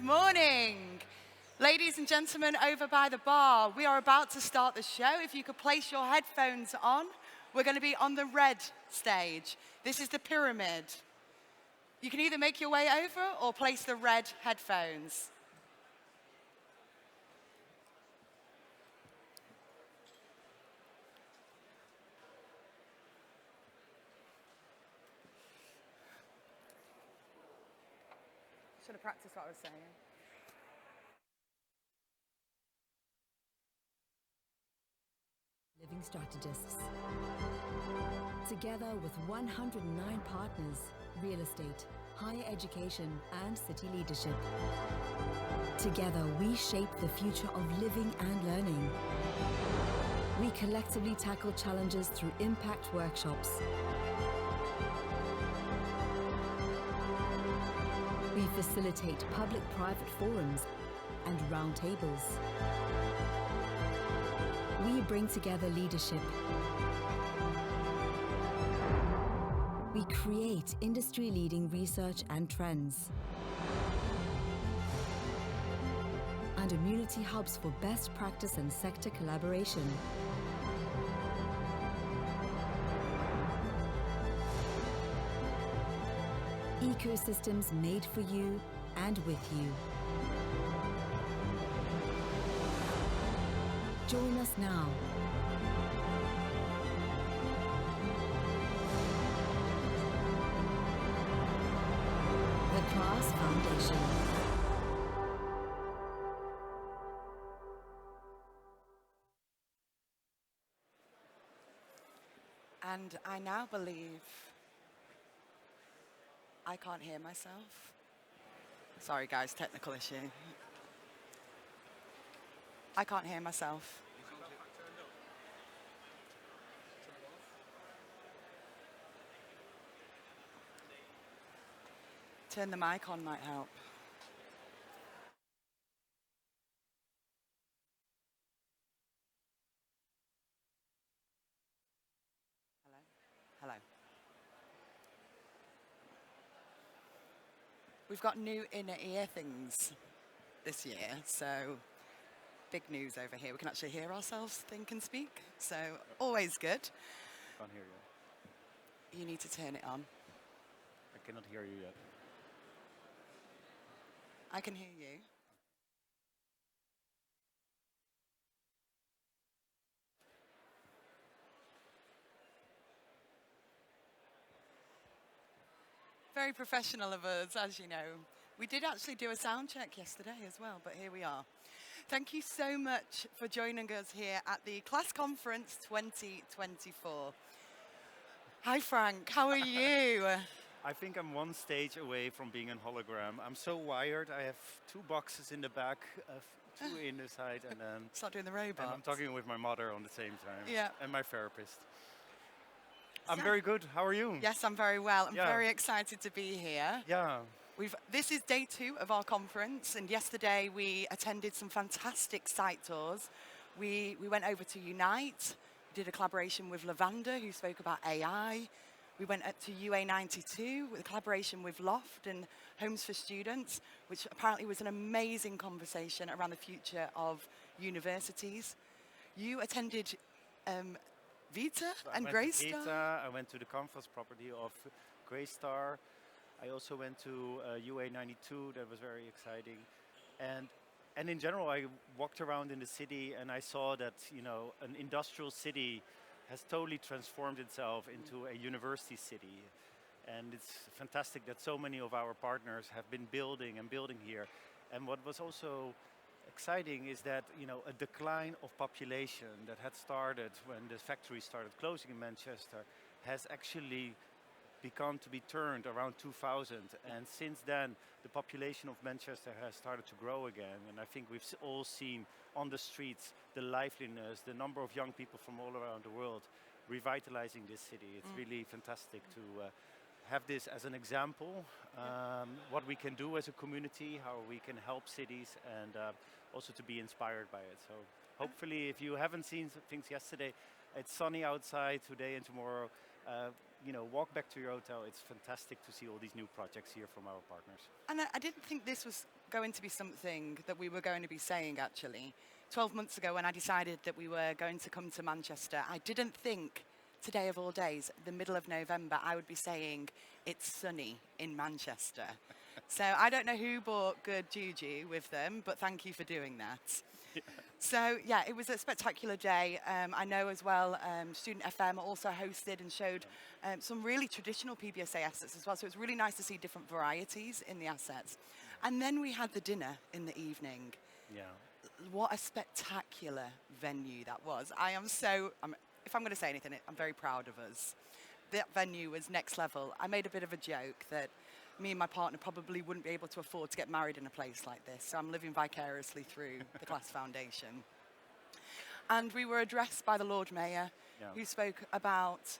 morning. Ladies and gentlemen over by the bar, we are about to start the show. If you could place your headphones on, we're going to be on the red stage. This is the pyramid. You can either make your way over or place the red headphones. Should have practiced what I was saying. Living strategists. Together with 109 partners, real estate, higher education, and city leadership. Together, we shape the future of living and learning. We collectively tackle challenges through impact workshops. We facilitate public-private forums and roundtables. We bring together leadership. We create industry-leading research and trends. And immunity hubs for best practice and sector collaboration. Ecosystems made for you and with you. Join us now. The Class Foundation. And I now believe I can't hear myself. Sorry guys, technical issue. I can't hear myself. Turn the mic on might help. Hello? Hello. We've got new inner ear things this year, so big news over here. We can actually hear ourselves think and speak, so always good. I can't hear you. You need to turn it on. I cannot hear you yet. I can hear you. Very professional of us, as you know. We did actually do a sound check yesterday as well, but here we are. Thank you so much for joining us here at the Class Conference 2024. Hi Frank, how are you? I think I'm one stage away from being a hologram. I'm so wired. I have 2 boxes in the back, 2 in the side, and Start doing the robot. and I'm talking with my mother on the same time. Yeah. And my therapist. I'm very good. How are you? Yes, I'm very well. I'm very excited to be here. Yeah. This is day 2 of our conference, and yesterday we attended some fantastic site tours. We went over to Unite, we did a collaboration with Lavanda, who spoke about AI. We went up to UA92 with a collaboration with Loft and Homes for Students, which apparently was an amazing conversation around the future of universities. You attended Vita and Greystar. Vita, I went to the conference property of Greystar. I also went to UA92, that was very exciting. And in general, I walked around in the city and I saw that, you know, an industrial city has totally transformed itself into a university city. And it's fantastic that so many of our partners have been building and building here. And what was also exciting is that, you know, a decline of population that had started when the factories started closing in Manchester has actually begun to be turned around 2000. And since then, the population of Manchester has started to grow again. And I think we've all seen on the streets the liveliness, the number of young people from all around the world revitalizing this city. It's really fantastic to have this as an example, what we can do as a community, how we can help cities, and also to be inspired by it. So hopefully, if you haven't seen things yesterday, it's sunny outside today and tomorrow. walk back to your hotel. It's fantastic to see all these new projects here from our partners. And I didn't think this was going to be something that we were going to be saying, actually. 12 months ago when I decided that we were going to come to Manchester, I didn't think today of all days, the middle of November, I would be saying it's sunny in Manchester. So I don't know who bought good juju with them, but thank you for doing that. Yeah. So yeah, it was a spectacular day. I know as well, Student FM also hosted and showed some really traditional PBSA assets as well. So it was really nice to see different varieties in the assets. And then we had the dinner in the evening. Yeah. What a spectacular venue that was. If I'm going to say anything, I'm very proud of us. That venue was next level. I made a bit of a joke that me and my partner probably wouldn't be able to afford to get married in a place like this. So I'm living vicariously through the Class Foundation. And we were addressed by the Lord Mayor, who spoke about,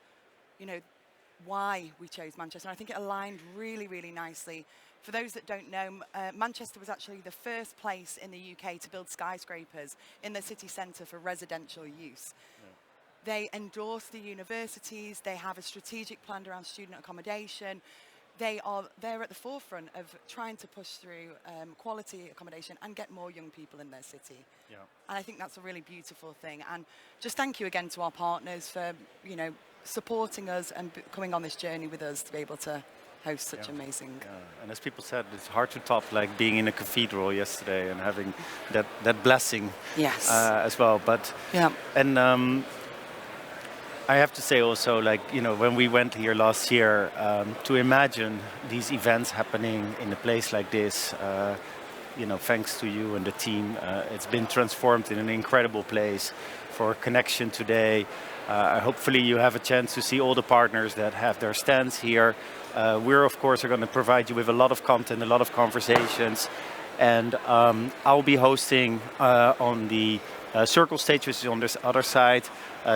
why we chose Manchester. And I think it aligned really, really nicely. For those that don't know, Manchester was actually the first place in the UK to build skyscrapers in the city centre for residential use. Yeah. They endorse the universities. They have a strategic plan around student accommodation. They're at the forefront of trying to push through quality accommodation and get more young people in their city. Yeah. And I think that's a really beautiful thing. And just thank you again to our partners for, supporting us and coming on this journey with us to be able to host such amazing. Yeah. And as people said, it's hard to top like being in a cathedral yesterday and having that blessing. Yes. As well. But yeah. And I have to say also, when we went here last year, to imagine these events happening in a place like this, thanks to you and the team, it's been transformed in an incredible place for connection today. Hopefully you have a chance to see all the partners that have their stands here. We're, of course, are going to provide you with a lot of content, a lot of conversations. And I'll be hosting on the circle stage, which is on this other side.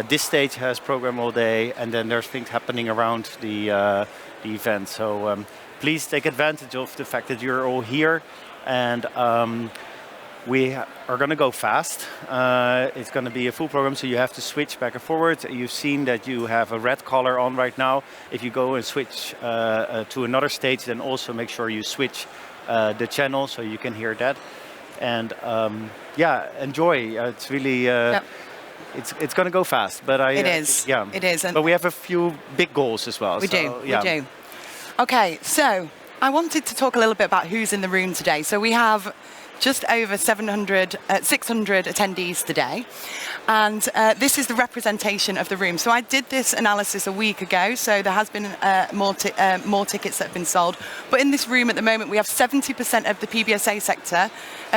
This stage has program all day, and then there's things happening around the event. So please take advantage of the fact that you're all here. And we are going to go fast. It's going to be a full program, so you have to switch back and forward. You've seen that you have a red color on right now. If you go and switch to another stage, then also make sure you switch the channel so you can hear that. And enjoy. It's really it's going to go fast, but it is. Yeah, it is. But we have a few big goals as well. We do. Okay, so I wanted to talk a little bit about who's in the room today. So we have just over 600 attendees today. And this is the representation of the room. So I did this analysis a week ago, so there has been more tickets that have been sold. But in this room at the moment, we have 70% of the PBSA sector,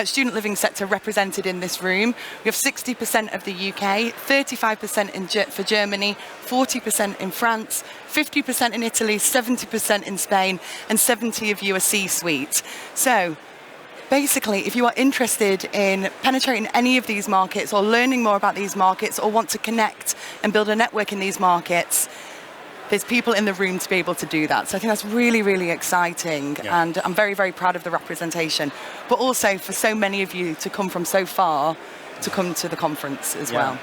student living sector represented in this room. We have 60% of the UK, 35% for Germany, 40% in France, 50% in Italy, 70% in Spain, and 70 of you are C-suite. So basically, if you are interested in penetrating any of these markets or learning more about these markets or want to connect and build a network in these markets, there's people in the room to be able to do that. So I think that's really, really exciting. Yeah. And I'm very, very proud of the representation. But also for so many of you to come from so far to come to the conference as well.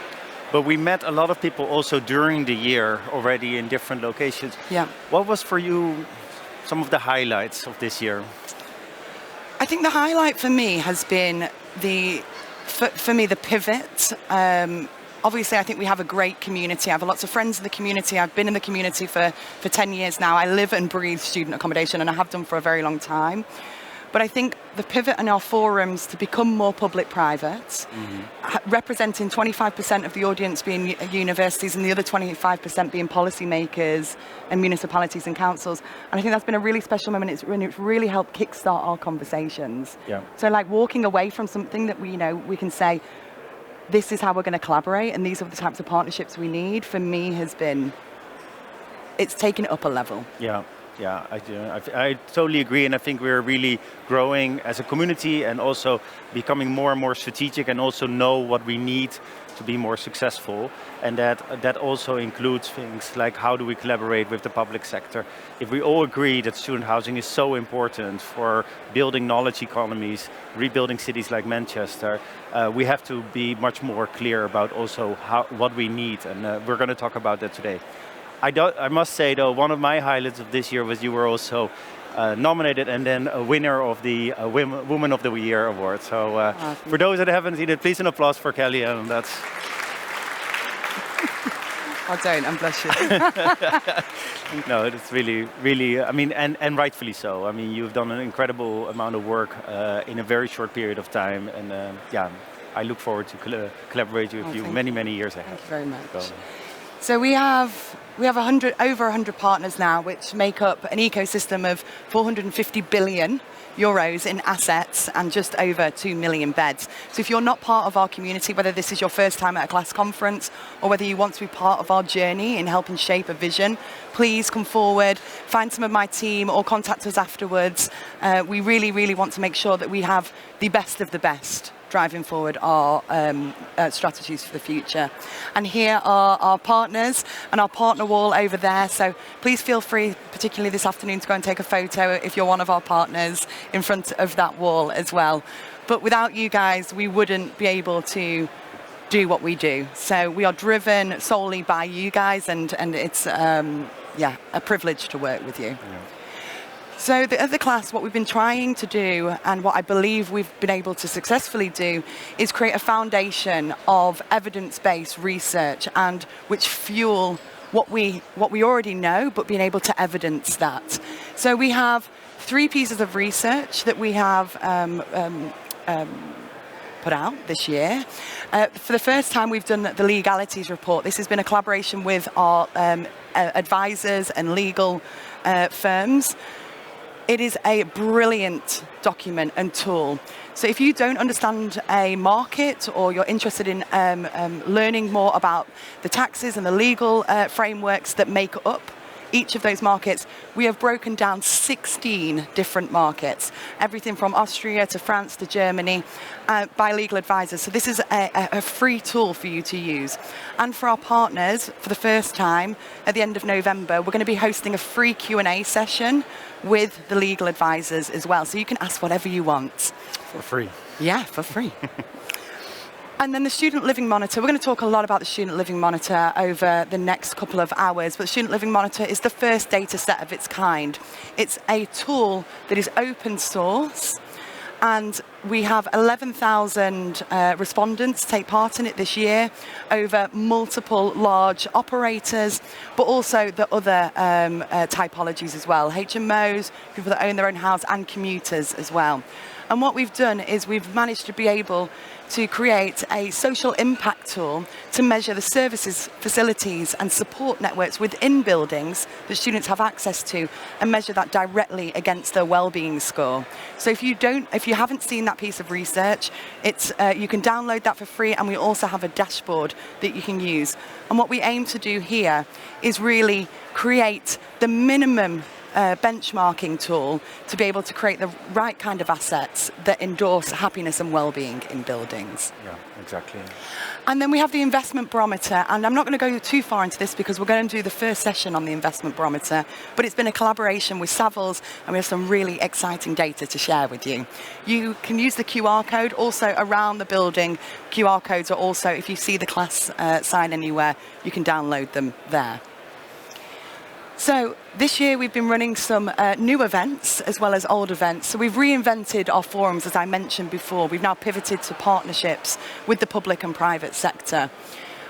But we met a lot of people also during the year already in different locations. Yeah. What was for you some of the highlights of this year? I think the highlight for me has been the pivot. Obviously, I think we have a great community. I have lots of friends in the community. I've been in the community for 10 years now. I live and breathe student accommodation, and I have done for a very long time. But I think the pivot in our forums to become more public-private, representing 25% of the audience being universities and the other 25% being policymakers and municipalities and councils. And I think that's been a really special moment. It's really helped kickstart our conversations. Yeah. So like walking away from something that we can say, this is how we're going to collaborate and these are the types of partnerships we need, for me has been, it's taken it up a level. Yeah. Yeah, I totally agree, and I think we're really growing as a community and also becoming more and more strategic and also know what we need to be more successful. And that also includes things like how do we collaborate with the public sector. If we all agree that student housing is so important for building knowledge economies, rebuilding cities like Manchester, we have to be much more clear about also what we need, and we're going to talk about that today. I must say though, one of my highlights of this year was you were also nominated and then a winner of the Woman of the Year award. So for those that haven't seen it, please an applause for Kelly, and that's. I don't, I'm blushing. No, it's really, really, I mean, and rightfully so. I mean, you've done an incredible amount of work in a very short period of time, and yeah, I look forward to collaborate with you many, many years ahead. Thank you very much. So we have over 100 partners now, which make up an ecosystem of 450 billion euros in assets and just over 2 million beds. So if you're not part of our community, whether this is your first time at a class conference or whether you want to be part of our journey in helping shape a vision, please come forward, find some of my team or contact us afterwards. We really, really want to make sure that we have the best of the best driving forward our strategies for the future. And here are our partners and our partner wall over there. So please feel free, particularly this afternoon, to go and take a photo if you're one of our partners in front of that wall as well. But without you guys, we wouldn't be able to do what we do. So we are driven solely by you guys, and it's yeah, a privilege to work with you. Yeah. So the other class, what we've been trying to do, and what I believe we've been able to successfully do, is create a foundation of evidence-based research and which fuel what we already know, but being able to evidence that. So we have 3 pieces of research that we have put out this year. For the first time, we've done the legalities report. This has been a collaboration with our advisors and legal firms. It is a brilliant document and tool. So if you don't understand a market, or you're interested in learning more about the taxes and the legal frameworks that make up each of those markets, we have broken down 16 different markets, everything from Austria to France to Germany, by legal advisors. So this is a free tool for you to use. And for our partners, for the first time, at the end of November, we're going to be hosting a free Q&A session with the legal advisors as well. So you can ask whatever you want. For free. Yeah, for free. And then the Student Living Monitor, we're going to talk a lot about the Student Living Monitor over the next couple of hours, but the Student Living Monitor is the first data set of its kind. It's a tool that is open source, and we have 11,000 respondents take part in it this year over multiple large operators, but also the other typologies as well, HMOs, people that own their own house, and commuters as well. And what we've done is we've managed to be able to create a social impact tool to measure the services, facilities, and support networks within buildings that students have access to, and measure that directly against their well-being score. So if you haven't seen that piece of research, you can download that for free, and we also have a dashboard that you can use. And what we aim to do here is really create the minimum benchmarking tool to be able to create the right kind of assets that endorse happiness and well-being in buildings. Yeah, exactly. And then we have the investment barometer, and I'm not going to go too far into this because we're going to do the first session on the investment barometer, but it's been a collaboration with Savills, and we have some really exciting data to share with you. You can use the QR code also around the building. QR codes are also, if you see the class sign anywhere, you can download them there. So this year we've been running some new events as well as old events. So we've reinvented our forums, as I mentioned before. We've now pivoted to partnerships with the public and private sector.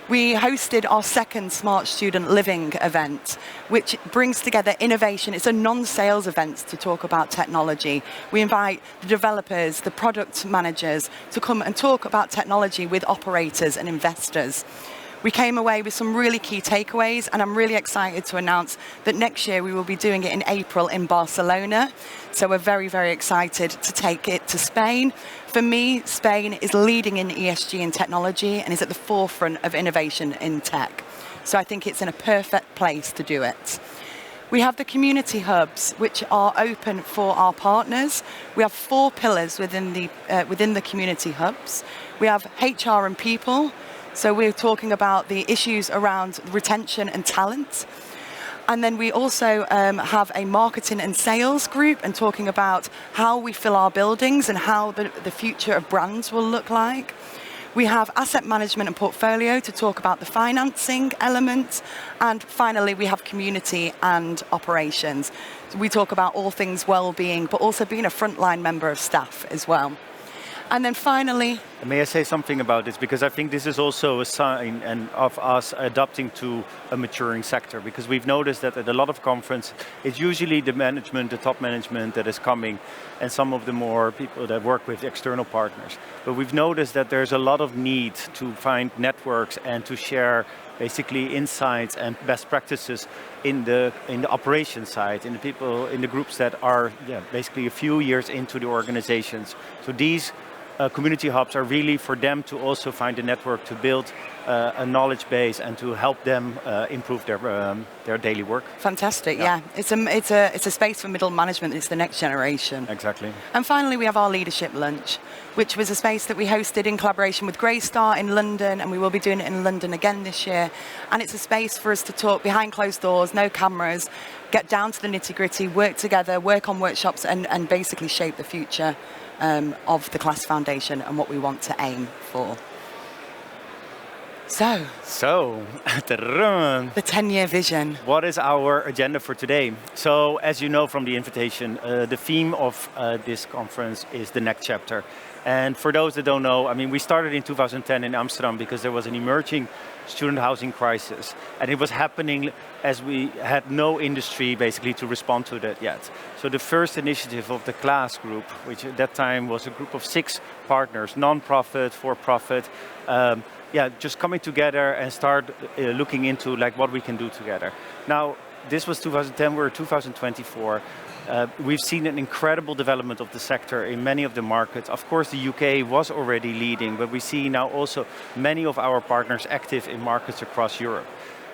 We hosted our second Smart Student Living event, which brings together innovation. It's a non-sales event to talk about technology. We invite the developers, the product managers to come and talk about technology with operators and investors. We came away with some really key takeaways, and I'm really excited to announce that next year we will be doing it in April in Barcelona. So we're very, very excited to take it to Spain. For me, Spain is leading in ESG and technology and is at the forefront of innovation in tech. So I think it's in a perfect place to do it. We have the community hubs, which are open for our partners. We have 4 pillars within the community hubs. We have HR and people. So we're talking about the issues around retention and talent. And then we also have a marketing and sales group, and talking about how we fill our buildings and how the future of brands will look like. We have asset management and portfolio to talk about the financing element. And finally, we have community and operations. So we talk about all things well-being, but also being a frontline member of staff as well. And then finally... May I say something about this? Because I think this is also a sign of us adapting to a maturing sector. Because we've noticed that at a lot of conferences, it's usually the management, the top management that is coming, and some of the more people that work with external partners. But we've noticed that there's a lot of need to find networks and to share basically insights and best practices in the operation side, in the people, in the groups that are basically a few years into the organizations. So these community hubs are really for them to also find a network to build a knowledge base and to help them improve their daily work. Fantastic, yeah. It's a space for middle management. It's the next generation. Exactly. And finally, we have our leadership lunch, which was a space that we hosted in collaboration with Greystar in London, and we will be doing it in London again this year. And it's a space for us to talk behind closed doors, no cameras, get down to the nitty-gritty, work together, work on workshops, and basically shape the future of the Class Foundation and what we want to aim for. So the 10-year vision. What is our agenda for today? So, as you know from the invitation, the theme of this conference is the next chapter. And for those that don't know, I mean, we started in 2010 in Amsterdam because there was an emerging student housing crisis. And it was happening as we had no industry basically to respond to that yet. So the first initiative of the Class group, which at that time was a group of 6 partners, non-profit, for-profit, just coming together and start looking into like what we can do together. Now, this was 2010, we're 2024. We've seen an incredible development of the sector in many of the markets. Of course, the UK was already leading, but we see now also many of our partners active in markets across Europe.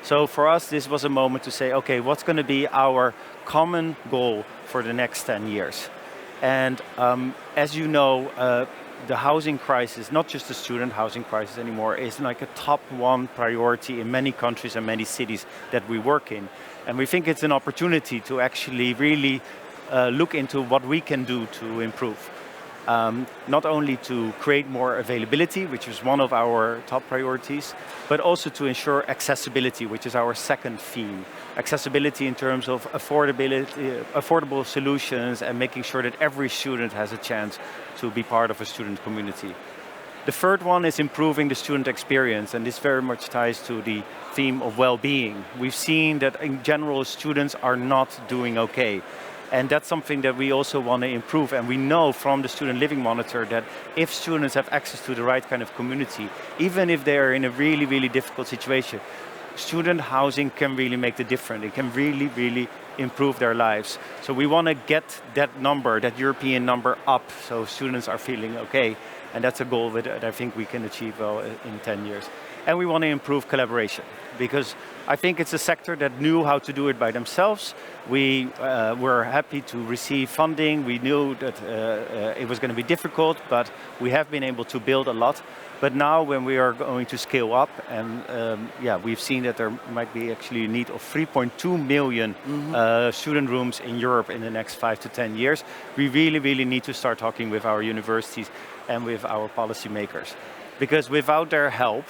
So for us, this was a moment to say, okay, what's going to be our common goal for the next 10 years? And as you know, the housing crisis, not just the student housing crisis anymore, is like a top 1 priority in many countries and many cities that we work in. And we think it's an opportunity to actually really look into what we can do to improve. Not only to create more availability, which is one of our top priorities, but also to ensure accessibility, which is our second theme. Accessibility in terms of affordable solutions and making sure that every student has a chance to be part of a student community. The third one is improving the student experience, and this very much ties to the theme of well-being. We've seen that in general students are not doing okay. And that's something that we also want to improve. And we know from the Student Living Monitor that if students have access to the right kind of community, even if they are in a really, really difficult situation, student housing can really make the difference. It can really, really improve their lives. So we want to get that number, that European number up, so students are feeling okay. And that's a goal that I think we can achieve well in 10 years. And we want to improve collaboration, because I think it's a sector that knew how to do it by themselves. We were happy to receive funding. We knew that it was going to be difficult, but we have been able to build a lot. But now when we are going to scale up, and we've seen that there might be actually a need of 3.2 million student rooms in Europe in the next 5 to 10 years, we really, really need to start talking with our universities and with our policymakers. Because without their help,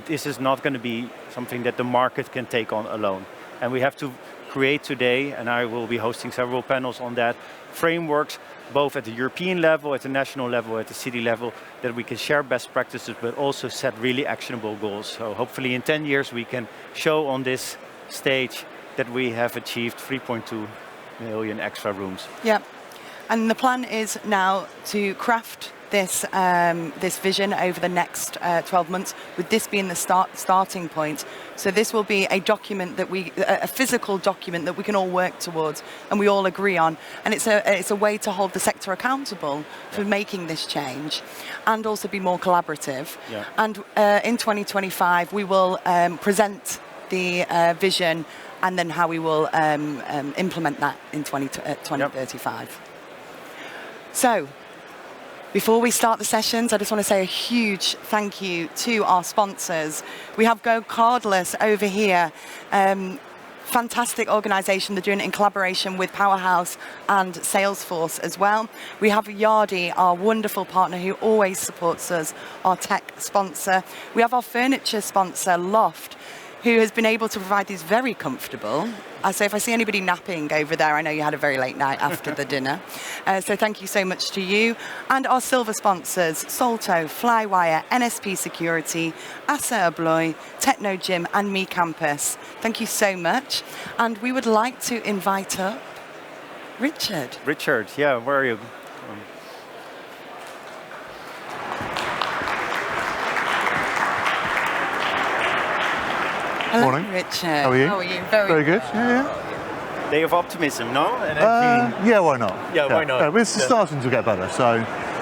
this is not going to be something that the market can take on alone. And we have to create today, and I will be hosting several panels on that, frameworks both at the European level, at the national level, at the city level, that we can share best practices, but also set really actionable goals. So hopefully in 10 years we can show on this stage that we have achieved 3.2 million extra rooms. Yeah, and the plan is now to craft this vision over the next 12 months, with this being the starting point. So this will be a document that a physical document that we can all work towards and we all agree on. And it's a way to hold the sector accountable for making this change and also be more collaborative. Yeah. And in 2025, we will present the vision and then how we will implement that in 2035. So, before we start the sessions, I just want to say a huge thank you to our sponsors. We have Go Cardless over here fantastic organisation. They're doing it in collaboration with Powerhouse and Salesforce as well. We have Yardi, our wonderful partner who always supports us, our tech sponsor. We have our furniture sponsor, Loft, who has been able to provide these very comfortable. So if I see anybody napping over there, I know you had a very late night after the dinner. So thank you so much to you. And our silver sponsors, Solto, Flywire, NSP Security, Asa Abloy, Techno Gym, and Me Campus. Thank you so much. And we would like to invite up Richard. Richard, yeah, where are you? Hello, Morning. Richard. How are you? How are you? Very good. Yeah, Day of optimism, no? yeah, why not? Yeah, why not? Yeah, it's starting to get better, so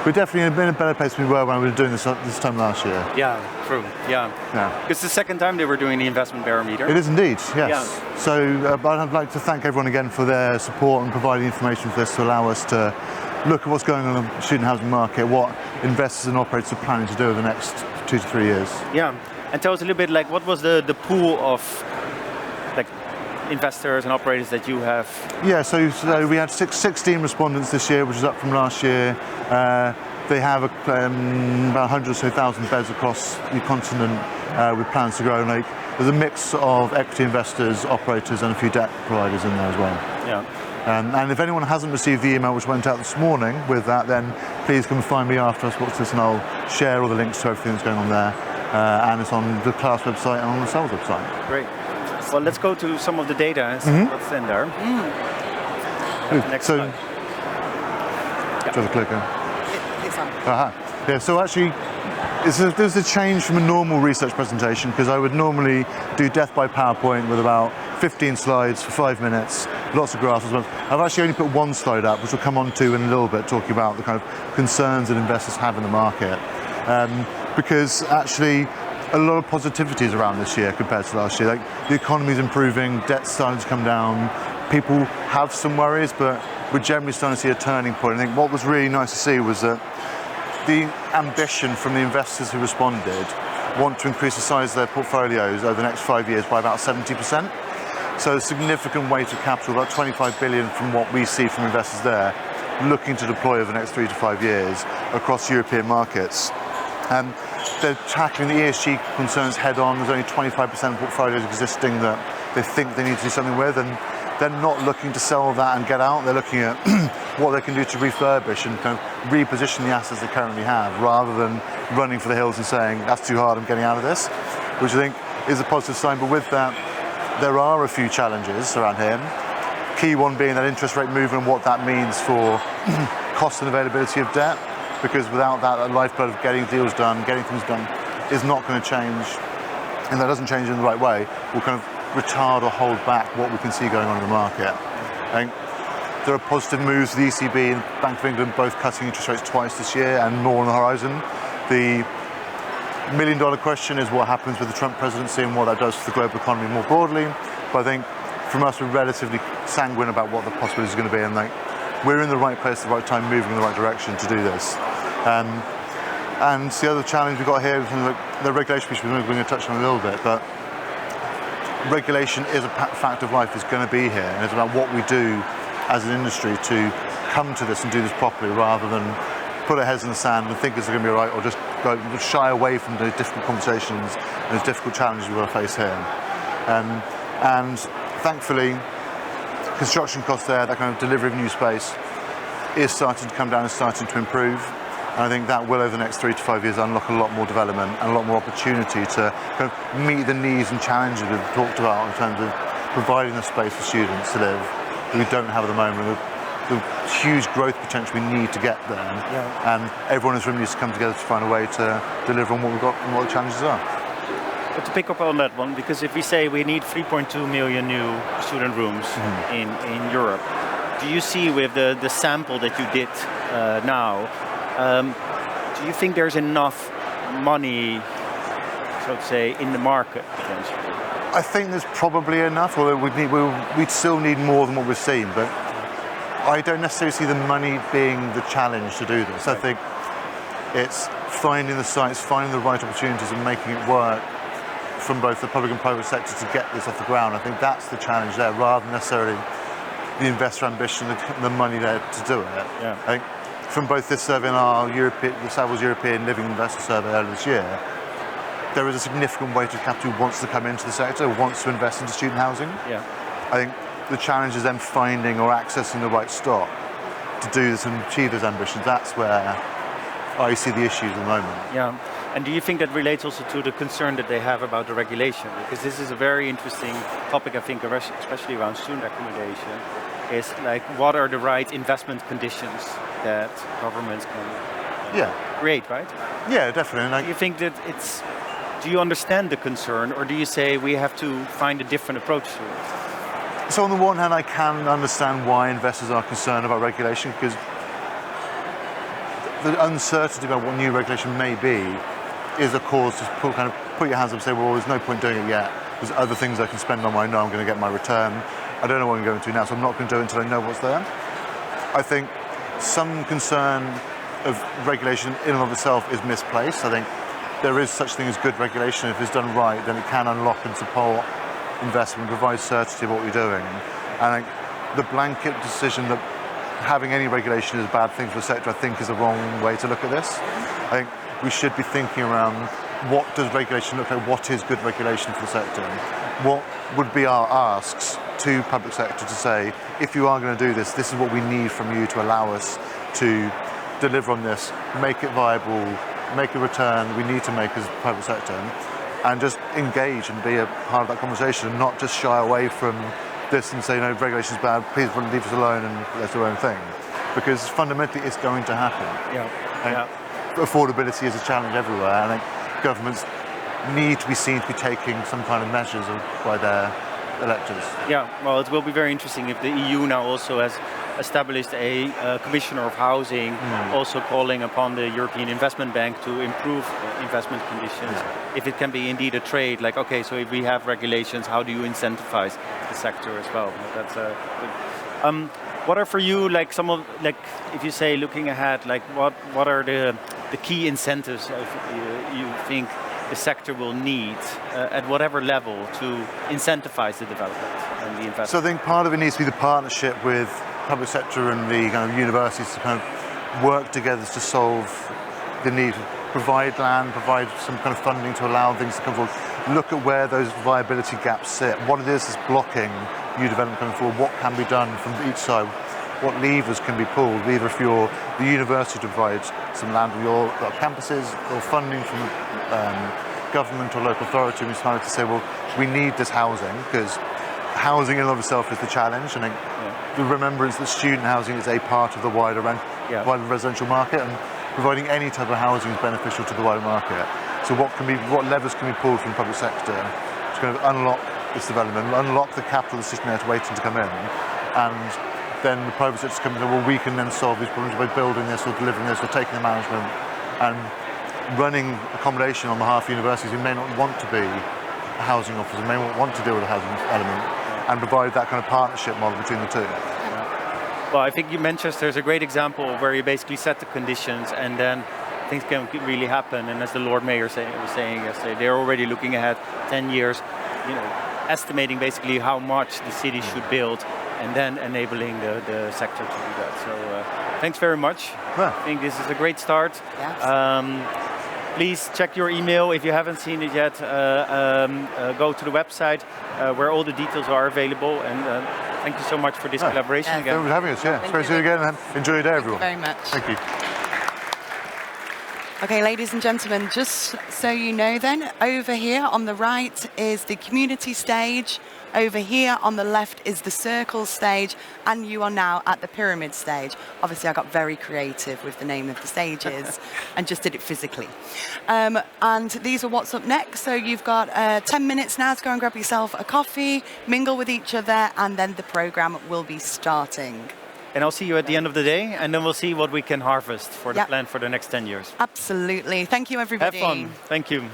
we're definitely in a better place than we were when we were doing this time last year. Yeah, true. Yeah. Yeah. It's the second time they were doing the investment barometer. It is indeed, yes. Yeah. So I'd like to thank everyone again for their support and providing information for this to allow us to look at what's going on in the student housing market, what investors and operators are planning to do over the next 2 to 3 years. Yeah. And tell us a little bit, like, what was the pool of like investors and operators that you have? Yeah, so we had 16 respondents this year, which is up from last year. They have about 100 or so thousand beds across the continent with plans to grow. Like, there's a mix of equity investors, operators, and a few debt providers in there as well. Yeah. And if anyone hasn't received the email which went out this morning with that, then please come and find me after us, watch this, and I'll share all the links to everything that's going on there. And it's on the class website and on the sales website. Great. Well, let's go to some of the data and see what's in there. Next so, slide. do the clicker. It's on. Aha. Yeah, so actually, there's a change from a normal research presentation, because I would normally do death by PowerPoint with about 15 slides for 5 minutes, lots of graphs as well. I've actually only put one slide up, which we'll come on to in a little bit, talking about the kind of concerns that investors have in the market. Because actually, a lot of positivities around this year compared to last year. Like, the economy's improving, debt's starting to come down, people have some worries, but we're generally starting to see a turning point. I think what was really nice to see was that the ambition from the investors who responded want to increase the size of their portfolios over the next 5 years by about 70%. So a significant weight of capital, about 25 billion from what we see from investors there, looking to deploy over the next 3 to 5 years across European markets. They're tackling the ESG concerns head on. There's only 25% of portfolios existing that they think they need to do something with, and they're not looking to sell that and get out. They're looking at what they can do to refurbish and kind of reposition the assets they currently have, rather than running for the hills and saying, that's too hard, I'm getting out of this, which I think is a positive sign. But with that, there are a few challenges around here. Key one being that interest rate movement and what that means for cost and availability of debt. Because without that, the lifeblood of getting deals done, getting things done, is not going to change. And that doesn't change in the right way, will kind of retard or hold back what we can see going on in the market. I think there are positive moves. The ECB and Bank of England both cutting interest rates twice this year, and more on the horizon. The million-dollar question is what happens with the Trump presidency and what that does for the global economy more broadly. But I think from us, we're relatively sanguine about what the possibilities are going to be, and like, we're in the right place at the right time, moving in the right direction to do this. And the other challenge we've got here is the regulation, which we're going to touch on a little bit, but regulation is a fact of life, is going to be here, and it's about what we do as an industry to come to this and do this properly, rather than put our heads in the sand and think it's going to be all right, or just shy away from the difficult conversations and the difficult challenges we're going to face here. And thankfully, construction costs there, that kind of delivery of new space, is starting to come down and starting to improve. And I think that will, over the next 3 to 5 years, unlock a lot more development and a lot more opportunity to kind of meet the needs and challenges we've talked about in terms of providing the space for students to live that we don't have at the moment. The huge growth potential we need to get there. Yeah. And everyone in this room needs to come together to find a way to deliver on what we've got and what the challenges are. But to pick up on that one, because if we say we need 3.2 million new student rooms in Europe, do you see with the sample that you did now, do you think there's enough money, so to say, in the market potentially? I think there's probably enough, although we'd still need more than what we've seen, but I don't necessarily see the money being the challenge to do this. Right. I think it's finding the sites, finding the right opportunities and making it work from both the public and private sector to get this off the ground. I think that's the challenge there, rather than necessarily the investor ambition, the money there to do it. Yeah. I think from both this survey and the Savills European Living Investor Survey earlier this year, there is a significant weight of capital who wants to come into the sector, wants to invest into student housing. Yeah. I think the challenge is then finding or accessing the right stock to do this and achieve those ambitions. That's where I see the issues at the moment. Yeah. And do you think that relates also to the concern that they have about the regulation? Because this is a very interesting topic, I think, especially around student accommodation, is like what are the right investment conditions that governments can create, right? Yeah, definitely. Do you think that do you understand the concern, or do you say we have to find a different approach to it? So on the one hand, I can understand why investors are concerned about regulation, because the uncertainty about what new regulation may be is a cause to put your hands up and say, well, there's no point doing it yet. There's other things I can spend on where I know I'm going to get my return. I don't know what I'm going to do now, so I'm not going to do it until I know what's there. I think some concern of regulation in and of itself is misplaced. I think there is such thing as good regulation. If it's done right, then it can unlock and support investment, provide certainty of what you're doing. And I think the blanket decision that having any regulation is a bad thing for the sector, I think is the wrong way to look at this. I think we should be thinking around what does regulation look like, what is good regulation for the sector, what would be our asks to public sector to say, if you are going to do this, this is what we need from you to allow us to deliver on this, make it viable, make a return we need to make as a private sector, and just engage and be a part of that conversation and not just shy away from this and say, no, regulation's bad, please leave us alone and let's do our own thing. Because fundamentally it's going to happen. Yeah. Affordability is a challenge everywhere, and I think governments need to be seen to be taking some kind of measures by their electors. Yeah, well, it will be very interesting if the EU now also has established a commissioner of housing, also calling upon the European Investment Bank to improve investment conditions. If it can be indeed a trade, like, okay, so if we have regulations, how do you incentivize the sector as well? That's good. What are for you, like, some of, like, if you say looking ahead, like, what are the key incentives you think the sector will need at whatever level to incentivize the development and the investment? So I think part of it needs to be the partnership with public sector and the kind of universities to kind of work together to solve the need, provide land, provide some kind of funding to allow things to come forward, look at where those viability gaps sit, what it is that's blocking new development coming forward, what can be done from each side, what levers can be pulled, either if you're the university to provide some land on your campuses or funding from government or local authority, and we started to say, well, we need this housing, because housing in and of itself is the challenge, and the remembrance that student housing is a part of the wider wider residential market, and providing any type of housing is beneficial to the wider market. So what levers can be pulled from the public sector to kind of unlock this development, unlock the capital that's sitting there waiting to come in, and then the private sector comes in, well, we can then solve these problems by building this or delivering this or taking the management and running accommodation on behalf of universities who may not want to be a housing officer, may not want to deal with the housing element, and provide that kind of partnership model between the two. Well, I think Manchester is a great example where you basically set the conditions and then things can really happen. And as the Lord Mayor was saying yesterday, they're already looking ahead 10 years, estimating basically how much the city should build and then enabling the sector to do that. So thanks very much. Yeah. I think this is a great start. Yes. Please check your email if you haven't seen it yet. Go to the website where all the details are available. And thank you so much for this collaboration again. Thank you for having us. Yeah, it's great to see you again, and enjoy your day, everyone. Thank you very much. Thank you. Okay, ladies and gentlemen, just so you know then, over here on the right is the community stage. Over here on the left is the circle stage, and you are now at the pyramid stage. Obviously, I got very creative with the name of the stages and just did it physically. And these are what's up next. So you've got 10 minutes now to go and grab yourself a coffee, mingle with each other, and then the program will be starting. And I'll see you at the end of the day, and then we'll see what we can harvest for the plan for the next 10 years. Absolutely. Thank you, everybody. Have fun. Thank you.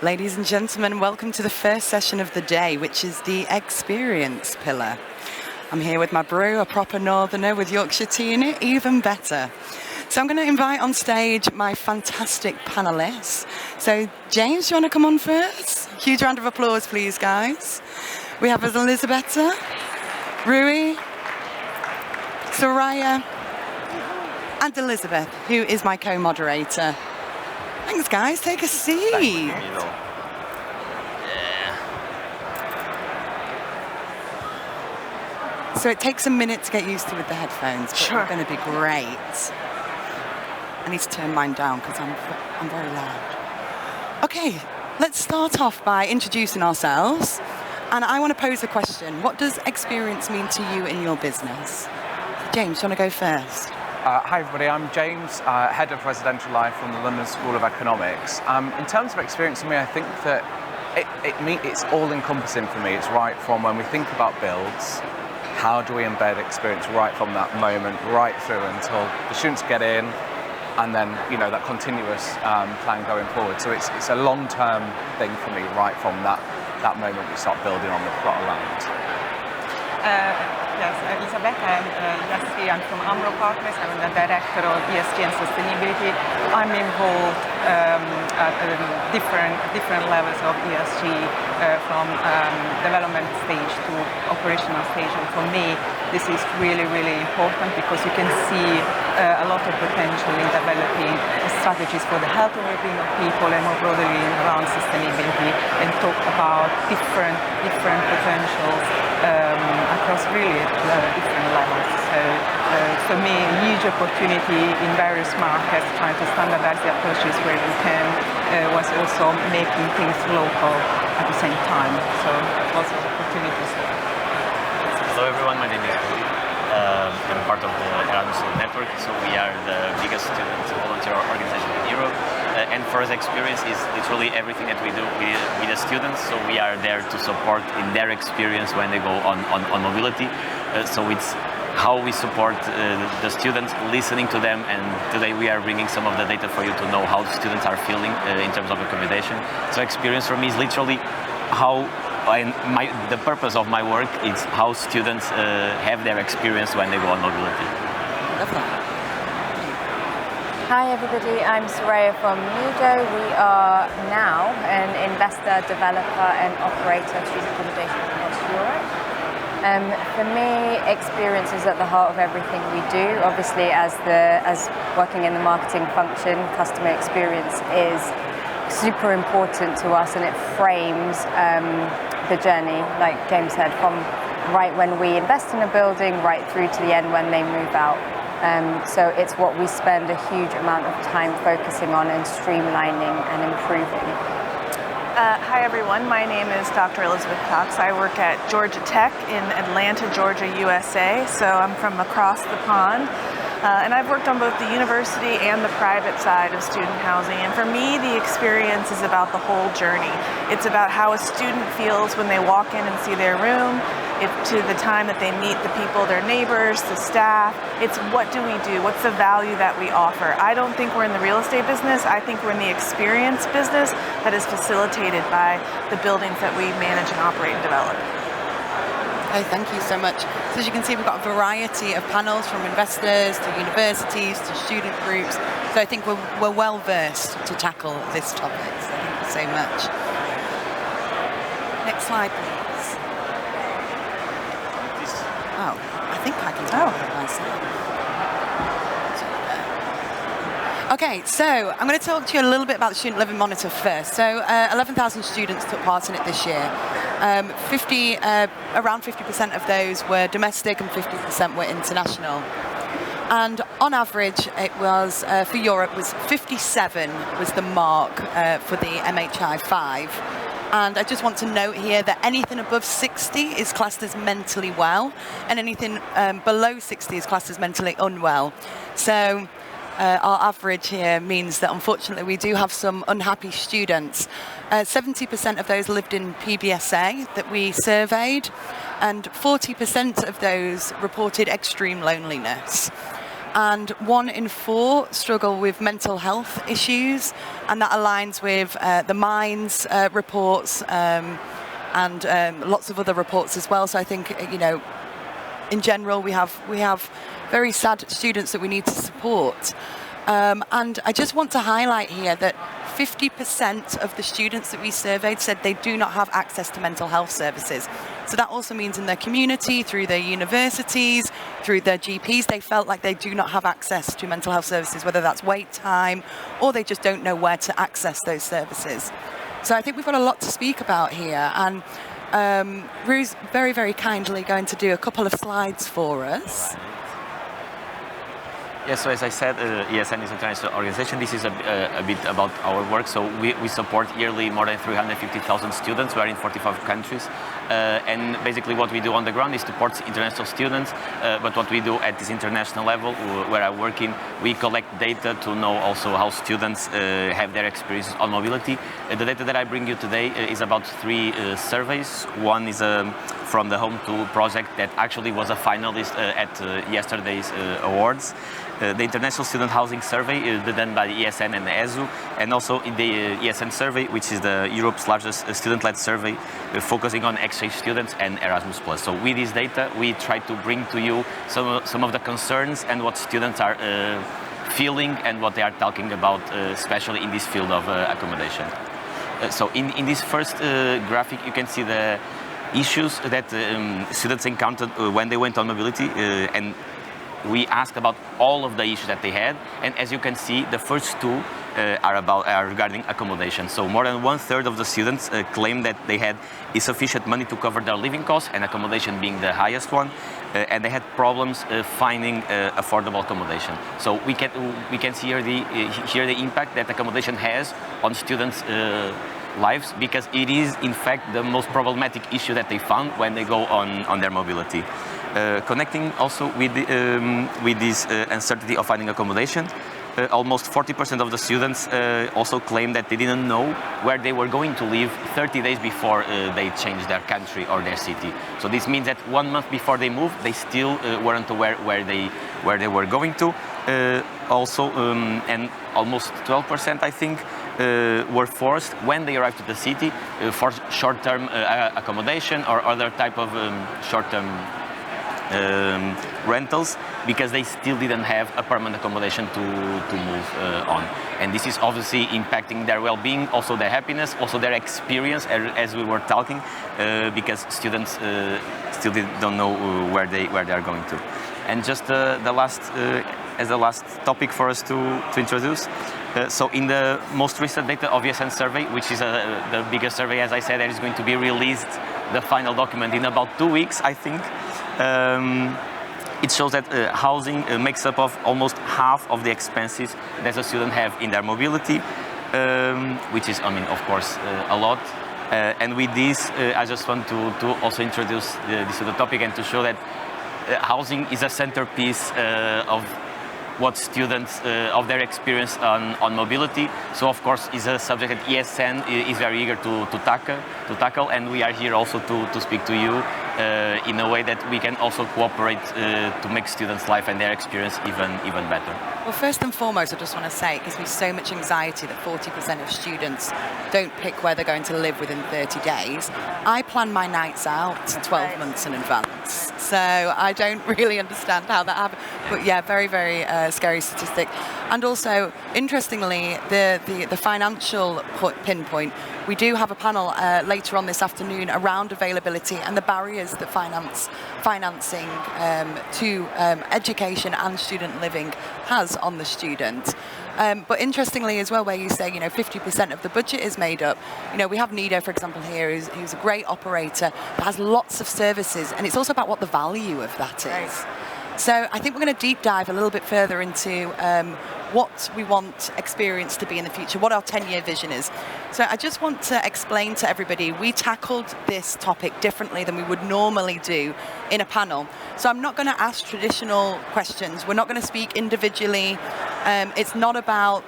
Ladies and gentlemen, welcome to the first session of the day, which is the experience pillar. I'm here with my brew, a proper northerner with Yorkshire tea in it, even better. So I'm going to invite on stage my fantastic panelists. So James, do you want to come on first? Huge round of applause, please, guys. We have Elisabetta, Rui, Soraya, and Elizabeth, who is my co-moderator. Thanks, guys. Take a seat. So it takes a minute to get used to with the headphones, but Sure. they're going to be great. I need to turn mine down because I'm very loud. Okay, let's start off by introducing ourselves. And I want to pose a question. What does experience mean to you in your business? James, do you want to go first? Hi everybody, I'm James, Head of Residential Life from the London School of Economics. In terms of experience for me, I think that it's all-encompassing for me. It's right from when we think about builds, how do we embed experience right from that moment, right through until the students get in, and then, you know, that continuous plan going forward. So it's a long-term thing for me, right from that moment we start building on the plot of land. Yes, Elisabeth, I'm from Amro Partners. I'm the Director of ESG and Sustainability. I'm involved at different levels of ESG from development stage to operational stage. And for me, this is really, really important because you can see a lot of potential in developing strategies for the health and well-being of people and more broadly around sustainability and talk about different potentials across really different levels. So for me, a huge opportunity in various markets trying to standardize the approaches where we can, was also making things local at the same time. So lots of opportunities. Hello everyone, my name is Rui. I'm part of the Erasmus network, so we are the biggest student volunteer organization in Europe. And for us, experience is literally everything that we do with the students. So we are there to support in their experience when they go on mobility. So it's how we support the students, listening to them. And today we are bringing some of the data for you to know how the students are feeling in terms of accommodation. So experience for me is literally how the purpose of my work is how students have their experience when they go on mobility. Love that. Hi everybody, I'm Soraya from Nido. We are now an investor, developer and operator of student accommodation across Europe. For me, experience is at the heart of everything we do. Obviously, as working in the marketing function, customer experience is super important to us, and it frames the journey, like James said, from right when we invest in a building right through to the end when they move out. So it's what we spend a huge amount of time focusing on and streamlining and improving. Hi everyone, my name is Dr. Elizabeth Cox. I work at Georgia Tech in Atlanta, Georgia, USA. So I'm from across the pond. And I've worked on both the university and the private side of student housing. And for me, the experience is about the whole journey. It's about how a student feels when they walk in and see their room, to the time that they meet the people, their neighbors, the staff. It's what do we do? What's the value that we offer? I don't think we're in the real estate business. I think we're in the experience business that is facilitated by the buildings that we manage and operate and develop. Okay, thank you so much. So as you can see, we've got a variety of panels from investors to universities to student groups. So I think we're well versed to tackle this topic. So thank you so much. Next slide, please. Oh, I think I can do it myself. Okay, so I'm going to talk to you a little bit about the Student Living Monitor first. So 11,000 students took part in it this year. Around 50% of those were domestic and 50% were international. And on average, it was, for Europe, was 57 was the mark for the MHI 5. And I just want to note here that anything above 60 is classed as mentally well, and anything below 60 is classed as mentally unwell. So our average here means that unfortunately we do have some unhappy students. 70% of those lived in PBSA that we surveyed, and 40% of those reported extreme loneliness. And 1 in 4 struggle with mental health issues, and that aligns with the Minds reports and lots of other reports as well. So I think, you know, in general, we have very sad students that we need to support. And I just want to highlight here that 50% of the students that we surveyed said they do not have access to mental health services. So that also means in their community, through their universities, through their GPs, they felt like they do not have access to mental health services, whether that's wait time or they just don't know where to access those services. So I think we've got a lot to speak about here. And Rue's very, very kindly going to do a couple of slides for us. Yeah, so as I said, ESN is an international organization. This is a bit about our work. So we support yearly more than 350,000 students. We are in 45 countries. And basically what we do on the ground is support international students. But what we do at this international level, where I work in, we collect data to know also how students have their experiences on mobility. The data that I bring you today is about 3 surveys. One is from the Home to project that actually was a finalist at yesterday's awards. The International Student Housing Survey is done by the ESN and the ESU, and also in the ESN survey, which is the Europe's largest student-led survey, focusing on exchange students and Erasmus+. So with this data, we try to bring to you some of the concerns and what students are feeling and what they are talking about, especially in this field of accommodation. So in this first graphic, you can see the issues that students encountered when they went on mobility, and we asked about all of the issues that they had, and as you can see, the first 2 are regarding accommodation. So more than 1/3 of the students claim that they had insufficient money to cover their living costs, and accommodation being the highest one, and they had problems finding affordable accommodation. So we can see here the impact that accommodation has on students' lives, because it is in fact the most problematic issue that they found when they go on their mobility. Connecting also with this uncertainty of finding accommodation, almost 40% of the students also claim that they didn't know where they were going to live 30 days before they changed their country or their city. So this means that 1 month before they moved, they still weren't aware where they were going to. And almost 12%, I think, were forced when they arrived to the city for short-term accommodation or other type of short-term rentals, because they still didn't have a permanent accommodation to move on. And this is obviously impacting their well-being, also their happiness, also their experience, as we were talking, because students still don't know where they are going to. And just the last topic for us to introduce. So in the most recent data of ESN survey, which is the biggest survey, as I said, that is going to be released, the final document, in about 2 weeks, I think. It shows that housing makes up of almost half of the expenses that a student have in their mobility, which is, I mean, of course, a lot. And with this, I just want to also introduce this to the topic and to show that housing is a centerpiece of what students, of their experience on mobility. So of course is a subject that ESN is very eager to tackle, and we are here also to speak to you in a way that we can also cooperate to make students' life and their experience even better. Well, first and foremost, I just want to say it gives me so much anxiety that 40% of students don't pick where they're going to live within 30 days. I plan my nights out 12 months in advance, so I don't really understand how that happened. But yeah, very, very scary statistic. And also, interestingly, the financial pinpoint, we do have a panel later on this afternoon around availability and the barriers that financing to education and student living has on the student. But interestingly as well, where you say, 50% of the budget is made up, we have Nido, for example, here, who's a great operator that has lots of services, and it's also about what the value of that is. Right. So I think we're going to deep dive a little bit further into what we want experience to be in the future, what our 10-year vision is. So I just want to explain to everybody, we tackled this topic differently than we would normally do in a panel. So I'm not going to ask traditional questions. We're not going to speak individually. It's not about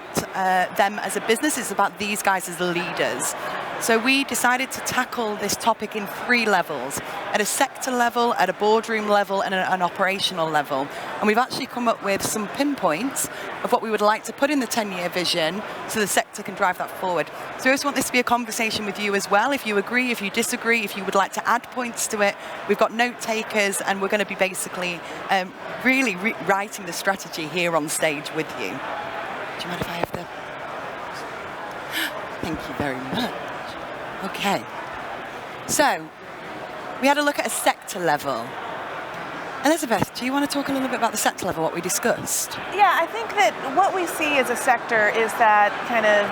them as a business, it's about these guys as leaders. So we decided to tackle this topic in 3 levels, at a sector level, at a boardroom level, and an operational level. And we've actually come up with some pinpoints of what we would like to put in the 10-year vision so the sector can drive that forward. So I just want this to be a conversation with you as well. If you agree, if you disagree, if you would like to add points to it, we've got note takers, and we're going to be basically really writing the strategy here on stage with you. Do you mind if I have the... Thank you very much. Okay. So, we had a look at a sector level. Elizabeth, do you want to talk a little bit about the sector level, what we discussed? Yeah, I think that what we see as a sector is that kind of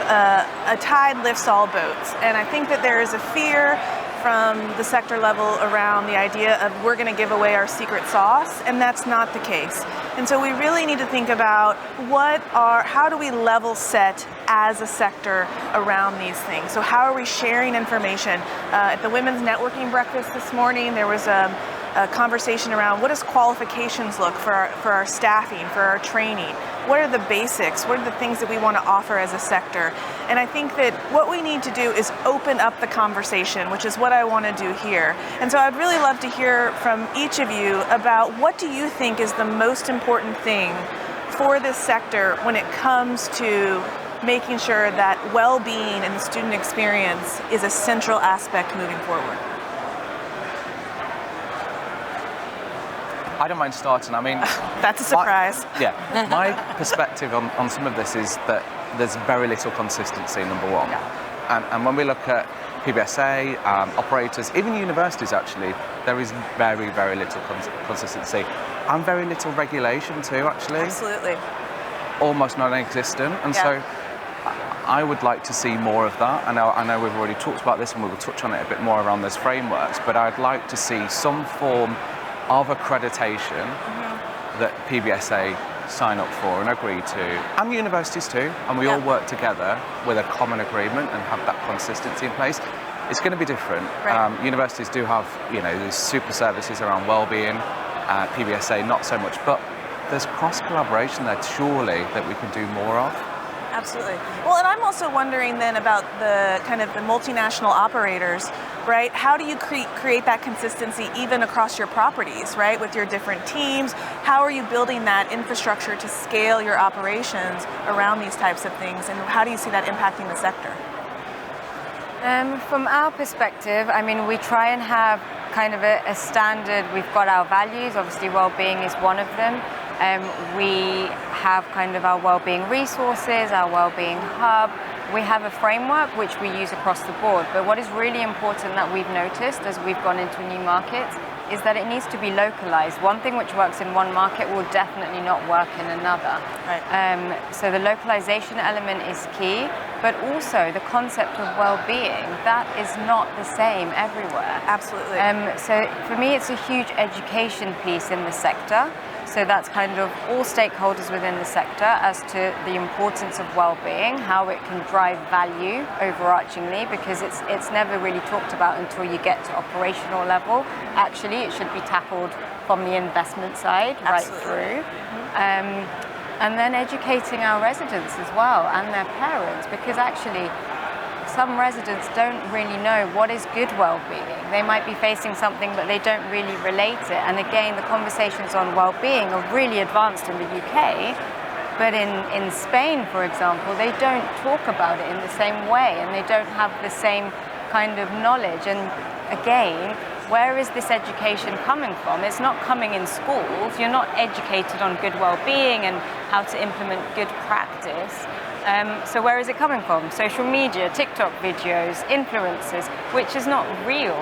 a tide lifts all boats. And I think that there is a fear from the sector level around the idea of we're going to give away our secret sauce, and that's not the case. And so we really need to think about how do we level set as a sector around these things? So how are we sharing information? At the Women's Networking Breakfast this morning, there was a conversation around what does qualifications look for our staffing, for our training? What are the basics? What are the things that we want to offer as a sector? And I think that what we need to do is open up the conversation, which is what I want to do here. And so I'd really love to hear from each of you about what do you think is the most important thing for this sector when it comes to making sure that well-being and the student experience is a central aspect moving forward. I don't mind starting. I mean, that's a surprise. My perspective on some of this is that there's very little consistency, number one. Yeah. And when we look at PBSA, operators, even universities actually, there is very, very little consistency and very little regulation too, actually. Absolutely. Almost non-existent. And so I would like to see more of that. I know we've already talked about this and we will touch on it a bit more around those frameworks, but I'd like to see some form of accreditation that PBSA sign up for and agree to, and universities too, and we all work together with a common agreement and have that consistency in place. It's going to be different. Right. Universities do have, these super services around well-being, PBSA not so much, but there's cross-collaboration there surely that we can do more of. Absolutely. Well, and I'm also wondering then about the kind of the multinational operators, right? How do you create that consistency even across your properties, right? With your different teams, how are you building that infrastructure to scale your operations around these types of things, and how do you see that impacting the sector? From our perspective, I mean, we try and have kind of a standard. We've got our values, obviously well-being is one of them. We have kind of our well-being resources, our well-being hub. We have a framework which we use across the board, but what is really important that we've noticed as we've gone into new markets is that it needs to be localized. One thing which works in one market will definitely not work in another. Right. So the localization element is key, but also the concept of well-being, that is not the same everywhere. Absolutely. So for me, it's a huge education piece in the sector. So that's kind of all stakeholders within the sector as to the importance of well-being, how it can drive value overarchingly, because it's never really talked about until you get to operational level. Actually, it should be tackled from the investment side right through. And then educating our residents as well and their parents, because actually some residents don't really know what is good well-being. They might be facing something but they don't really relate it. And again, the conversations on well-being are really advanced in the UK, but in Spain, for example, they don't talk about it in the same way and they don't have the same kind of knowledge. And again, where is this education coming from? It's not coming in schools. You're not educated on good well-being and how to implement good practice. So where is it coming from? Social media, TikTok videos, influencers, which is not real.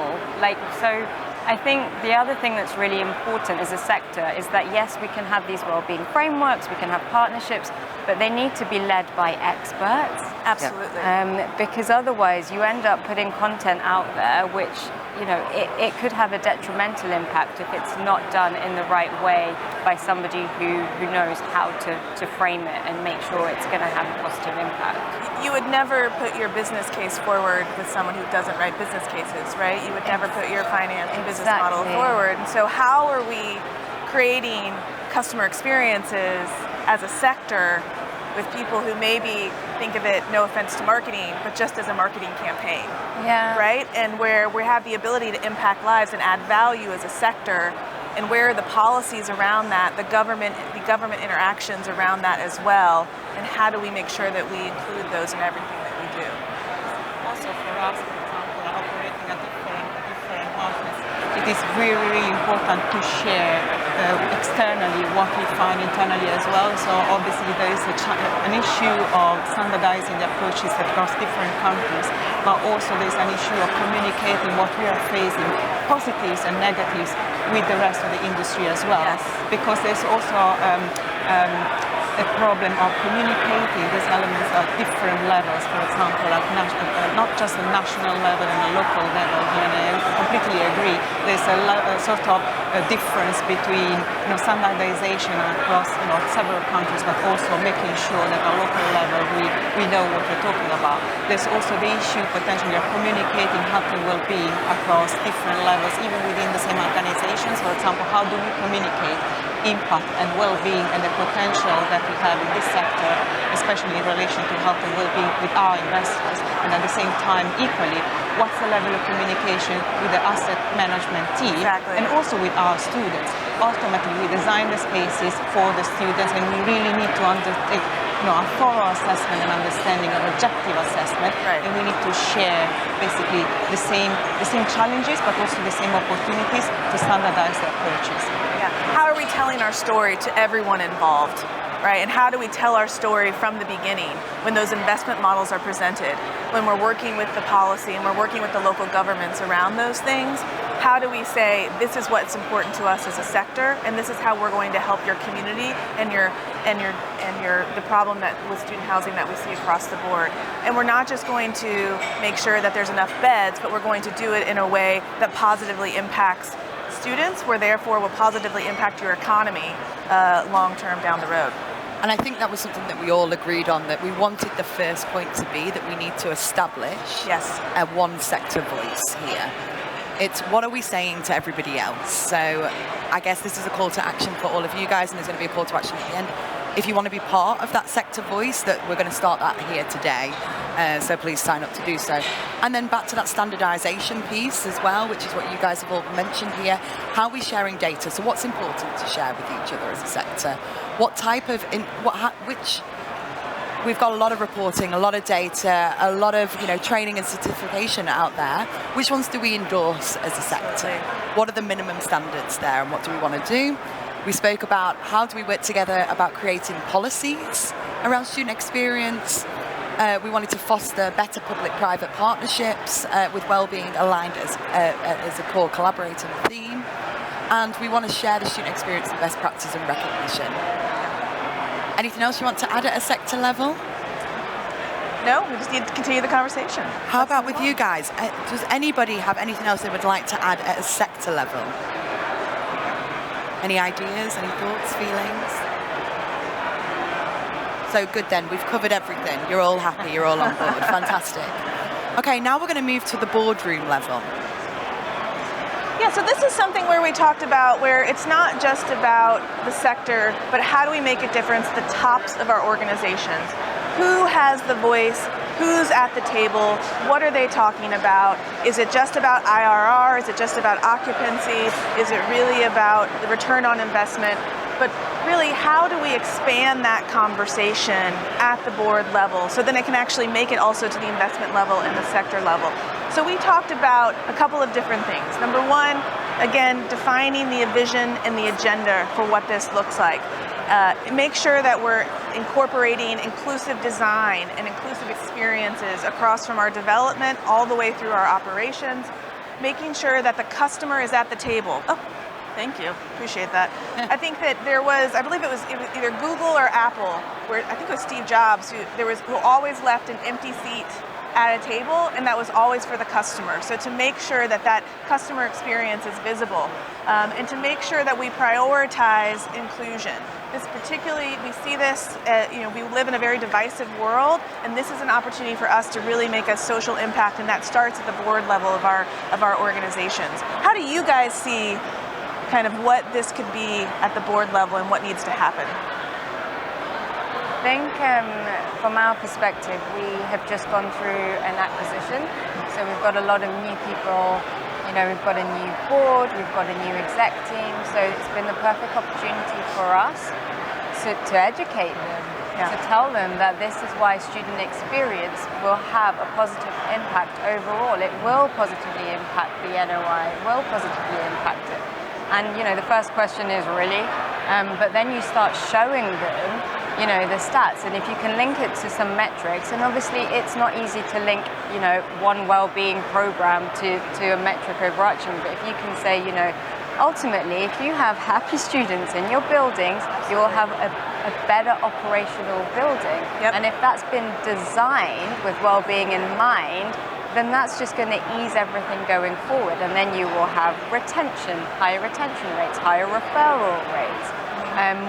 So I think the other thing that's really important as a sector is that yes, we can have these well-being frameworks, we can have partnerships, but they need to be led by experts. Absolutely. Because otherwise you end up putting content out there which, it could have a detrimental impact if it's not done in the right way by somebody who knows how to frame it and make sure it's going to have a positive impact. You would never put your business case forward with someone who doesn't write business cases, right? You would never put your finance and business model forward. And so how are we creating customer experiences as a sector with people who maybe think of it, no offense to marketing, but just as a marketing campaign. Yeah. Right? And where we have the ability to impact lives and add value as a sector, and where are the policies around that, the government interactions around that as well, and how do we make sure that we include those in everything that we do? Also for us, for example, operating at different partners, it is really, really important to share externally what we find internally as well. So obviously there is an issue of standardizing the approaches across different countries, but also there's an issue of communicating what we are facing, positives and negatives, with the rest of the industry as well. Yes. Because there's also a problem of communicating these elements at different levels, for example, at not just a national level and a local level. And I completely agree. There's a sort of a difference between standardization across several countries, but also making sure that at a local level we know what we're talking about. There's also the issue potentially of communicating health and well-being across different levels, even within the same organizations. For example, how do we communicate impact and well-being and the potential that we have in this sector, especially in relation to health and well-being with our investors, and at the same time, equally, what's the level of communication with the asset management team, Exactly. and also with our students. Ultimately, we design the spaces for the students, and we really need to undertake a thorough assessment and understanding of objective assessment, Right. and we need to share basically the same challenges, but also the same opportunities to standardize the approaches. Yeah. How are we telling our story to everyone involved, right? And how do we tell our story from the beginning when those investment models are presented, when we're working with the policy and we're working with the local governments around those things? How do we say, this is what's important to us as a sector, and this is how we're going to help your community and the problem that with student housing that we see across the board? And we're not just going to make sure that there's enough beds, but we're going to do it in a way that positively impacts students, where therefore will positively impact your economy long term down the road. And I think that was something that we all agreed on, that we wanted the first point to be that we need to establish Yes. a one sector voice here. It's what are we saying to everybody else? So I guess this is a call to action for all of you guys, and there's going to be a call to action at the end. If you want to be part of that sector voice, that we're going to start that here today. So please sign up to do so. And then back to that standardization piece as well, which is what you guys have all mentioned here. How are we sharing data? So what's important to share with each other as a sector? What type of, we've got a lot of reporting, a lot of data, a lot of training and certification out there. Which ones do we endorse as a sector? What are the minimum standards there, and what do we want to do? We spoke about how do we work together about creating policies around student experience. We wanted to foster better public-private partnerships with well-being aligned as a core collaborating theme. And we want to share the student experience and best practice and recognition. Anything else you want to add at a sector level? No, we just need to continue the conversation. How about with you guys? Does anybody have anything else they would like to add at a sector level? Any ideas, any thoughts, feelings? So good then, we've covered everything. You're all happy, you're all on board. Fantastic. Okay, now we're going to move to the boardroom level. Yeah, so this is something where we talked about where it's not just about the sector, but how do we make a difference at the tops of our organizations? Who has the voice? Who's at the table? What are they talking about? Is it just about IRR? Is it just about occupancy? Is it really about the return on investment? But really, how do we expand that conversation at the board level so then it can actually make it also to the investment level and the sector level? So we talked about a couple of different things. Number one, again, defining the vision and the agenda for what this looks like. Make sure that we're incorporating inclusive design and inclusive experiences across from our development all the way through our operations. Making sure that the customer is at the table. Oh, thank you, appreciate that. I think that there was, I believe it was either Google or Apple, where I think it was Steve Jobs who always left an empty seat at a table, and that was always for the customer. So to make sure that that customer experience is visible, and to make sure that we prioritize inclusion. This particularly, we see this, we live in a very divisive world, and this is an opportunity for us to really make a social impact, and that starts at the board level of our organizations. How do you guys see kind of what this could be at the board level and what needs to happen? think from our perspective, we have just gone through an acquisition. So we've got a lot of new people, you know, we've got a new board, we've got a new exec team. So it's been the perfect opportunity for us to educate them, to tell them that this is why student experience will have a positive impact overall. It will positively impact the NOI, it will positively impact it. And you know, the first question is really, but then you start showing them, you know, the stats, and if you can link it to some metrics, and obviously it's not easy to link, you know, one well-being program to a metric overarching, but if you can say, you know, ultimately, if you have happy students in your buildings, you will have a better operational building. And if that's been designed with well-being in mind, then that's just going to ease everything going forward. And then you will have retention, higher retention rates, higher referral rates,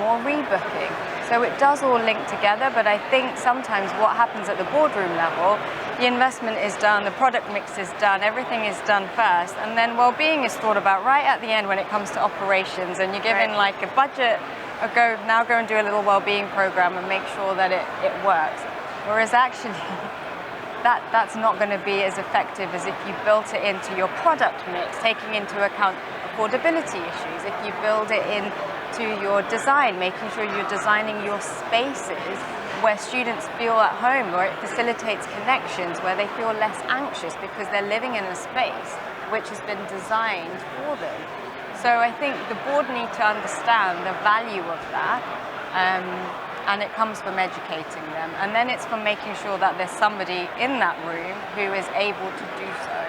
more rebooking. So it does all link together, but I think sometimes what happens at the boardroom level, the investment is done, the product mix is done, everything is done first, and then well-being is thought about right at the end when it comes to operations, and you give in like a budget, now go and do a little well-being program and make sure that it works. Whereas actually, that's not going to be as effective as if you built it into your product mix, taking into account affordability issues. If you build it into your design, making sure you're designing your spaces where students feel at home, where it facilitates connections, where they feel less anxious because they're living in a space which has been designed for them. So I think the board need to understand the value of that. And it comes from educating them. And then it's from making sure that there's somebody in that room who is able to do so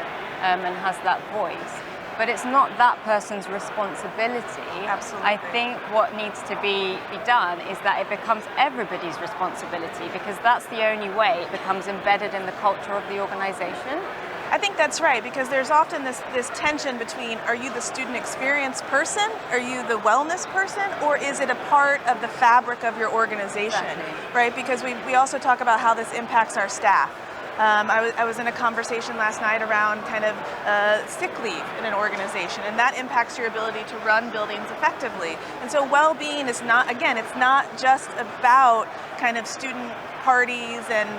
and has that voice. But it's not that person's responsibility. Absolutely. I think what needs to be done is that it becomes everybody's responsibility, because that's the only way it becomes embedded in the culture of the organization. I think that's right, because there's often this tension between, are you the student experience person, are you the wellness person, or is it a part of the fabric of your organization, right? Because we also talk about how this impacts our staff. I was in a conversation last night around kind of sick leave in an organization, and that impacts your ability to run buildings effectively. And so well-being is not, again, it's not just about kind of student parties and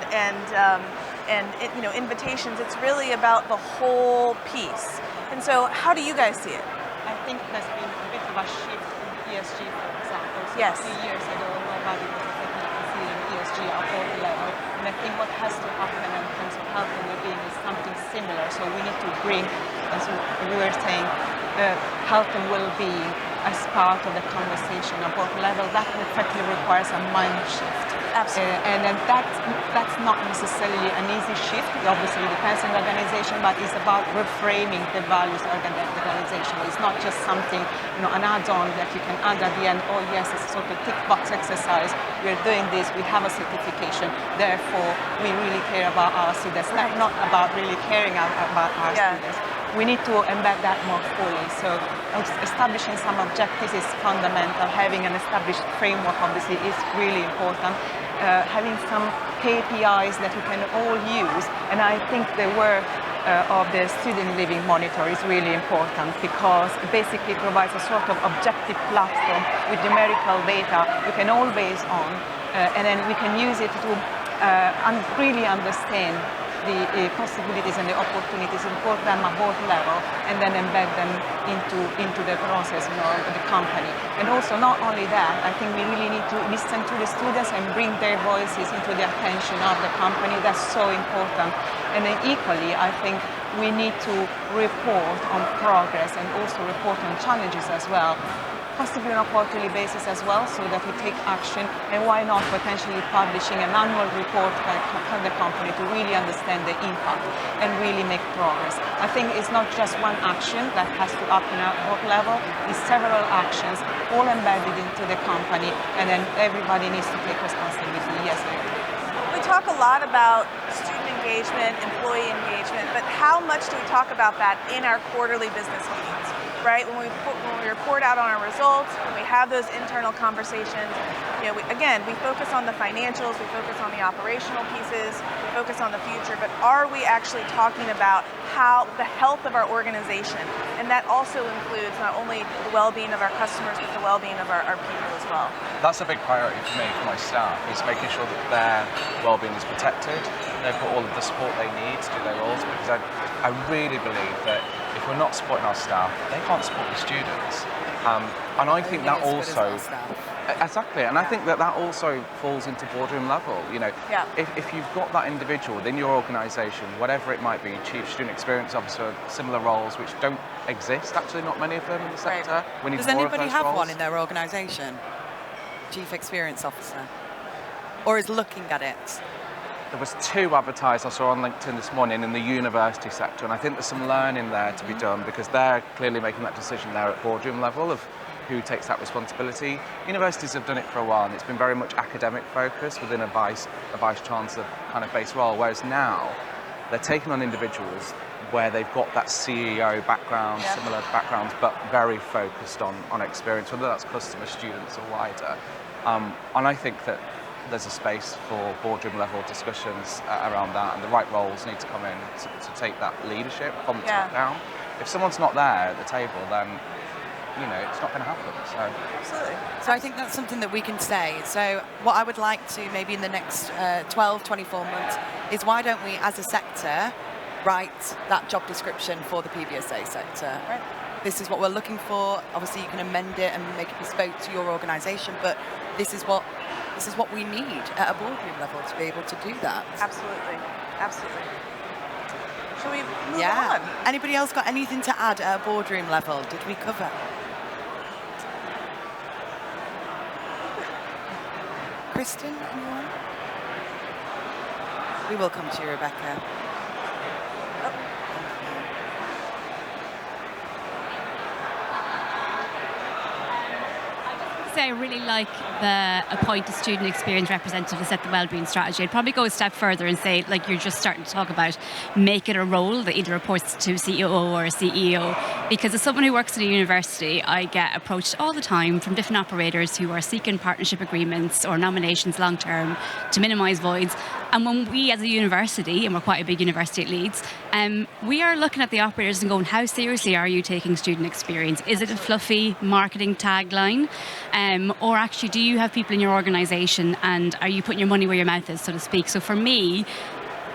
you know, invitations. It's really about the whole piece. And so how do you guys see it? I think there's been a bit of a shift in ESG, for example. So Yes. A few years ago, nobody was definitely considering ESG at board level. And I think what has to happen in terms of health and well-being is something similar. So we need to bring, as we were saying, health and well-being as part of the conversation at board level. That effectively requires a mind shift. Absolutely. And then that's not necessarily an easy shift. It obviously depends on the organization, but it's about reframing the values of the organization. It's not just something, you know, an add-on that you can add at the end. Oh yes, it's a sort of tick box exercise. We're doing this. We have a certification. Therefore, we really care about our students. Not about really caring about our students. We need to embed that more fully. So establishing some objectives is fundamental. Having an established framework, obviously, is really important. Having some KPIs that you can all use. And I think the work of the student living monitor is really important, because it basically provides a sort of objective platform with numerical data we can all base on, and then we can use it to really understand the possibilities and the opportunities, import them at board level, and then embed them into the process, you know, of the company. And also, not only that, I think we really need to listen to the students and bring their voices into the attention of the company. That's so important. And then equally, I think we need to report on progress and also report on challenges as well, possibly on a quarterly basis as well, so that we take action. And why not potentially publishing an annual report from the company to really understand the impact and really make progress. I think it's not just one action that has to happen at board level, it's several actions all embedded into the company, and then everybody needs to take responsibility. Yes, We talk a lot about student engagement, employee engagement, but how much do we talk about that in our quarterly business meetings, right? When we report out on our results, when we have those internal conversations, you know, we focus on the financials, we focus on the operational pieces, we focus on the future, but are we actually talking about how the health of our organization, And that also includes not only the well-being of our customers, but the well-being of our people as well. That's a big priority for me, for my staff, is making sure that their well-being is protected. They've got all of the support they need to do their roles, because I really believe that if we're not supporting our staff, they can't support the students. And I think that also, exactly, and I think that also falls into boardroom level. You know, if you've got that individual within your organisation, whatever it might be, chief student experience officer, similar roles which don't exist, actually not many of them in the sector. We need Does more anybody of those have roles. one in their organisation? Chief experience officer, or is looking at it? There was 2 advertised I saw on LinkedIn this morning in the university sector, and I think there's some learning there to be done, because they're clearly making that decision there at boardroom level of who takes that responsibility. Universities have done it for a while, and it's been very much academic focused within a vice chancellor kind of base role, whereas now they're taking on individuals where they've got that CEO background, similar backgrounds, but very focused on experience, whether that's customer, students, or wider. And I think that there's a space for boardroom level discussions around that, and the right roles need to come in to take that leadership from the top down. If someone's not there at the table, then it's not going to happen. So. Absolutely. So I think that's something that we can say. So what I would like to maybe in the next 12, 24 months is, why don't we as a sector write that job description for the PBSA sector? Right. This is what we're looking for. Obviously you can amend it and make it bespoke to your organisation, but this is what we need at a boardroom level to be able to do that. Absolutely. Absolutely. Shall we move on? Anybody else got anything to add at a boardroom level? Did we cover? Kristen, anyone? We will come to you, Rebecca. I really like the appoint a student experience representative to set the wellbeing strategy. I'd probably go a step further and say, like you're just starting to talk about, make it a role that either reports to CEO or a CEO. Because as someone who works at a university, I get approached all the time from different operators who are seeking partnership agreements or nominations long term to minimise voids. And when we as a university, and we're quite a big university at Leeds, we are looking at the operators and going, how seriously are you taking student experience? Is it a fluffy marketing tagline? Or actually, do you have people in your organisation, and are you putting your money where your mouth is, so to speak? So for me,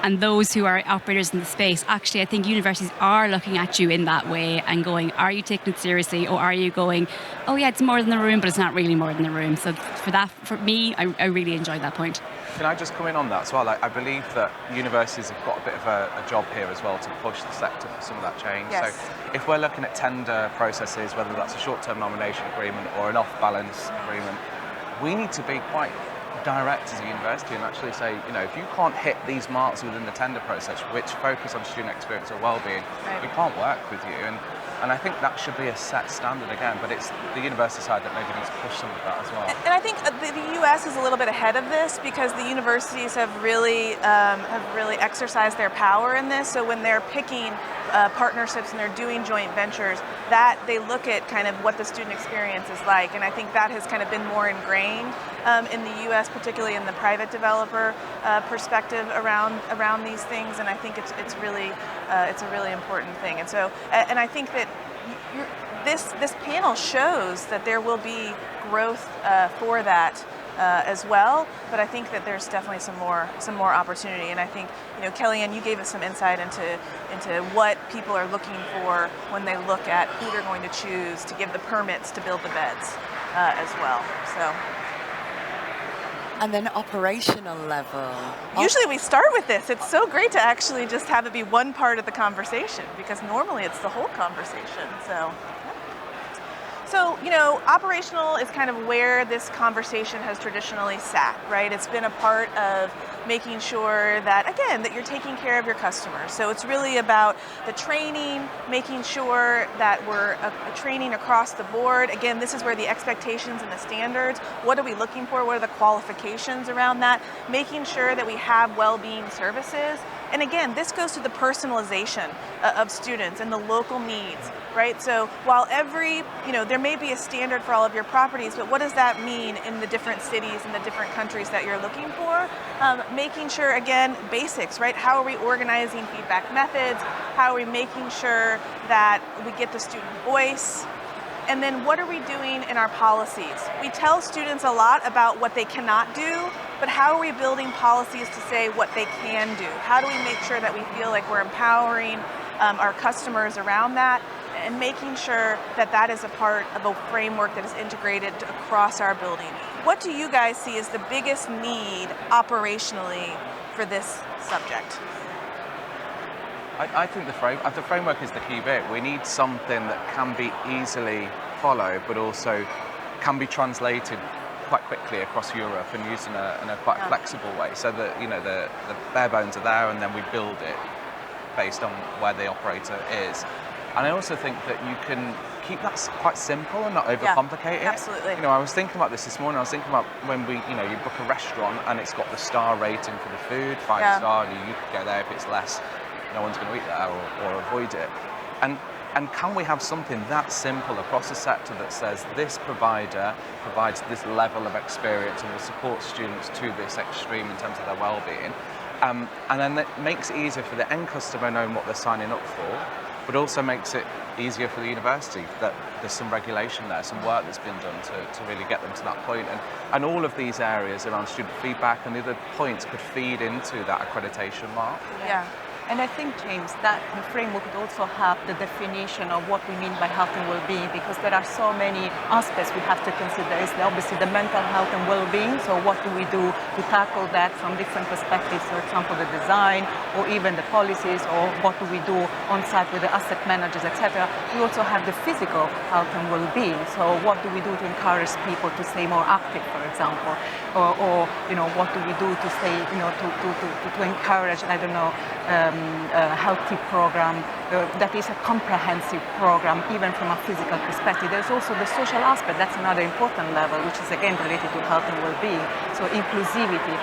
and those who are operators in the space, actually I think universities are looking at you in that way and going, are you taking it seriously, or are you going, oh yeah, it's more than the room, but it's not really more than the room. So for me, I really enjoyed that point. Can I just come in on that as well? I believe that universities have got a bit of a job here as well to push the sector for some of that change. Yes. So if we're looking at tender processes, whether that's a short-term nomination agreement or an off-balance agreement, we need to be quite direct as a university and actually say, if you can't hit these marks within the tender process, which focus on student experience or well-being, we can't work with you. And I think that should be a set standard again, but it's the university side that maybe needs to push some of that as well. And I think the US is a little bit ahead of this, because the universities have really exercised their power in this. So when they're picking partnerships and they're doing joint ventures, that they look at kind of what the student experience is like. And I think that has kind of been more ingrained in the US, particularly in the private developer perspective around these things. And I think it's a really important thing. And so, and I think that this panel shows that there will be growth for that as well, but I think that there's definitely some more opportunity. And I think, Kellyanne, you gave us some insight into what people are looking for when they look at who they're going to choose to give the permits to build the beds as well. So. And then operational level. Usually we start with this. It's so great to actually just have it be one part of the conversation, because normally it's the whole conversation. So, operational is kind of where this conversation has traditionally sat, right? It's been a part of making sure that, again, that you're taking care of your customers. So it's really about the training, making sure that we're training across the board. Again, this is where the expectations and the standards, what are we looking for? What are the qualifications around that? Making sure that we have well-being services And again, this goes to the personalization of students and the local needs, right? So while there may be a standard for all of your properties, but what does that mean in the different cities and the different countries that you're looking for? Making sure, again, basics, right? How are we organizing feedback methods? How are we making sure that we get the student voice? And then what are we doing in our policies? We tell students a lot about what they cannot do, but how are we building policies to say what they can do? How do we make sure that we feel like we're empowering our customers around that and making sure that that is a part of a framework that is integrated across our building? What do you guys see as the biggest need operationally for this subject? I think the framework is the key bit. We need something that can be easily followed, but also can be translated quite quickly across Europe and used in a quite flexible way, so that the bare bones are there, and then we build it based on where the operator is. And I also think that you can keep that quite simple and not overcomplicate it. Absolutely. I was thinking about this morning. I was thinking about when you book a restaurant and it's got the star rating for the food, 5 star, and you could go there. If it's less, no one's going to eat there or avoid it. And can we have something that simple across the sector that says this provider provides this level of experience and will support students to this extreme in terms of their well-being, and then that makes it easier for the end customer knowing what they're signing up for, but also makes it easier for the university that there's some regulation there, some work that's been done to really get them to that point. And all of these areas around student feedback and the other points could feed into that accreditation mark. Yeah. And I think, James, that the framework would also have the definition of what we mean by health and well-being, because there are so many aspects we have to consider. It's obviously the mental health and well-being, so what do we do to tackle that from different perspectives, for example, the design or even the policies, or what do we do on site with the asset managers, etc. We also have the physical health and well-being, so what do we do to encourage people to stay more active, for example, or what do we do to stay, to encourage, I don't know, a healthy program that is a comprehensive program, even from a physical perspective. There's also the social aspect. That's another important level, which is again related to health and well-being. So inclusivity.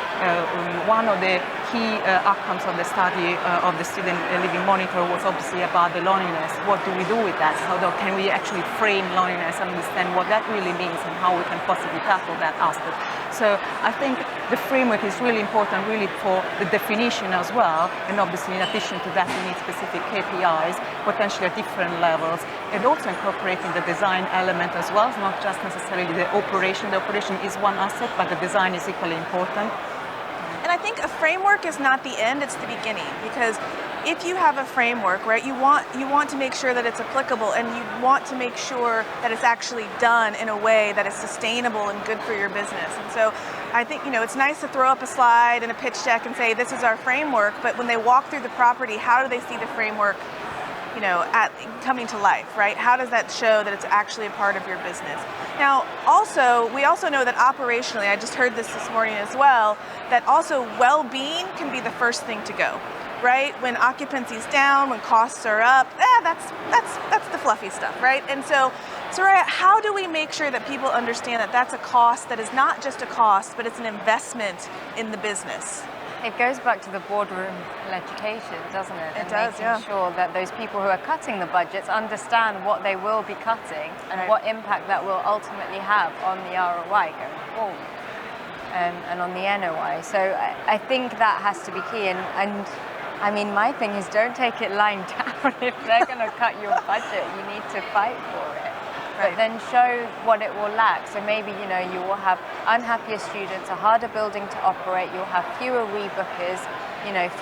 One of the key outcomes of the study of the student living monitor was obviously about the loneliness. What do we do with that? How can we actually frame loneliness and understand what that really means and how we can possibly tackle that aspect? So I think the framework is really important, really for the definition as well, and obviously in addition to that we need specific KPIs, potentially at different levels, and also incorporating the design element as well. It's not just necessarily the operation. The operation is one aspect, but the design is equally important. And I think a framework is not the end, it's the beginning, because if you have a framework, right, you want to make sure that it's applicable, and you want to make sure that it's actually done in a way that is sustainable and good for your business. And so I think, it's nice to throw up a slide and a pitch deck and say, this is our framework, but when they walk through the property, how do they see the framework, coming to life, right? How does that show that it's actually a part of your business? Now, we also know that operationally, I just heard this morning as well, that also well-being can be the first thing to go. Right? When occupancy's down, when costs are up, that's the fluffy stuff, right? And so Soraya, how do we make sure that people understand that that's a cost that is not just a cost, but it's an investment in the business? It goes back to the boardroom education, doesn't it? It does, making sure that those people who are cutting the budgets understand what they will be cutting and what impact that will ultimately have on the ROI going forward and on the NOI. So I think that has to be key. And I mean, my thing is, don't take it lying down. If they're going to cut your budget, you need to fight for it. But then show what it will lack. So maybe, you will have unhappier students, a harder building to operate, you'll have fewer rebookers,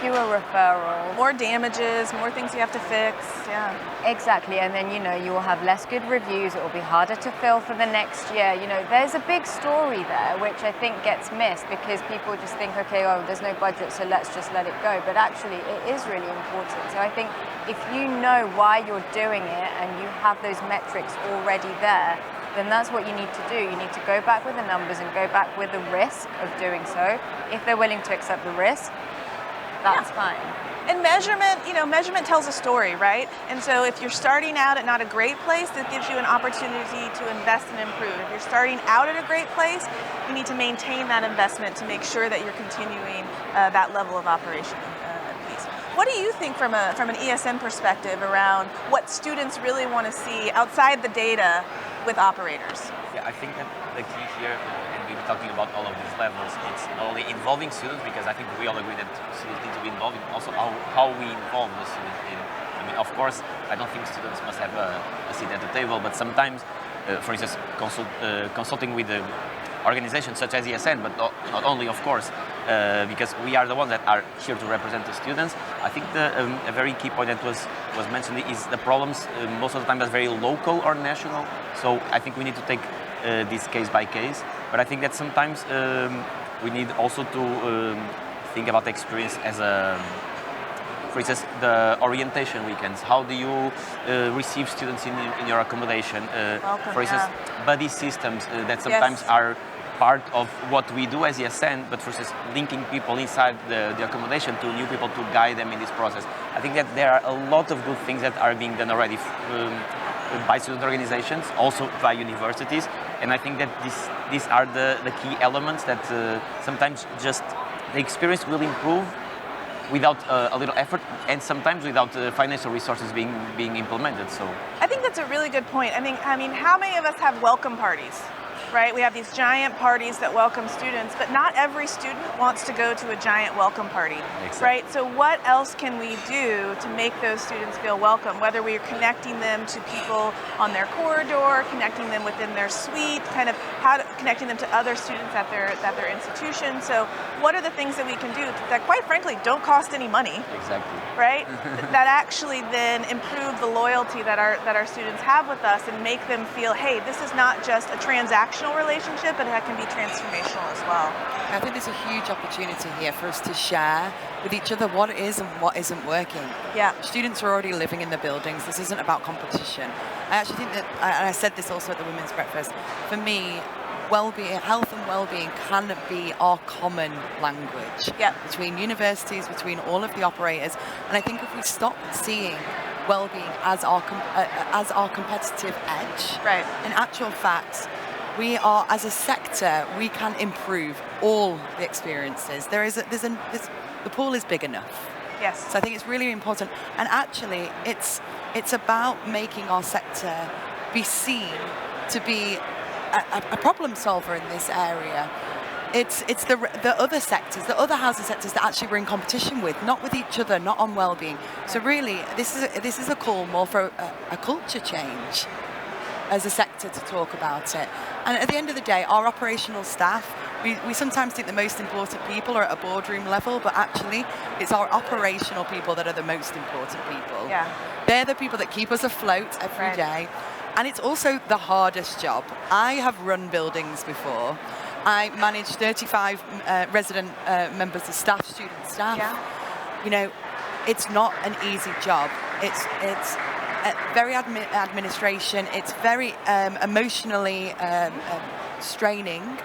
fewer referrals. More damages, more things you have to fix, yeah. Exactly, and then, you will have less good reviews, it will be harder to fill for the next year. There's a big story there, which I think gets missed because people just think, okay, there's no budget, so let's just let it go. But actually, it is really important. So I think if you know why you're doing it and you have those metrics already there, then that's what you need to do. You need to go back with the numbers and go back with the risk of doing so. If they're willing to accept the risk, that's fine. And measurement tells a story, right? And so if you're starting out at not a great place, that gives you an opportunity to invest and improve. If you're starting out at a great place, you need to maintain that investment to make sure that you're continuing that level of operation piece. What do you think from an ESN perspective around what students really want to see outside the data with operators? Yeah, I think that the key here, and we've been talking about all of these levels, it's not only involving students, because I think we all agree that students need to be involved, also how we involve the students in. I mean, of course, I don't think students must have a seat at the table, but sometimes, for instance, consulting with the organizations such as ESN, but not only, of course, because we are the ones that are here to represent the students. I think a very key point that was mentioned is the problems most of the time are very local or national. So I think we need to take this case by case. But I think that sometimes we need also to think about the experience as a, for instance, the orientation weekends. How do you receive students in your accommodation? Welcome, for instance, buddy systems that sometimes are part of what we do as ESN, but for instance, linking people inside the accommodation to new people to guide them in this process. I think that there are a lot of good things that are being done already by student organizations, also by universities, and I think that these are the key elements that sometimes just the experience will improve without a little effort, and sometimes without financial resources being implemented. So I think that's a really good point. I mean, how many of us have welcome parties? Right? We have these giant parties that welcome students, but not every student wants to go to a giant welcome party, right? So what else can we do to make those students feel welcome? Whether we're connecting them to people on their corridor, connecting them within their suite, kind of connecting them to other students at their institution. So what are the things that we can do that, quite frankly, don't cost any money? Exactly. Right? That actually then improve the loyalty that our students have with us and make them feel, hey, this is not just a transactional relationship, but it can be transformational as well. I think there's a huge opportunity here for us to share with each other what is and what isn't working. Yeah. Students are already living in the buildings. This isn't about competition. I actually think that, and I said this also at the Women's Breakfast, for me, well-being, health and well-being can be our common language between universities, between all of the operators. And I think if we stop seeing well-being as our competitive edge, in actual fact, we are, as a sector, we can improve all the experiences. The pool is big enough. Yes. So I think it's really important. And actually, it's about making our sector be seen to be a problem solver in this area. It's the other sectors, the other housing sectors that actually we're in competition with, not with each other, not on well-being. So really, this is a call more for a culture change as a sector to talk about it. And at the end of the day, our operational staff, we sometimes think the most important people are at a boardroom level, but actually it's our operational people that are the most important people. Yeah. They're the people that keep us afloat every day. And it's also the hardest job. I have run buildings before. I managed 35 resident members of staff, student staff. Yeah. You know, it's not an easy job. It's very administration. It's very emotionally straining.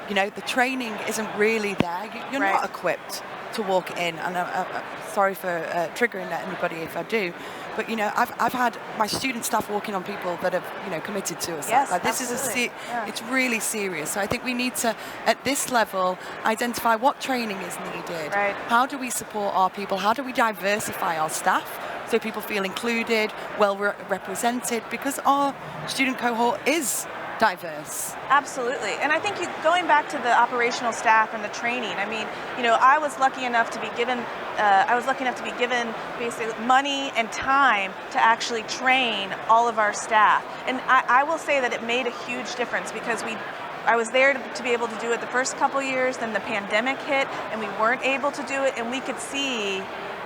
You know, the training isn't really there. You're not equipped to walk in. And I'm sorry for triggering anybody if I do. But you know, I've had my student staff walking on people that have, you know, committed suicide. Yes, like, this absolutely. It's really serious. So I think we need to, at this level, identify what training is needed. Right. How do we support our people? How do we diversify our staff so people feel included, well represented? Because our student cohort is diverse. Absolutely. And I think going back to the operational staff and the training, I mean, you know, I was lucky enough to be given basically money and time to actually train all of our staff. And I will say that it made a huge difference because I was there to be able to do it the first couple years, then the pandemic hit and we weren't able to do it, and we could see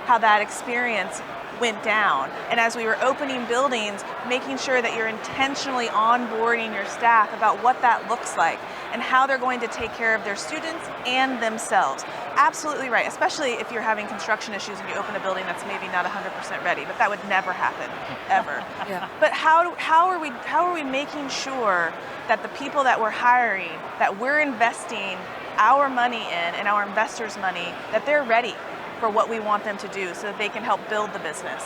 how that experience went down. And as we were opening buildings, making sure that you're intentionally onboarding your staff about what that looks like and how they're going to take care of their students and themselves. Absolutely right, especially if you're having construction issues and you open a building that's maybe not 100% ready, but that would never happen, ever. Yeah. But how are we making sure that the people that we're hiring, that we're investing our money in and our investors' money, that they're ready for what we want them to do so that they can help build the business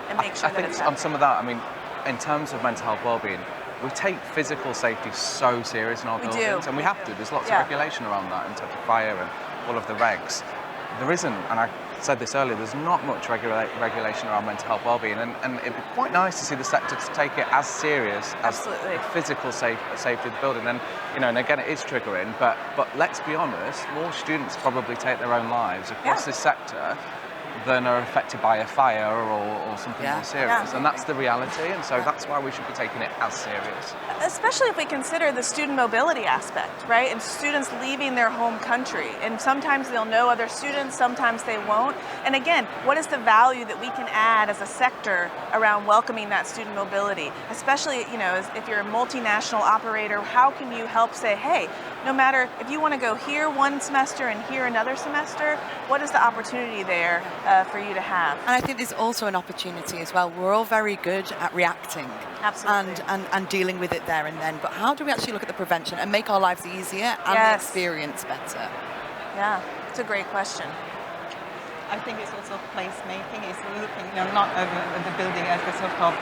and make sure that it's on some of that, I mean, in terms of mental health well-being, we take physical safety so serious in our buildings, and we have to. There's lots of regulation around that in terms of fire and all of the regs. There isn't, and said this earlier, there's not much regulation around mental health wellbeing, and it'd be quite nice to see the sector to take it as serious as the physical safety of the building. And and again, it is triggering, but let's be honest, more students probably take their own lives across this sector than are affected by a fire or something more serious. And that's the reality, and so that's why we should be taking it as serious. Especially if we consider the student mobility aspect, right? And students leaving their home country. And sometimes they'll know other students, sometimes they won't. And again, what is the value that we can add as a sector around welcoming that student mobility? Especially, if you're a multinational operator, how can you help say, hey, no matter if you want to go here one semester and here another semester, what is the opportunity there for you to have? And I think there's also an opportunity as well. We're all very good at reacting. Absolutely. And dealing with it there and then. But how do we actually look at the prevention and make our lives easier and the experience better? Yeah, it's a great question. I think it's also placemaking. It's looking, not at the building as a sort of,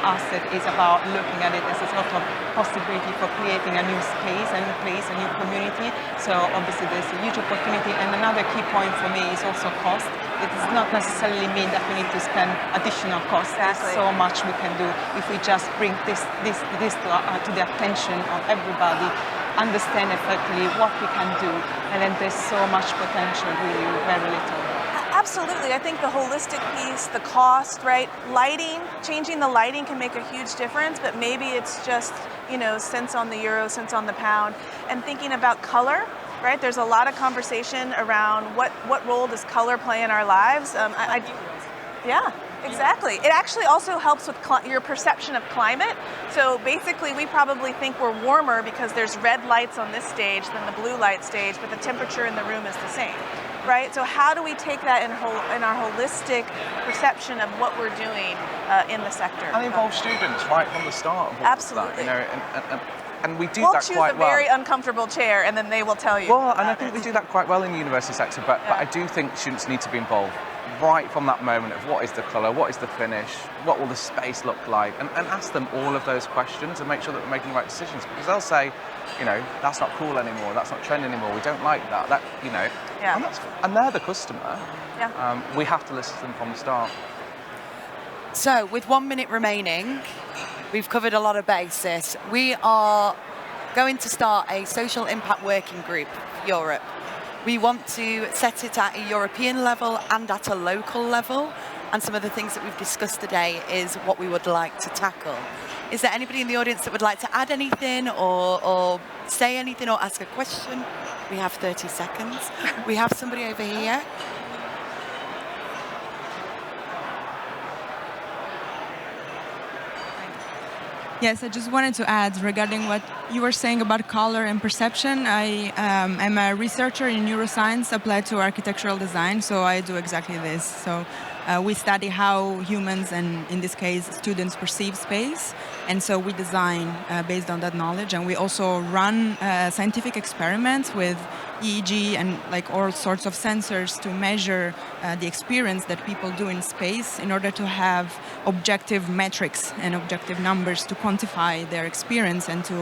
asset. It's about looking at it as a sort of possibility for creating a new space, a new place, a new community. So obviously there's a huge opportunity. And another key point for me is also cost. It does not necessarily mean that we need to spend additional costs. There's so much we can do if we just bring this to the attention of everybody, understand effectively what we can do, and then there's so much potential, really, very little. Absolutely. I think the holistic piece, the cost, right? Lighting, changing the lighting can make a huge difference, but maybe it's just, cents on the euro, cents on the pound. And thinking about color, right? There's a lot of conversation around what role does color play in our lives. Yeah, exactly. It actually also helps with your perception of climate. So basically, we probably think we're warmer because there's red lights on this stage than the blue light stage, but the temperature in the room is the same. Right? So how do we take that in our holistic perception of what we're doing in the sector? And involve students right from the start. Absolutely. And we do we'll that choose quite a well. very uncomfortable chair, and then they will tell you. Well, and I think we do that quite well in the university sector, but I do think students need to be involved right from that moment of what is the colour, what is the finish, what will the space look like, and ask them all of those questions and make sure that they're making the right decisions, because they'll say, that's not cool anymore, that's not trend anymore, we don't like that, and they're the customer. We have to listen to them from the start. So, with 1 minute remaining, we've covered a lot of bases. We are going to start a social impact working group for Europe. We want to set it at a European level and at a local level. And some of the things that we've discussed today is what we would like to tackle. Is there anybody in the audience that would like to add anything or say anything or ask a question? We have 30 seconds. We have somebody over here. Yes, I just wanted to add regarding what you were saying about color and perception. I am a researcher in neuroscience applied to architectural design, so I do exactly this. So we study how humans, and in this case students, perceive space, and so we design based on that knowledge. And we also run scientific experiments with EEG and all sorts of sensors to measure the experience that people do in space in order to have objective metrics and objective numbers to quantify their experience and to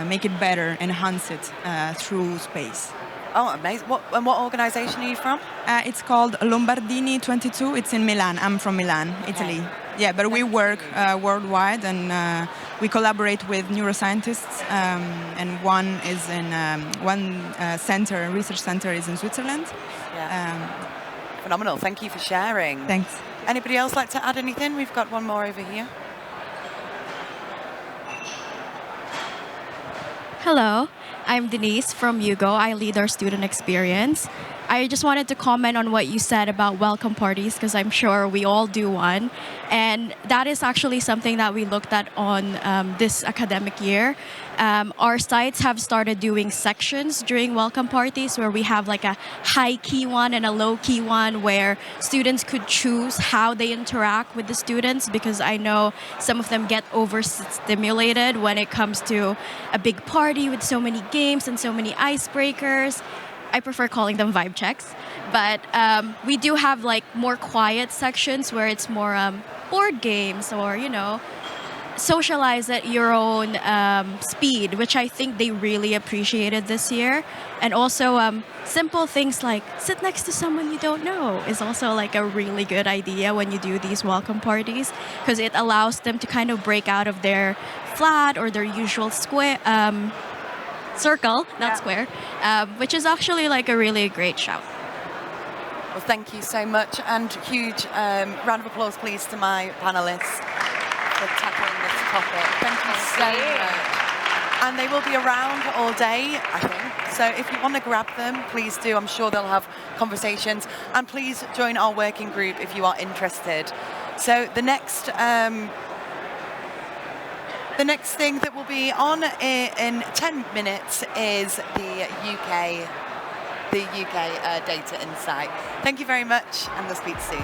make it better, enhance it through space. Oh, amazing. What organization are you from? It's called Lombardini 22. It's in Milan. I'm from Milan, Italy. Yeah, but we work worldwide, and we collaborate with neuroscientists, and one is in research center is in Switzerland. Phenomenal. Thank you for sharing. Thanks. Anybody else like to add anything? We've got one more over here. Hello, I'm Denise from Hugo. I lead our student experience. I just wanted to comment on what you said about welcome parties, because I'm sure we all do one. And that is actually something that we looked at on this academic year. Our sites have started doing sections during welcome parties where we have a high-key one and a low-key one where students could choose how they interact with the students, because I know some of them get overstimulated when it comes to a big party with so many games and so many icebreakers. I prefer calling them vibe checks, but we do have more quiet sections where it's more board games or socialize at your own speed, which I think they really appreciated this year. And also simple things like sit next to someone you don't know is also like a really good idea when you do these welcome parties, because it allows them to kind of break out of their flat or their usual square circle, not square, which is actually like a really great shout. Well, thank you so much, and huge round of applause, please, to my panelists for tackling this topic. Thank you so much. And they will be around all day, I think. So if you want to grab them, please do. I'm sure they'll have conversations. And please join our working group if you are interested. So the next thing that will be on in 10 minutes is the UK Data Insight. Thank you very much, and we'll speak soon.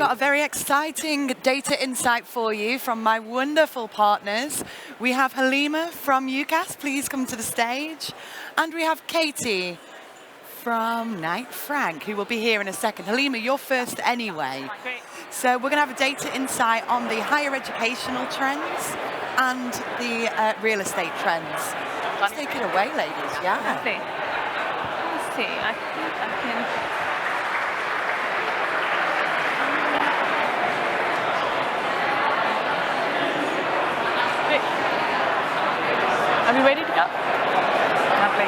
got a very exciting data insight for you from my wonderful partners. We have Halima from UCAS, please come to the stage. And we have Katie from Knight Frank, who will be here in a second. Halima, you're first anyway. Great. So we're going to have a data insight on the higher educational trends and the real estate trends. Let's take it away, ladies. Yeah. Lovely. Let's see. I think I can. Great. Are we ready to go? Lovely.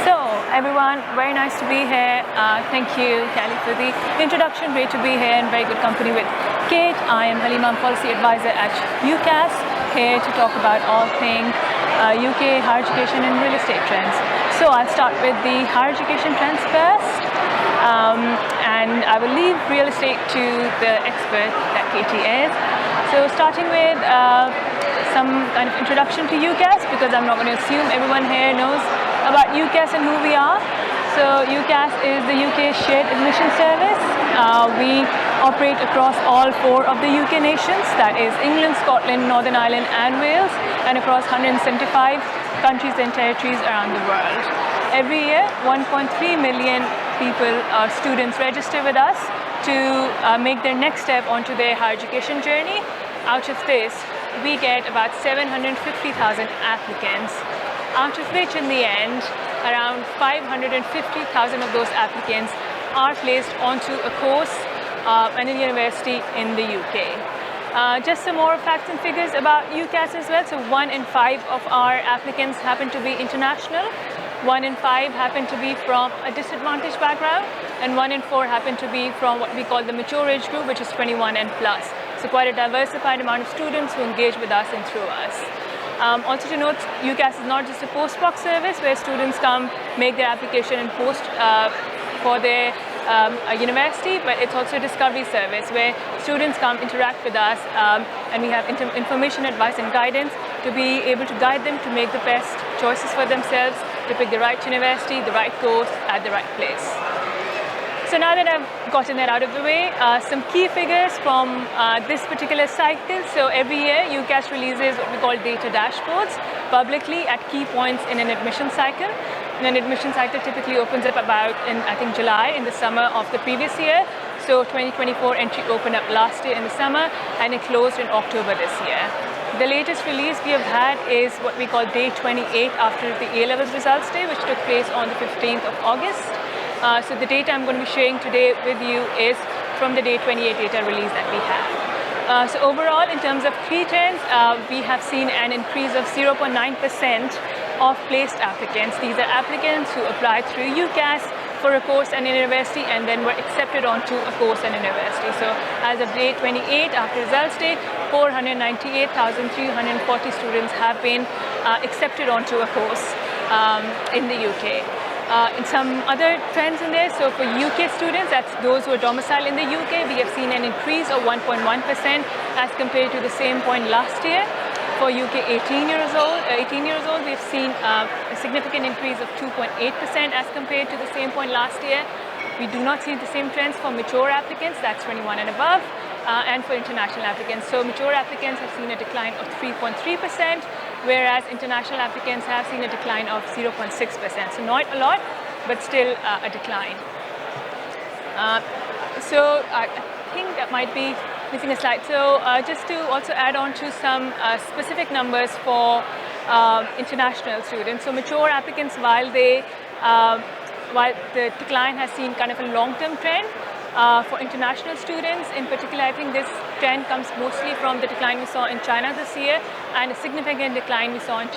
So, everyone, very nice to be here. Thank you, Kelly, for the introduction. Great to be here in very good company with Kate. I am Halima, I'm Policy Advisor at UCAS, here to talk about all things UK higher education and real estate trends. So I'll start with the higher education trends first, and I will leave real estate to the expert that Katie is. So starting with some kind of introduction to UCAS, because I'm not going to assume everyone here knows about UCAS and who we are. So UCAS is the UK shared admission service. We operate across all 4 of the UK nations, that is England, Scotland, Northern Ireland and Wales, and across 175 countries and territories around the world. Every year, 1.3 million people, students register with us to make their next step onto their higher education journey. Out of this, we get about 750,000 applicants, out of which in the end, around 550,000 of those applicants are placed onto a course and a university in the UK. Just some more facts and figures about UCAS as well. So 1 in 5 of our applicants happen to be international, 1 in 5 happen to be from a disadvantaged background, and 1 in 4 happen to be from what we call the mature age group, which is 21 and plus. So quite a diversified amount of students who engage with us and through us. Also to note, UCAS is not just a post-proc service where students come, make their application and post for their university, but it's also a discovery service where students come interact with us and we have information, advice and guidance to be able to guide them to make the best choices for themselves, to pick the right university, the right course at the right place. So now that I've gotten that out of the way, some key figures from this particular cycle. So every year, UCAS releases what we call data dashboards publicly at key points in an admission cycle. And an admission cycle typically opens up about in, I think, July, in the summer of the previous year. So 2024 entry opened up last year in the summer and it closed in October this year. The latest release we have had is what we call day 28 after the A-levels results day, which took place on the 15th of August. So the data I'm going to be sharing today with you is from the day 28 data release that we have. So overall, in terms of key trends, we have seen an increase of 0.9% of placed applicants. These are applicants who applied through UCAS for a course and a university and then were accepted onto a course and university. So as of day 28 after results date, 498,340 students have been accepted onto a course in the UK. In some other trends in there, so for UK students, that's those who are domiciled in the UK, we have seen an increase of 1.1% as compared to the same point last year. For UK 18 years old, we've seen a significant increase of 2.8% as compared to the same point last year. We do not see the same trends for mature applicants, that's 21 and above, and for international applicants. So mature applicants have seen a decline of 3.3%, whereas international applicants have seen a decline of 0.6%. So not a lot, but still a decline. So I think that might be missing a slide. So just to also add on to some specific numbers for international students. So mature applicants, while the decline has seen kind of a long-term trend, for international students in particular, I think this trend comes mostly from the decline we saw in China this year and a significant decline we saw in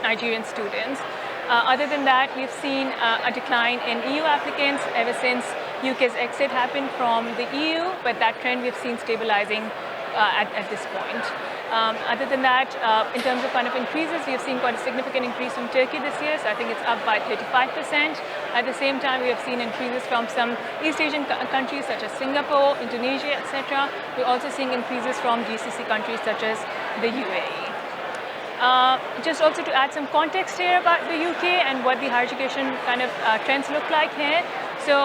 Nigerian students. Other than that, we've seen a decline in EU applicants ever since UK's exit happened from the EU, but that trend we've seen stabilizing at this point. Other than that, in terms of kind of increases, we have seen quite a significant increase from Turkey this year, so I think it's up by 35%. At the same time, we have seen increases from some East Asian countries such as Singapore, Indonesia, etc. We're also seeing increases from GCC countries such as the UAE. Just also to add some context here about the UK and what the higher education kind of trends look like here. So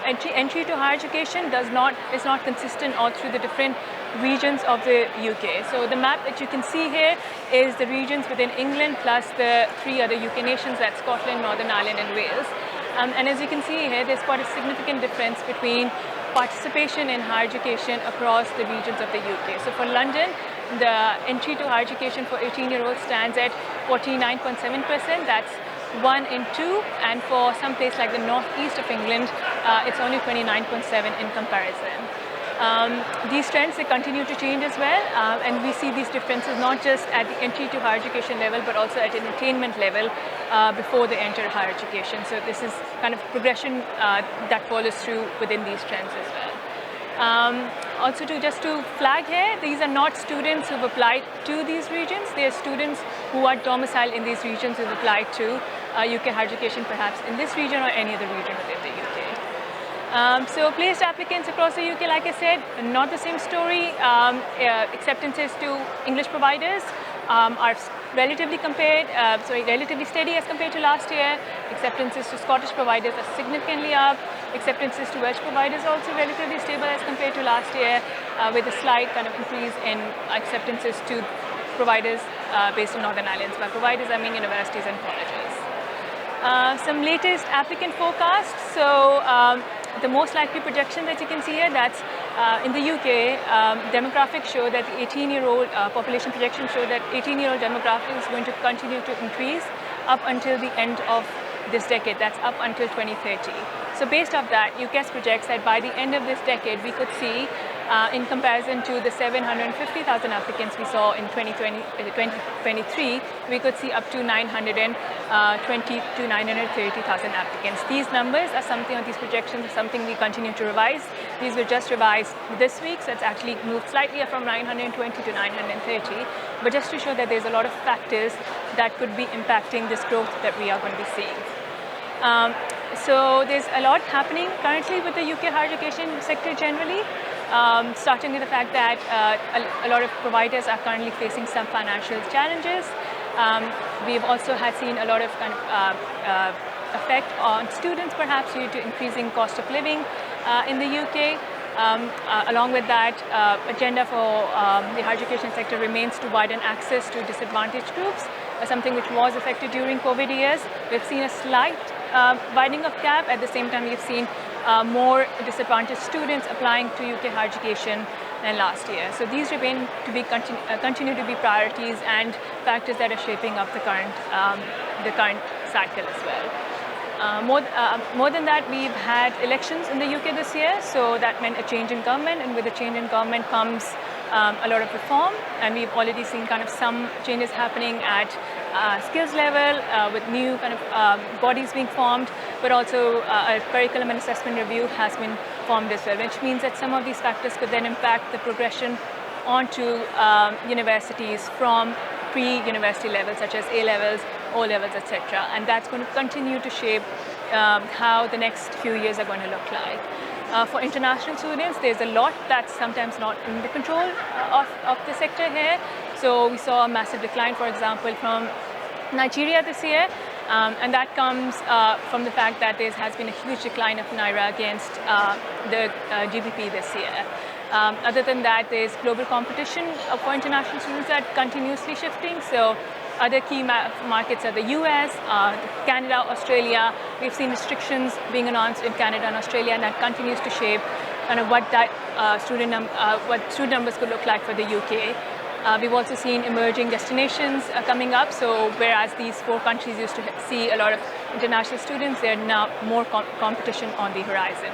entry to higher education is not consistent all through the different regions of the UK. So the map that you can see here is the regions within England plus the 3 other UK nations, that's Scotland, Northern Ireland and Wales. And as you can see here, there's quite a significant difference between participation in higher education across the regions of the UK. So for London, the entry to higher education for 18-year-olds stands at 49.7%. That's 1 in 2, and for some place like the northeast of England, it's only 29.7 in comparison. These trends, they continue to change as well, and we see these differences not just at the entry to higher education level, but also at an attainment level before they enter higher education. So this is kind of progression that follows through within these trends as well. Also just to flag here, these are not students who've applied to these regions. They are students who are domiciled in these regions who've applied to UK higher education, perhaps in this region or any other region within the UK. So placed applicants across the UK, like I said, not the same story. Acceptances to English providers are relatively steady as compared to last year. Acceptances to Scottish providers are significantly up. Acceptances to Welsh providers also relatively stable as compared to last year, with a slight kind of increase in acceptances to providers based in Northern Ireland. By providers, I mean universities and colleges. Some latest applicant forecasts. So the most likely projection that you can see here, that's in the UK, demographics show that the 18-year-old population projections show that 18-year-old demographic is going to continue to increase up until the end of this decade. That's up until 2030. So based off that, UCAS projects that by the end of this decade, we could see, in comparison to the 750,000 applicants we saw in 2023, we could see up to 920 to 930,000 applicants. These numbers are something, or these projections are something we continue to revise. These were just revised this week, so it's actually moved slightly up from 920 to 930. But just to show that there's a lot of factors that could be impacting this growth that we are going to be seeing. So there's a lot happening currently with the UK higher education sector generally. Starting with the fact that a lot of providers are currently facing some financial challenges. We've also seen a lot of kind of effect on students, perhaps due to increasing cost of living in the UK. Along with that, agenda for the higher education sector remains to widen access to disadvantaged groups, something which was affected during COVID years. We've seen a slight widening of gap. At the same time, we've seen more disadvantaged students applying to UK higher education than last year. So these remain to be continue to be priorities and factors that are shaping up the current cycle as well. More than that, we've had elections in the UK this year, so that meant a change in government, and with the change in government comes a lot of reform, and we've already seen kind of some changes happening at skills level with new kind of bodies being formed, but also a curriculum and assessment review has been formed as well, which means that some of these factors could then impact the progression onto universities from pre-university levels, such as A-levels, O-levels, etc. And that's going to continue to shape how the next few years are going to look like. For international students, there's a lot that's sometimes not in the control of the sector here. So we saw a massive decline, for example, from Nigeria this year. And that comes from the fact that there has been a huge decline of Naira against the GBP this year. Other than that, there's global competition for international students that continuously shifting. So other key markets are the US, Canada, Australia. We've seen restrictions being announced in Canada and Australia, and that continues to shape kind of what student numbers could look like for the UK. We've also seen emerging destinations coming up. So whereas these 4 countries used to see a lot of international students, there are now more competition on the horizon.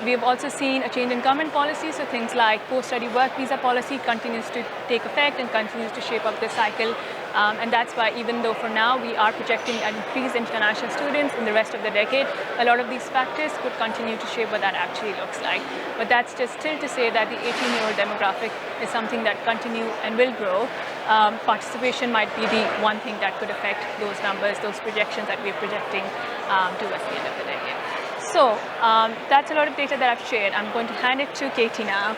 We have also seen a change in government policy, so things like post-study work visa policy continues to take effect and continues to shape up this cycle. And that's why, even though for now we are projecting an increase in international students in the rest of the decade, a lot of these factors could continue to shape what that actually looks like. But that's just still to say that the 18-year-old demographic is something that continue and will grow. Participation might be the one thing that could affect those numbers, those projections that we're projecting towards the end of the decade. So that's a lot of data that I've shared. I'm going to hand it to Katie now,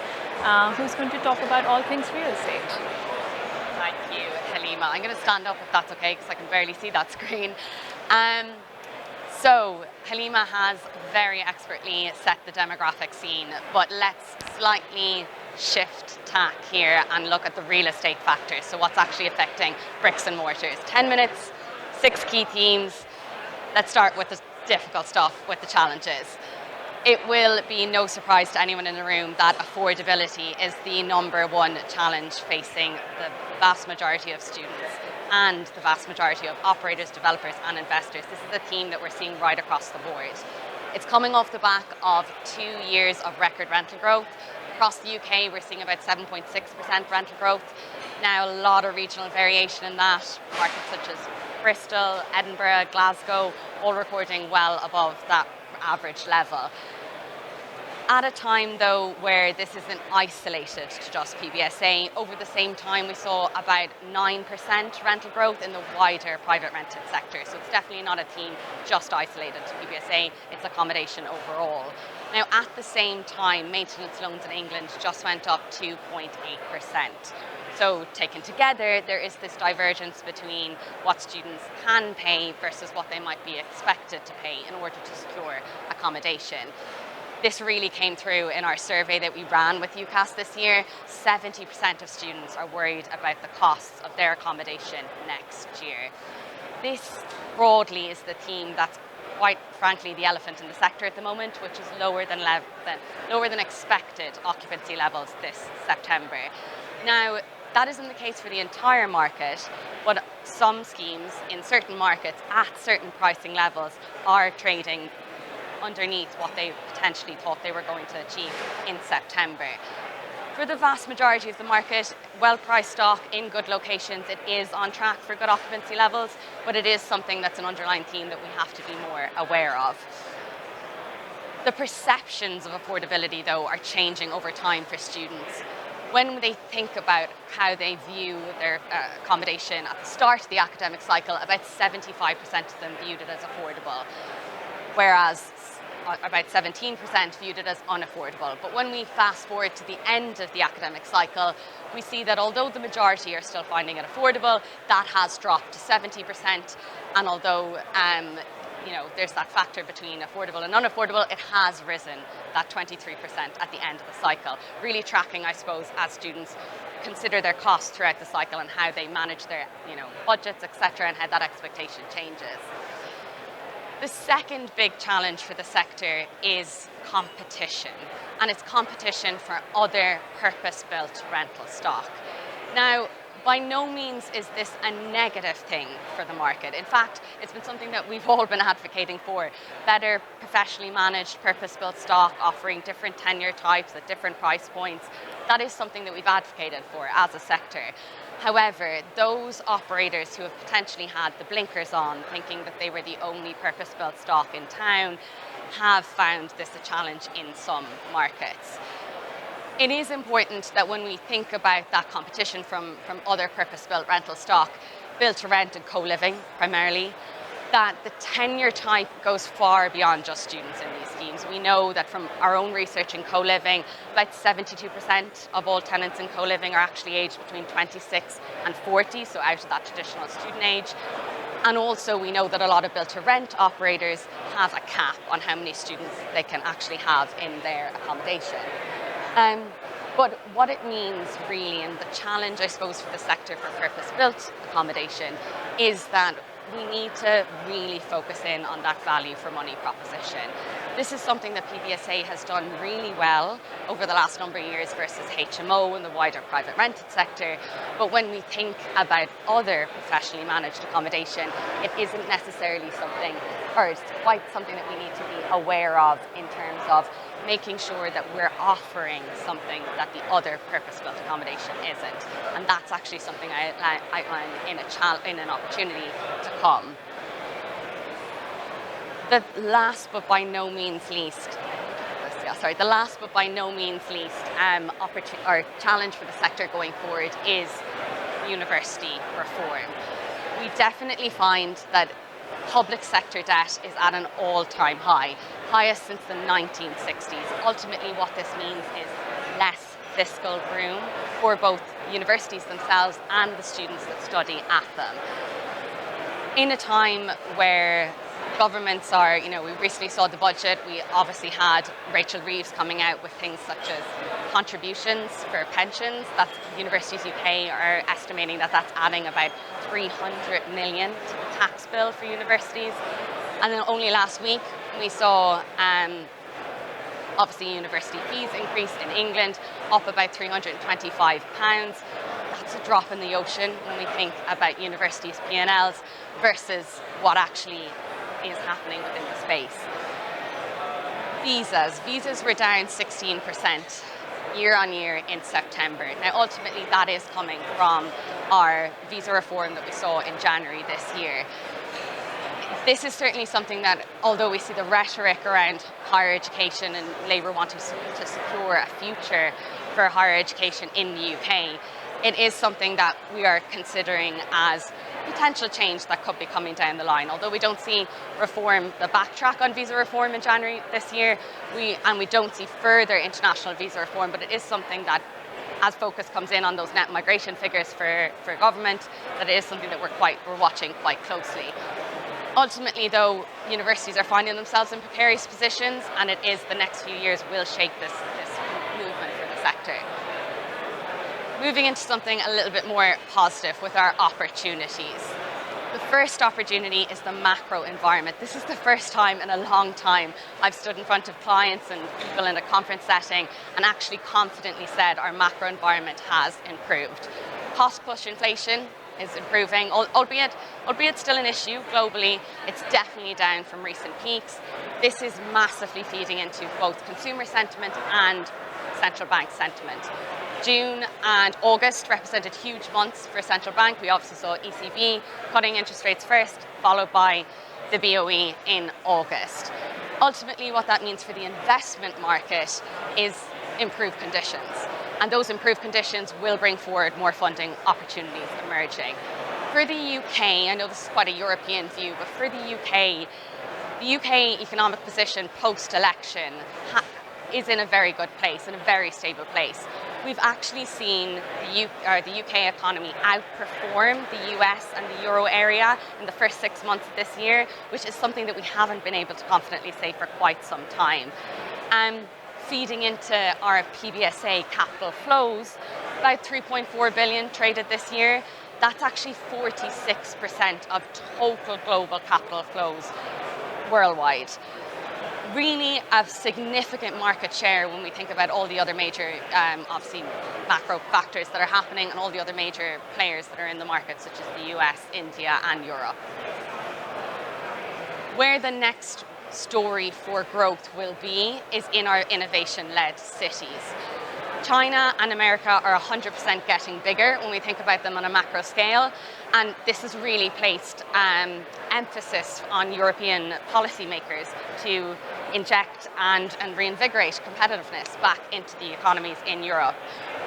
who's going to talk about all things real estate. Thank you, Halima. I'm going to stand up if that's okay, because I can barely see that screen. So Halima has very expertly set the demographic scene, but let's slightly shift tack here and look at the real estate factors. So what's actually affecting bricks and mortars. 10 minutes, 6 key themes. Let's start with the difficult stuff, with the challenges. It will be no surprise to anyone in the room that affordability is the #1 challenge facing the vast majority of students and the vast majority of operators, developers and investors. This is a theme that we're seeing right across the board. It's coming off the back of 2 years of record rental growth. Across the UK, we're seeing about 7.6% rental growth. Now, a lot of regional variation in that. Markets such as Bristol, Edinburgh, Glasgow, all recording well above that average level. At a time, though, where this isn't isolated to just PBSA, over the same time we saw about 9% rental growth in the wider private rented sector. So it's definitely not a theme just isolated to PBSA, it's accommodation overall. Now, at the same time, maintenance loans in England just went up 2.8%. So taken together, there is this divergence between what students can pay versus what they might be expected to pay in order to secure accommodation. This really came through in our survey that we ran with UCAS this year. 70% of students are worried about the costs of their accommodation next year. This broadly is the theme that's quite frankly the elephant in the sector at the moment, which is lower than expected occupancy levels this September. Now, that isn't the case for the entire market, but some schemes in certain markets at certain pricing levels are trading underneath what they potentially thought they were going to achieve in September. For the vast majority of the market, well-priced stock in good locations, it is on track for good occupancy levels, but it is something that's an underlying theme that we have to be more aware of. The perceptions of affordability, though, are changing over time for students. When they think about how they view their accommodation at the start of the academic cycle, about 75% of them viewed it as affordable, whereas about 17% viewed it as unaffordable. But when we fast forward to the end of the academic cycle, we see that although the majority are still finding it affordable, that has dropped to 70%. And although there's that factor between affordable and unaffordable, it has risen that 23% at the end of the cycle. Really tracking, I suppose, as students consider their costs throughout the cycle and how they manage their budgets, etc., and how that expectation changes. The second big challenge for the sector is competition, and it's competition for other purpose-built rental stock. Now, by no means is this a negative thing for the market. In fact, it's been something that we've all been advocating for. Better professionally managed purpose-built stock offering different tenure types at different price points. That is something that we've advocated for as a sector. However, those operators who have potentially had the blinkers on, thinking that they were the only purpose-built stock in town, have found this a challenge in some markets. It is important that when we think about that competition from other purpose-built rental stock, built to rent and co-living primarily, that the tenure type goes far beyond just students in these schemes. We know that from our own research in co-living, about 72% of all tenants in co-living are actually aged between 26 and 40, so out of that traditional student age. And also we know that a lot of built-to-rent operators have a cap on how many students they can actually have in their accommodation. But what it means really, and the challenge I suppose for the sector for purpose-built accommodation, is that we need to really focus in on that value for money proposition. This is something that PBSA has done really well over the last number of years versus HMO and the wider private rented sector. But when we think about other professionally managed accommodation, it isn't necessarily something, or it's quite something that we need to be aware of in terms of making sure that we're offering something that the other purpose-built accommodation isn't. And that's actually something I outline in an opportunity to come. The last but by no means least, challenge for the sector going forward is university reform. We definitely find that public sector debt is at an all-time high, highest since the 1960s. Ultimately, what this means is less fiscal room for both universities themselves and the students that study at them. In a time where governments are, we recently saw the budget. We obviously had Rachel Reeves coming out with things such as contributions for pensions. That's Universities UK are estimating that that's adding about 300 million to the tax bill for universities. And then only last week we saw obviously university fees increased in England, up about £325. That's a drop in the ocean when we think about universities' P&Ls versus what actually is happening within the space. Visas were down 16% year on year in September. Now ultimately that is coming from our visa reform that we saw in January this year. This is certainly something that, although we see the rhetoric around higher education and Labour wanting to secure a future for higher education in the UK, it is something that we are considering as potential change that could be coming down the line. Although we don't see reform, the backtrack on visa reform in January this year, we don't see further international visa reform, but it is something that, as focus comes in on those net migration figures for government, that it is something that we're watching quite closely. Ultimately, though, universities are finding themselves in precarious positions, and it is the next few years will shape this movement for the sector. Moving into something a little bit more positive with our opportunities. The first opportunity is the macro environment. This is the first time in a long time I've stood in front of clients and people in a conference setting and actually confidently said our macro environment has improved. Cost push inflation is improving, albeit still an issue globally. It's definitely down from recent peaks. This is massively feeding into both consumer sentiment and central bank sentiment. June and August represented huge months for central bank. We obviously saw ECB cutting interest rates first, followed by the BOE in August. Ultimately, what that means for the investment market is improved conditions. And those improved conditions will bring forward more funding opportunities emerging. For the UK, I know this is quite a European view, but for the UK economic position post-election is in a very good place, in a very stable place. We've actually seen the UK economy outperform the US and the Euro area in the first 6 months of this year, which is something that we haven't been able to confidently say for quite some time. Feeding into our PBSA capital flows, about 3.4 billion traded this year. That's actually 46% of total global capital flows worldwide. Really a significant market share when we think about all the other major, obviously, macro factors that are happening and all the other major players that are in the market, such as the US, India, and Europe. Where the next story for growth will be is in our innovation-led cities. China and America are 100% getting bigger when we think about them on a macro scale, and this has really placed emphasis on European policymakers to inject and reinvigorate competitiveness back into the economies in Europe.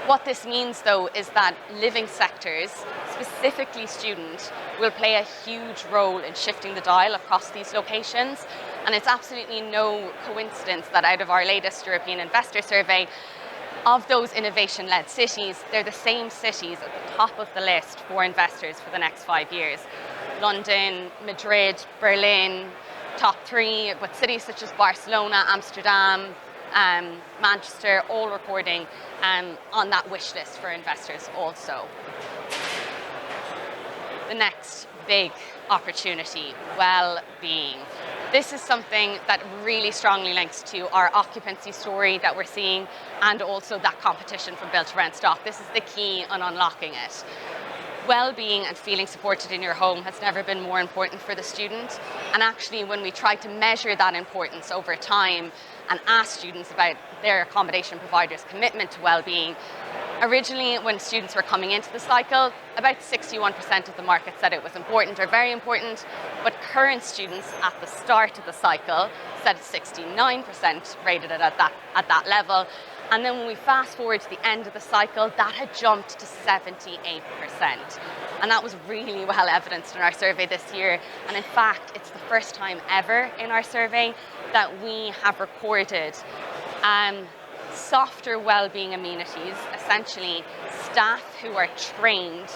What this means, though, is that living sectors, specifically student, will play a huge role in shifting the dial across these locations. And it's absolutely no coincidence that out of our latest European investor survey, of those innovation-led cities, they're the same cities at the top of the list for investors for the next 5 years. London, Madrid, Berlin, top 3, but cities such as Barcelona, Amsterdam, Manchester, all recording on that wish list for investors also. The next big opportunity, well-being. This is something that really strongly links to our occupancy story that we're seeing and also that competition from built-to-rent stock. This is the key on unlocking it. Well-being and feeling supported in your home has never been more important for the student. And actually, when we try to measure that importance over time and ask students about their accommodation provider's commitment to well-being, originally, when students were coming into the cycle, about 61% of the market said it was important or very important, but current students at the start of the cycle said 69% rated it at that level. And then when we fast forward to the end of the cycle, that had jumped to 78%. And that was really well evidenced in our survey this year. And in fact, it's the first time ever in our survey that we have recorded softer well-being amenities, essentially staff who are trained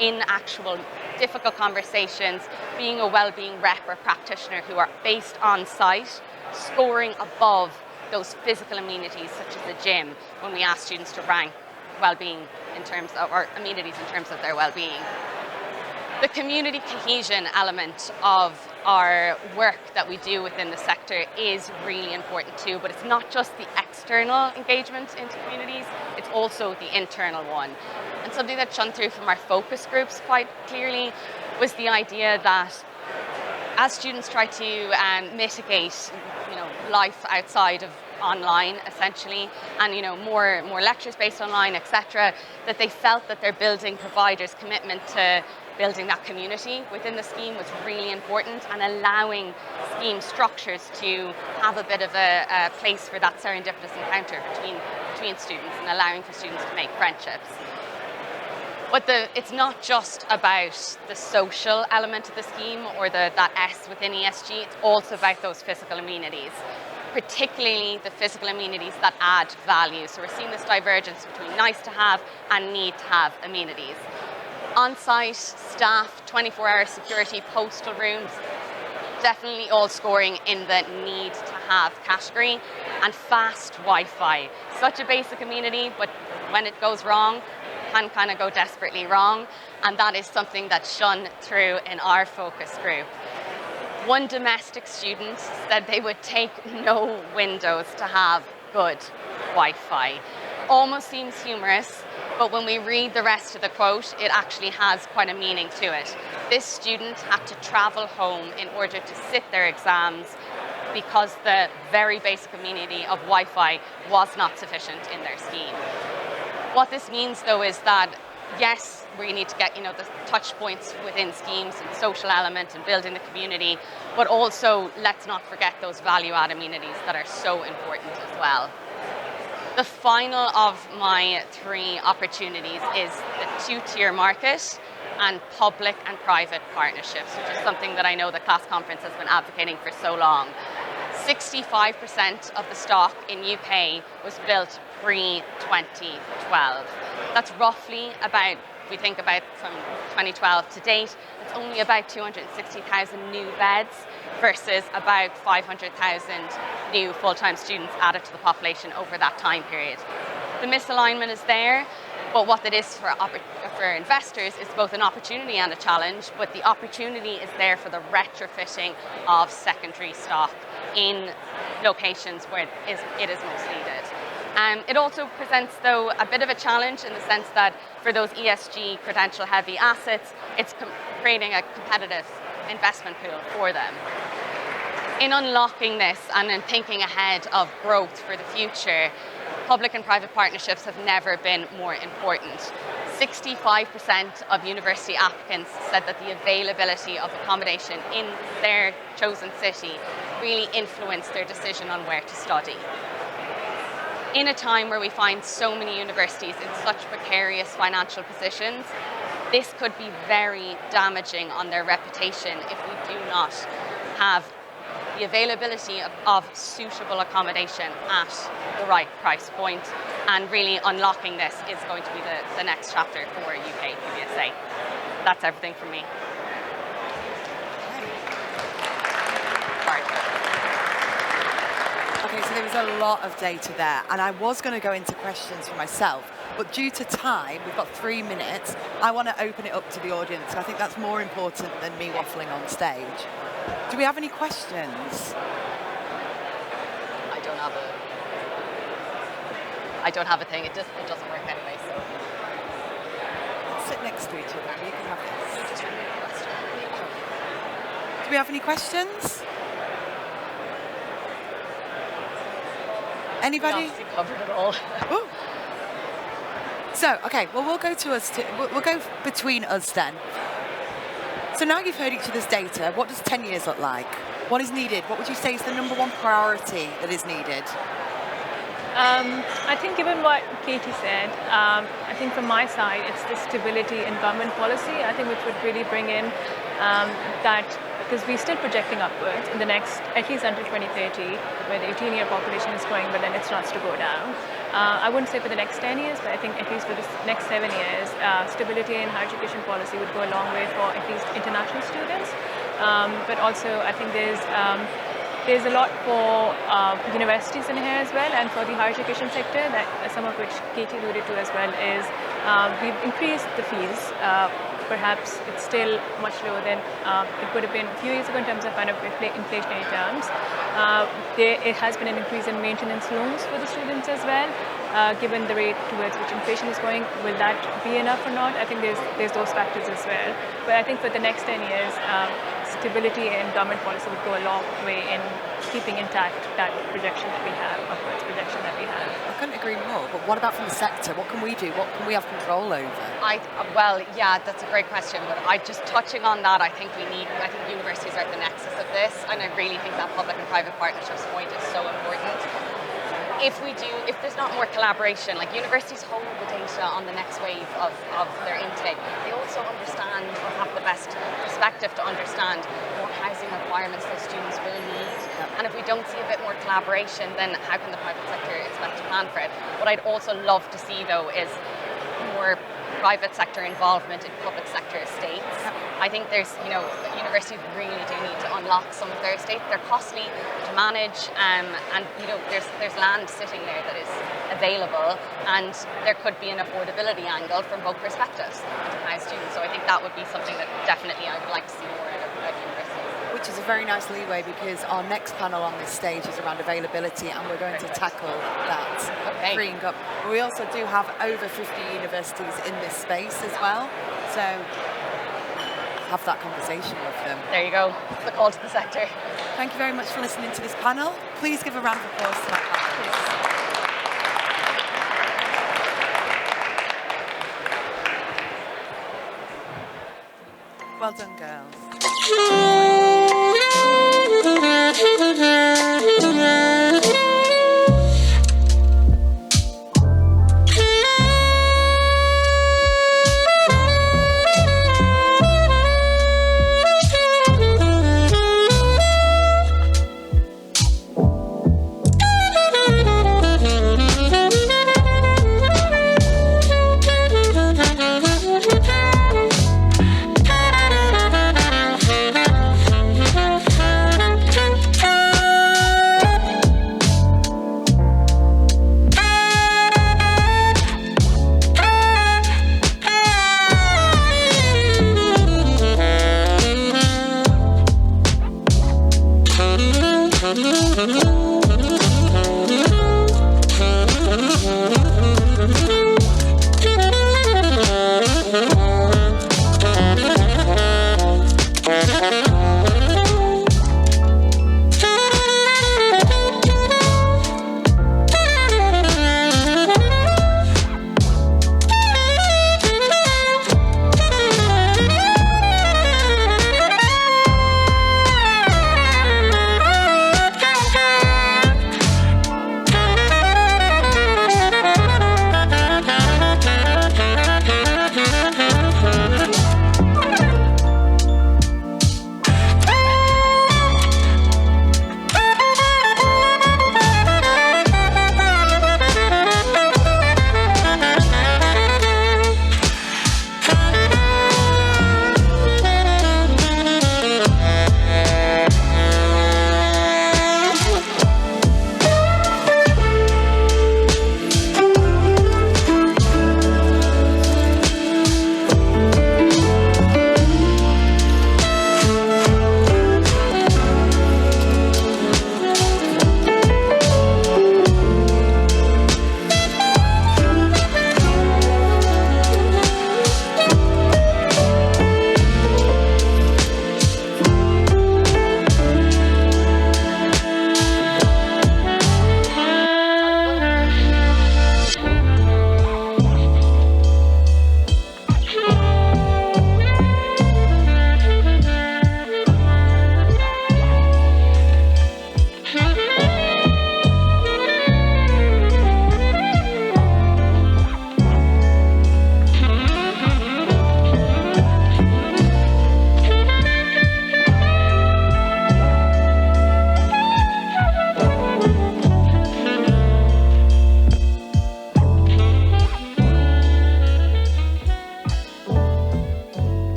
in actual difficult conversations, being a well-being rep or practitioner who are based on site, scoring above those physical amenities such as the gym when we ask students to rank well-being in terms of, or amenities in terms of their well-being. The community cohesion element of our work that we do within the sector is really important too, but it's not just the external engagement into communities, it's also the internal one. And something that shone through from our focus groups quite clearly was the idea that as students try to mitigate, life outside of online essentially, and more lectures based online, etc., that they felt that their building providers' commitment to building that community within the scheme was really important, and allowing scheme structures to have a bit of a place for that serendipitous encounter between students and allowing for students to make friendships. But it's not just about the social element of the scheme or that S within ESG, it's also about those physical amenities, particularly the physical amenities that add value. So we're seeing this divergence between nice to have and need to have amenities. On-site staff, 24-hour security, postal rooms, definitely all scoring in the need to have category. And fast Wi-Fi, such a basic amenity, but when it goes wrong, can kind of go desperately wrong. And that is something that shone through in our focus group. One domestic student said they would take no windows to have good Wi-Fi. Almost seems humorous, but when we read the rest of the quote, it actually has quite a meaning to it. This student had to travel home in order to sit their exams because the very basic amenity of Wi-Fi was not sufficient in their scheme. What this means though is that yes, we need to get the touch points within schemes and social element and building the community, but also let's not forget those value-add amenities that are so important as well. The final of my 3 opportunities is the 2-tier market and public and private partnerships, which is something that I know the class conference has been advocating for so long. 65% of the stock in UK was built pre-2012. That's roughly about, if we think about from 2012 to date, it's only about 260,000 new beds versus about 500,000 new full-time students added to the population over that time period. The misalignment is there, but what it is for investors is both an opportunity and a challenge, but the opportunity is there for the retrofitting of secondary stock in locations where it is most needed. It also presents, though, a bit of a challenge in the sense that for those ESG credential-heavy assets, it's creating a competitive investment pool for them. In unlocking this and in thinking ahead of growth for the future, public and private partnerships have never been more important. 65% of university applicants said that the availability of accommodation in their chosen city really influenced their decision on where to study. In a time where we find so many universities in such precarious financial positions, this could be very damaging on their reputation if we do not have the availability of suitable accommodation at the right price point, and really unlocking this is going to be the next chapter for UK PBSA. That's everything from me. Okay, so there was a lot of data there, and I was going to go into questions for myself, but due to time, we've got 3 minutes, I want to open it up to the audience. I think that's more important than me waffling on stage. Do we have any questions? I don't have a thing. It doesn't work anyway. So let's sit next to each other. You can have this. Do we have any questions? Anybody? We covered it all. So, okay, well, we'll go to us. We'll go between us then. So now you've heard each other's data. What does 10 years look like? What is needed? What would you say is the #1 priority that is needed? I think given what Katie said, I think from my side, it's the stability in government policy, I think, which would really bring in that because we're still projecting upwards in the next, at least until 2030, where the 18-year population is growing, but then it starts to go down. I wouldn't say for the next 10 years, but I think at least for the next 7 years, stability in higher education policy would go a long way for at least international students. But also, I think there's a lot for universities in here as well, and for the higher education sector, that some of which Katie alluded to as well, is we've increased the fees. Perhaps it's still much lower than it would have been a few years ago in terms of kind of inflationary terms. It has been an increase in maintenance loans for the students as well. Given the rate towards which inflation is going, will that be enough or not? I think there's those factors as well. But I think for the next 10 years, stability in government policy would go a long way in keeping intact that projection that we have, upwards projection that we have. I couldn't agree more, but what about from the sector? What can we do? What can we have control over? Well, yeah, that's a great question, but just touching on that, I think universities are at the nexus of this, and I really think that public and private partnerships point is so important. If there's not more collaboration, like universities hold the data on the next wave of their intake, they also understand or have the best perspective to understand what housing requirements those students will need. And if we don't see a bit more collaboration, then how can the private sector expect to plan for it? What I'd also love to see, though, is more private sector involvement in public sector estates. I think universities really do need to unlock some of their estates. They're costly to manage, and there's land sitting there that is available, and there could be an affordability angle from both perspectives to house students. So I think that would be something that definitely I would like to see more out of universities. Which is a very nice leeway, because our next panel on this stage is around availability, and we're going to tackle that, freeing up. We also do have over 50 universities in this space as well, so have that conversation with them. There you go, the call to the sector. Thank you very much for listening to this panel. Please give a round of applause to that panel. Well done, girls.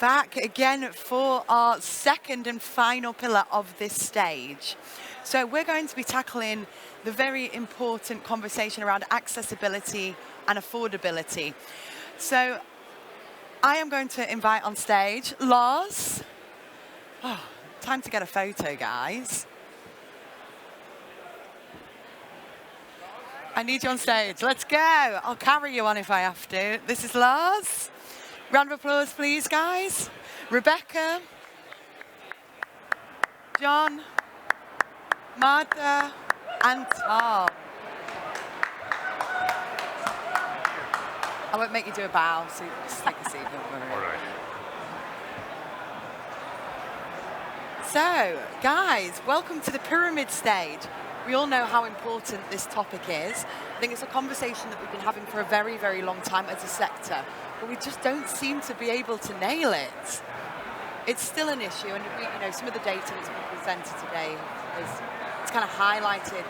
back again for our second and final pillar of this stage. So we're going to be tackling the very important conversation around accessibility and affordability. So I am going to invite on stage Lars. Oh, time to get a photo, guys. I need you on stage. Let's go. I'll carry you on if I have to. This is Lars. Round of applause, please, guys. Rebecca. John. Martha. And Tom. I won't make you do a bow, so just take a seat, don't worry. All right. So, guys, welcome to the pyramid stage. We all know how important this topic is. I think it's a conversation that we've been having for a very, very long time as a sector, but we just don't seem to be able to nail it. It's still an issue, and some of the data that's been presented today it's kind of highlighted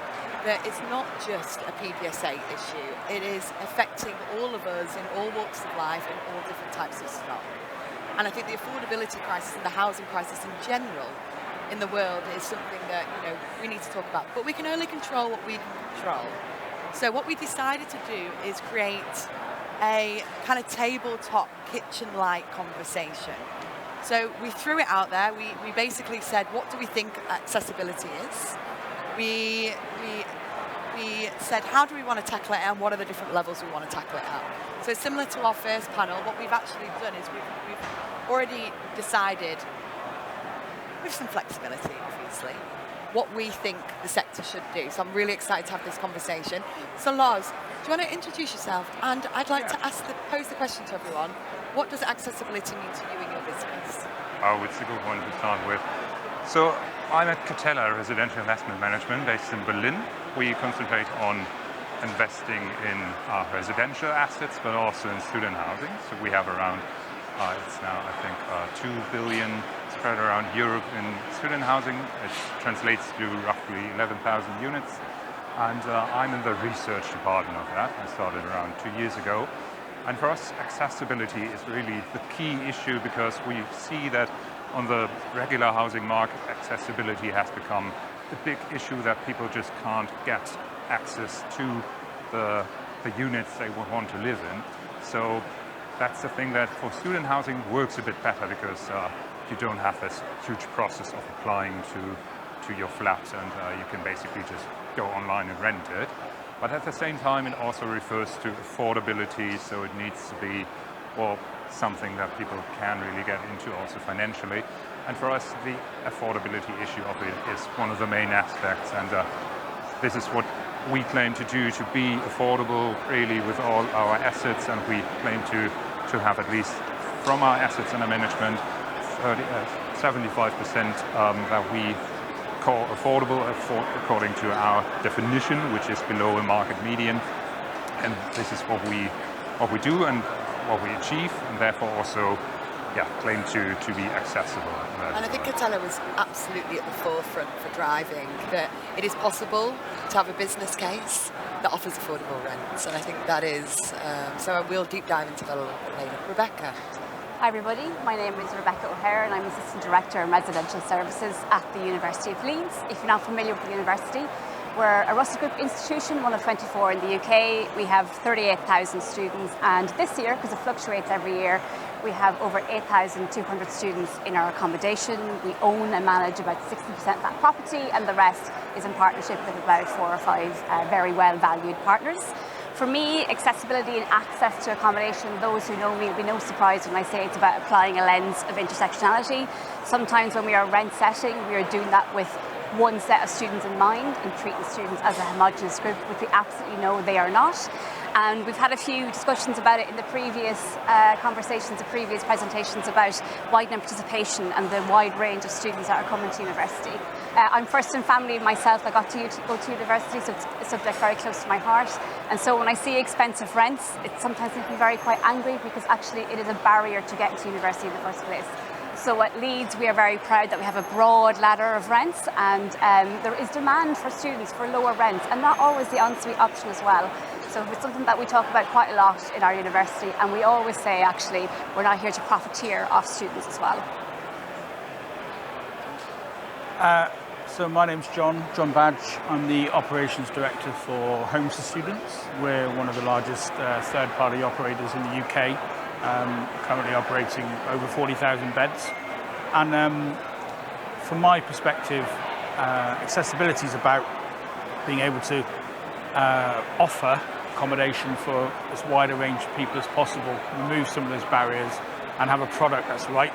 that it's not just a PBSA issue. It is affecting all of us in all walks of life and all different types of stock. And I think the affordability crisis and the housing crisis in general in the world is something that we need to talk about. But we can only control what we can control. So what we decided to do is create a kind of tabletop kitchen-like conversation. So we threw it out there. We basically said, what do we think accessibility is? We said, how do we want to tackle it and what are the different levels we want to tackle it at? So similar to our first panel, what we've actually done is we've already decided, with some flexibility, obviously, what we think the sector should do. So I'm really excited to have this conversation. So Lars, do you want to introduce yourself? And I'd like to pose the question to everyone. What does accessibility mean to you in your business? Oh, it's a good one to start with. So I'm at Catella Residential Investment Management based in Berlin. We concentrate on investing in residential assets, but also in student housing. So we have around, it's now I think 2 billion spread around Europe in student housing. It translates to roughly 11,000 units. And I'm in the research department of that. I started around 2 years ago. And for us, accessibility is really the key issue because we see that on the regular housing market, accessibility has become a big issue that people just can't get access to the units they would want to live in. So that's the thing that for student housing works a bit better because you don't have this huge process of applying to your flat and you can basically just go online and rent it. But at the same time, it also refers to affordability, so it needs to be, well, something that people can really get into also financially. And for us, the affordability issue of it is one of the main aspects, and this is what we claim to do, to be affordable really with all our assets, and we claim to have at least from our assets under management 75% that we call affordable according to our definition, which is below a market median. And this is what we do and what we achieve, and therefore also claim to be accessible. And I think Catella was absolutely at the forefront for driving that it is possible to have a business case that offers affordable rents, and I think that is, so we'll deep dive into that a little bit later. Rebecca. Hi everybody, my name is Rebecca O'Hare and I'm Assistant Director in Residential Services at the University of Leeds. If you're not familiar with the university, we're a Russell Group institution, one of 24 in the UK. We have 38,000 students, and this year, because it fluctuates every year, we have over 8,200 students in our accommodation. We own and manage about 60% of that property, and the rest is in partnership with about 4 or 5 very well valued partners. For me, accessibility and access to accommodation, those who know me will be no surprise when I say it's about applying a lens of intersectionality. Sometimes when we are rent setting, we are doing that with one set of students in mind and treating students as a homogenous group, which we absolutely know they are not. And we've had a few discussions about it in the previous conversations, the previous presentations about widening participation and the wide range of students that are coming to university. I'm first in family myself. I got to go to university, so it's a subject very close to my heart. And so when I see expensive rents, it sometimes makes me quite angry because actually it is a barrier to get into university in the first place. So at Leeds, we are very proud that we have a broad ladder of rents, and there is demand for students for lower rents, and not always the ensuite option as well. So it's something that we talk about quite a lot in our university, and we always say, actually, we're not here to profiteer off students as well. So my name's John Badge. I'm the Operations Director for Homes for Students. We're one of the largest third-party operators in the UK, currently operating over 40,000 beds. And from my perspective, accessibility is about being able to offer accommodation for as wide a range of people as possible, remove some of those barriers, and have a product that's right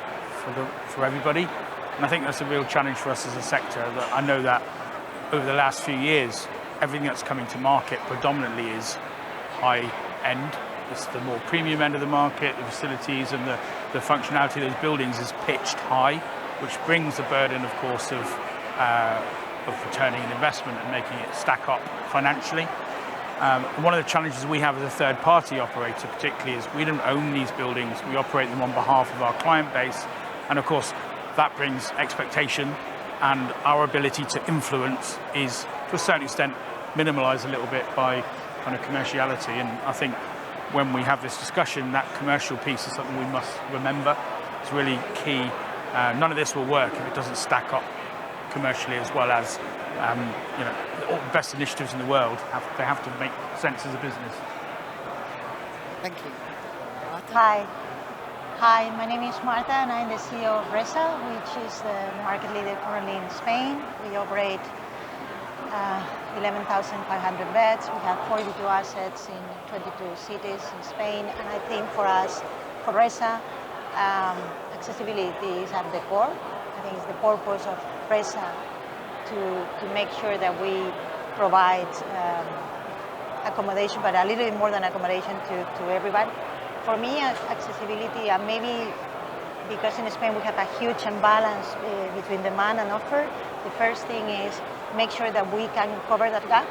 for everybody. And I think that's a real challenge for us as a sector. That I know that over the last few years, everything that's coming to market predominantly is high end. It's the more premium end of the market. The facilities and the functionality of those buildings is pitched high, which brings the burden, of course, of returning an investment and making it stack up financially. One of the challenges we have as a third-party operator particularly is we don't own these buildings. We operate them on behalf of our client base. And of course, that brings expectation, and our ability to influence is, to a certain extent, minimalised a little bit by kind of commerciality. And I think when we have this discussion, that commercial piece is something we must remember. It's really key. None of this will work if it doesn't stack up commercially, as well as all the best initiatives in the world. They have to make sense as a business. Thank you. Hi, my name is Marta and I'm the CEO of Resa, which is the market leader currently in Spain. We operate 11,500 beds. We have 42 assets in 22 cities in Spain. And I think for us, for Resa, accessibility is at the core. I think it's the purpose of Resa to make sure that we provide accommodation, but a little bit more than accommodation to everybody. For me, accessibility, and maybe because in Spain we have a huge imbalance between demand and offer, the first thing is make sure that we can cover that gap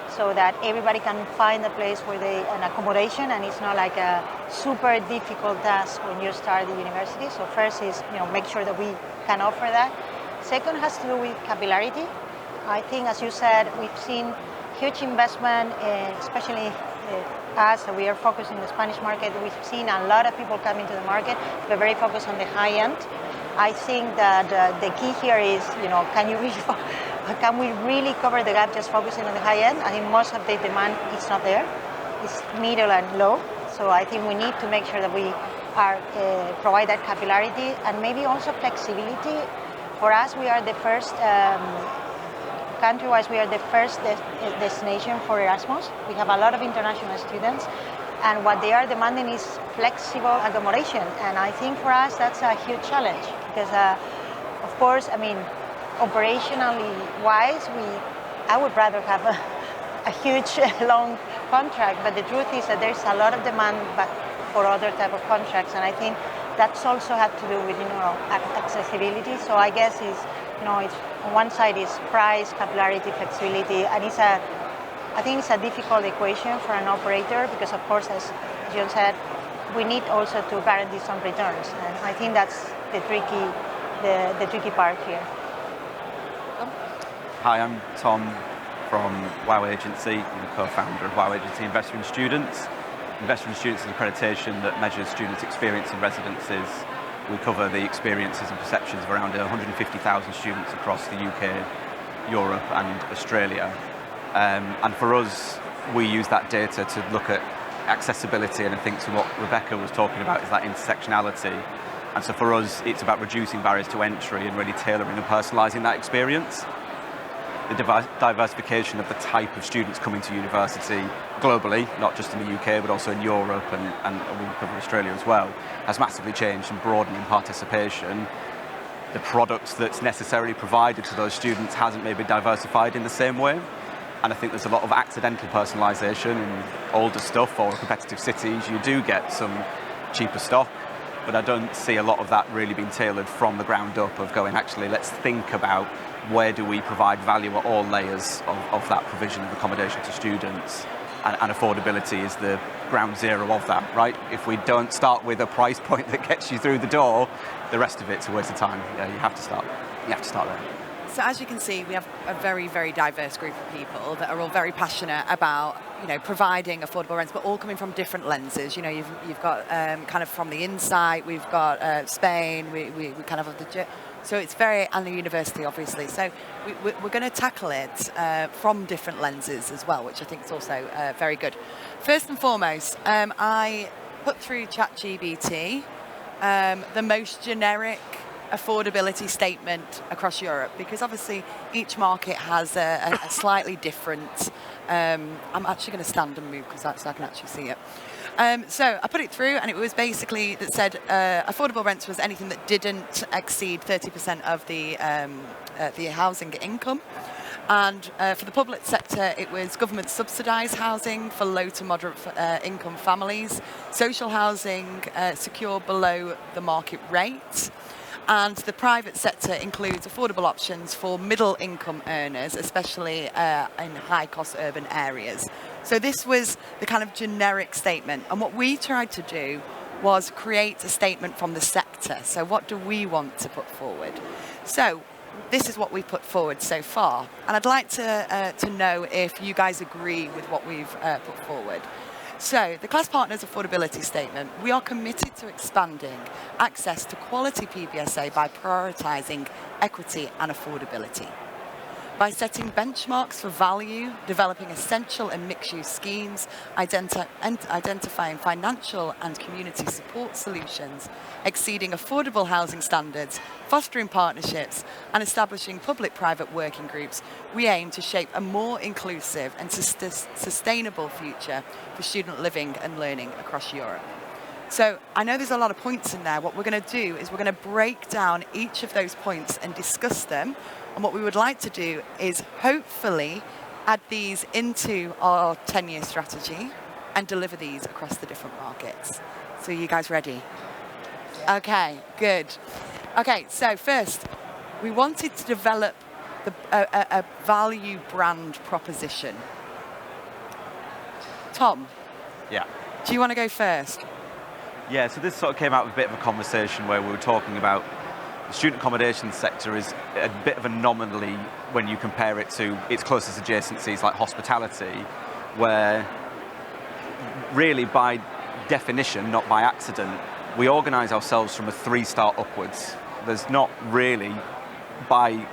so that everybody can find a place where an accommodation, and it's not like a super difficult task when you start the university. So first is make sure that we can offer that. Second has to do with capillarity. I think, as you said, we've seen huge investment, especially us, we are focusing on the Spanish market. We've seen a lot of people coming to the market. We're very focused on the high end. I think that the key here is, can we really cover the gap just focusing on the high end? I think most of the demand is not there. It's middle and low. So I think we need to make sure that we provide that capillarity and maybe also flexibility. For us, we are the first. Country-wise, we are the first destination for Erasmus. We have a lot of international students, and what they are demanding is flexible accommodation. And I think for us, that's a huge challenge because, of course, I mean, operationally wise, I would rather have a huge, long contract, but the truth is that there's a lot of demand for other type of contracts, and I think that's also had to do with accessibility. So I guess it's on one side is price, capillarity, flexibility, and I think it's a difficult equation for an operator because, of course, as John said, we need also to guarantee some returns, and I think that's the tricky part here. Hi, I'm Tom from WOW Agency. I'm the co-founder of WOW Agency Investor in Students. Investor in Students is an accreditation that measures students' experience in residences. We cover the experiences and perceptions of around 150,000 students across the UK, Europe and Australia. And for us, we use that data to look at accessibility, and I think to what Rebecca was talking about is that intersectionality. And so for us, it's about reducing barriers to entry and really tailoring and personalising that experience. The diversification of the type of students coming to university globally, not just in the UK, but also in Europe and we cover Australia as well, has massively changed and broadening participation. The products that's necessarily provided to those students hasn't maybe diversified in the same way. And I think there's a lot of accidental personalisation in older stuff or competitive cities. You do get some cheaper stock, but I don't see a lot of that really being tailored from the ground up of going, actually, let's think about where do we provide value at all layers of that provision of accommodation to students. And affordability is the ground zero of that, right? If we don't start with a price point that gets you through the door, the rest of it's a waste of time. Yeah, you have to start there. So as you can see, we have a very, very diverse group of people that are all very passionate about, providing affordable rents, but all coming from different lenses. You've got kind of from the insight, we've got Spain, we kind of have so it's and the university, obviously. So we're going to tackle it from different lenses as well, which I think is also very good. First and foremost, I put through ChatGPT the most generic affordability statement across Europe, because obviously each market has a slightly different. I'm actually going to stand and move so I can actually see it. So I put it through, and it was basically that said affordable rents was anything that didn't exceed 30% of the housing income. And for the public sector, it was government subsidised housing for low to moderate income families, social housing secure below the market rate. And the private sector includes affordable options for middle income earners, especially in high cost urban areas. So this was the kind of generic statement. And what we tried to do was create a statement from the sector. So what do we want to put forward? So this is what we put forward so far. And I'd like to know if you guys agree with what we've put forward. So, the Class Partners Affordability Statement, we are committed to expanding access to quality PBSA by prioritising equity and affordability. By setting benchmarks for value, developing essential and mixed-use schemes, identifying financial and community support solutions, exceeding affordable housing standards, fostering partnerships, and establishing public-private working groups, we aim to shape a more inclusive and sustainable future for student living and learning across Europe. So I know there's a lot of points in there. What we're going to do is we're going to break down each of those points and discuss them. And what we would like to do is hopefully add these into our 10-year strategy and deliver these across the different markets. So you guys ready? Okay, good. Okay, so first, we wanted to develop a value brand proposition. Tom? Yeah. Do you want to go first? Yeah, so this sort of came out of a bit of a conversation where we were talking about the student accommodation sector is a bit of an anomaly when you compare it to its closest adjacencies like hospitality, where really by definition, not by accident, we organise ourselves from a 3-star upwards. There's not really, by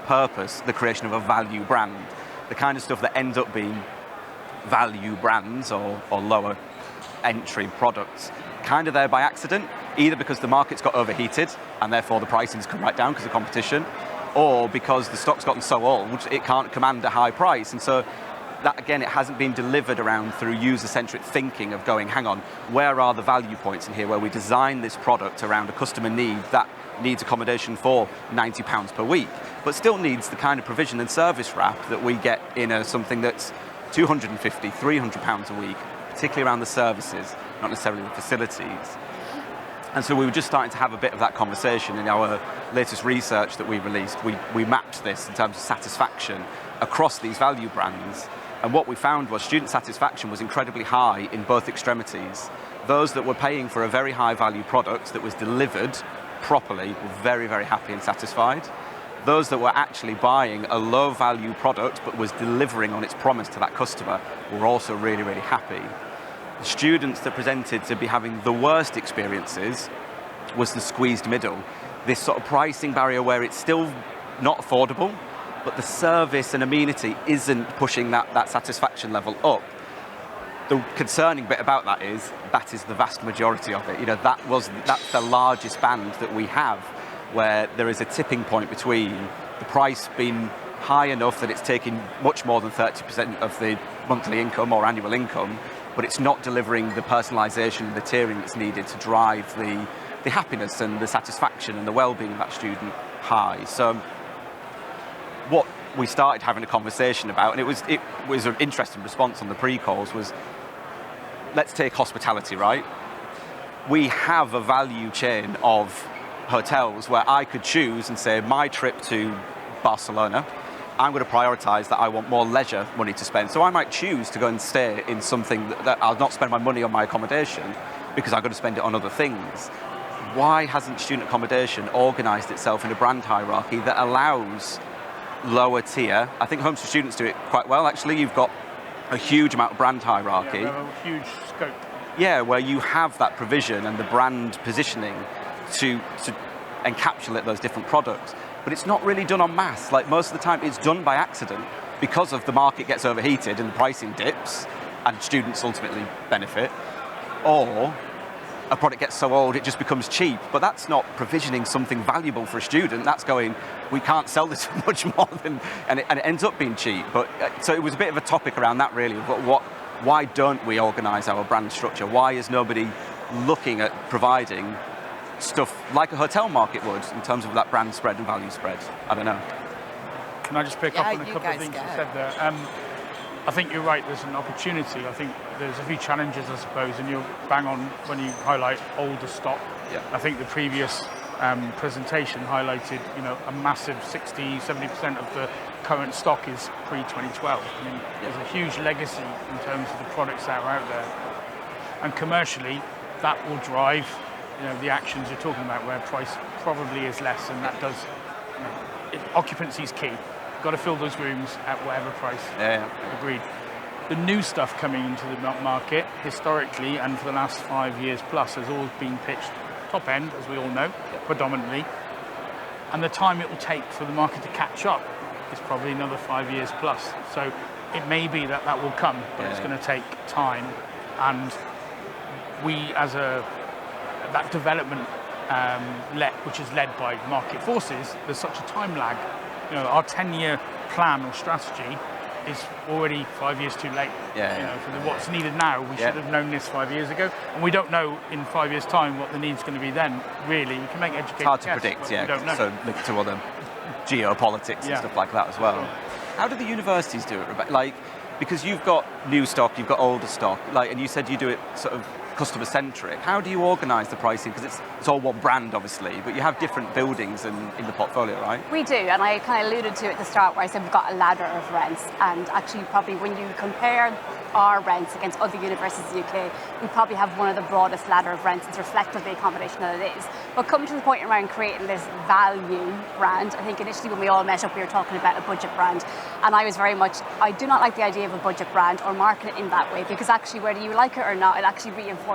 purpose, the creation of a value brand. The kind of stuff that ends up being value brands or lower entry products, kind of there by accident, either because the market's got overheated and therefore the pricing's come right down because of competition, or because the stock's gotten so old it can't command a high price. And so that, again, it hasn't been delivered around through user-centric thinking of going, hang on, where are the value points in here where we design this product around a customer need that needs accommodation for £90 per week, but still needs the kind of provision and service wrap that we get in something that's £250, £300 a week, particularly around the services, not necessarily the facilities. And so we were just starting to have a bit of that conversation. In our latest research that we released, we mapped this in terms of satisfaction across these value brands. And what we found was student satisfaction was incredibly high in both extremities. Those that were paying for a very high value product that was delivered properly were very, very happy and satisfied. Those that were actually buying a low value product but was delivering on its promise to that customer were also really, really happy. The students that presented to be having the worst experiences was the squeezed middle. This sort of pricing barrier where it's still not affordable, but the service and amenity isn't pushing that satisfaction level up. The concerning bit about that is the vast majority of it. That's the largest band that we have, where there is a tipping point between the price being high enough that it's taking much more than 30% of the monthly income or annual income, but it's not delivering the personalisation and the tiering that's needed to drive the happiness and the satisfaction and the well-being of that student high. So what we started having a conversation about, and it was an interesting response on the pre-calls, was let's take hospitality, right? We have a value chain of hotels where I could choose and say my trip to Barcelona, I'm going to prioritise that I want more leisure money to spend. So I might choose to go and stay in something that I'll not spend my money on my accommodation because I'm going to spend it on other things. Why hasn't student accommodation organised itself in a brand hierarchy that allows lower tier. I think Homes for Students do it quite well, actually. You've got a huge amount of brand hierarchy. Yeah, we have a huge scope. Yeah, where you have that provision and the brand positioning to encapsulate those different products. But it's not really done en masse. Like, most of the time, it's done by accident because of the market gets overheated and the pricing dips, and students ultimately benefit. Or a product gets so old it just becomes cheap. But that's not provisioning something valuable for a student. That's going, we can't sell this for much more than, and it ends up being cheap. But so it was a bit of a topic around that, really. Why don't we organise our brand structure? Why is nobody looking at providing stuff like a hotel market would in terms of that brand spread and value spread? I don't know. Can I just pick up on a couple of things you said there? I think you're right, there's an opportunity. I think there's a few challenges, I suppose, and you're bang on when you highlight older stock. Yeah. I think the previous presentation highlighted, a massive 60-70% of the current stock is pre-2012. I mean, there's a huge legacy in terms of the products that are out there. And commercially, that will drive, the actions you're talking about, where price probably is less, and that does, occupancy is key. Got to fill those rooms at whatever price. Yeah. Agreed. The new stuff coming into the market, historically, and for the last 5 years plus, has always been pitched top end, as we all know, predominantly. And the time it will take for the market to catch up is probably another 5 years plus. So it may be that will come, but it's going to take time. And we, as that development which is led by market forces, there's such a time lag. Our 10-year plan or strategy is already 5 years too late. For what's needed now, we should have known this 5 years ago, and we don't know in 5 years' time what the need's going to be then. Really, we can make education. It's hard to predict, We don't know. So linked to other geopolitics and stuff like that as well. How do the universities do it, Rebecca? Like, because you've got new stock, you've got older stock, and you said you do it sort of customer-centric. How do you organise the pricing? Because it's all one brand, obviously, but you have different buildings in the portfolio, right? We do, and I kind of alluded to it at the start where I said we've got a ladder of rents, and actually probably when you compare our rents against other universities in the UK, we probably have one of the broadest ladder of rents. It's reflective of the accommodation that it is. But coming to the point around creating this value brand, I think initially when we all met up we were talking about a budget brand, and I was very much, I do not like the idea of a budget brand or market it in that way, because actually whether you like it or not, it actually reinforces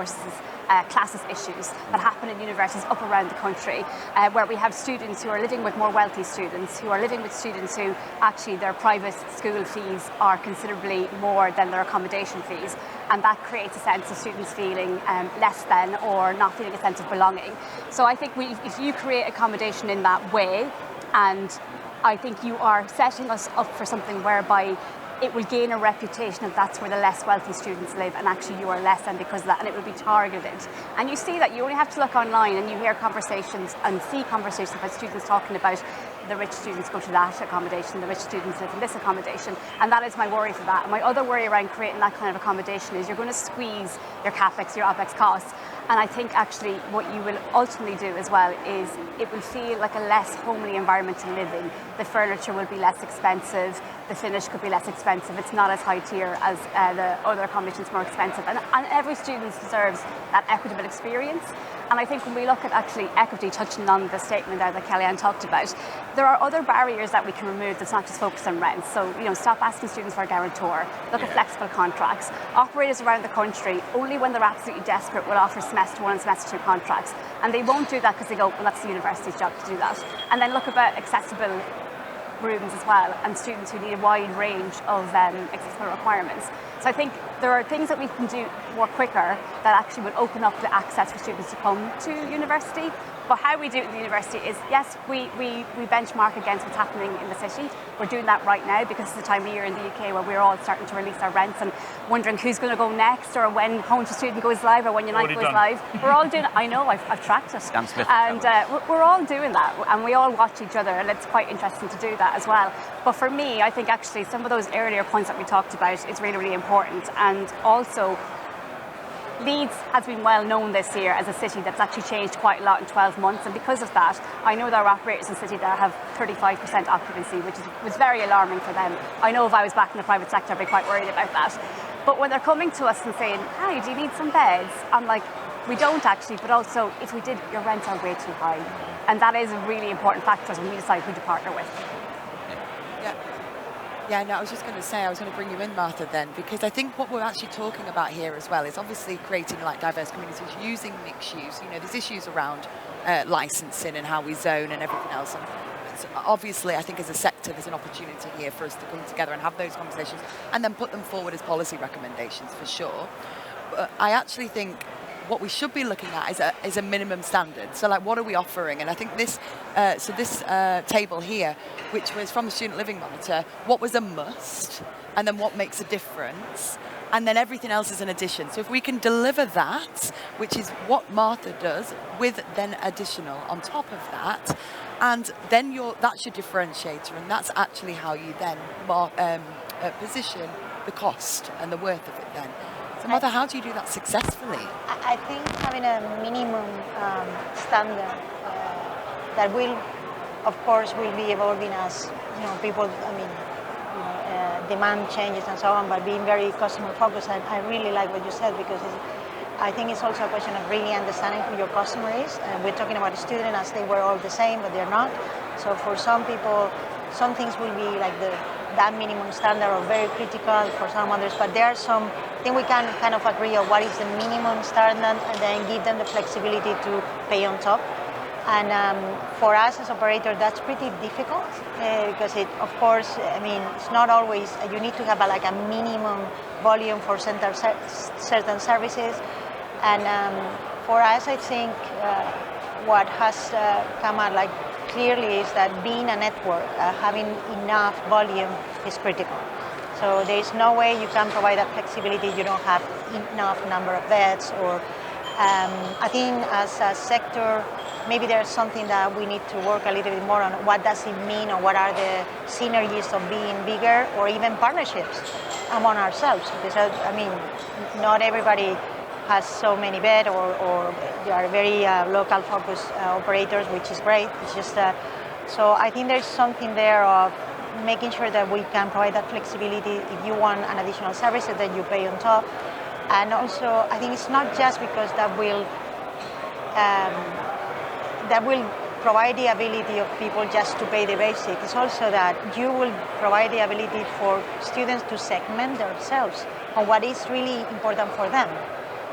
classist issues that happen in universities up around the country, where we have students who are living with more wealthy students, who are living with students who actually their private school fees are considerably more than their accommodation fees, and that creates a sense of students feeling less than or not feeling a sense of belonging. So I think if you create accommodation in that way, and I think you are setting us up for something whereby it will gain a reputation of that's where the less wealthy students live, and actually you are less than because of that, and it will be targeted. And you see that, you only have to look online and you hear conversations and see conversations about students talking about the rich students go to that accommodation, the rich students live in this accommodation, and that is my worry for that. And my other worry around creating that kind of accommodation is you're going to squeeze your capex, your OPEX costs, and I think actually what you will ultimately do as well is it will feel like a less homely environment to live in. The furniture will be less expensive, the finish could be less expensive, it's not as high tier as the other accommodations, more expensive, and every student deserves that equitable experience. And I think when we look at actually equity, touching on the statement there that Kellyanne talked about, there are other barriers that we can remove that's not just focused on rents. So, stop asking students for a guarantor, look at flexible contracts. Operators around the country, only when they're absolutely desperate, will offer semester 1 and semester 2 contracts. And they won't do that because they go, well, that's the university's job to do that. And then look about accessible rooms as well, and students who need a wide range of accessible requirements. So I think there are things that we can do more quicker that actually would open up the access for students to come to university. But how we do it in the university is, yes, we benchmark against what's happening in the city. We're doing that right now because it's the time of year in the UK where we're all starting to release our rents and wondering who's going to go next, or when Home to Student goes live, or when Unite goes live. We're all doing it. I know, I've tracked it. And we're all doing that, and we all watch each other, and it's quite interesting to do that as well. But for me, I think actually some of those earlier points that we talked about is really, really important. And also, Leeds has been well known this year as a city that's actually changed quite a lot in 12 months, and because of that, I know there are operators in the city that have 35% occupancy, which was very alarming for them. I know if I was back in the private sector, I'd be quite worried about that. But when they're coming to us and saying, "Hi, do you need some beds?" I'm like, we don't actually, but also if we did, your rents are way too high, and that is a really important factor when we decide who to partner with. Yeah, no, I was just going to say, I was going to bring you in, Martha, then, because I think what we're actually talking about here as well is obviously creating like diverse communities using mixed use. You know, there's issues around licensing and how we zone and everything else. And so obviously, I think as a sector, there's an opportunity here for us to come together and have those conversations and then put them forward as policy recommendations for sure. But I actually think what we should be looking at is a minimum standard. So like, what are we offering? And I think this, this table here, which was from the Student Living Monitor, what was a must, and then what makes a difference, and then everything else is an addition. So if we can deliver that, which is what Martha does, with then additional on top of that, and then that's your differentiator, and that's actually how you then position the cost and the worth of it then. So Martha, how do you do that successfully? I think having a minimum standard that will, of course, will be evolving as people. Demand changes and so on, but being very customer focused. And I really like what you said, because I think it's also a question of really understanding who your customer is. We're talking about a student as they were all the same, but they're not. So for some people, some things will be like that minimum standard or very critical for some others, but there are some, I think we can kind of agree on what is the minimum standard and then give them the flexibility to pay on top. And for us as operator, that's pretty difficult because it, of course, I mean, it's not always, you need to have like a minimum volume for certain services. And for us, I think what has come out like clearly is that being a network, having enough volume is critical. So there is no way you can provide that flexibility if you don't have enough number of beds. Or I think as a sector, maybe there's something that we need to work a little bit more on. What does it mean, or what are the synergies of being bigger, or even partnerships among ourselves? Because I mean, not everybody has so many beds, or they are very local focused operators, which is great. It's just so I think there's something there of making sure that we can provide that flexibility. If you want an additional service, then you pay on top. And also, I think it's not just because that will provide the ability of people just to pay the basic. It's also that you will provide the ability for students to segment themselves on what is really important for them.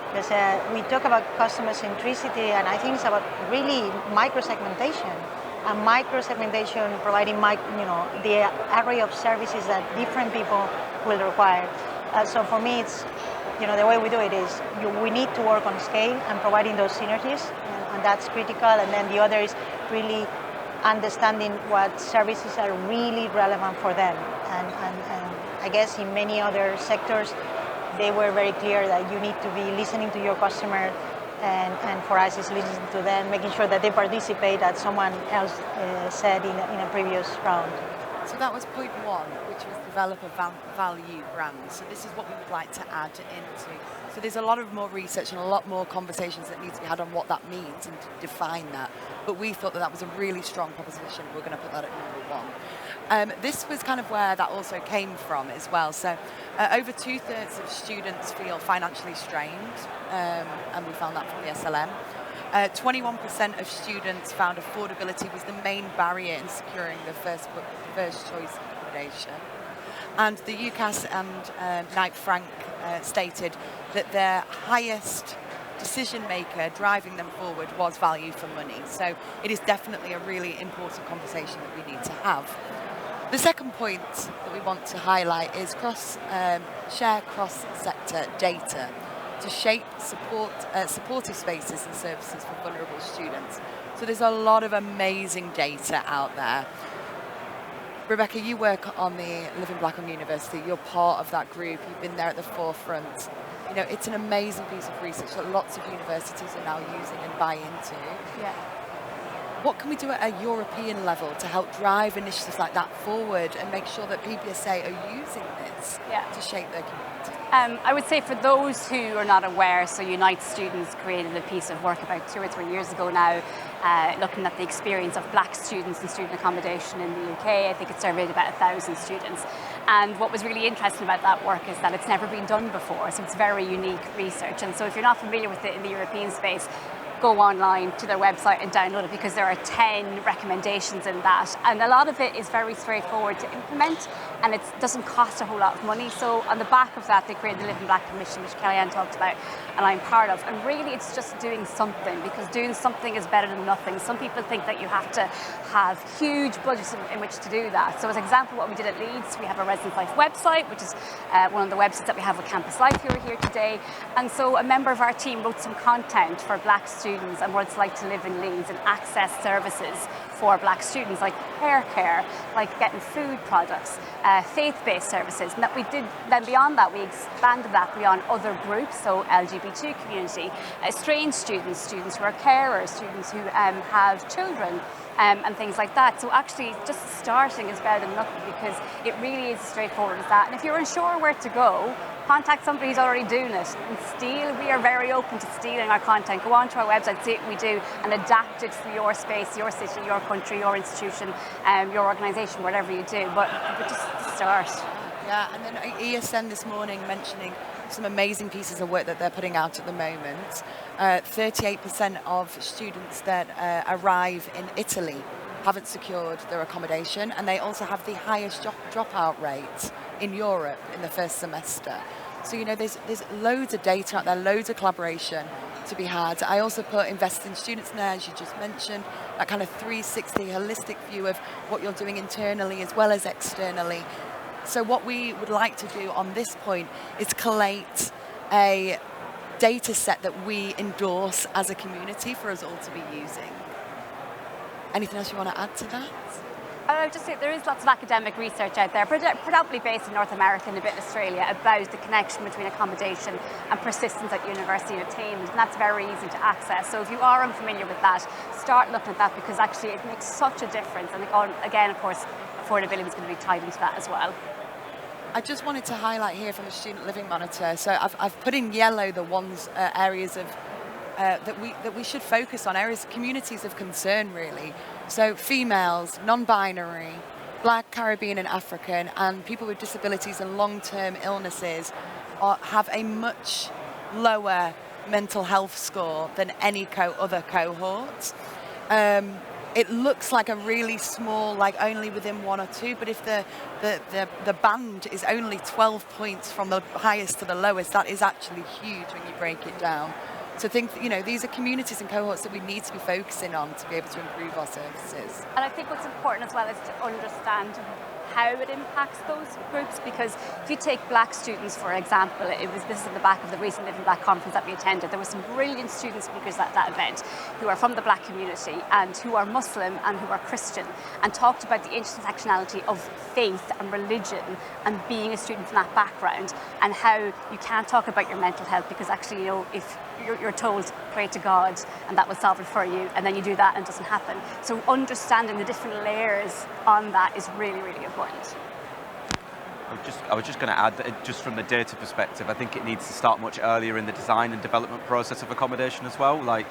Because we talk about customer centricity, and I think it's about really micro-segmentation. And micro-segmentation providing the array of services that different people will require. So for me, it's the way we do it is we need to work on scale and providing those synergies, and that's critical. And then the other is really understanding what services are really relevant for them. And I guess in many other sectors, they were very clear that you need to be listening to your customer, and for us, it's listening to them, making sure that they participate, as someone else said in a previous round. So that was point one, which was develop a value brand. So this is what we would like to add into. So there's a lot of more research and a lot more conversations that need to be had on what that means and to define that. But we thought that was a really strong proposition. We're going to put that at number one. This was kind of where that also came from as well. So over 2/3 of students feel financially strained, and we found that from the SLM. 21% of students found affordability was the main barrier in securing the first choice accommodation. And the UCAS and Knight Frank stated that their highest decision maker driving them forward was value for money. So it is definitely a really important conversation that we need to have. The second point that we want to highlight is share cross-sector data to shape supportive spaces and services for vulnerable students. So there's a lot of amazing data out there. Rebecca, you work on the Living Black on University. You're part of that group. You've been there at the forefront. It's an amazing piece of research that lots of universities are now using and buy into. Yeah. What can we do at a European level to help drive initiatives like that forward and make sure that PBSA are using this to shape their community? I would say for those who are not aware, so Unite Students created a piece of work about 2 or 3 years ago now, looking at the experience of black students in student accommodation in the UK. I think it surveyed about 1,000 students. And what was really interesting about that work is that it's never been done before, so it's very unique research. And so if you're not familiar with it in the European space, go online to their website and download it, because there are 10 recommendations in that. And a lot of it is very straightforward to implement, and it doesn't cost a whole lot of money. So on the back of that, they created the Living Black Commission, which Kellyanne talked about, and I'm part of. And really, it's just doing something, because doing something is better than nothing. Some people think that you have to have huge budgets in which to do that. So as an example, what we did at Leeds, we have a Residence Life website, which is one of the websites that we have with Campus Life who are here today. And so a member of our team wrote some content for Black students and what it's like to live in Leeds and access services for Black students, like hair care, like getting food products, faith-based services. And that we did, then beyond that, we expanded that beyond other groups, so LGBT community, strange students, students who are carers, students who have children, and things like that. So actually, just starting is better than nothing, because it really is as straightforward as that. And if you're unsure where to go, contact somebody who's already doing it. And steal, we are very open to stealing our content. Go onto our website, see what we do, and adapt it for your space, your city, your country, your institution, your organisation, whatever you do. But just start. Yeah, and then ESN this morning mentioning some amazing pieces of work that they're putting out at the moment. 38% of students that arrive in Italy haven't secured their accommodation, and they also have the highest dropout rate in Europe in the first semester. So, you know, there's loads of data out there, loads of collaboration to be had. I also put invest in students there, as you just mentioned, that kind of 360 holistic view of what you're doing internally as well as externally. So what we would like to do on this point is collate a data set that we endorse as a community for us all to be using. Anything else you want to add to that? I would just say there is lots of academic research out there, predominantly based in North America and a bit in Australia, about the connection between accommodation and persistence at university and attainment, and that's very easy to access. So if you are unfamiliar with that, start looking at that, because actually it makes such a difference. And again, of course, affordability is going to be tied into that as well. I just wanted to highlight here from the Student Living Monitor. So I've put in yellow the ones areas of that we should focus on, areas, communities of concern really. So females, non-binary, Black, Caribbean and African, and people with disabilities and long-term illnesses have a much lower mental health score than any other cohort. It looks like a really small, like only within 1 or 2, but if the band is only 12 points from the highest to the lowest, that is actually huge when you break it down. So think, you know, these are communities and cohorts that we need to be focusing on to be able to improve our services. And I think what's important as well is to understand how it impacts those groups, because if you take Black students, for example, this is at the back of the recent Living Black conference that we attended. There were some brilliant student speakers at that event who are from the Black community and who are Muslim and who are Christian, and talked about the intersectionality of faith and religion and being a student from that background, and how you can't talk about your mental health because actually, you know, if you're told pray to God and that will solve it for you, and then you do that and it doesn't happen. So understanding the different layers on that is really, really important. I was just going to add that just from the data perspective, I think it needs to start much earlier in the design and development process of accommodation as well. Like,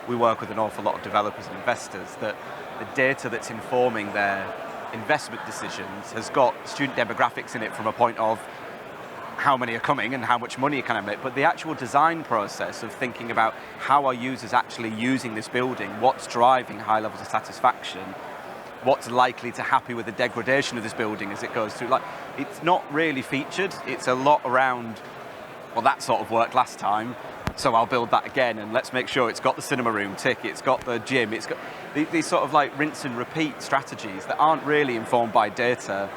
we work with an awful lot of developers and investors, that the data that's informing their investment decisions has got student demographics in it from a point of how many are coming and how much money can I make, but the actual design process of thinking about how are users actually using this building, what's driving high levels of satisfaction, what's likely to happen with the degradation of this building as it goes through. Like, it's not really featured. It's a lot around, well, that sort of worked last time, so I'll build that again, and let's make sure it's got the cinema room, tick, it's got the gym, it's got these sort of like rinse and repeat strategies that aren't really informed by data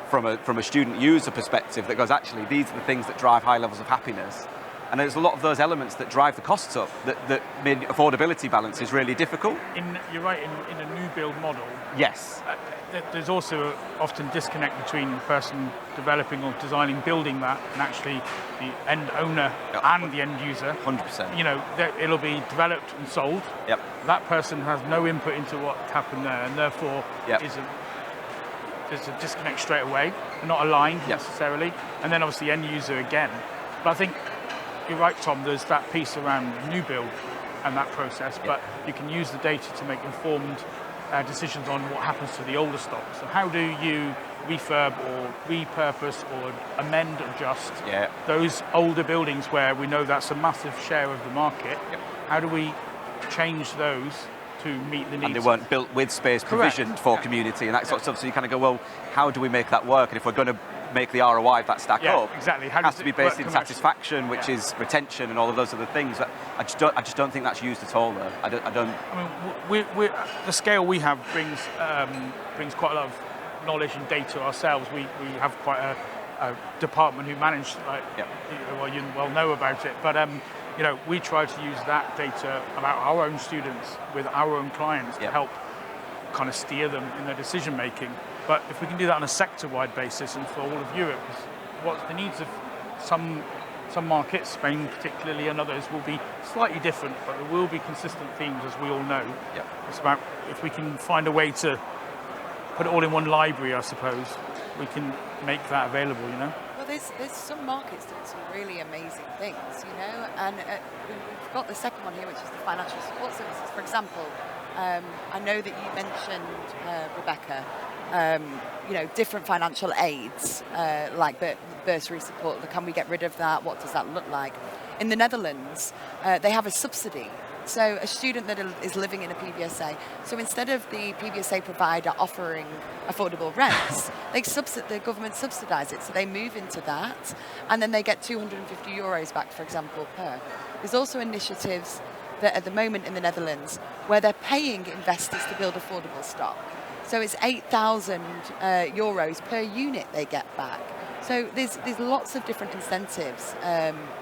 from a student user perspective that goes, actually, these are the things that drive high levels of happiness. And there's a lot of those elements that drive the costs up that made affordability balance is really difficult. You're right, in a new build model. Yes. There's also often disconnect between the person developing or designing, building that, and actually the end owner and the end user. 100%. You know, it'll be developed and sold. Yep. That person has no input into what happened there, and therefore there's a disconnect straight away. They're not aligned necessarily. And then obviously end user again. But I think you're right, Tom, there's that piece around new build and that process, but you can use the data to make informed decisions on what happens to the older stock. So how do you refurb or repurpose or amend, adjust those older buildings where we know that's a massive share of the market? How do we change those to meet the needs. And they weren't built with space provisioned for community and that sort of stuff. So you kind of go, well, how do we make that work? And if we're going to make the ROI of that stack up, exactly. It has to be based in satisfaction, which is retention and all of those other things. I just don't think that's used at all, though. I don't. I mean, the scale we have brings quite a lot of knowledge and data ourselves. We have quite a department who manage, well, you well know about it, but you know, we try to use that data about our own students with our own clients to help kind of steer them in their decision making. But if we can do that on a sector-wide basis and for all of Europe, what the needs of some markets, Spain particularly, and others will be slightly different, but there will be consistent themes, as we all know. It's about if we can find a way to put it all in one library, I suppose, we can make that available, you know? Well, there's some markets doing some really amazing things, you know, and we've got the second one here, which is the financial support services. For example, I know that you mentioned, Rebecca, you know, different financial aids, like bursary support. Can we get rid of that? What does that look like? In the Netherlands, they have a subsidy. So a student that is living in a PBSA, so instead of the PBSA provider offering affordable rents, the government subsidise it. So they move into that, and then they get €250 back, for example, per. There's also initiatives that at the moment in the Netherlands where they're paying investors to build affordable stock. So it's €8,000 per unit they get back. So there's lots of different incentives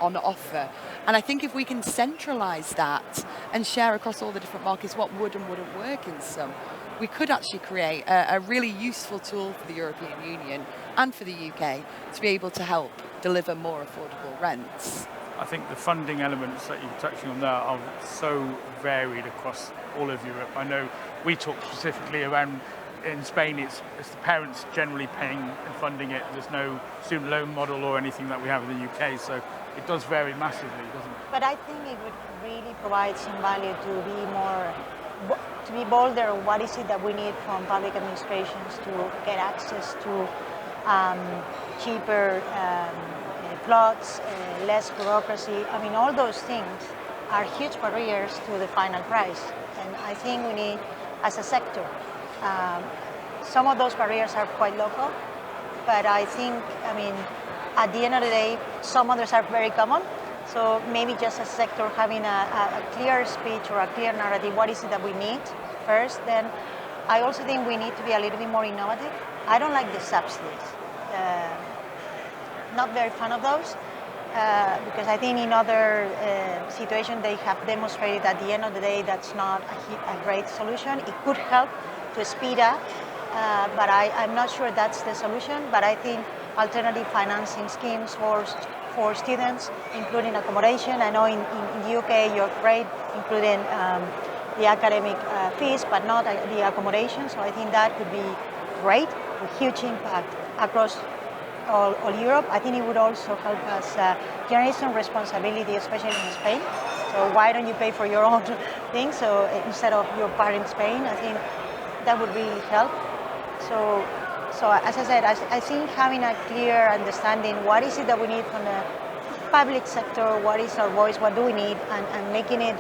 on offer. And I think if we can centralise that and share across all the different markets what would and wouldn't work in some, we could actually create a really useful tool for the European Union and for the UK to be able to help deliver more affordable rents. I think the funding elements that you're touching on there are so varied across all of Europe. I know we talk specifically around in Spain, it's the parents generally paying and funding it. There's no student loan model or anything that we have in the UK, so it does vary massively, doesn't it? But I think it would really provide some value to be bolder on what is it that we need from public administrations to get access to cheaper plots, less bureaucracy. I mean, all those things are huge barriers to the final price. And I think we need, as a sector, some of those barriers are quite local, but I think, I mean, at the end of the day, some others are very common. So maybe just a sector having a clear speech or a clear narrative, what is it that we need first. Then I also think we need to be a little bit more innovative. I don't like the subsidies. Not very fan of those, because I think in other situations they have demonstrated at the end of the day that's not a great solution. It could help to speed up, but I'm not sure that's the solution. But I think alternative financing schemes for students, including accommodation. I know in the UK you're great, including the academic fees, but not the accommodation. So I think that could be great, with huge impact across all Europe. I think it would also help us generate some responsibility, especially in Spain. So why don't you pay for your own thing? So instead of your parents paying, I think that would really help. So as I said, I think having a clear understanding, what is it that we need from the public sector, what is our voice, what do we need, and making it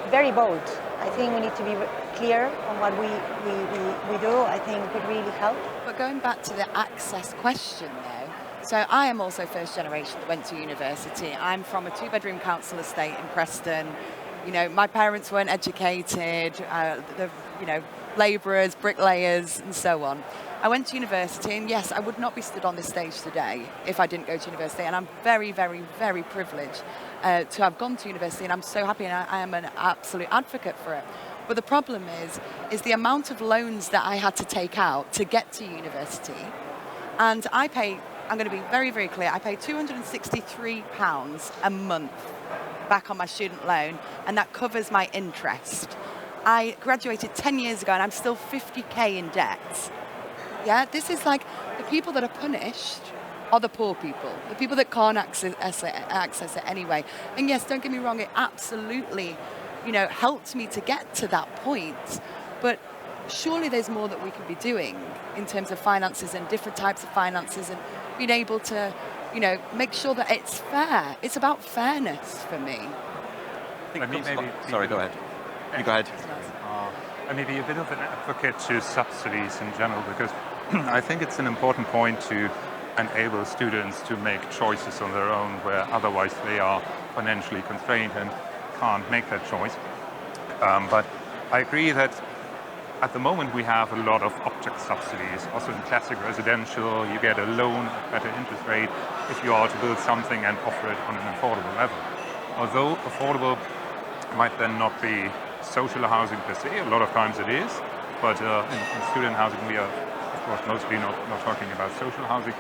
very bold. I think we need to be clear on what we do. I think it could really help. But going back to the access question though, so I am also first generation that went to university. I'm from a 2-bedroom council estate in Preston. You know, my parents weren't educated, you know, labourers, bricklayers, and so on. I went to university, and yes, I would not be stood on this stage today if I didn't go to university, and I'm very, very, very privileged to have gone to university, and I'm so happy, and I am an absolute advocate for it. But the problem is the amount of loans that I had to take out to get to university, and I pay, I'm going to be very, very clear, I pay £263 a month back on my student loan, and that covers my interest. I graduated 10 years ago, and I'm still 50k in debt. Yeah, this is like the people that are punished are the poor people, the people that can't access it anyway. And yes, don't get me wrong, it absolutely, you know, helped me to get to that point. But surely there's more that we can be doing in terms of finances and different types of finances, and being able to, you know, make sure that it's fair. It's about fairness for me. Sorry, go ahead. You go ahead. I may be a bit of an advocate to subsidies in general because I think it's an important point to enable students to make choices on their own where otherwise they are financially constrained and can't make that choice. But I agree that at the moment we have a lot of object subsidies. Also in classic residential, you get a loan at an interest rate if you are to build something and offer it on an affordable level. Although affordable might then not be social housing per se, a lot of times it is, but in student housing we are, of course, mostly not talking about social housing.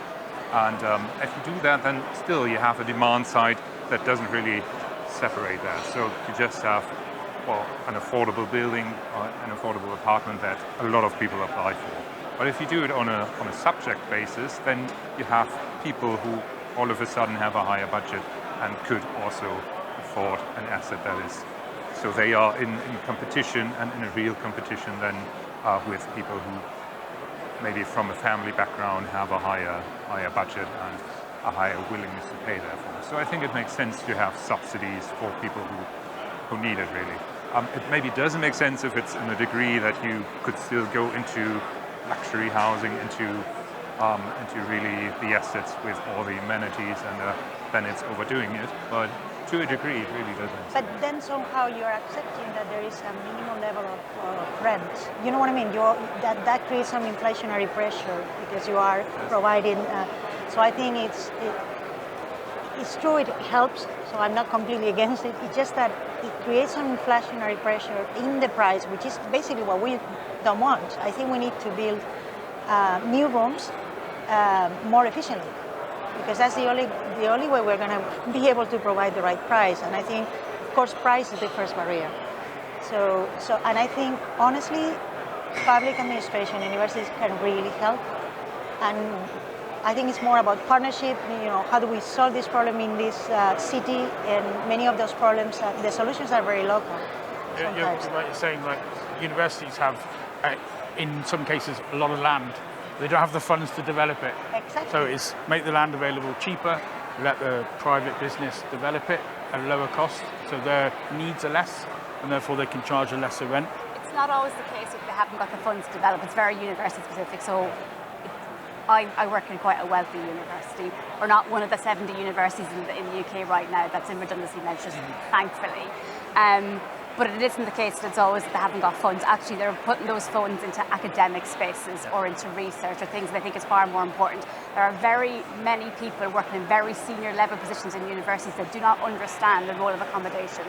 And if you do that, then still you have a demand side that doesn't really separate that. So you just have, well, an affordable building or an affordable apartment that a lot of people apply for. But if you do it on a subject basis, then you have people who all of a sudden have a higher budget and could also afford an asset that is. So they are in competition, and in a real competition then with people who maybe from a family background have a higher budget and a higher willingness to pay therefore. So I think it makes sense to have subsidies for people who need it really. It maybe doesn't make sense if it's in a degree that you could still go into luxury housing, into really the assets with all the amenities, and then it's overdoing it. But to a degree, it really doesn't. But then somehow you're accepting that there is a minimum level of rent. You know what I mean? That creates some inflationary pressure because you are providing. So I think it's true, it helps. So I'm not completely against it. It's just that it creates some inflationary pressure in the price, which is basically what we don't want. I think we need to build new rooms more efficiently, because that's the only way we're going to be able to provide the right price. And I think, of course, price is the first barrier. So and I think, honestly, public administration, universities can really help. And I think it's more about partnership. You know, how do we solve this problem in this city? And many of those problems, the solutions are very local. You're saying, like, universities have, in some cases, a lot of land. They don't have the funds to develop it. Exactly. So it's make the land available cheaper, let the private business develop it at a lower cost, so their needs are less, and therefore they can charge a lesser rent. It's not always the case if they haven't got the funds to develop. It's very university specific. So I work in quite a wealthy university. We're not one of the 70 universities in the UK right now that's in redundancy measures, thankfully. But it isn't the case that it's always that they haven't got funds. Actually, they're putting those funds into academic spaces or into research or things they think is far more important. There are very many people working in very senior level positions in universities that do not understand the role of accommodation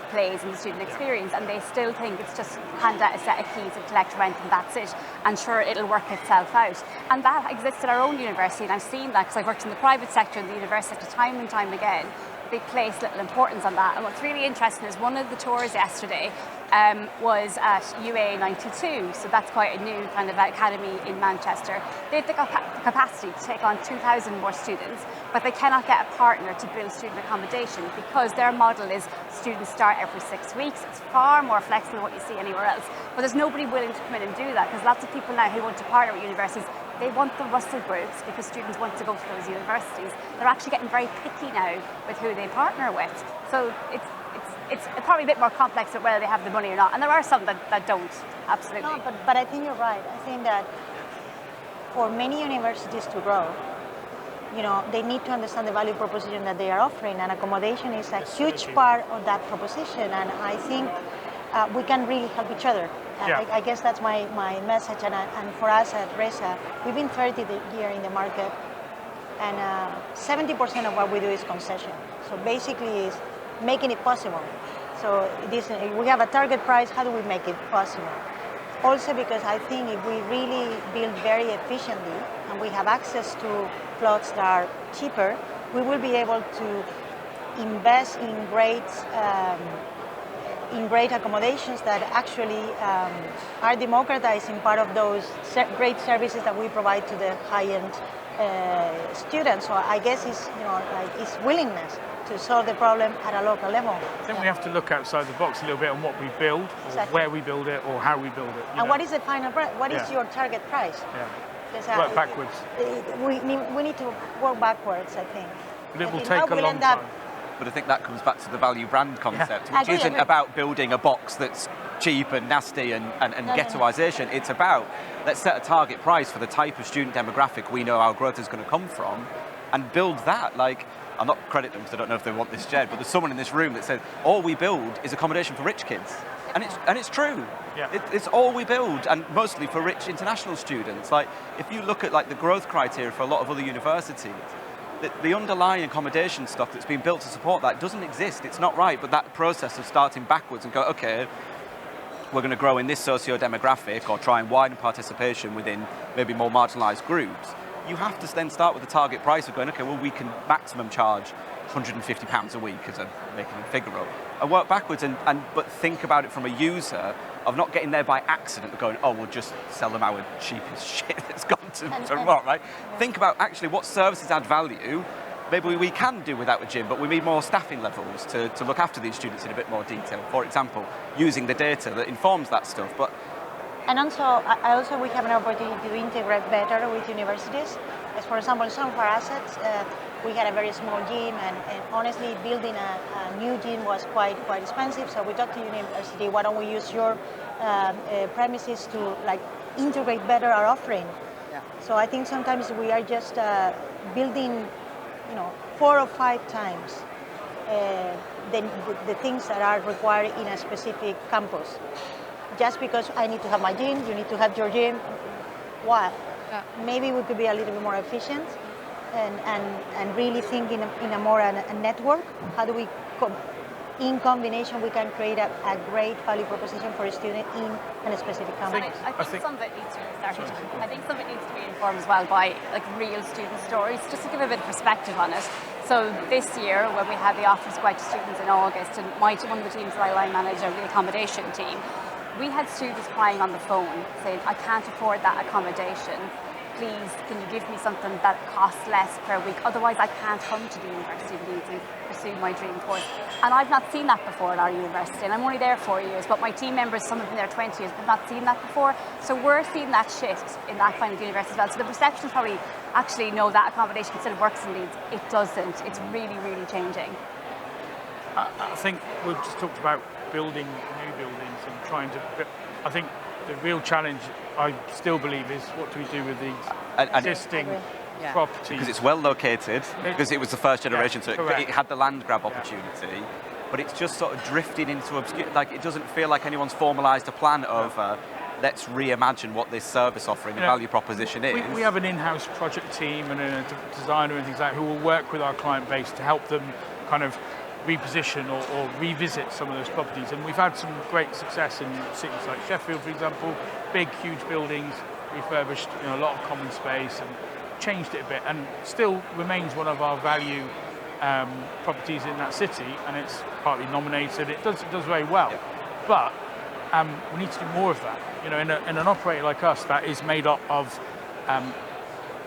plays in the student experience, and they still think it's just hand out a set of keys and collect rent and that's it, and sure, it'll work itself out. And that exists at our own university, and I've seen that because I've worked in the private sector in the university sector time and time again. They place little importance on that. And what's really interesting is one of the tours yesterday was at UA 92, so that's quite a new kind of academy in Manchester. They have the capacity to take on 2,000 more students, but they cannot get a partner to build student accommodation because their model is students start every 6 weeks. It's far more flexible than what you see anywhere else. But there's nobody willing to come in and do that, because lots of people now who want to partner with universities, they want the Russell groups because students want to go to those universities. They're actually getting very picky now with who they partner with. So it's probably a bit more complex of whether they have the money or not. And there are some that don't, absolutely. No, but I think you're right. I think that for many universities to grow, you know, they need to understand the value proposition that they are offering, and accommodation is a huge part of that proposition. And I think we can really help each other. Yeah. I guess that's my message. And for us at RESA, we've been 30 years in the market, and 70% of what we do is concession. So basically, is making it possible. So we have a target price. How do we make it possible? Also, because I think if we really build very efficiently and we have access to plots that are cheaper, we will be able to invest in great accommodations that actually are democratizing part of those great services that we provide to the high-end students. So I guess it's willingness to solve the problem at a local level. I think we have to look outside the box a little bit on what we build, or where we build it, or how we build it. And what is the final price? What is your target price? Yeah. Work backwards. We need to work backwards, I think. But it will take a long time. but I think that comes back to the value brand concept, which Agree, isn't agree. about building a box that's cheap and nasty and ghettoisation. It's about, let's set a target price for the type of student demographic we know our growth is going to come from, and build that. Like, I'm not crediting them because I don't know if they want this shared, but there's someone in this room that said, all we build is accommodation for rich kids. And it's true. Yeah. It's all we build, and mostly for rich international students. Like, if you look at like the growth criteria for a lot of other universities, the underlying accommodation stuff that's been built to support that doesn't exist. It's not right. But that process of starting backwards and go, okay, we're going to grow in this socio-demographic or try and widen participation within maybe more marginalised groups, you have to then start with the target price of going, okay, well, we can maximum charge £150 a week, as I'm making a figure up, and work backwards, but think about it from a user of not getting there by accident, going, oh, we'll just sell them our cheapest shit that's gone to rot, right? Yeah. Think about actually what services add value. Maybe we can do without a gym, but we need more staffing levels to look after these students in a bit more detail. For example, using the data that informs that stuff. And also, we have an opportunity to integrate better with universities. As for example, some of our assets, we had a very small gym, and honestly, building a new gym was quite expensive. So we talked to university, why don't we use your premises to like integrate better our offering? Yeah. So I think sometimes we are just building, 4 or 5 times the things that are required in a specific campus. Just because I need to have my gym, you need to have your gym. Why? Yeah. Maybe we could be a little bit more efficient and really think in a more a network. How do we, in combination, we can create a great value proposition for a student in a specific campus. I think some of it needs to be I think some of it needs to be informed as well by like real student stories, just to give a bit of perspective on it. So this year, when we had the offers go out to students in August, and one of the teams that I line manage, the accommodation team, we had students crying on the phone saying, I can't afford that accommodation. Please, can you give me something that costs less per week? Otherwise, I can't come to the University of Leeds and pursue my dream course. And I've not seen that before at our university. And I'm only there 4 years, but my team members, some of them in their 20s, have not seen that before. So we're seeing that shift in that kind of university as well. So the perception is probably, actually, no, that accommodation still works in Leeds. It doesn't. It's really, really changing. I think we've just talked about building new buildings and trying to. I think the real challenge, I still believe, is what do we do with these existing properties? Because it's well located, because it was the first generation, so it had the land grab opportunity, but it's just sort of drifted into obscurity. Like, it doesn't feel like anyone's formalised a plan of let's reimagine what this service offering and value proposition is. We have an in-house project team and a designer and things like that who will work with our client base to help them kind of reposition or revisit some of those properties, and we've had some great success in cities like Sheffield, for example. Big, huge buildings, refurbished, a lot of common space, and changed it a bit, and still remains one of our value properties in that city, and it's partly nominated. It does very well, but we need to do more of that. In an operator like us, that is made up of.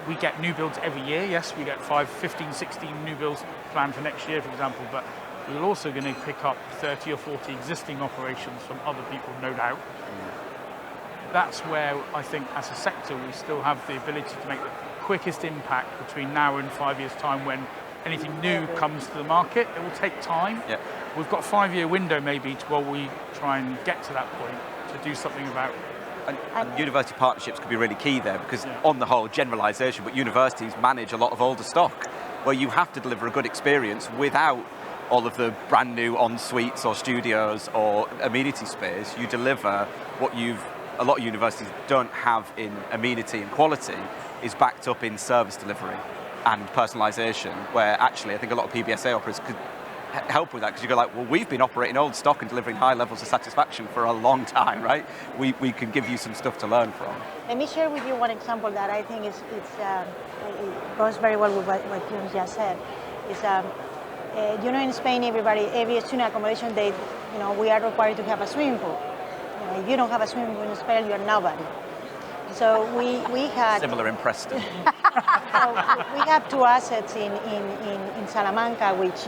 We get new builds every year. Yes, we get 15, 16 new builds planned for next year, for example, but we're also going to pick up 30 or 40 existing operations from other people, no doubt. That's where I think as a sector we still have the ability to make the quickest impact between now and 5 years' time when anything new comes to the market. It will take time. Yeah. We've got a 5-year window maybe while we try and get to that point to do something about it. And university partnerships could be really key there, because on the whole, generalisation, but universities manage a lot of older stock where you have to deliver a good experience without all of the brand new en-suites or studios or amenity space. You deliver what a lot of universities don't have in amenity and quality is backed up in service delivery and personalisation, where actually I think a lot of PBSA operators could help with that, because you go like, well, we've been operating old stock and delivering high levels of satisfaction for a long time, right? We can give you some stuff to learn from. Let me share with you one example that I think it goes very well with what you just said. Is in Spain, every student accommodation, we are required to have a swimming pool. If you don't have a swimming pool in Spain, you're nobody. So we had similar in Preston. So we have 2 assets in Salamanca, which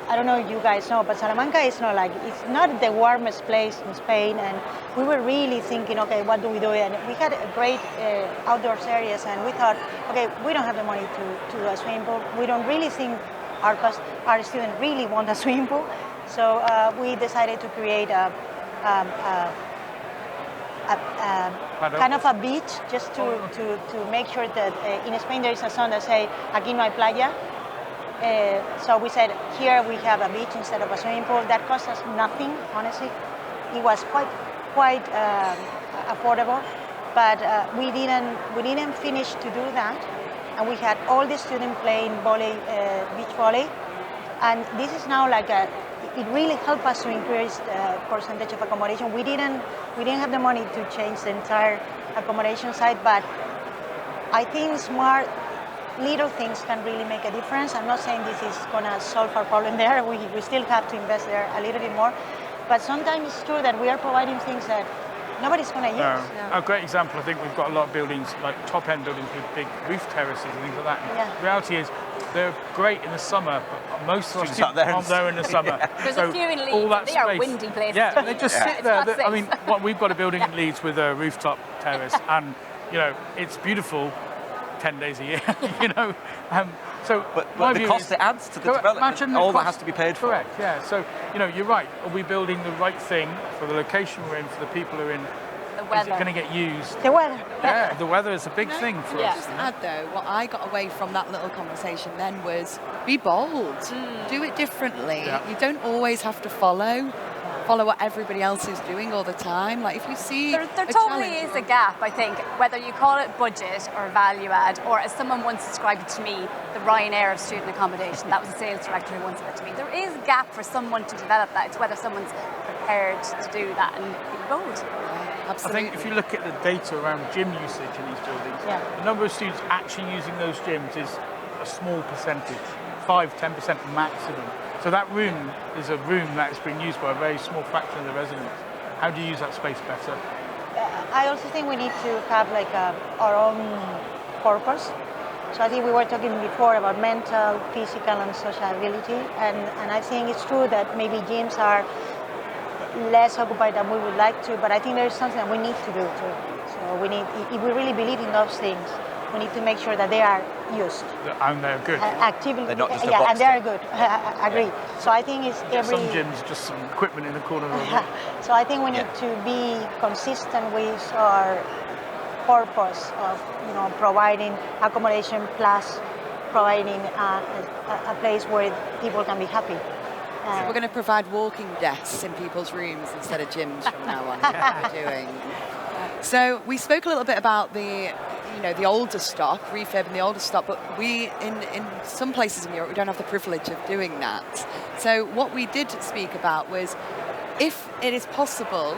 I don't know if you guys know, but Salamanca is it's not the warmest place in Spain, and we were really thinking, okay, what do we do? And we had a great outdoors areas, and we thought, okay, we don't have the money to do a swimming pool. We don't really think our students really want a swimming pool. So we decided to create a kind of a beach, just to make sure that in Spain there is a song that says, aquí no hay playa. So we said, here we have a beach instead of a swimming pool. That cost us nothing, honestly. It was quite affordable, but we didn't finish to do that. And we had all the students playing beach volley. And this is now like it really helped us to increase the percentage of accommodation. We didn't have the money to change the entire accommodation side, but I think smart little things can really make a difference. I'm not saying this is gonna solve our problem there. We still have to invest there a little bit more, but sometimes it's true that we are providing things that nobody's gonna use. A great example, I think we've got a lot of buildings, like top-end buildings with big roof terraces and things like that. Yeah. The reality is, they're great in the summer, but most students aren't there in the summer. There's so a few in Leeds, all that they are space, windy places. Yeah, they just sit there. It's not I mean, safe. we've got a building in Leeds with a rooftop terrace, and it's beautiful 10 days a year. But the cost it adds to the development, all that has to be paid for. Correct. Yeah. So you're right. Are we building the right thing for the location we're in, for the people who are in? The weather. Is it going to get used? The weather. Yeah, the weather is a big thing for us. Just add though, what I got away from that little conversation then was be bold, do it differently. Yeah. You don't always have to follow what everybody else is doing all the time. Like if you see There totally is a gap, I think, whether you call it budget or value add, or as someone once described it to me, the Ryanair of student accommodation. That was a sales director who once said it to me. There is a gap for someone to develop that. It's whether someone's prepared to do that and be bold. Absolutely. I think if you look at the data around gym usage in these buildings, the number of students actually using those gyms is a small percentage, 5–10% maximum. So that room is a room that is being used by a very small fraction of the residents. How do you use that space better? I also think we need to have like our own purpose. So I think we were talking before about mental, physical, and sociability, and I think it's true that maybe gyms are less occupied than we would like to, but I think there's something that we need to do too. So we need, if we really believe in those things, we need to make sure that they are used. And they're good. Actively, They're not just a yeah, box and they are good. I agree. So I think it's every. Some gyms just some equipment in the corner of the room. So I think we need to be consistent with our purpose of providing accommodation plus providing a place where people can be happy. So we're going to provide walking desks in people's rooms instead of gyms from now on. That's what we're doing. So we spoke a little bit about the older stock, refurbing the older stock, but we, in some places in Europe, we don't have the privilege of doing that. So what we did speak about was, if it is possible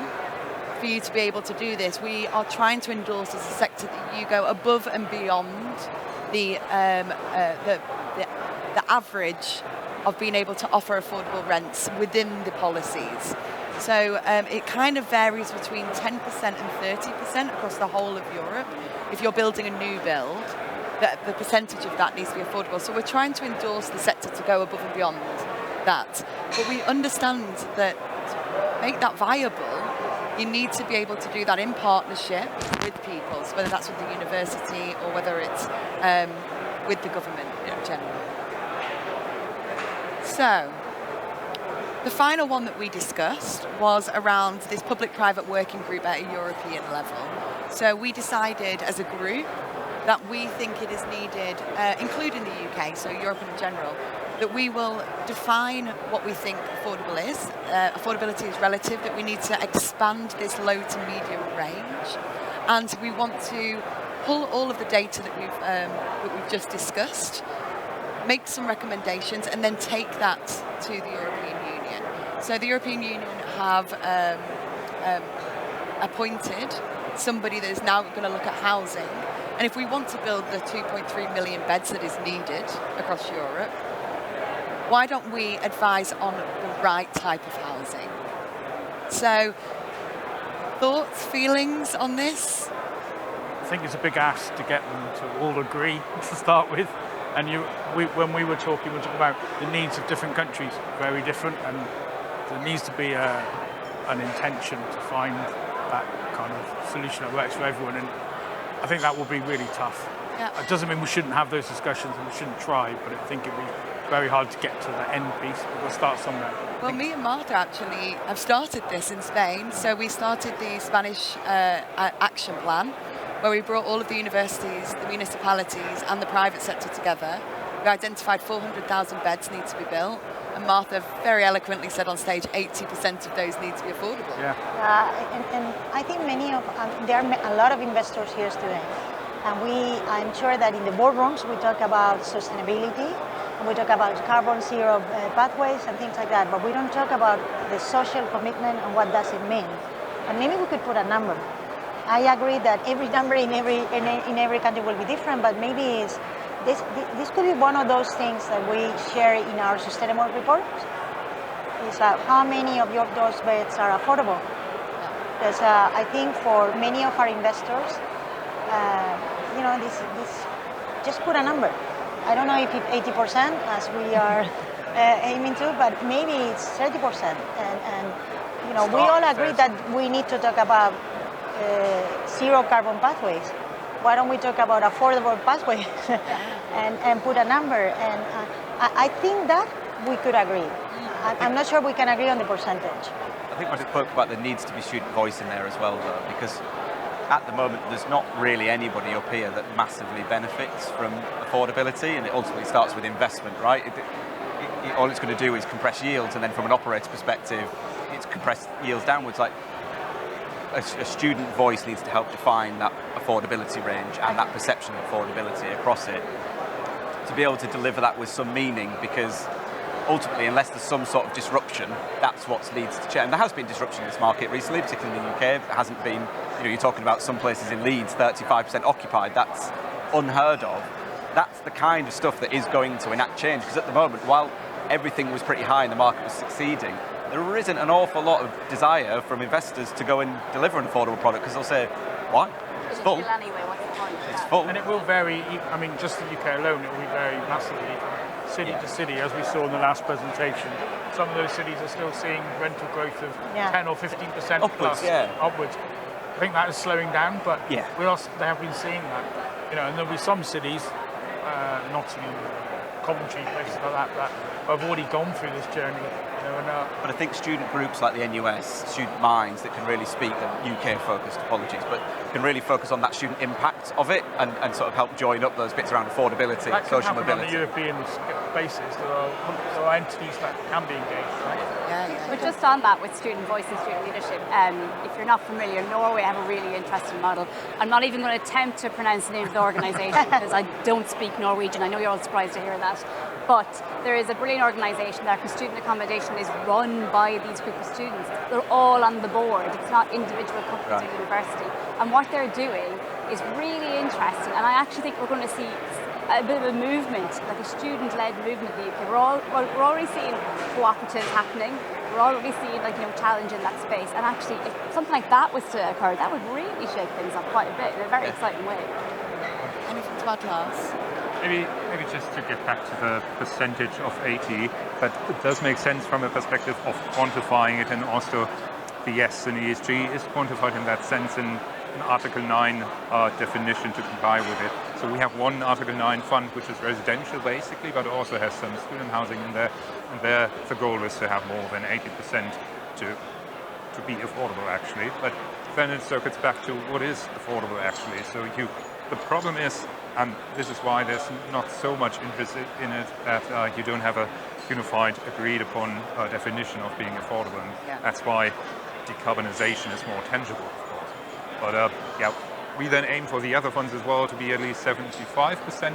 for you to be able to do this, we are trying to endorse as a sector that you go above and beyond the average of being able to offer affordable rents within the policies. So it kind of varies between 10% and 30% across the whole of Europe. If you're building a new build, the percentage of that needs to be affordable. So we're trying to endorse the sector to go above and beyond that. But we understand that to make that viable, you need to be able to do that in partnership with people, so whether that's with the university or whether it's with the government in general. So, the final one that we discussed was around this public-private working group at a European level. So we decided as a group that we think it is needed, including the UK, so Europe in general, that we will define what we think affordable is. Affordability is relative, that we need to expand this low to medium range. And we want to pull all of the data that we've just discussed, make some recommendations, and then take that to the European Union. So the European Union have appointed somebody that is now going to look at housing. And if we want to build the 2.3 million beds that is needed across Europe, why don't we advise on the right type of housing? So, thoughts, feelings on this? I think it's a big ask to get them to all agree to start with. And when we were talking about the needs of different countries, very different, and there needs to be an intention to find that kind of solution that works for everyone. And I think that will be really tough. Yeah. It doesn't mean we shouldn't have those discussions and we shouldn't try, but I think very hard to get to the end piece, but we'll start somewhere. Well, me and Martha actually have started this in Spain. So we started the Spanish action plan, where we brought all of the universities, the municipalities and the private sector together. We identified 400,000 beds need to be built, and Martha very eloquently said on stage 80% of those need to be affordable. Yeah. And I think there are a lot of investors here today. And I'm sure that in the boardrooms we talk about sustainability, and we talk about carbon zero pathways and things like that, but we don't talk about the social commitment and what does it mean. And maybe we could put a number. I agree that every number in every country will be different, but maybe this could be one of those things that we share in our sustainable report. Is how many of those beds are affordable? Because I think for many of our investors, this just put a number. I don't know if it's 80% as we are aiming to, but maybe it's 30%. And we all agree that we need to talk about zero carbon pathways. Why don't we talk about affordable pathways and put a number? And I think that we could agree. I'm not sure we can agree on the percentage. I think I spoke about there needs to be student voice in there as well, though, because at the moment there's not really anybody up here that massively benefits from affordability, and it ultimately starts with investment, right? All it's going to do is compress yields, and then from an operator perspective, it's compressed yields downwards. Like a student voice needs to help define that affordability range and that perception of affordability across it, to be able to deliver that with some meaning, because ultimately, unless there's some sort of disruption, that's what leads to change. And there has been disruption in this market recently, particularly in the UK. It hasn't been, you're talking about some places in Leeds, 35% occupied. That's unheard of. That's the kind of stuff that is going to enact change, because at the moment, while everything was pretty high and the market was succeeding, there isn't an awful lot of desire from investors to go and deliver an affordable product, because they'll say, why? It's full. Anyway, what's the point? It's full. And it will vary, I mean, just the UK alone, it will vary massively city to city, as we saw in the last presentation. Some of those cities are still seeing rental growth of 10 or 15% upwards, plus upwards. I think that is slowing down, but they have been seeing that. And there'll be some cities, Nottingham, Coventry, places like that have already gone through this journey. But I think student groups like the NUS, student minds that can really speak, UK-focused apologies, but can really focus on that student impact of it and sort of help join up those bits around affordability, that social can mobility. On a European basis, there are entities that can be engaged, right? But just on that, with student voice and student leadership, if you're not familiar, Norway have a really interesting model. I'm not even going to attempt to pronounce the name of the organisation because I don't speak Norwegian. I know you're all surprised to hear that. But there is a brilliant organisation there, because student accommodation is run by these group of students. They're all on the board. It's not individual couples at university. And what they're doing is really interesting. And I actually think we're going to see a bit of a movement, like a student-led movement in the UK. We're already seeing cooperatives happening. We're already seeing challenge in that space. And actually, if something like that was to occur, that would really shake things up quite a bit in a very exciting way. Anything to add, Lars? Maybe just to get back to the percentage of 80, but it does make sense from a perspective of quantifying it, and also the S in ESG is quantified in that sense in an Article 9 definition to comply with it. So we have one Article 9 fund which is residential basically, but also has some student housing in there, and there the goal is to have more than 80% to be affordable actually. But then it circuits back to what is affordable actually. So the problem is, and this is why there's not so much interest in it, that you don't have a unified, agreed upon definition of being affordable. And that's why decarbonization is more tangible, of course. But we then aim for the other funds as well to be at least 75%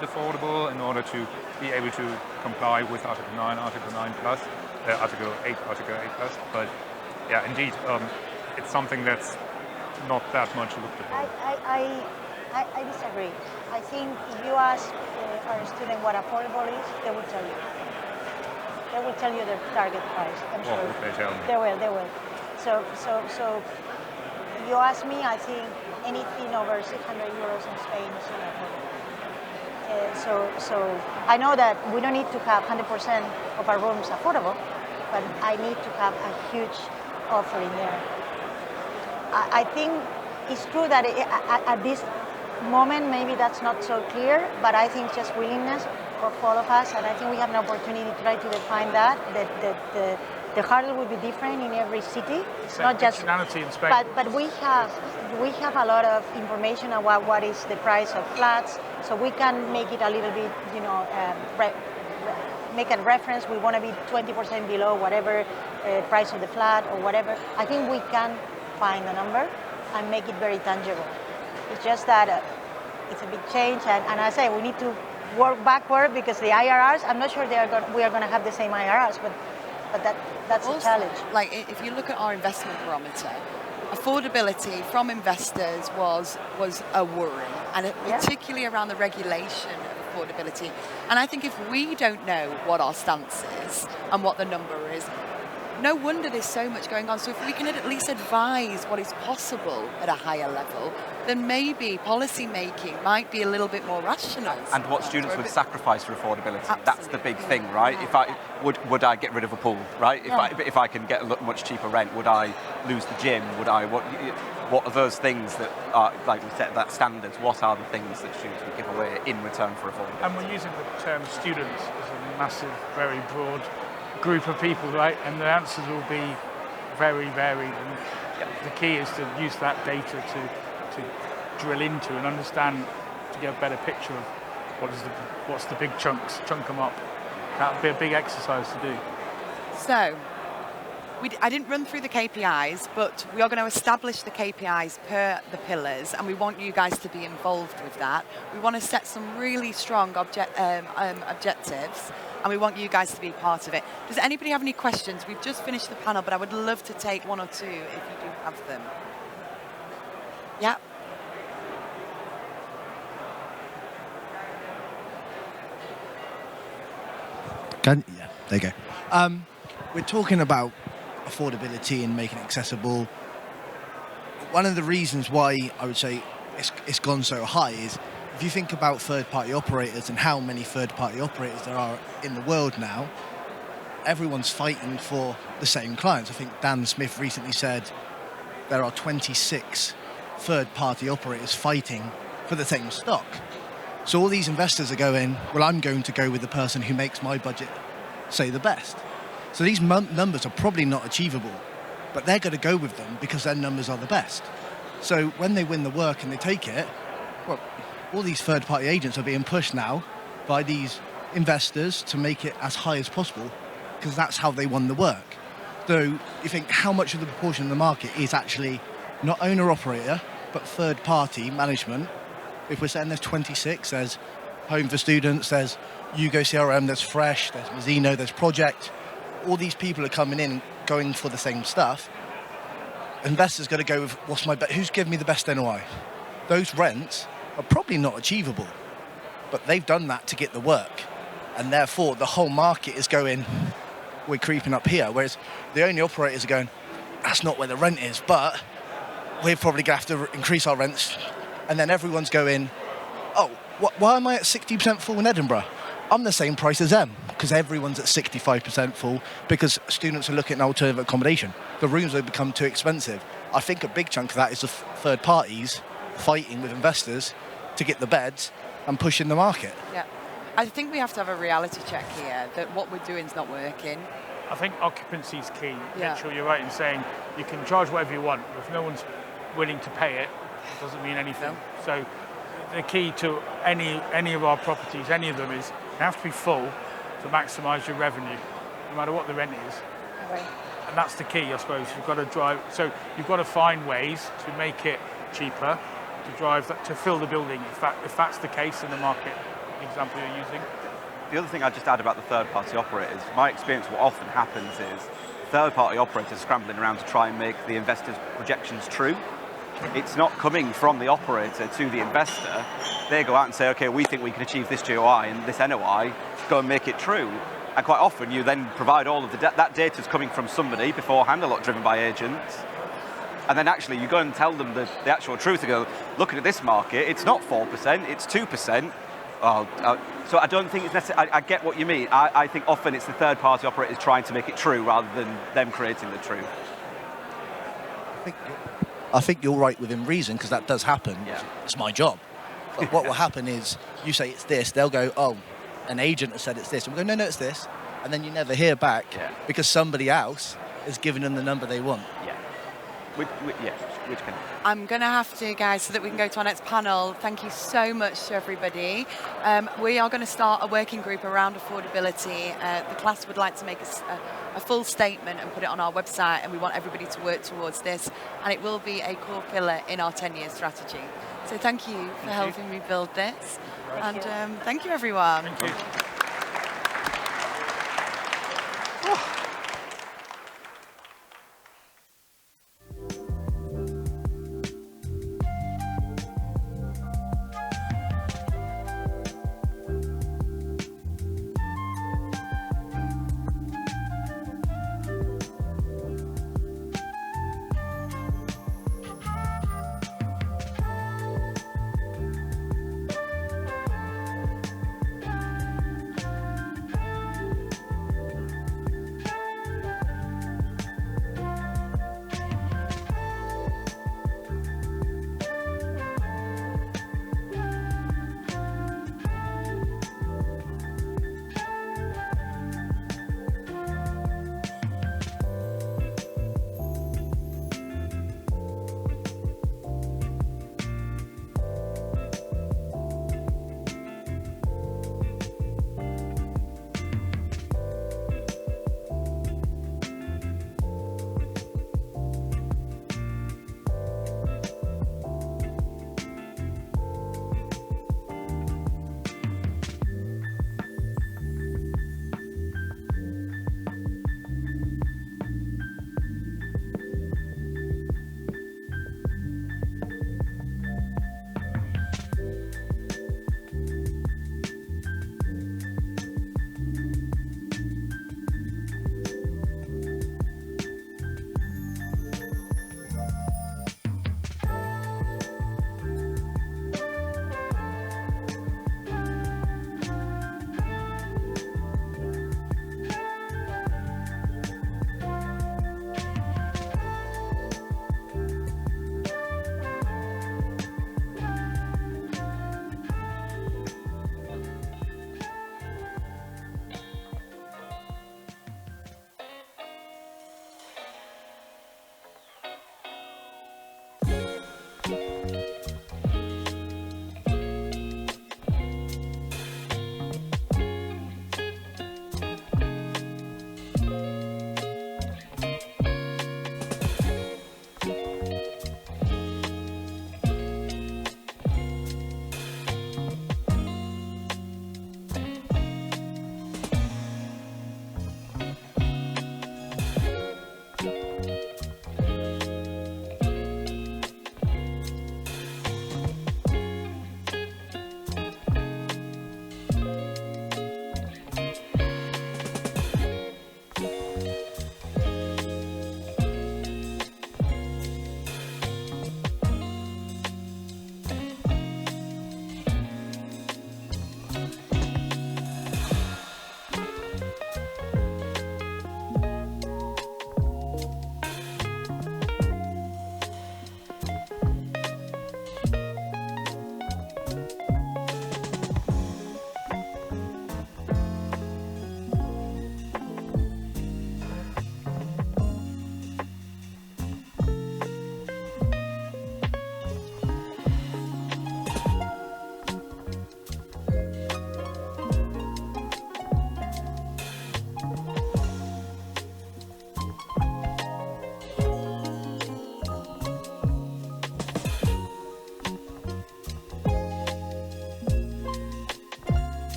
affordable in order to be able to comply with Article 9, Article 9 plus, Article 8 plus. But yeah, indeed, it's something that's not that much looked upon. I disagree. I think if you ask our student what affordable is, they will tell you. They will tell you their target price, I'm sure. What would they tell me? They will. So if you ask me, I think anything over 600 euros in Spain is not affordable. So I know that we don't need to have 100% of our rooms affordable, but I need to have a huge offer in there. I think it's true that at this moment maybe that's not so clear, but I think just willingness for all of us, and I think we have an opportunity to try to define that. The hurdle will be different in every city. It's not just in Spain. But we have a lot of information about what is the price of flats, so we can make it a little bit, make a reference. We want to be 20% below whatever price of the flat or whatever. I think we can find a number and make it very tangible. It's just that it's a big change, and I say we need to work backward because the IRRs, I'm not sure we are going to have the same IRRs, but that's also a challenge. Like if you look at our investment barometer, affordability from investors was a worry, and particularly around the regulation of affordability. And I think if we don't know what our stance is and what the number is, no wonder there's so much going on. So if we can at least advise what is possible at a higher level, then maybe policy making might be a little bit more rational. And what students would sacrifice for affordability. Absolutely. That's the big thing, right? Yeah. If I would I get rid of a pool, right? If I can get a much cheaper rent, would I lose the gym? What are those things that are, like we set that standards? What are the things that students would give away in return for affordability? And we're using the term students as a massive, very broad group of people, right? And the answers will be very varied. And the key is to use that data to drill into and understand, to get a better picture of what's the big chunks, chunk them up. That would be a big exercise to do. So, I didn't run through the KPIs, but we are going to establish the KPIs per the pillars, and we want you guys to be involved with that. We want to set some really strong objectives, and we want you guys to be part of it. Does anybody have any questions? We've just finished the panel, but I would love to take one or two if you do have them. Yeah. Yeah, there you go. We're talking about affordability and making it accessible. One of the reasons why I would say it's gone so high is if you think about third-party operators and how many third-party operators there are in the world now, everyone's fighting for the same clients. I think Dan Smith recently said there are 26 third-party operators fighting for the same stock. So all these investors are going, well, I'm going to go with the person who makes my budget, say, the best. So these numbers are probably not achievable, but they're going to go with them because their numbers are the best. So when they win the work and they take it, well, all these third-party agents are being pushed now by these investors to make it as high as possible because that's how they won the work. So you think how much of the proportion of the market is actually not owner-operator, but third-party management? If we're saying there's 26, there's Home for Students, there's Yugo CRM, there's Fresh, there's Mazzino, there's Project. All these people are coming in, going for the same stuff. Investors got to go with who's giving me the best NOI? Those rents are probably not achievable, but they've done that to get the work, and therefore the whole market is going, we're creeping up here, whereas the only operators are going, that's not where the rent is, but we're probably going to have to increase our rents. And then everyone's going, oh, why am I at 60% full in Edinburgh? I'm the same price as them, because everyone's at 65% full, because students are looking at alternative accommodation. The rooms have become too expensive. I think a big chunk of that is the third parties fighting with investors to get the beds and pushing the market. Yeah. I think we have to have a reality check here that what we're doing is not working. I think occupancy is key. Yeah. Mitchell, you're right in saying you can charge whatever you want, but if no one's willing to pay it, it doesn't mean anything. No. So the key to any of our properties, any of them, is they have to be full to maximise your revenue, no matter what the rent is. Right. And that's the key, I suppose. You've got to drive. So you've got to find ways to make it cheaper, to drive that, to fill the building. If that's the case in the market example you're using. The other thing I'd just add about the third-party operators, my experience, what often happens is third-party operators scrambling around to try and make the investors' projections true. It's not coming from the operator to the investor. They go out and say, okay, we think we can achieve this GOI and this NOI, go and make it true. And quite often you then provide all of that data's coming from somebody beforehand, a lot driven by agents. And then actually you go and tell them the actual truth. You go, looking at this market, it's not 4%, it's 2%. So I don't think it's necessary. I get what you mean. I think often it's the third-party operators trying to make it true rather than them creating the truth. I think you're right within reason, because that does happen. Yeah. It's my job. But what will happen is you say it's this, they'll go, oh, an agent has said it's this. And we go, no, it's this. And then you never hear back because somebody else has given them the number they want. Yeah. Which can. I'm going to have to, guys, so that we can go to our next panel. Thank you so much to everybody. We are going to start a working group around affordability. The class would like to make a full statement and put it on our website, and we want everybody to work towards this. And it will be a core pillar in our 10-year strategy. So thank you for helping me build this. And thank you, everyone. Thank you.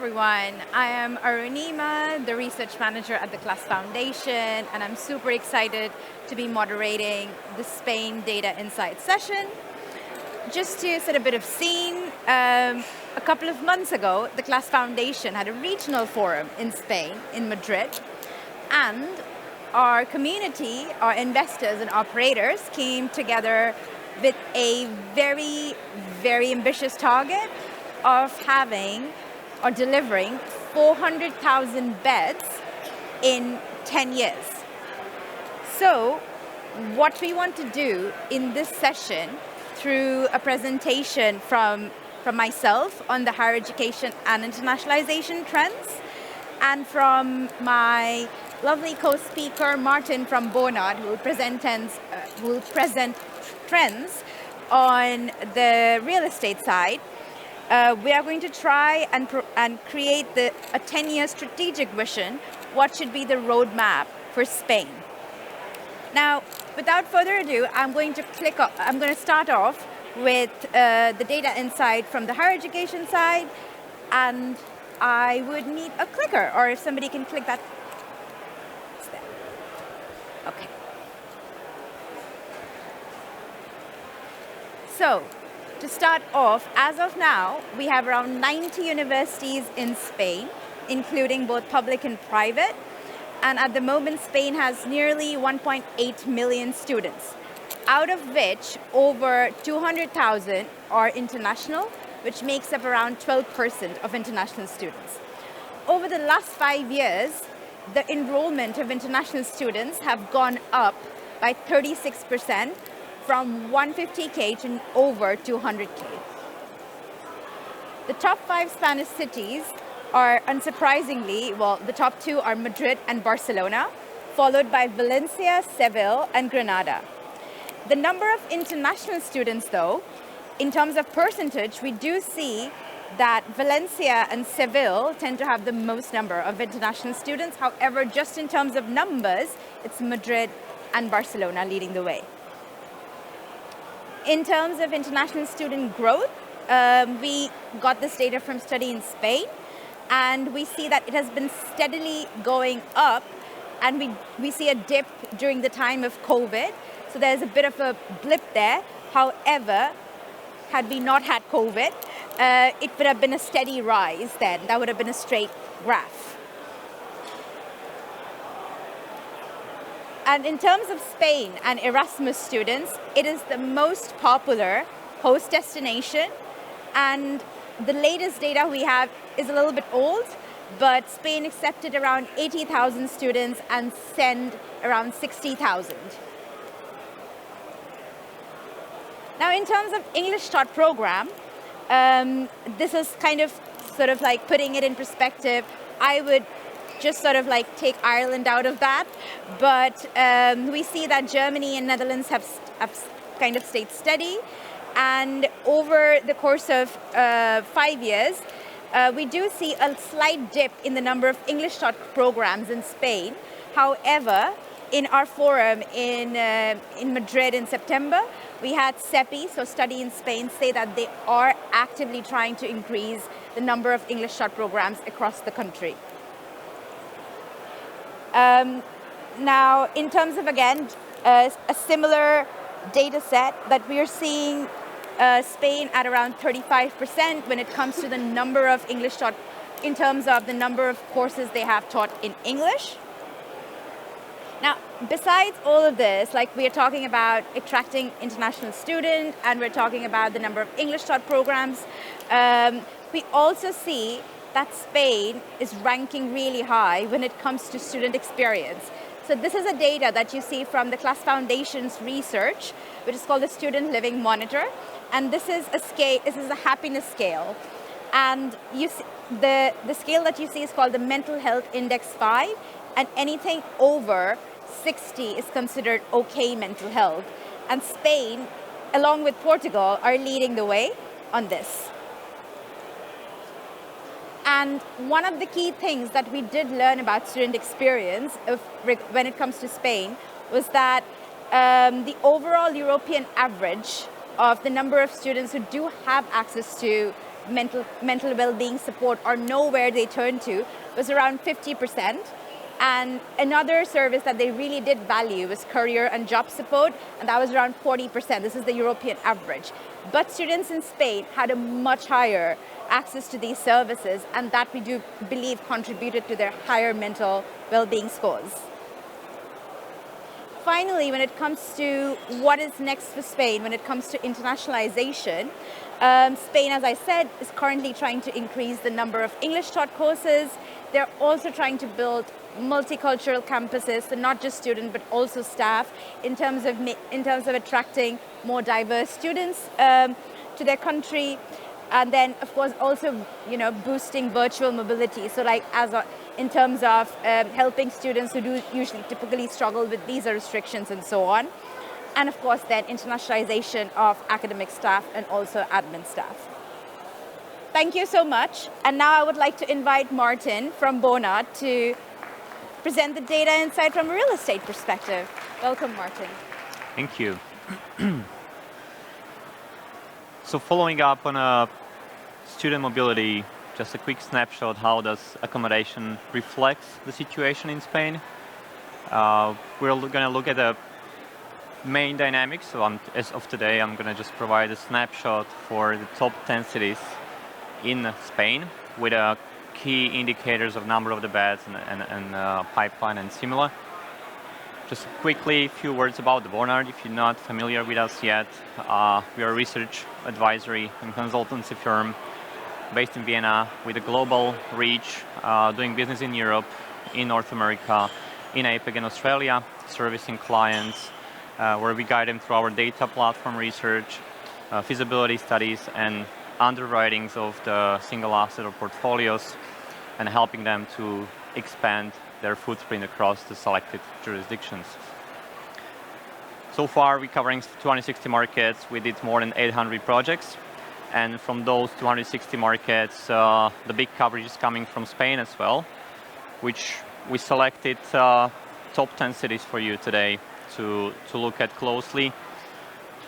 everyone. I am Arunima, the research manager at the CLAS Foundation, and I'm super excited to be moderating the Spain Data Insight session. Just to set a bit of scene, a couple of months ago, the CLAS Foundation had a regional forum in Spain, in Madrid, and our community, our investors and operators came together with a very, very ambitious target of having or delivering 400,000 beds in 10 years. So what we want to do in this session, through a presentation from myself on the higher education and internationalization trends, and from my lovely co-speaker Martin from Bonard, who will present trends on the real estate side, we are going to try and create a 10-year strategic vision. What should be the roadmap for Spain? Now, without further ado, I'm going to start off with the data insight from the higher education side, and I would need a clicker, or if somebody can click that. It's there. Okay. So, to start off, as of now, we have around 90 universities in Spain, including both public and private. And at the moment, Spain has nearly 1.8 million students, out of which over 200,000 are international, which makes up around 12% of international students. Over the last 5 years, the enrollment of international students have gone up by 36%, from 150K to over 200K. The top 5 Spanish cities are, unsurprisingly, well, the top 2 are Madrid and Barcelona, followed by Valencia, Seville, and Granada. The number of international students, though, in terms of percentage, we do see that Valencia and Seville tend to have the most number of international students. However, just in terms of numbers, it's Madrid and Barcelona leading the way. In terms of international student growth, we got this data from Study in Spain, and we see that it has been steadily going up, and we see a dip during the time of COVID. So there's a bit of a blip there. However, had we not had COVID, it would have been a steady rise then. That would have been a straight graph. And in terms of Spain and Erasmus students, it is the most popular host destination. And the latest data we have is a little bit old, but Spain accepted around 80,000 students and sent around 60,000. Now, in terms of English taught program, this is kind of sort of like putting it in perspective. I would just sort of like take Ireland out of that, but we see that Germany and Netherlands have kind of stayed steady, and over the course of 5 years, we do see a slight dip in the number of English taught programs in Spain. However, in our forum in Madrid in September, we had CEPI, so Study in Spain, say that they are actively trying to increase the number of English taught programs across the country. Now, in terms of, again, a similar data set that we are seeing Spain at around 35% when it comes to the number of English taught, in terms of the number of courses they have taught in English. Now, besides all of this, like we are talking about attracting international students, and we're talking about the number of English taught programs, we also see that Spain is ranking really high when it comes to student experience. So this is a data that you see from the CLAS Foundation's research, which is called the Student Living Monitor. And this is a scale, this is a happiness scale. And you see, the scale that you see is called the Mental Health Index 5, and anything over 60 is considered okay mental health. And Spain, along with Portugal, are leading the way on this. And one of the key things that we did learn about student experience when it comes to Spain was that the overall European average of the number of students who do have access to mental well-being support or know where they turn to was around 50%. And another service that they really did value was career and job support, and that was around 40%. This is the European average. But students in Spain had a much higher access to these services, and that we do believe contributed to their higher mental well-being scores. Finally, when it comes to what is next for Spain, when it comes to internationalization, Spain, as I said, is currently trying to increase the number of English taught courses. They're also trying to build multicultural campuses, so not just students but also staff, in terms of attracting more diverse students to their country, and then of course also boosting virtual mobility. So like in terms of helping students who do usually typically struggle with visa restrictions and so on, and of course then internationalization of academic staff and also admin staff. Thank you so much, and now I would like to invite Martin from Bona to present the data insight from a real estate perspective. Welcome, Martin. Thank you. So following up on student mobility, just a quick snapshot, how does accommodation reflect the situation in Spain? We're going to look at the main dynamics. So as of today, I'm going to just provide a snapshot for the top 10 cities in Spain with key indicators of number of the beds and pipeline and similar. Just quickly, a few words about the Bonard. If you're not familiar with us yet, we are a research advisory and consultancy firm based in Vienna with a global reach, doing business in Europe, in North America, in APAC and Australia, servicing clients, where we guide them through our data platform research, feasibility studies, and underwritings of the single asset or portfolios, and helping them to expand their footprint across the selected jurisdictions. So far, we're covering 260 markets. We did more than 800 projects. And from those 260 markets, the big coverage is coming from Spain as well, which we selected top 10 cities for you today to look at closely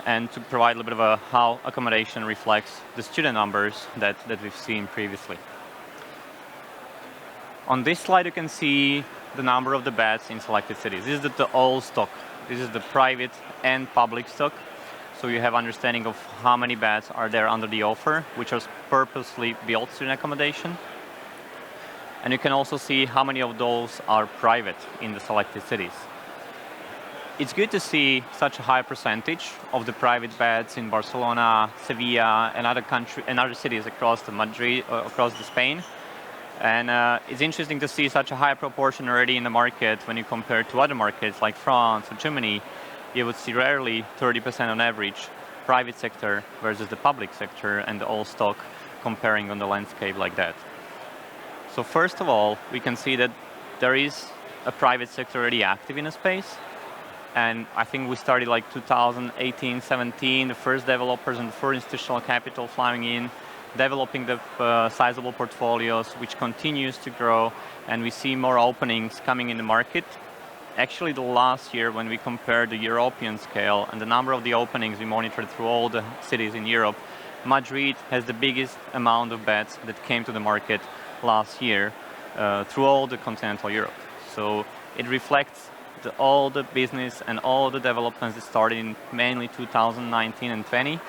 and to provide a little bit of how accommodation reflects the student numbers that we've seen previously. On this slide, you can see the number of the beds in selected cities. This is the all stock. This is the private and public stock. So you have understanding of how many beds are there under the offer, which was purposely built student accommodation. And you can also see how many of those are private in the selected cities. It's good to see such a high percentage of the private beds in Barcelona, Sevilla, and other cities across Madrid, across Spain. And it's interesting to see such a high proportion already in the market when you compare to other markets like France or Germany. You would see rarely 30% on average private sector versus the public sector and the all stock comparing on the landscape like that. So first of all, we can see that there is a private sector already active in a space. And I think we started like 2018, 17, the first developers and the first institutional capital flying in, developing the sizable portfolios, which continues to grow, and we see more openings coming in the market. Actually, the last year, when we compared the European scale and the number of the openings we monitored through all the cities in Europe, Madrid has the biggest amount of beds that came to the market last year through all the continental Europe. So it reflects all the business and all the developments that started in mainly 2019 and 20,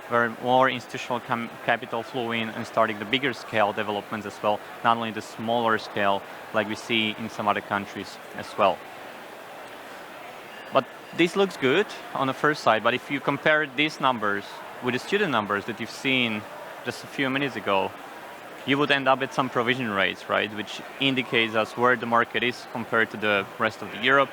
where more institutional capital flew in and starting the bigger scale developments as well, not only the smaller scale like we see in some other countries as well. But this looks good on the first side, but if you compare these numbers with the student numbers that you've seen just a few minutes ago, you would end up at some provision rates, right, which indicates us where the market is compared to the rest of Europe.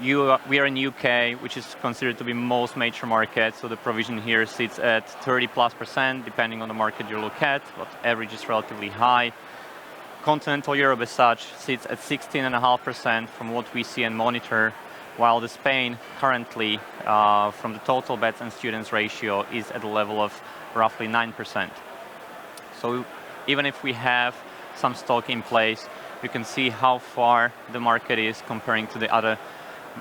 We are in UK, which is considered to be most major market, so the provision here sits at 30+%, depending on the market you look at, but average is relatively high. Continental Europe as such sits at 16.5% from what we see and monitor, while the Spain currently, from the total beds and students ratio, is at a level of roughly 9%. So even if we have some stock in place, you can see how far the market is comparing to the other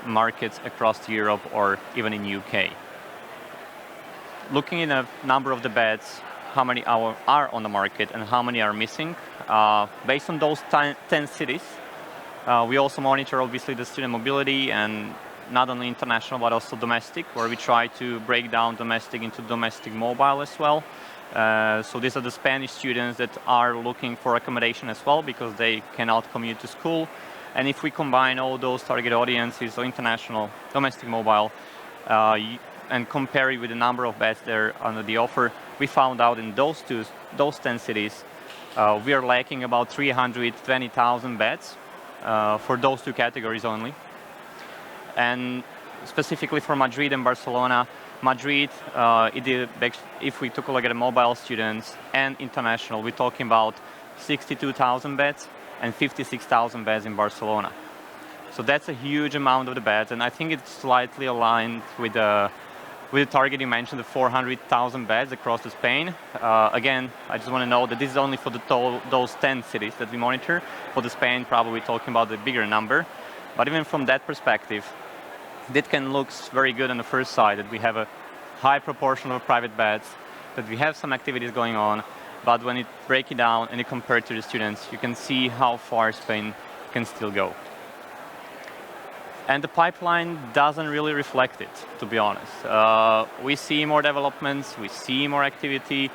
markets across Europe or even in UK. looking at the number of the beds, how many are on the market and how many are missing, based on those 10 cities, we also monitor obviously the student mobility, and not only international but also domestic, where we try to break down domestic into domestic mobile as well. So these are the Spanish students that are looking for accommodation as well because they cannot commute to school. And if we combine all those target audiences, so international, domestic mobile, and compare it with the number of beds there under the offer, we found out in those 10 cities, we are lacking about 320,000 beds for those two categories only. And specifically for Madrid and Barcelona, Madrid, if we took a look at the mobile students and international, we're talking about 62,000 beds and 56,000 beds in Barcelona. So that's a huge amount of the beds, and I think it's slightly aligned with the target you mentioned, the 400,000 beds across Spain. Again, I just want to know that this is only for those 10 cities that we monitor. For the Spain, probably talking about a bigger number. But even from that perspective, that can look very good on the first side, that we have a high proportion of private beds, that we have some activities going on, but when you break it down and you compare it to the students, you can see how far Spain can still go. And the pipeline doesn't really reflect it, to be honest. We see more developments, we see more activity.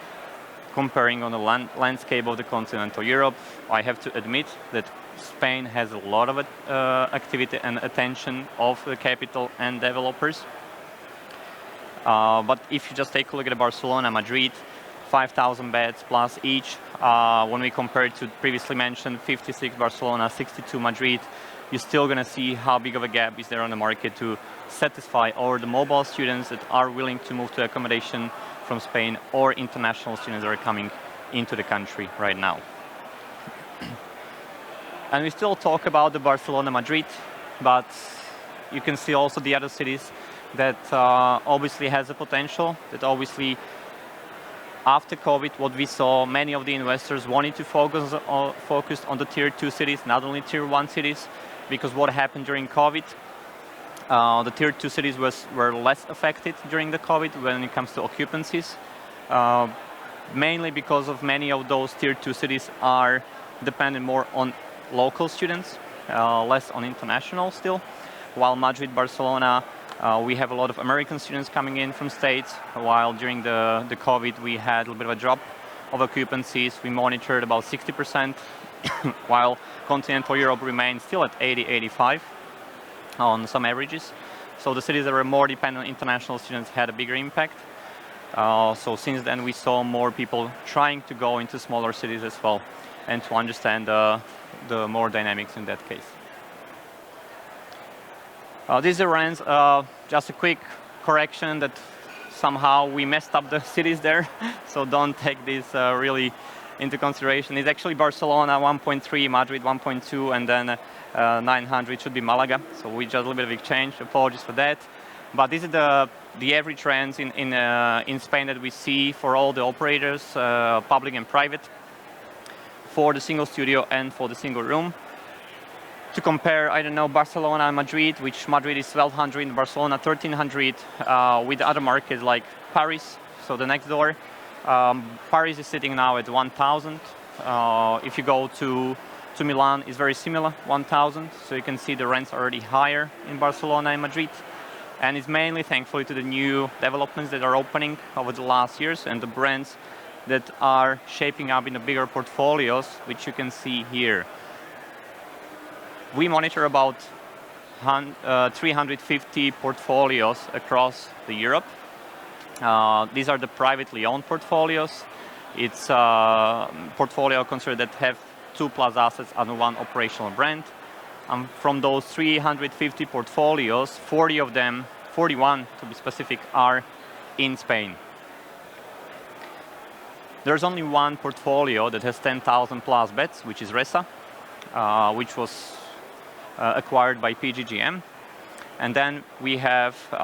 Comparing on the landscape of the continental Europe, I have to admit that Spain has a lot of activity and attention of the capital and developers. But if you just take a look at Barcelona, Madrid, 5,000 beds plus each. When we compare it to previously mentioned 56 Barcelona, 62 Madrid, you're still going to see how big of a gap is there on the market to satisfy all the mobile students that are willing to move to accommodation from Spain or international students that are coming into the country right now. And we still talk about the Barcelona, Madrid, but you can see also the other cities that obviously has the potential, that obviously after COVID, what we saw, many of the investors wanted to focus on the tier 2 cities, not only tier 1 cities, because what happened during COVID, the tier 2 cities were less affected during the COVID when it comes to occupancies, mainly because of many of those tier 2 cities are dependent more on local students, less on international still, while Madrid, Barcelona, we have a lot of American students coming in from States, while during the COVID we had a little bit of a drop of occupancies. We monitored about 60%, while continental Europe remained still at 80-85 on some averages. So the cities that were more dependent on international students had a bigger impact. So since then we saw more people trying to go into smaller cities as well and to understand the more dynamics in that case. These are runs, just a quick correction that somehow we messed up the cities there, so don't take this really into consideration. It's actually Barcelona 1.3, Madrid 1.2, and then 900 should be Malaga. So we just a little bit of exchange. Apologies for that. But this is the average trends in Spain that we see for all the operators, public and private, for the single studio and for the single room. To compare, I don't know, Barcelona and Madrid, which Madrid is 1,200, Barcelona 1,300, with other markets like Paris, so the next door. Paris is sitting now at 1,000. If you go to Milan, it's very similar, 1,000. So you can see the rents are already higher in Barcelona and Madrid. And it's mainly thankfully to the new developments that are opening over the last years and the brands that are shaping up in the bigger portfolios, which you can see here. We monitor about 350 portfolios across Europe. These are the privately owned portfolios. It's a portfolio considered that have 2+ assets under one operational brand. From those 350 portfolios, 40 of them, 41 to be specific, are in Spain. There's only one portfolio that has 10,000+ beds, which is Resa, which was acquired by PGGM. And then we have Mi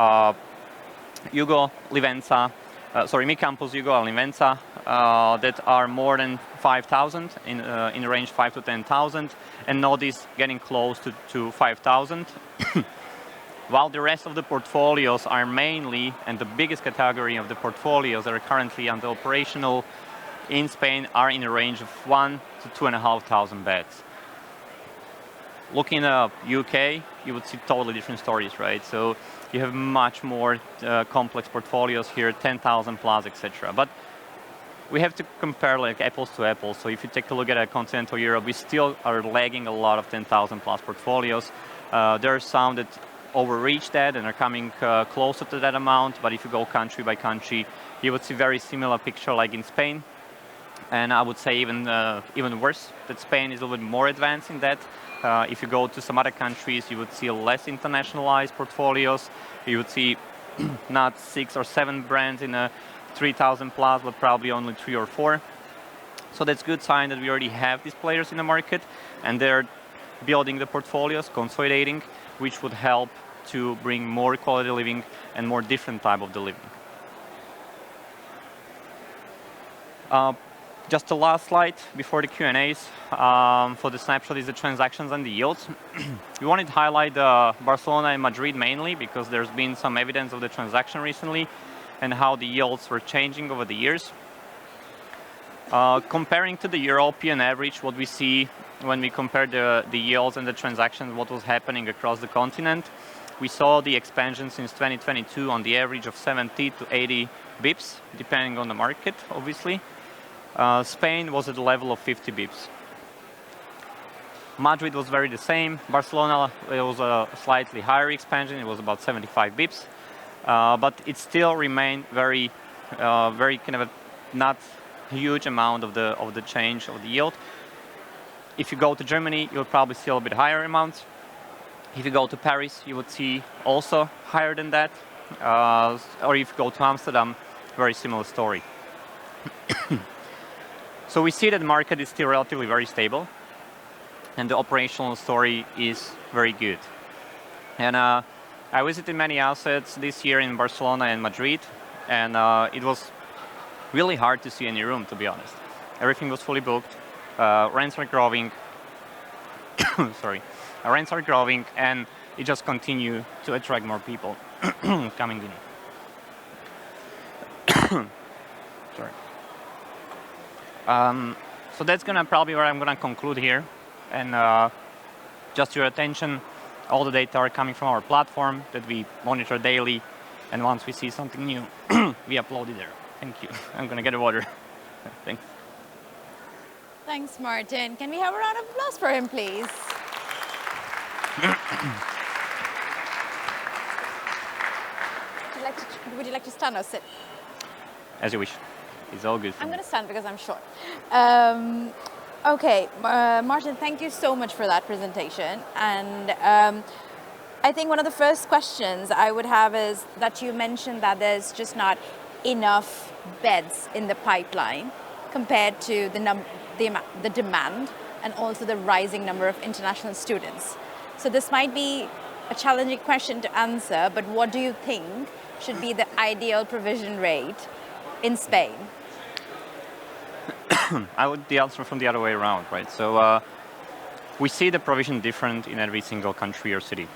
Campus, Yugo, and Livenza that are more than 5,000, in the range 5 to 10,000, and Nodis getting close to 5,000. while the rest of the portfolios are mainly, and the biggest category of the portfolios that are currently under operational in Spain are in the range of 1 to 2,500 beds. Looking at UK, you would see totally different stories, right? So you have much more complex portfolios here, 10,000 plus, etc. But we have to compare like apples to apples. So if you take a look at continental Europe, we still are lagging a lot of 10,000 plus portfolios. There are some that overreach that and are coming closer to that amount. But if you go country by country, you would see very similar picture like in Spain. And I would say even worse, that Spain is a little bit more advanced in that. If you go to some other countries, you would see less internationalized portfolios. You would see not 6 or 7 brands in a 3,000 plus, but probably only 3 or 4. So that's a good sign that we already have these players in the market, and they're building the portfolios, consolidating, which would help to bring more quality living and more different type of the living. Just the last slide before the Q&As for the snapshot is the transactions and the yields. We wanted to highlight Barcelona and Madrid mainly because there's been some evidence of the transaction recently and how the yields were changing over the years. Comparing to the European average, what we see when we compare the yields and the transactions, what was happening across the continent, we saw the expansion since 2022 on the average of 70 to 80 bips, depending on the market, obviously. Spain was at the level of 50 bips. Madrid was very the same. Barcelona, it was a slightly higher expansion. It was about 75 bips. But it still remained very kind of a not huge amount of the change of the yield. If you go to Germany, you'll probably see a little bit higher amounts. If you go to Paris, you would see also higher than that. Or if you go to Amsterdam, very similar story. So we see that the market is still relatively very stable, and the operational story is very good. And I visited many assets this year in Barcelona and Madrid, and it was really hard to see any room, to be honest. Everything was fully booked. Rents are growing. Sorry, rents are growing, and it just continues to attract more people coming in. Sorry. So that's probably where I'm gonna conclude here. And just your attention, all the data are coming from our platform that we monitor daily. And once we see something new, we upload it there. Thank you. I'm gonna get a water. Thanks. Thanks, Martin. Can we have a round of applause for him, please? Would you like to stand or sit? As you wish. It's all good. I'm going to stand because I'm short. Okay, Martin, thank you so much for that presentation. And I think one of the first questions I would have is that you mentioned that there's just not enough beds in the pipeline compared to the demand and also the rising number of international students. So this might be a challenging question to answer, but what do you think should be the ideal provision rate in Spain? I would the answer from the other way around, right? So we see the provision different in every single country or city.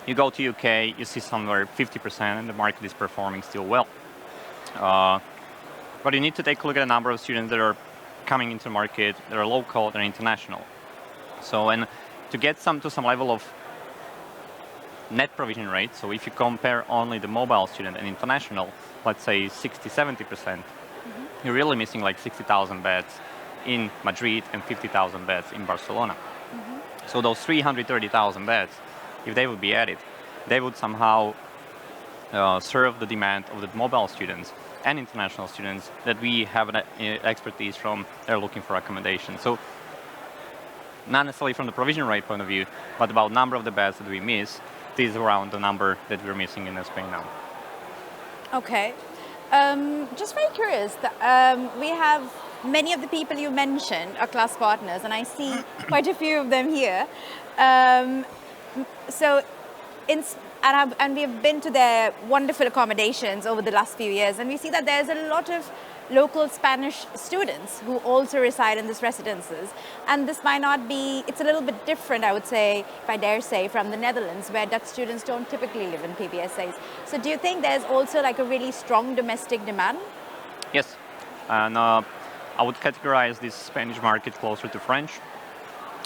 You go to UK, you see somewhere 50%, and the market is performing still well. But you need to take a look at the number of students that are coming into the market, that are local, that are international. So, and to get to some level of net provision rate, so if you compare only the mobile student and international, let's say 60-70%, you're really missing like 60,000 beds in Madrid and 50,000 beds in Barcelona. So those 330,000 beds, if they would be added, they would somehow serve the demand of the mobile students and international students that we have an expertise from. They're looking for accommodation. So not necessarily from the provision rate point of view, but about number of the beds that we miss, this is around the number that we're missing in Spain now. Okay. Just very curious, we have many of the people you mentioned are class partners, and I see quite a few of them here. And we have been to their wonderful accommodations over the last few years, and we see that there's a lot of local Spanish students who also reside in these residences. And this might not be, it's a little bit different, I would say, if I dare say, from the Netherlands, where Dutch students don't typically live in PBSAs. So do you think there's also like a really strong domestic demand? Yes, and I would categorize this Spanish market closer to French.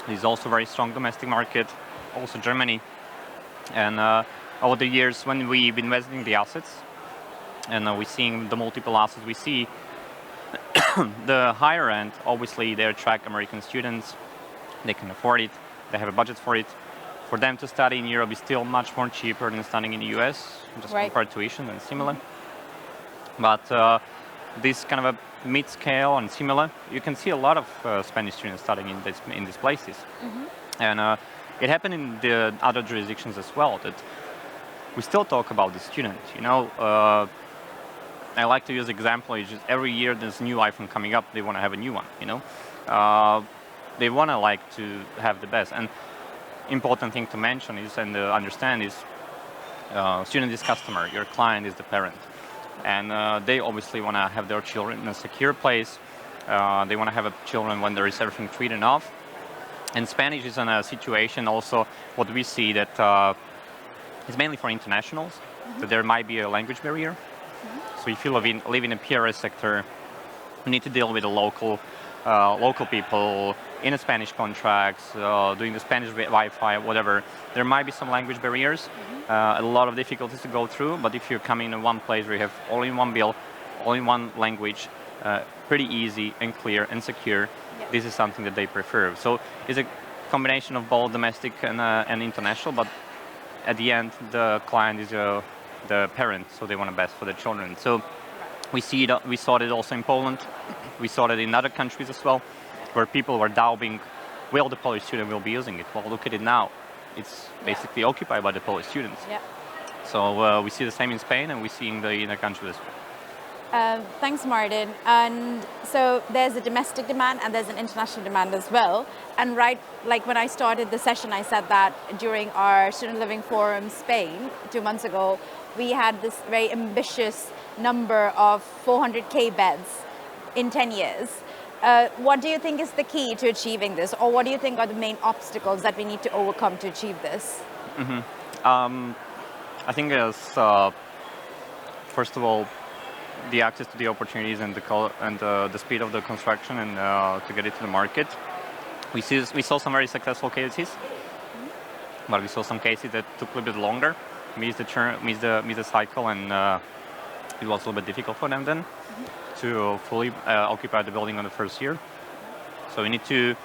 There's also a very strong domestic market, also Germany. And over the years, when we've been visiting the assets, and we're seeing the multiple assets, we see the higher end, obviously they attract American students, they can afford it, they have a budget for it. For them to study in Europe is still much more cheaper than studying in the US, just compared tuition and similar. But this kind of a mid-scale and similar, you can see a lot of Spanish students studying in these places. And it happened in the other jurisdictions as well, that we still talk about the student. You know, I like to use example, it's just every year there's a new iPhone coming up, they want to have a new one, you know. They want to like to have the best. And important thing to mention is, and understand is, student is customer, your client is the parent. And they obviously want to have their children in a secure place. They want to have children when there is everything treated off. And Spanish is in a situation also, what we see that it's mainly for internationals, that there might be a language barrier. So if you live in a PRS sector, you need to deal with the local people in a Spanish contracts, doing the Spanish Wi-Fi, whatever. There might be some language barriers, a lot of difficulties to go through, but if you're coming in one place where you have all in one bill, all in one language, pretty easy and clear and secure, this is something that they prefer. So it's a combination of both domestic and international, but at the end, the client is the parent, so they want the best for their children. So we saw it also in Poland, we saw it in other countries as well, where people were doubting, will the Polish student will be using it? Well, look at it now. It's basically occupied by the Polish students. So we see the same in Spain, and we see in the countries as well. Thanks, Martin. And so there's a domestic demand and there's an international demand as well. And right, like when I started the session, I said that during our Student Living Forum Spain 2 months ago, we had this very ambitious number of 400K beds in 10 years. What do you think is the key to achieving this? Or what do you think are the main obstacles that we need to overcome to achieve this? I think it's, first of all, the access to the opportunities and the speed of the construction and to get it to the market. We saw some very successful cases, but we saw some cases that took a little bit longer, missed the cycle, and it was a little bit difficult for them then to fully occupy the building on the first year. So we need to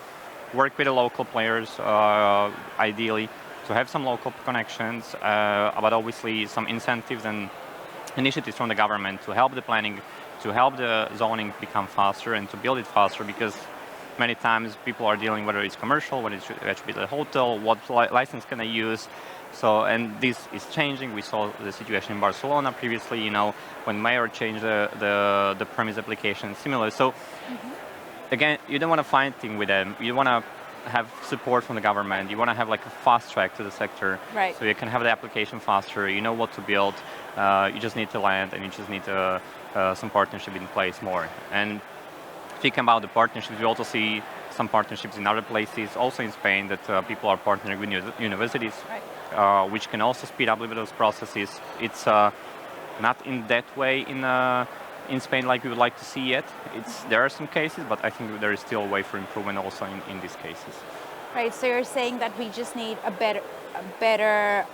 work with the local players, ideally, to have some local connections, but obviously some incentives and initiatives from the government to help the planning, to help the zoning become faster and to build it faster, because many times people are dealing whether it's commercial, whether it should be a hotel, what license can I use. So, and this is changing. We saw the situation in Barcelona previously, you know, when mayor changed the premise application, similar. So again, you don't want to fight thing with them. You want to have support from the government. You want to have like a fast track to the sector, so you can have the application faster. You know what to build. You just need to land, and you just need some partnership in place more. And thinking about the partnerships, we also see some partnerships in other places, also in Spain, that people are partnering with universities, which can also speed up a little bit those processes. It's not in that way in Spain like we would like to see yet. There are some cases, but I think there is still a way for improvement also in these cases. Right, so you're saying that we just need a better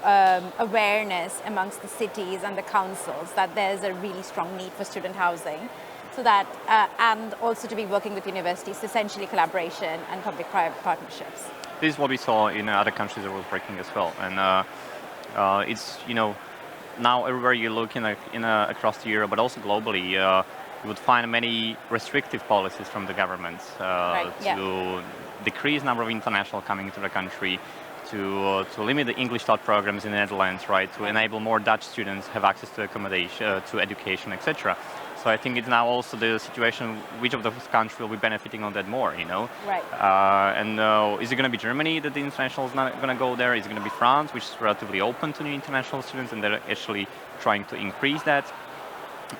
awareness amongst the cities and the councils that there's a really strong need for student housing, so that and also to be working with universities, essentially collaboration and public-private partnerships. This is what we saw in other countries that were working as well, and it's, you know, now everywhere you look across Europe, but also globally, you would find many restrictive policies from the governments to decrease number of international coming to the country, to limit the English taught programs in the Netherlands, right, to enable more Dutch students have access to accommodation, to education, etc. So I think it's now also the situation, which of those countries will be benefiting on that more, you know? Right. And is it going to be Germany that the international is not going to go there? Is it going to be France, which is relatively open to new international students, and they're actually trying to increase that?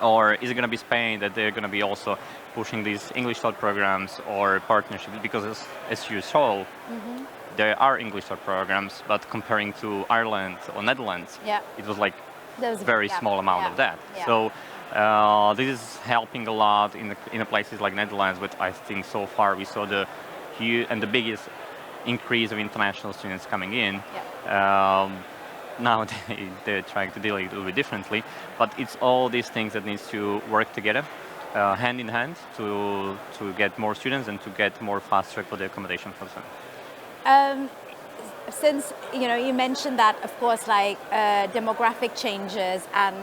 Or is it going to be Spain that they're going to be also pushing these English taught programs or partnerships? Because as you saw, there are English taught programs, but comparing to Ireland or Netherlands, it was like There was a very big gap. small amount Yeah. of that. Yeah. So this is helping a lot in the places like Netherlands, but I think so far we saw the huge and the biggest increase of international students coming in. Now they're trying to deal it a little bit differently, but it's all these things that needs to work together, hand in hand, to get more students and to get more fast track for the accommodation for them. Since you mentioned that, of course, like demographic changes and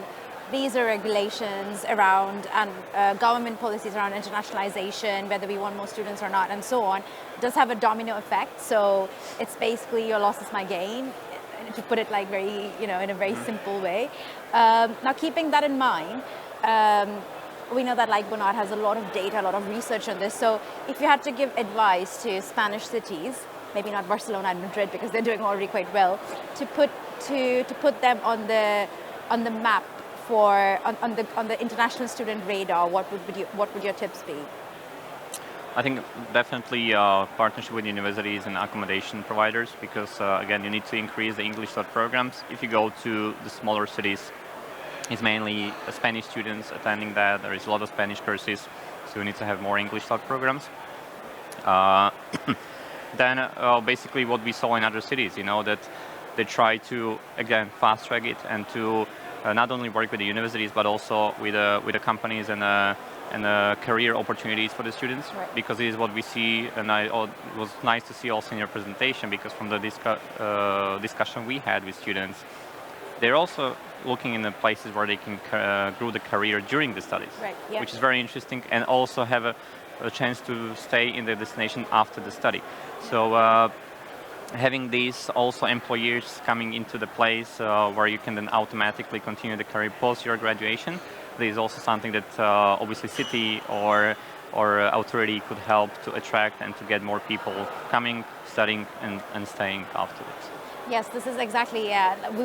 visa regulations around and government policies around internationalization, whether we want more students or not, and so on, does have a domino effect. So it's basically your loss is my gain, to put it like very, in a very simple way. Now, keeping that in mind, we know that like Bernard has a lot of data, a lot of research on this. So if you had to give advice to Spanish cities, maybe not Barcelona and Madrid because they're doing already quite well, to put them on the map on the international student radar, what would your tips be? I think definitely partnership with universities and accommodation providers, because again, you need to increase the English taught programs. If you go to the smaller cities, it's mainly Spanish students attending that. There is a lot of Spanish courses, so you need to have more English taught programs. Then basically what we saw in other cities, that they try to, again, fast track it and to not only work with the universities, but also with the companies and career opportunities for the students, because it is what we see. And it was nice to see also in your presentation, because from the discussion we had with students, they're also looking in the places where they can grow the career during the studies, which is very interesting, and also have a chance to stay in the destination after the study. So having these also employers coming into the place where you can then automatically continue the career post your graduation, there is also something that obviously city or authority could help to attract and to get more people coming, studying and staying afterwards. Yes, this is exactly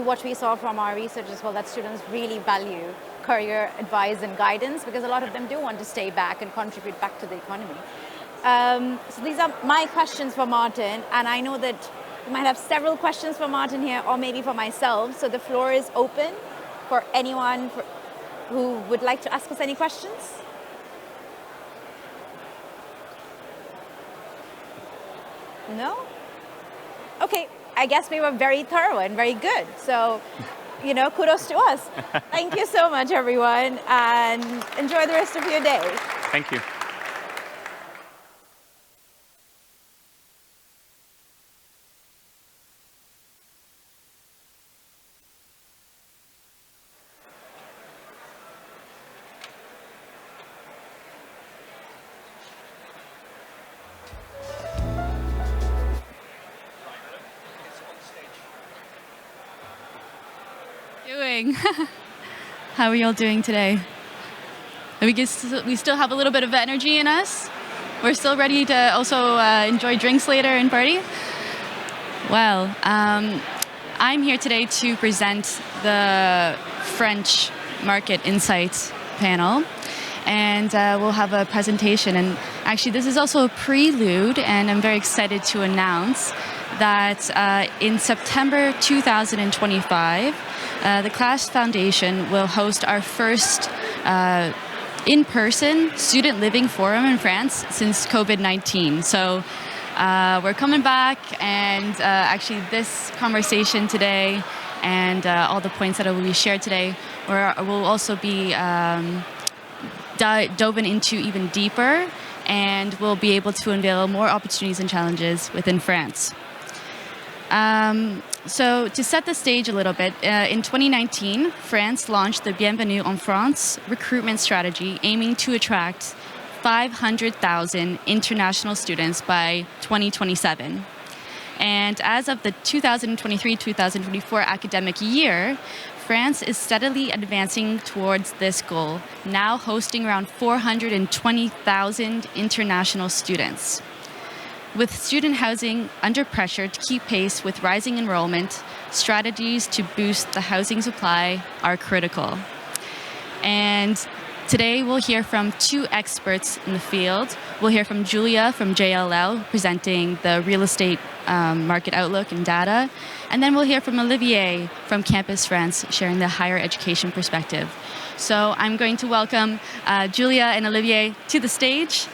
what we saw from our research as well, that students really value career advice and guidance, because a lot of them do want to stay back and contribute back to the economy. So these are my questions for Martin, and I know that you might have several questions for Martin here, or maybe for myself, so the floor is open for anyone who would like to ask us any questions. No? Okay, I guess we were very thorough and very good, so kudos to us. Thank you so much, everyone, and enjoy the rest of your day. Thank you. How are y'all doing today? We still have a little bit of energy in us. We're still ready to also enjoy drinks later and party. Well, I'm here today to present the French Market Insights panel, and we'll have a presentation. And actually, this is also a prelude, and I'm very excited to announce that in September 2025, the CLAS Foundation will host our first in-person student living forum in France since COVID-19. So we're coming back, and actually this conversation today and all the points that will be shared today will also be dove into even deeper, and we'll be able to unveil more opportunities and challenges within France. So to set the stage a little bit, in 2019, France launched the Bienvenue en France recruitment strategy, aiming to attract 500,000 international students by 2027. And as of the 2023-2024 academic year, France is steadily advancing towards this goal, now hosting around 420,000 international students. With student housing under pressure to keep pace with rising enrollment, strategies to boost the housing supply are critical. And today we'll hear from two experts in the field. We'll hear from Julia from JLL, presenting the real estate market outlook and data. And then we'll hear from Olivier from Campus France, sharing the higher education perspective. So I'm going to welcome Julia and Olivier to the stage.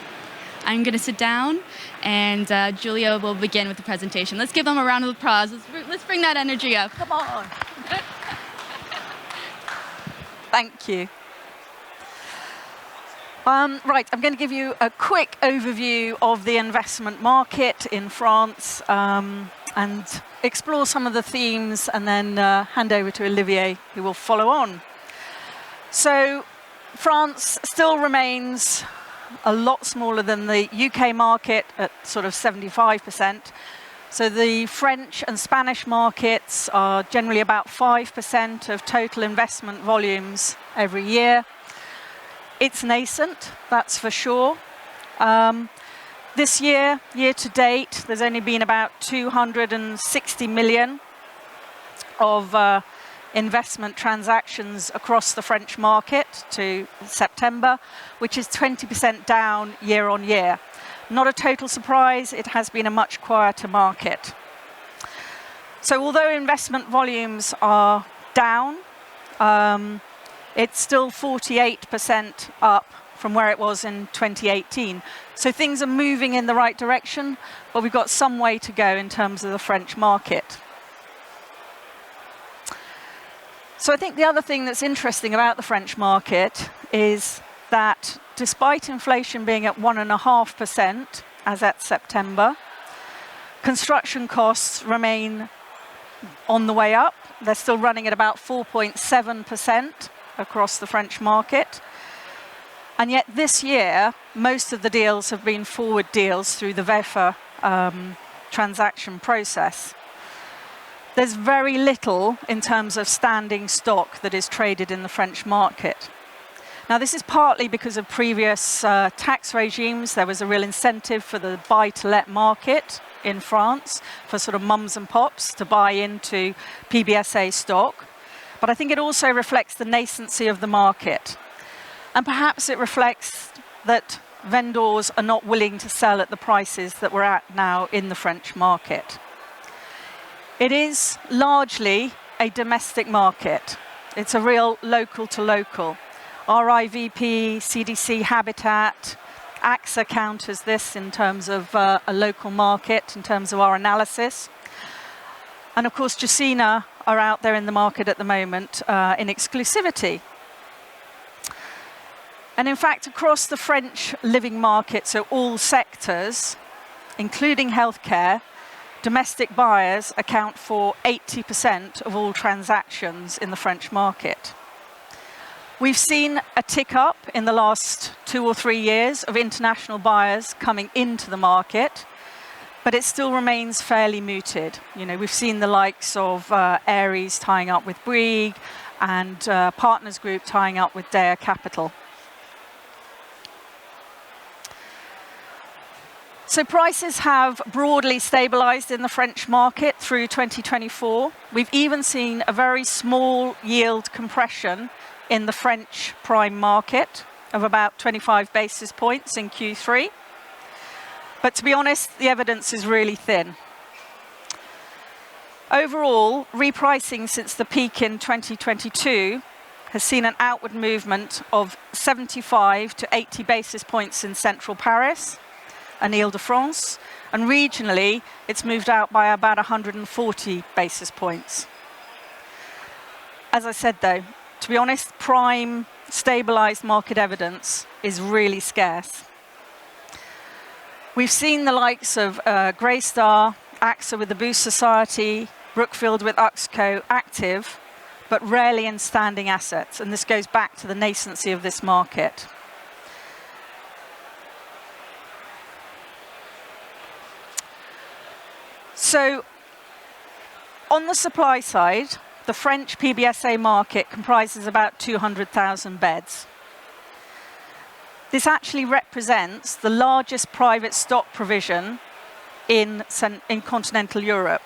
I'm going to sit down, and Julia will begin with the presentation. Let's give them a round of applause. Let's bring that energy up. Come on. Thank you. Right, I'm going to give you a quick overview of the investment market in France and explore some of the themes, and then hand over to Olivier, who will follow on. So France still remains a lot smaller than the UK market at sort of 75%. So the French and Spanish markets are generally about 5% of total investment volumes every year. It's nascent, that's for sure. This year, year to date, there's only been about 260 million of investment transactions across the French market to September, which is 20% down year on year. Not a total surprise, it has been a much quieter market. So although investment volumes are down, it's still 48% up from where it was in 2018. So things are moving in the right direction, but we've got some way to go in terms of the French market. So I think the other thing that's interesting about the French market is that despite inflation being at 1.5% as at September, construction costs remain on the way up. They're still running at about 4.7% across the French market. And yet this year, most of the deals have been forward deals through the VEFA transaction process. There's very little in terms of standing stock that is traded in the French market. Now, this is partly because of previous tax regimes. There was a real incentive for the buy-to-let market in France for sort of mums and pops to buy into PBSA stock. But I think it also reflects the nascency of the market. And perhaps it reflects that vendors are not willing to sell at the prices that we're at now in the French market. It is largely a domestic market. It's a real local to local. RIVP, CDC Habitat, AXA counters this in terms of a local market, in terms of our analysis. And of course, Gecina are out there in the market at the moment in exclusivity. And in fact, across the French living market, so all sectors, including healthcare, domestic buyers account for 80% of all transactions in the French market. We've seen a tick up in the last 2 or 3 years of international buyers coming into the market, but it still remains fairly muted. You know, we've seen the likes of Ares tying up with Bouygues and Partners Group tying up with Dea Capital. So prices have broadly stabilized in the French market through 2024. We've even seen a very small yield compression in the French prime market of about 25 basis points in Q3. But to be honest, the evidence is really thin. Overall, repricing since the peak in 2022 has seen an outward movement of 75 to 80 basis points in central Paris and Ile-de-France, and regionally, it's moved out by about 140 basis points. As I said, though, to be honest, prime, stabilized market evidence is really scarce. We've seen the likes of Greystar, AXA with the Boost Society, Brookfield with Uxco active, but rarely in standing assets, and this goes back to the nascency of this market. So, on the supply side, the French PBSA market comprises about 200,000 beds. This actually represents the largest private stock provision in continental Europe.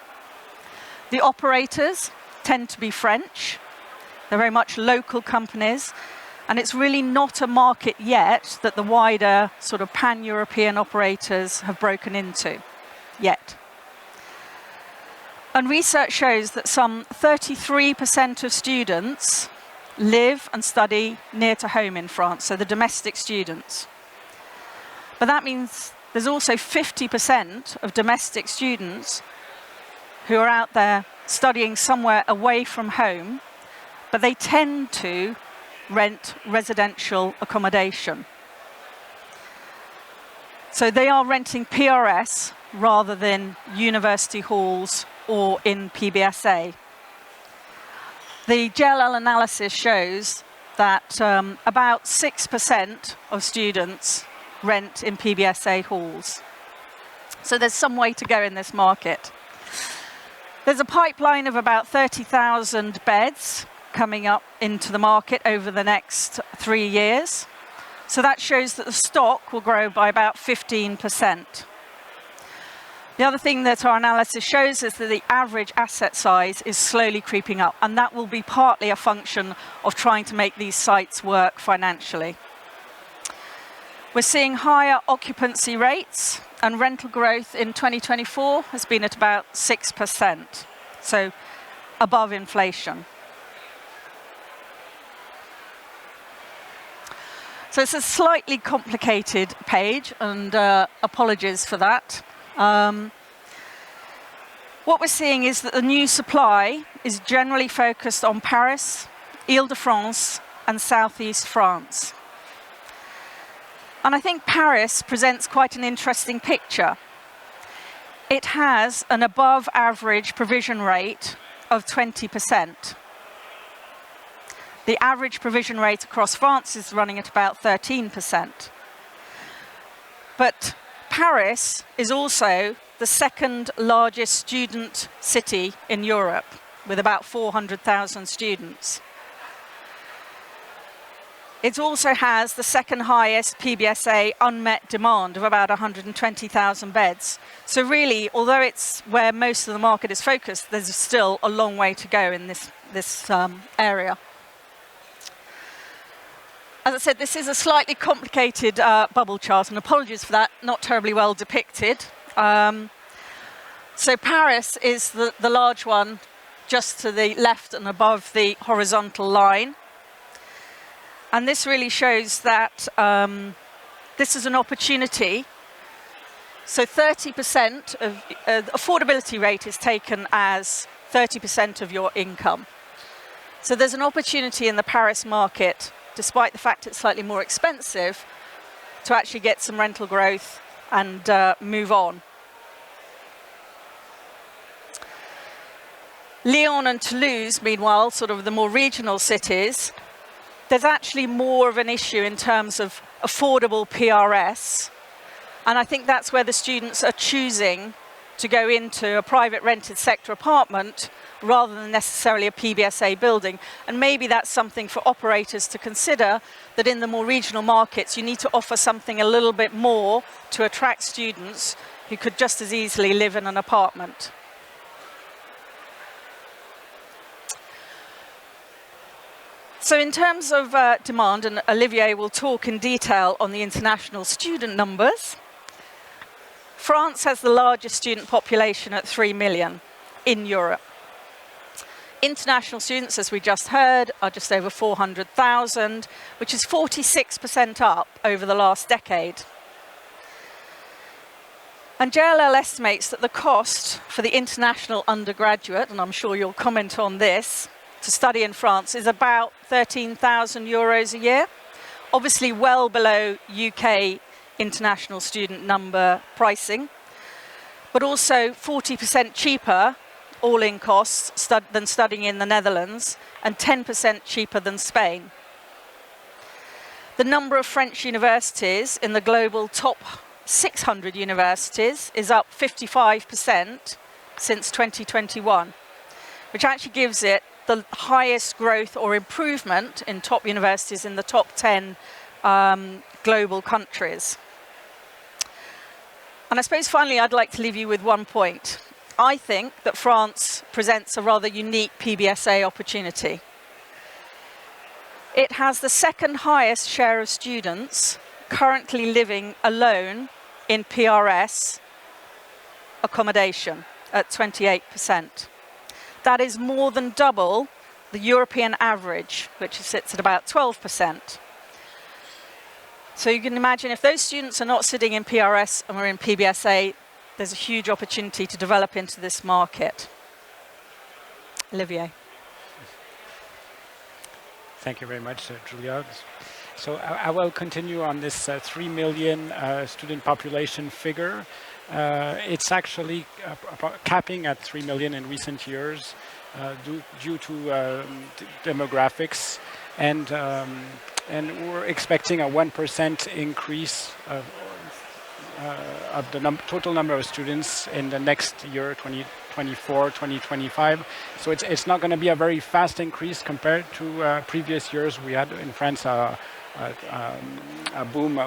The operators tend to be French. They're very much local companies, And it's really not a market yet that the wider sort of pan-European operators have broken into yet. And research shows that some 33% of students live and study near to home in France, so the domestic students. But that means there's also 50% of domestic students who are out there studying somewhere away from home, but they tend to rent residential accommodation. So they are renting PRS rather than university halls or in PBSA. The JLL analysis shows that about 6% of students rent in PBSA halls. So there's some way to go in this market. There's a pipeline of about 30,000 beds coming up into the market over the next 3 years. So that shows that the stock will grow by about 15%. The other thing that our analysis shows is that the average asset size is slowly creeping up, and that will be partly a function of trying to make these sites work financially. We're seeing higher occupancy rates, and rental growth in 2024 has been at about 6%, so above inflation. So it's a slightly complicated page, and apologies for that. What we're seeing is that the new supply is generally focused on Paris, Île-de-France, and Southeast France. And I think Paris presents quite an interesting picture. It has an above average provision rate of 20%. The average provision rate across France is running at about 13%. But Paris is also the second largest student city in Europe, with about 400,000 students. It also has the second highest PBSA unmet demand of about 120,000 beds. So really, although it's where most of the market is focused, there's still a long way to go in this area. As I said, this is a slightly complicated bubble chart, and apologies for that, not terribly well depicted. So Paris is the large one just to the left and above the horizontal line. And this really shows that this is an opportunity. So 30% of affordability rate is taken as 30% of your income. So there's an opportunity in the Paris market, despite the fact it's slightly more expensive, to actually get some rental growth and move on. Lyon and Toulouse, meanwhile, sort of the more regional cities, there's actually more of an issue in terms of affordable PRS. And I think that's where the students are choosing to go into a private rented sector apartment rather than necessarily a PBSA building. And maybe that's something for operators to consider, that in the more regional markets, you need to offer something a little bit more to attract students who could just as easily live in an apartment. So in terms of demand, and Olivier will talk in detail on the international student numbers, France has the largest student population at 3 million in Europe. International students, as we just heard, are just over 400,000, which is 46% up over the last decade. And JLL estimates that the cost for the international undergraduate, and I'm sure you'll comment on this, to study in France is about 13,000 euros a year, obviously well below UK international student number pricing, but also 40% cheaper all-in costs than studying in the Netherlands, and 10% cheaper than Spain. The number of French universities in the global top 600 universities is up 55% since 2021, which actually gives it the highest growth or improvement in top universities in the top 10 global countries. And I suppose finally I'd like to leave you with one point. I think that France presents a rather unique PBSA opportunity. It has the second highest share of students currently living alone in PRS accommodation at 28%. That is more than double the European average, which sits at about 12%. So you can imagine if those students are not sitting in PRS and we're in PBSA, there's a huge opportunity to develop into this market. Olivier. Thank you very much, Julia. So I will continue on this 3 million student population figure. It's actually capping at 3 million in recent years due to demographics, and we're expecting a 1% increase of the total number of students in the next year, 2024, 2025. So it's not going to be a very fast increase compared to previous years. We had in France a boom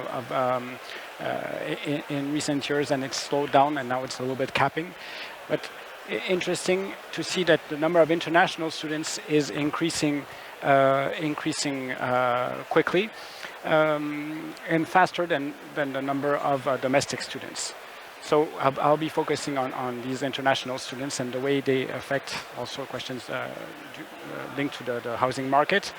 in recent years, and it's slowed down, and now it's a little bit capping. But interesting to see that the number of international students is increasing quickly and faster than the number of domestic students. So I'll be focusing on these international students and the way they affect also questions linked to the housing market.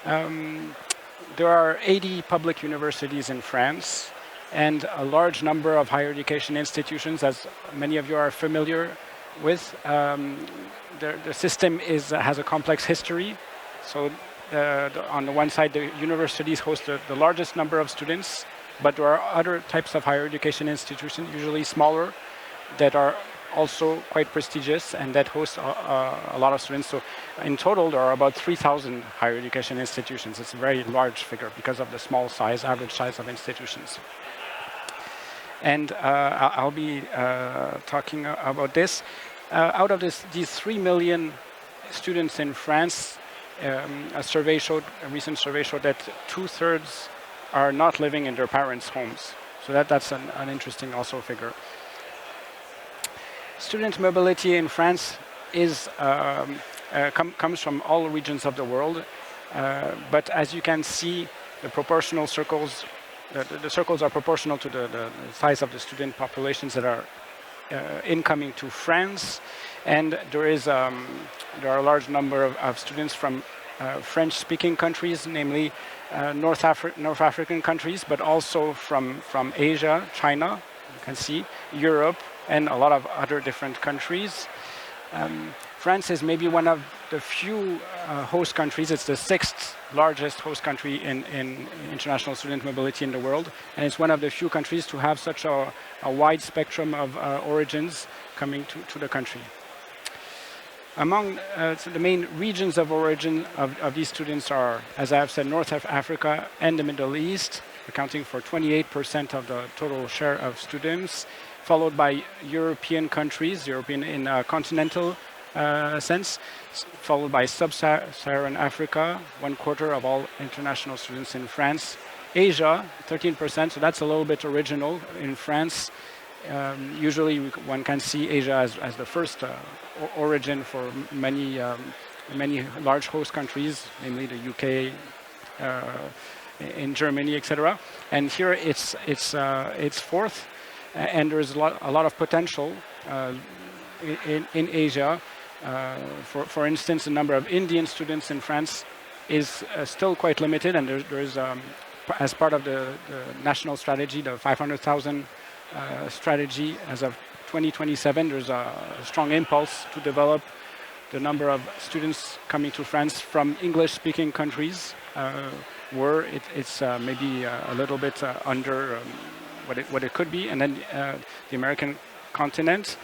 There are 80 public universities in France and a large number of higher education institutions, as many of you are familiar with. The system has a complex history. So on the one side, the universities host the largest number of students, but there are other types of higher education institutions, usually smaller, that are also quite prestigious and that host a lot of students. So in total, there are about 3,000 higher education institutions. It's a very large figure because of the small size, average size of institutions. And I'll be talking about this. Out of these 3 million students in France, a recent survey showed that 2/3 are not living in their parents' homes. So that's an interesting also figure. Student mobility in France comes from all regions of the world, but as you can see, the proportional circles, the circles are proportional to the size of the student populations that are incoming to France, and there are a large number of students from French-speaking countries, namely North African countries, but also from Asia, China, you can see, Europe, and a lot of other different countries. France is maybe one of the few host countries. It's the 6th largest host country in international student mobility in the world, and it's one of the few countries to have such a wide spectrum of origins coming to the country. Among the main regions of origin of these students are, as I have said, North Africa and the Middle East, accounting for 28% of the total share of students, followed by European countries, European in a continental sense, followed by Sub-Saharan Africa, 1/4 of all international students in France. Asia, 13%, so that's a little bit original in France. Usually one can see Asia as the first origin for many large host countries, namely the UK, in Germany, etc. And here it's fourth, and there's a lot of potential in Asia. For instance, the number of Indian students in France is still quite limited, and there's as part of the national strategy, the 500,000 strategy as of 2027, there's a strong impulse to develop the number of students coming to France from English-speaking countries, where it's maybe a little bit under what it could be, and then the American continent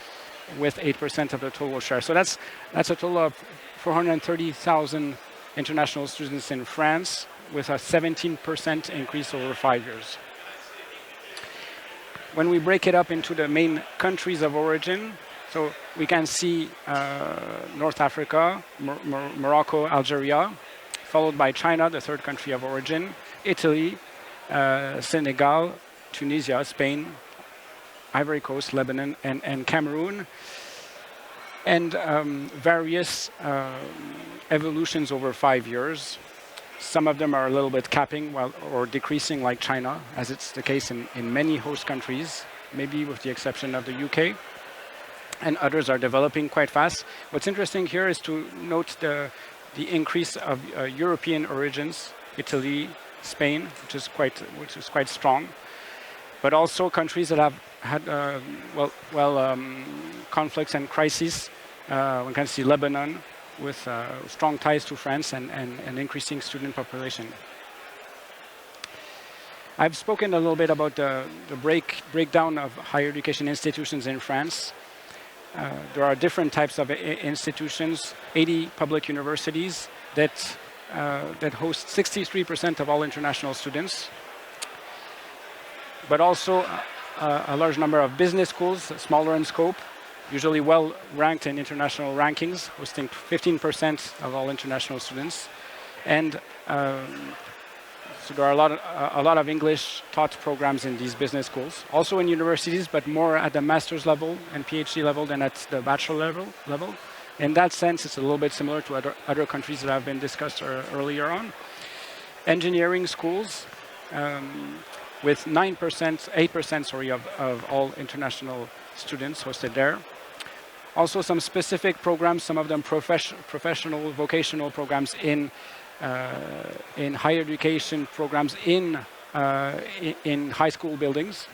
with 8% of the total share. So that's a total of 430,000 international students in France, with a 17% increase over 5 years. When we break it up into the main countries of origin, so we can see North Africa, Morocco, Algeria, followed by China, the third country of origin, Italy, Senegal, Tunisia, Spain, Ivory Coast, Lebanon, and Cameroon, and various evolutions over 5 years. Some of them are a little bit capping or decreasing like China, as it's the case in many host countries, maybe with the exception of the UK. And others are developing quite fast. What's interesting here is to note the increase of European origins, Italy, Spain, which is quite strong, but also countries that have had conflicts and crises. One can see Lebanon with strong ties to France and increasing student population. I've spoken a little bit about the breakdown of higher education institutions in France. There are different types of institutions, 80 public universities that host 63% of all international students, but also a large number of business schools, smaller in scope, usually well ranked in international rankings, hosting 15% of all international students. And so there are a lot of English taught programs in these business schools, also in universities, but more at the master's level and PhD level than at the bachelor level. In that sense, it's a little bit similar to other countries that have been discussed earlier on. Engineering schools, with 8% of all international students hosted there. Also some specific programs, some of them professional, vocational programs in higher education programs in high school buildings,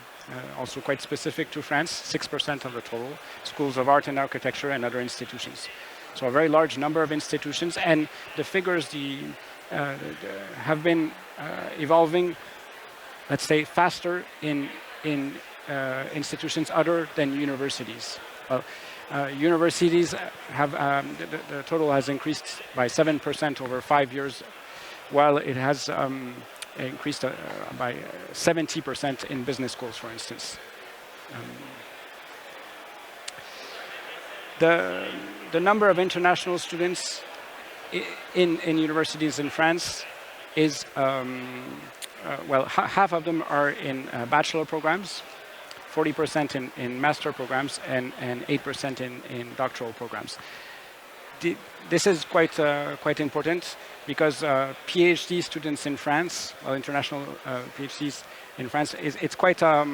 also quite specific to France, 6% of the total, schools of art and architecture and other institutions. So a very large number of institutions, and the figures have been evolving, let's say, faster in institutions other than universities. Universities have, the total has increased by 7% over 5 years, while it has increased by 70% in business schools, for instance. The number of international students in universities in France is, half of them are in bachelor programs, 40% in master programs, and 8% in doctoral programs. This is quite important because PhD students in France, international PhDs in France, it's quite a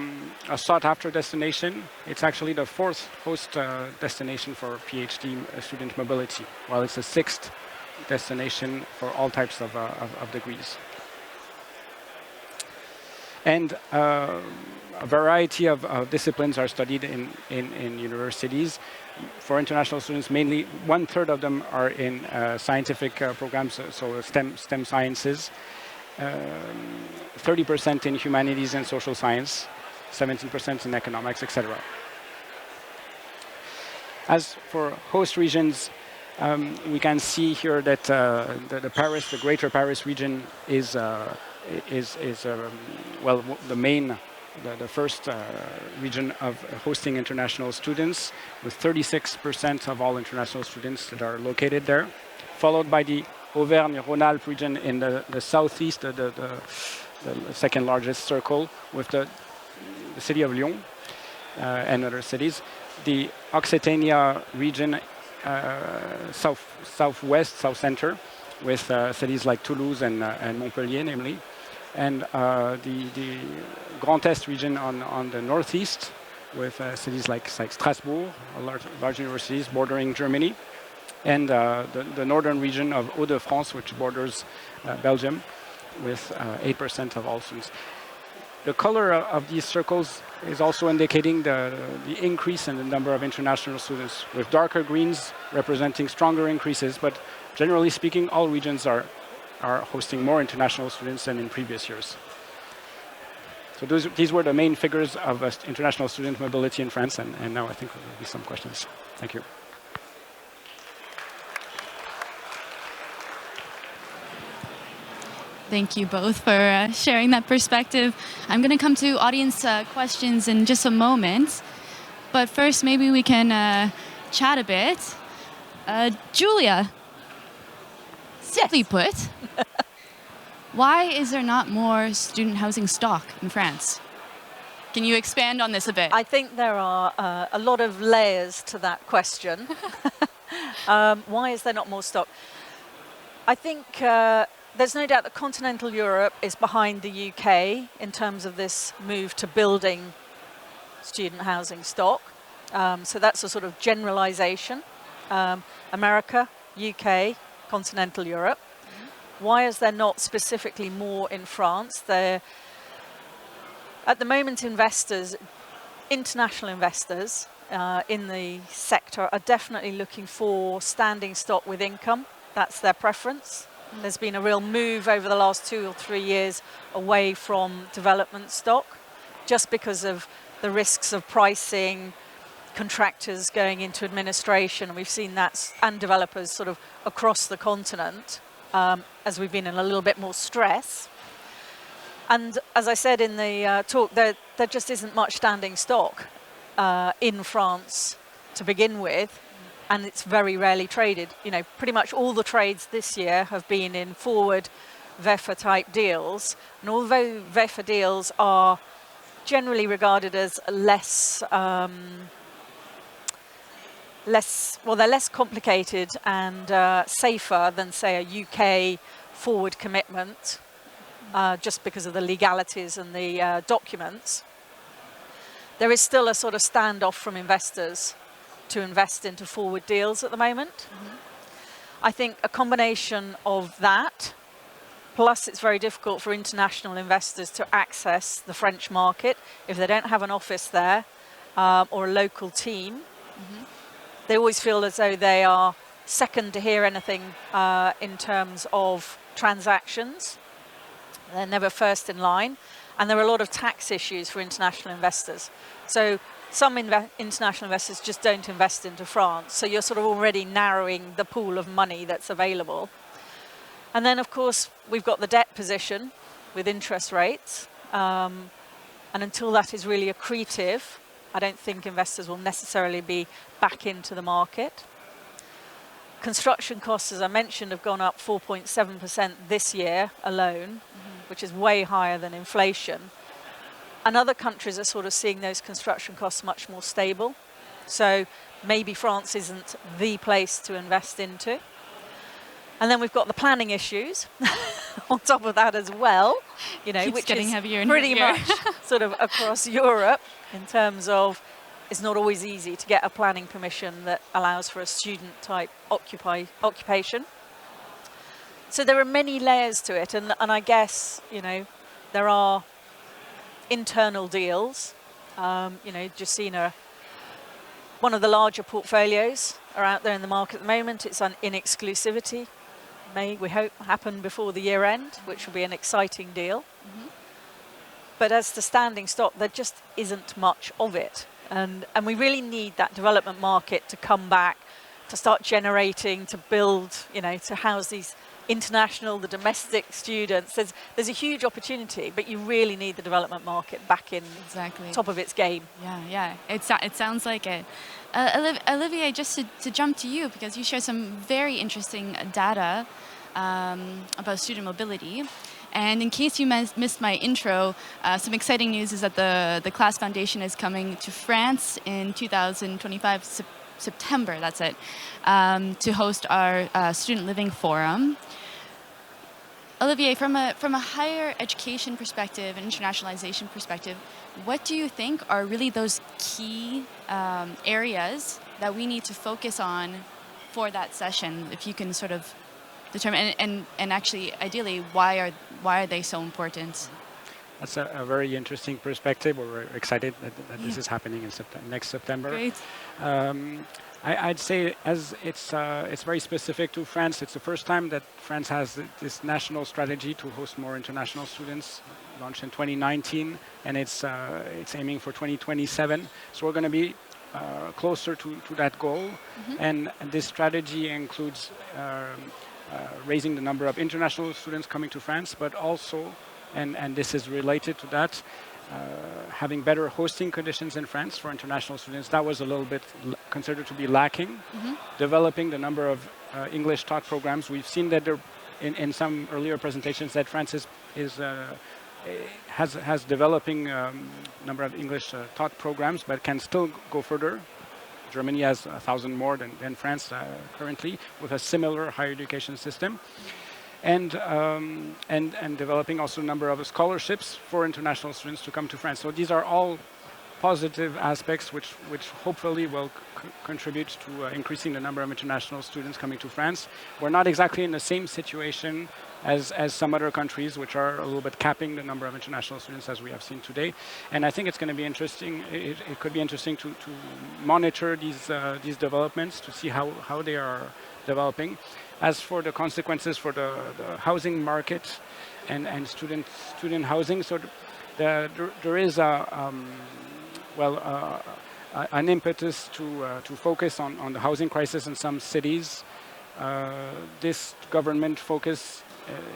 sought-after destination. It's actually the 4th host destination for PhD student mobility, while it's the 6th destination for all types of degrees. And a variety of disciplines are studied in universities. For international students, mainly 1/3 of them are in scientific programs, so STEM sciences, 30% in humanities and social science, 17% in economics, etc. As for host regions, we can see here that the Greater Paris region is the first region of hosting international students, with 36% of all international students that are located there, followed by the Auvergne-Rhône-Alpes region in the southeast, the second largest circle, with the city of Lyon and other cities. The Occitania region, southwest, south center, with cities like Toulouse and Montpellier, namely. And the Grand Est region on the northeast, with cities like Strasbourg, large universities bordering Germany, and the northern region of Hauts-de-France, which borders Belgium, with 8% of all students. The color of these circles is also indicating the increase in the number of international students, with darker greens representing stronger increases, but generally speaking, all regions are hosting more international students than in previous years. So these were the main figures of international student mobility in France, and now I think there will be some questions. Thank you. Thank you both for sharing that perspective. I'm going to come to audience questions in just a moment, but first maybe we can chat a bit. Julia, simply put, why is there not more student housing stock in France? Can you expand on this a bit? I think there are a lot of layers to that question. Why is there not more stock? I think there's no doubt that continental Europe is behind the UK in terms of this move to building student housing stock. So that's a sort of generalization. America, UK, continental Europe. Why is there not specifically more in France? At the moment, international investors in the sector are definitely looking for standing stock with income. That's their preference. There's been a real move over the last 2 or 3 years away from development stock, just because of the risks of pricing, contractors going into administration, and we've seen that, and developers sort of across the continent, as we've been in a little bit more stress. And as I said in the talk, there just isn't much standing stock in France to begin with, and it's very rarely traded. You know, pretty much all the trades this year have been in forward VEFA type deals, and although VEFA deals are generally regarded as less, they're less complicated and safer than, say, a UK forward commitment, just because of the legalities and the documents. There is still a sort of standoff from investors to invest into forward deals at the moment. I think a combination of that, plus it's very difficult for international investors to access the French market if they don't have an office there or a local team. They always feel as though they are second to hear anything in terms of transactions. They're never first in line. And there are a lot of tax issues for international investors. So some international investors just don't invest into France. So you're sort of already narrowing the pool of money that's available. And then, of course, we've got the debt position with interest rates. And until that is really accretive, I don't think investors will necessarily be back into the market. Construction costs, as I mentioned, have gone up 4.7% this year alone, which is way higher than inflation. And other countries are sort of seeing those construction costs much more stable. So maybe France isn't the place to invest into. And then we've got the planning issues on top of that as well, you know, Keeps which getting is heavier and pretty heavier. much sort of across Europe in terms of it's not always easy to get a planning permission that allows for a student type occupation. So there are many layers to it, and I guess, you know, there are internal deals. You know, just seen one of the larger portfolios are out there in the market at the moment. It's in exclusivity. May, we hope, happen before the year end, which will be an exciting deal. But as to standing stock, there just isn't much of it. And we really need that development market to come back, to start generating, to build, you know, to house these international, the domestic students. There's a huge opportunity, but you really need the development market back in top of its game. Yeah. It sounds like it. Olivier, just to jump to you, because you shared some very interesting data about student mobility. And in case you missed my intro, some exciting news is that the Class Foundation is coming to France in 2025, September, that's it, to host our Student Living Forum. Olivier, from a higher education perspective and internationalization perspective, what do you think are really those key areas that we need to focus on for that session? If you can sort of determine, and actually, ideally, why are they so important? That's a very interesting perspective. We're excited that this is happening in next September. Great. I'd say, as it's very specific to France. It's the first time that France has this national strategy to host more international students, launched in 2019, and it's aiming for 2027. So we're going to be closer to that goal. And this strategy includes raising the number of international students coming to France, but also, and this is related to that, having better hosting conditions in France for international students. That was a little bit considered to be lacking. Developing the number of English taught programs. We've seen that there, in some earlier presentations, that France has developing number of English taught programs, but can still go further. Germany has 1,000 more than France currently, with a similar higher education system. and developing also a number of scholarships for international students to come to France. So these are all positive aspects which hopefully will contribute to increasing the number of international students coming to France. We're not exactly in the same situation as some other countries, which are a little bit capping the number of international students as we have seen today. And I think it's going to be interesting. It could be interesting to monitor these developments to see how they are developing. As for the consequences for the housing market and student housing, so there is an impetus to focus on the housing crisis in some cities. This government focus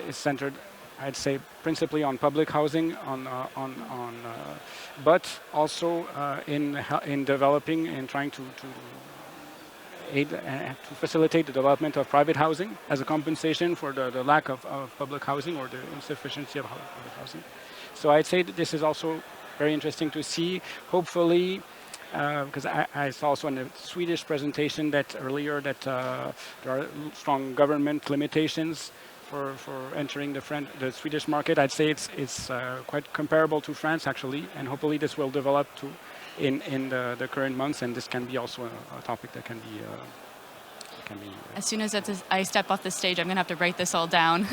is centered, I'd say, principally on public housing, but also in developing and trying to aid to facilitate the development of private housing as a compensation for the lack of public housing or the insufficiency of public housing. So I'd say that this is also very interesting to see. Hopefully, because I saw also in the Swedish presentation that earlier that there are strong government limitations for entering the Swedish market. I'd say it's quite comparable to France actually, and hopefully this will develop in the current months, and this can be also a topic that can be. As soon as I step off the stage, I'm going to have to write this all down.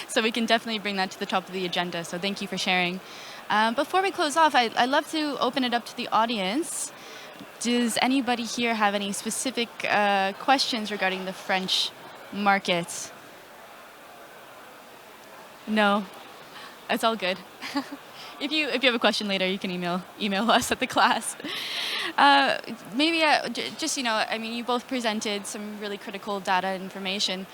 So we can definitely bring that to the top of the agenda. So thank you for sharing. Before we close off, I'd love to open it up to the audience. Does anybody here have any specific questions regarding the French market? No, it's all good. If you have a question later, you can email us at the class. Maybe just, I mean, you both presented some really critical data information.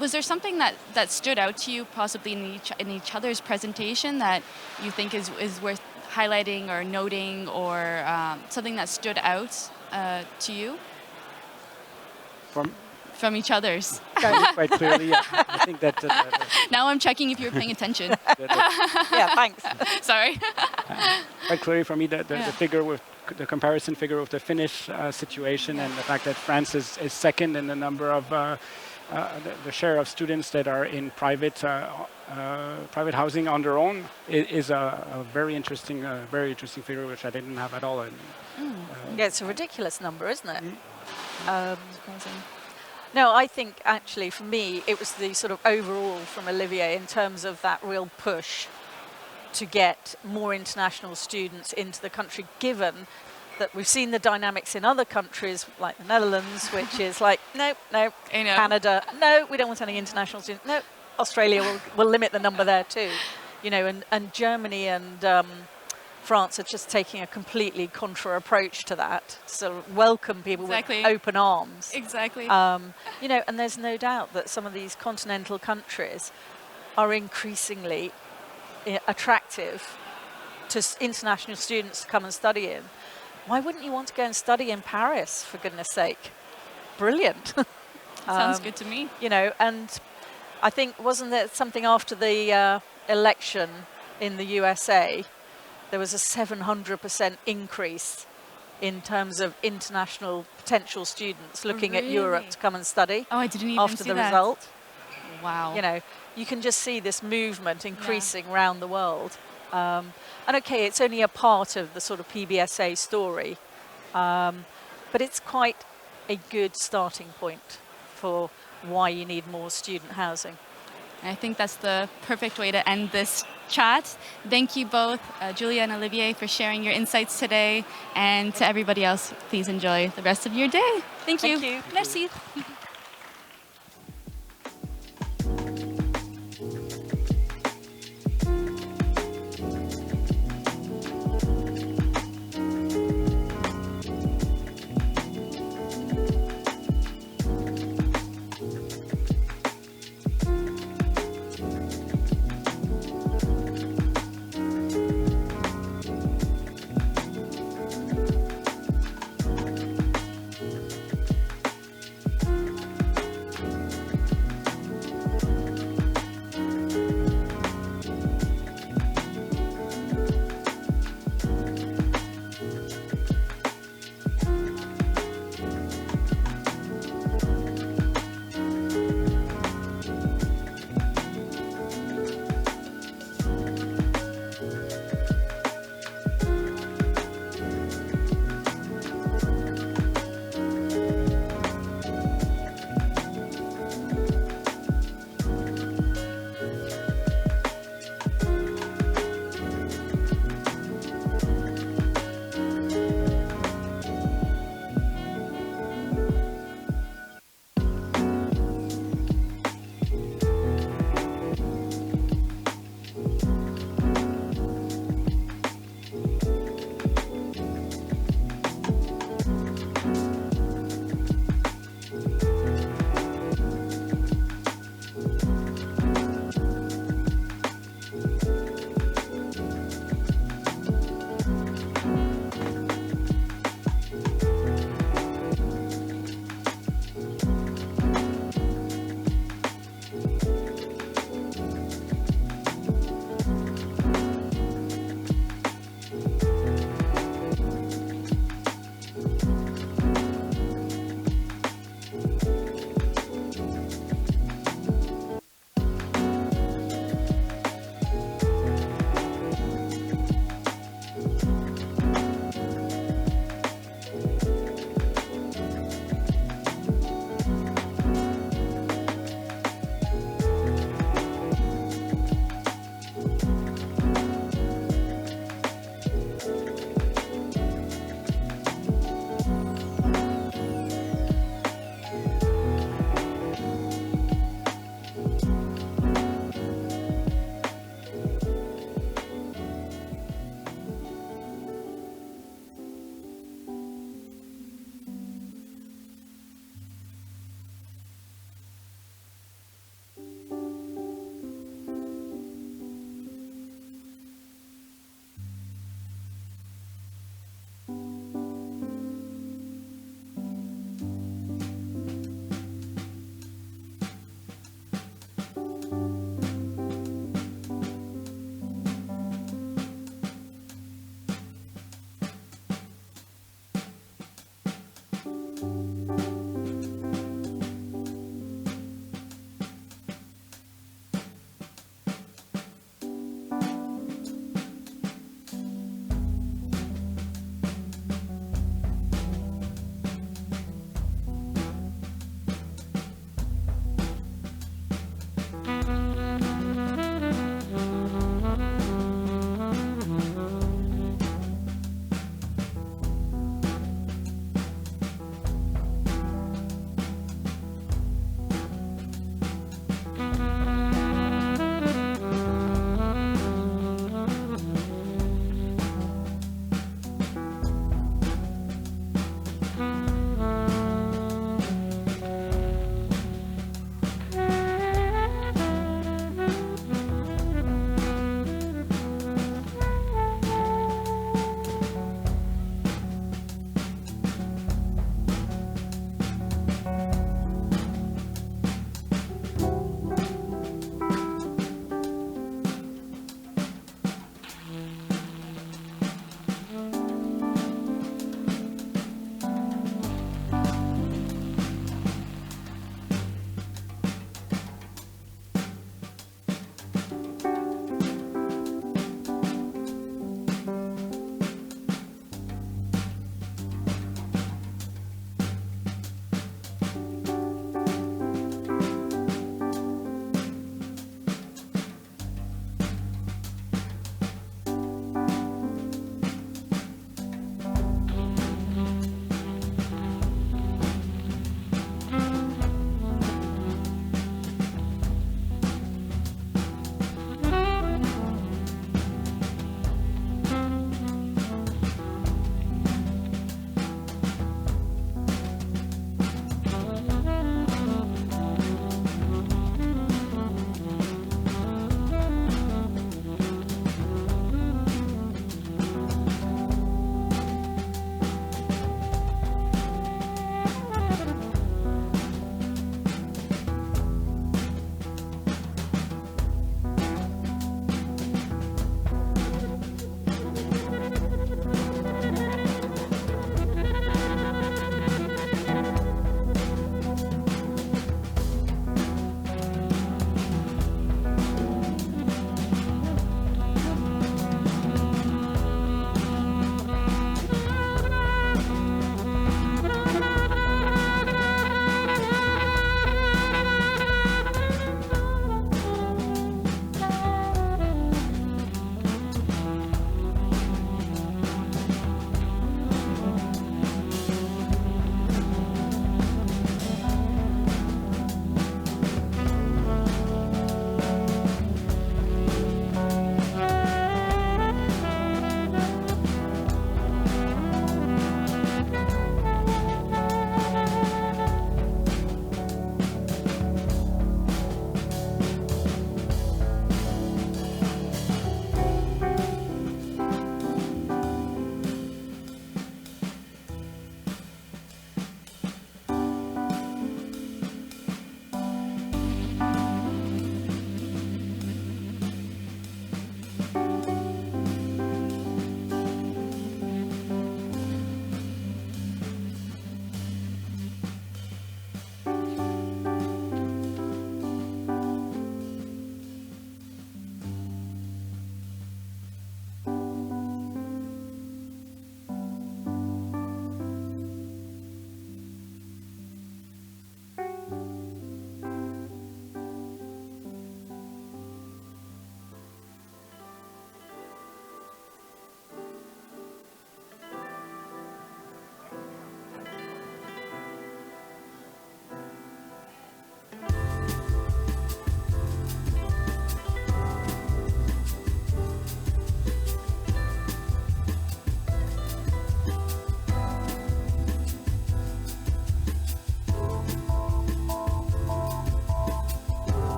Was there something that stood out to you, possibly in each other's presentation, that you think is worth highlighting or noting, or something that stood out to you? From each other's. Quite clearly, yeah. I think that. Now I'm checking if you were paying attention. Yeah, thanks. Sorry. Quite clearly for me, the figure with the comparison figure with the Finnish situation, and the fact that France is second in the number of the share of students that are in private housing on their own is a very interesting figure, which I didn't have at all. Yeah, it's a ridiculous number, isn't it? No, I think actually for me it was the sort of overall from Olivier in terms of that real push to get more international students into the country, given that we've seen the dynamics in other countries like the Netherlands, which is like, no, Canada, no, we don't want any international students, no, Australia will limit the number there too, and Germany and France are just taking a completely contra approach to that, so welcome people with open arms. Exactly. And there's no doubt that some of these continental countries are increasingly attractive to international students to come and study in. Why wouldn't you want to go and study in Paris, for goodness sake? Brilliant. Sounds good to me. And I think, wasn't there something after the election in the USA, there was a 700% increase in terms of international potential students looking at Europe to come and study. Oh, I didn't even after see the that. result. Wow. You can just see this movement increasing around the world. And okay, it's only a part of the sort of PBSA story, but it's quite a good starting point for why you need more student housing. I think that's the perfect way to end this chat. Thank you both, Julia and Olivier, for sharing your insights today. And to everybody else, please enjoy the rest of your day. Thank you. Thank you. Merci.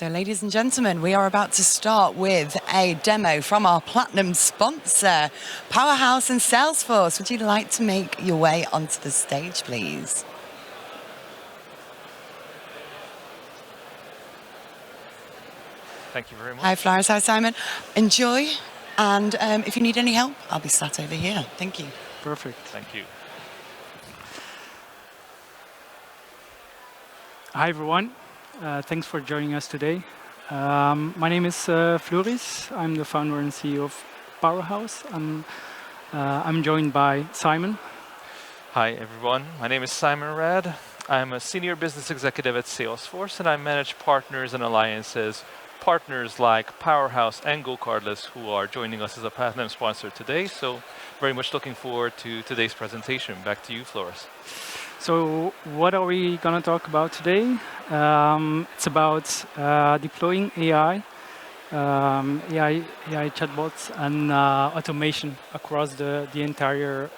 So ladies and gentlemen, we are about to start with a demo from our platinum sponsor, Powerhouse and Salesforce. Would you like to make your way onto the stage, please? Thank you very much. Hi Flores, hi Simon. Enjoy, and if you need any help, I'll be sat over here. Thank you. Perfect. Thank you. Hi everyone, thanks for joining us today. My name is Floris. I'm the founder and CEO of Powerhouse. I'm joined by Simon. Hi everyone, my name is Simon Rad. I'm a senior business executive at Salesforce, and I manage partners and alliances, partners like Powerhouse and GoCardless, who are joining us as a platinum sponsor today. So very much looking forward to today's presentation. Back to you, Floris. So what are we going to talk about today? It's about deploying AI chatbots and automation across the entire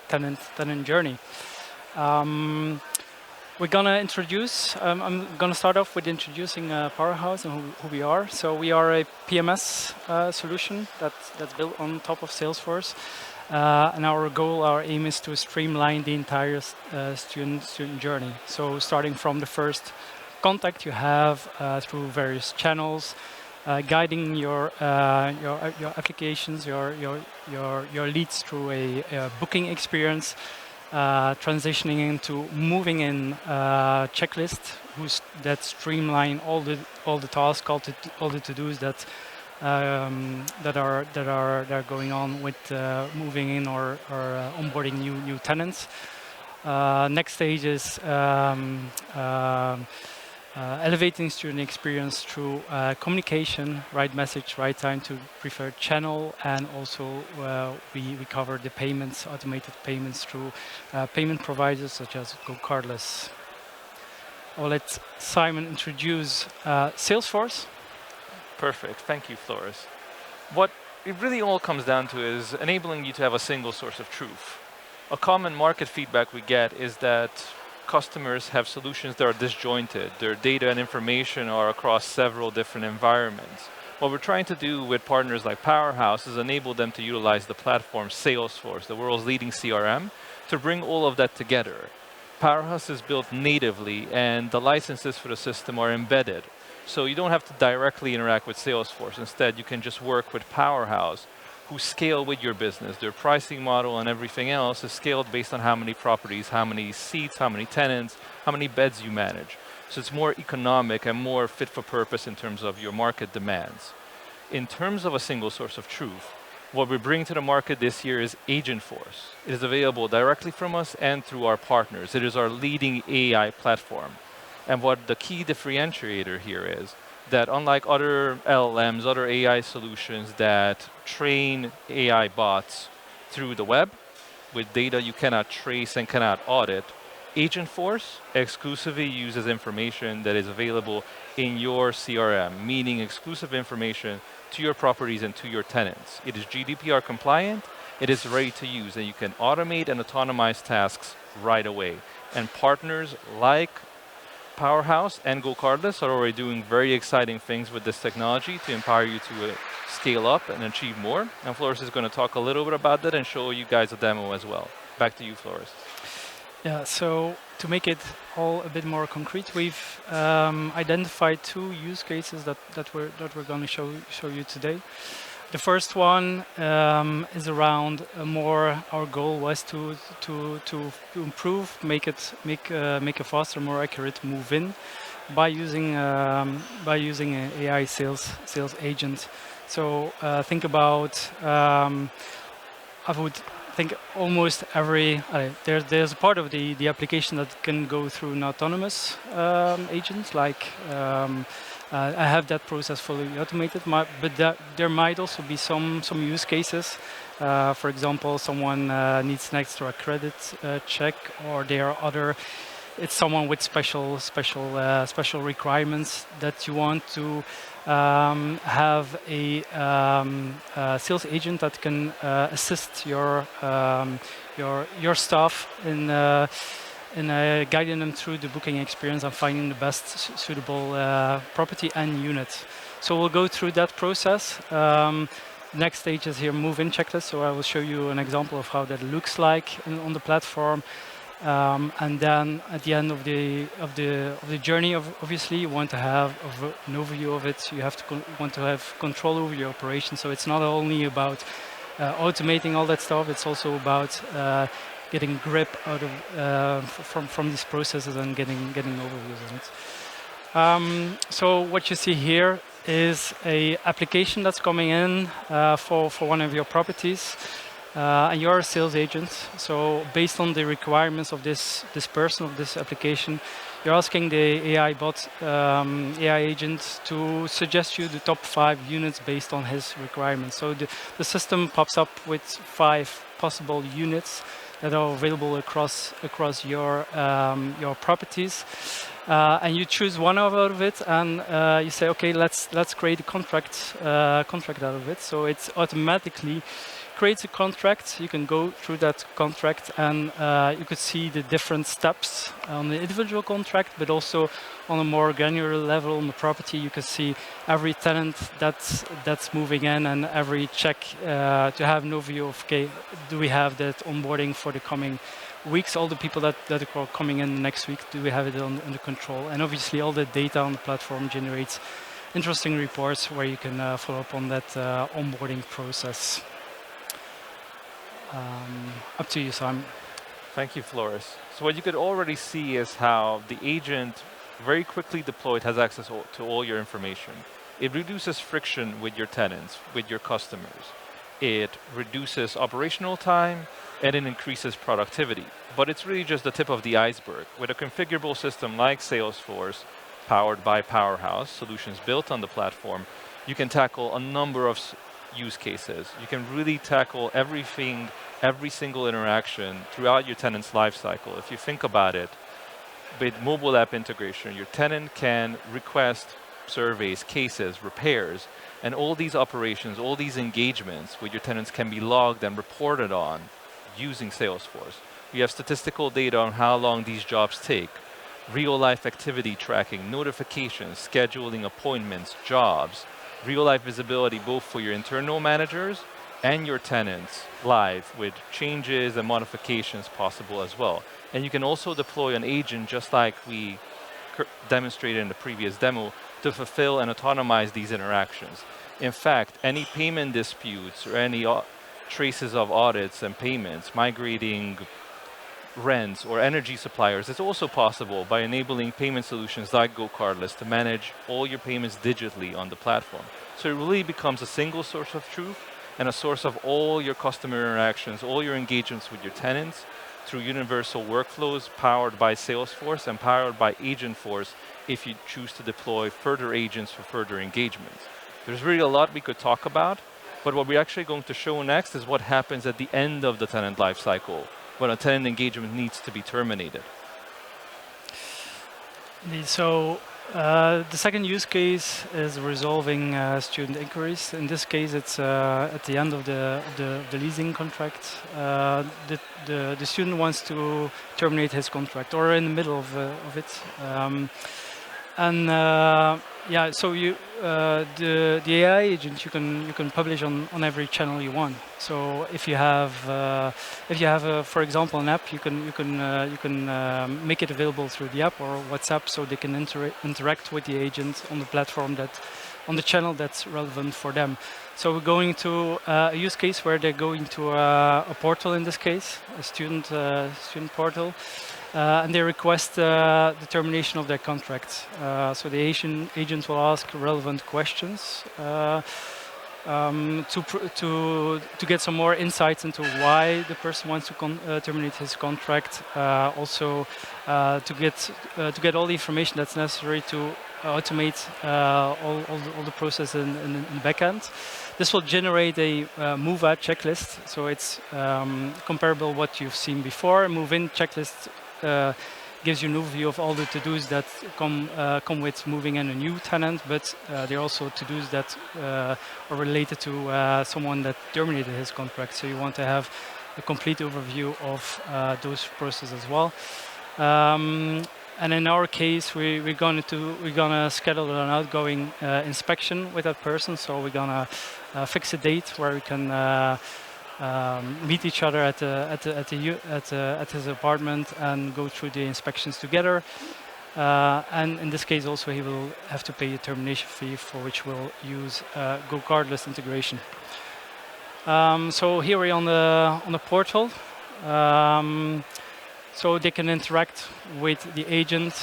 tenant journey. We're going to introduce, I'm going to start off with introducing Powerhouse and who we are. So we are a PMS solution that's built on top of Salesforce. And our goal, our aim is to streamline the entire student journey. So starting from the first contact you have through various channels, guiding your applications, your leads through a booking experience, transitioning into moving in checklist that streamline all the tasks, all the to-dos that are going on with moving in or onboarding new tenants. Next stage is elevating student experience through communication, right message, right time to preferred channel, and also we cover the payments, automated payments through payment providers such as GoCardless. I'll let Simon introduce Salesforce. Perfect. Thank you, Floris. What it really all comes down to is enabling you to have a single source of truth. A common market feedback we get is that customers have solutions that are disjointed. Their data and information are across several different environments. What we're trying to do with partners like Powerhouse is enable them to utilize the platform Salesforce, the world's leading CRM, to bring all of that together. Powerhouse is built natively, and the licenses for the system are embedded. So you don't have to directly interact with Salesforce. Instead, you can just work with Powerhouse, who scale with your business. Their pricing model and everything else is scaled based on how many properties, how many seats, how many tenants, how many beds you manage. So it's more economic and more fit for purpose in terms of your market demands. In terms of a single source of truth, what we bring to the market this year is Agentforce. It is available directly from us and through our partners. It is our leading AI platform. And what the key differentiator here is that unlike other LLMs, other AI solutions that train AI bots through the web with data you cannot trace and cannot audit, Agentforce exclusively uses information that is available in your CRM, meaning exclusive information to your properties and to your tenants. It is GDPR compliant, it is ready to use, and you can automate and autonomize tasks right away. And partners like Powerhouse and GoCardless are already doing very exciting things with this technology to empower you to scale up and achieve more. And Floris is going to talk a little bit about that and show you guys a demo as well. Back to you, Floris. Yeah, so to make it all a bit more concrete, we've identified two use cases that we're going to show you today. The first one is around our goal was to improve, make a faster, more accurate move in by using an AI sales agent. So think about I would think almost every there's a part of the application that can go through an autonomous agent, like I have that process fully automated, but there might also be some use cases. For example, someone needs an extra credit check, or there are other. It's someone with special requirements that you want to have a sales agent that can assist your staff in in guiding them through the booking experience and finding the best suitable property and unit. So we'll go through that process. Next stage is here move-in checklist. So I will show you an example of how that looks like on the platform. And then at the end of the journey, obviously, you want to have an overview of it. You have to want to have control over your operation. So it's not only about automating all that stuff. It's also about getting grip out of from these processes and getting overviews on it. So what you see here is a application that's coming in for one of your properties. And you're a sales agent, so based on the requirements of this person, of this application, you're asking the AI bot, AI agent to suggest you the top 5 units based on his requirements. So the system pops up with 5 possible units that are available across your properties. And you choose one out of it, and you say, okay, let's create a contract out of it. So it's automatically creates a contract. You can go through that contract, and you could see the different steps on the individual contract, but also on a more granular level on the property. You can see every tenant that's moving in, and every check to have an overview of, okay, do we have that onboarding for the coming weeks? All the people that are coming in next week, do we have it under control? And obviously all the data on the platform generates interesting reports where you can follow up on that onboarding process. Up to you, Simon. Thank you, Floris. So what you could already see is how the agent, very quickly deployed, has access to all your information. It reduces friction with your tenants, with your customers. It reduces operational time, and it increases productivity. But it's really just the tip of the iceberg. With a configurable system like Salesforce, powered by Powerhouse, solutions built on the platform, you can tackle a number of use cases. You can really tackle everything, every single interaction throughout your tenant's lifecycle. If you think about it, with mobile app integration, your tenant can request surveys, cases, repairs, and all these operations, all these engagements with your tenants can be logged and reported on using Salesforce. We have statistical data on how long these jobs take, real-life activity tracking, notifications, scheduling appointments, jobs, real-life visibility both for your internal managers and your tenants live with changes and modifications possible as well. And you can also deploy an agent just like we demonstrated in the previous demo to fulfill and autonomize these interactions. In fact, any payment disputes or any traces of audits and payments, migrating rents or energy suppliers, it's also possible by enabling payment solutions like GoCardless to manage all your payments digitally on the platform. So it really becomes a single source of truth and a source of all your customer interactions, all your engagements with your tenants through universal workflows powered by Salesforce and powered by Agentforce if you choose to deploy further agents for further engagements. There's really a lot we could talk about, but what we're actually going to show next is what happens at the end of the tenant lifecycle when a tenant engagement needs to be terminated. So the second use case is resolving student inquiries. In this case, it's at the end of the leasing contract. The student wants to terminate his contract, or in the middle of it. Yeah, so the AI agent you can publish on every channel you want. So if you have for example an app, you can make it available through the app or WhatsApp, so they can interact with the agent on the platform on the channel that's relevant for them. So we're going to a use case where they're going to a portal, in this case, a student portal. And they request the termination of their contract. So the agent will ask relevant questions to get some more insights into why the person wants to terminate his contract. Also to get all the information that's necessary to automate all the process in the backend. This will generate a move-out checklist. So it's comparable what you've seen before. A move-in checklist gives you an overview of all the to-dos that come with moving in a new tenant, but there are also to-dos that are related to someone that terminated his contract. So you want to have a complete overview of those processes as well. And in our case, we're gonna schedule an outgoing inspection with that person. So we're gonna fix a date where we can meet each other at his apartment and go through the inspections together. And in this case, also he will have to pay a termination fee, for which we'll use go-cardless integration. So here we're on the portal. So they can interact with the agent.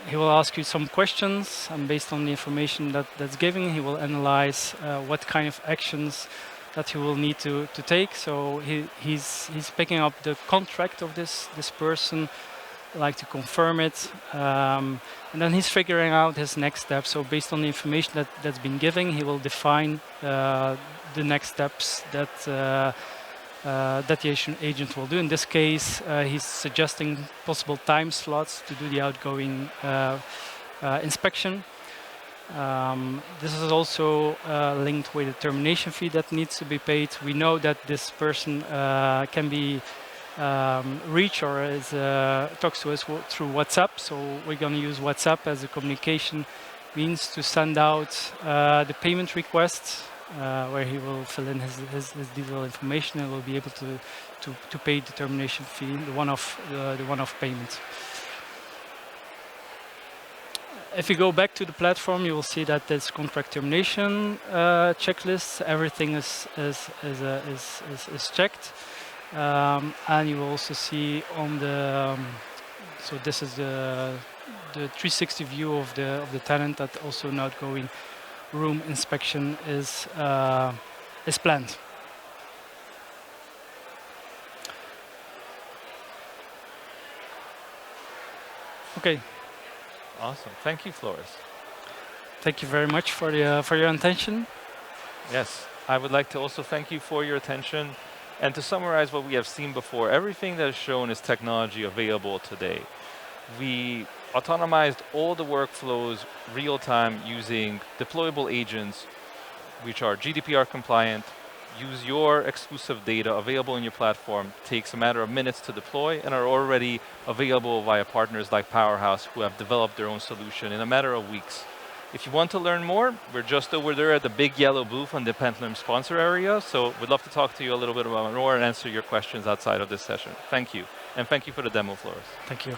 He will ask you some questions, and based on the information that's given, he will analyze what kind of actions that he will need to take. So he's picking up the contract of this person, like to confirm it, and then he's figuring out his next steps. So based on the information that's been given, he will define the next steps that the agent will do. In this case, he's suggesting possible time slots to do the outgoing inspection. This is also linked with a termination fee that needs to be paid. We know that this person can be reached or talks to us through WhatsApp. So we're going to use WhatsApp as a communication means to send out the payment request, where he will fill in his detailed information and will be able to pay the termination fee, the one-off payment. If you go back to the platform, you will see that there's contract termination checklist. Everything is checked, and you will also see on the so this is the 360 view of the tenant, that also an outgoing room inspection is planned. Okay. Awesome. Thank you, Floris. Thank you very much for your attention. Yes, I would like to also thank you for your attention. And to summarize what we have seen before, everything that is shown is technology available today. We autonomized all the workflows real time using deployable agents, which are GDPR compliant, use your exclusive data available in your platform, takes a matter of minutes to deploy, and are already available via partners like Powerhouse, who have developed their own solution in a matter of weeks. If you want to learn more, we're just over there at the big yellow booth on the Pentland sponsor area, so we'd love to talk to you a little bit about more and answer your questions outside of this session. Thank you, and thank you for the demo, Floris. Thank you.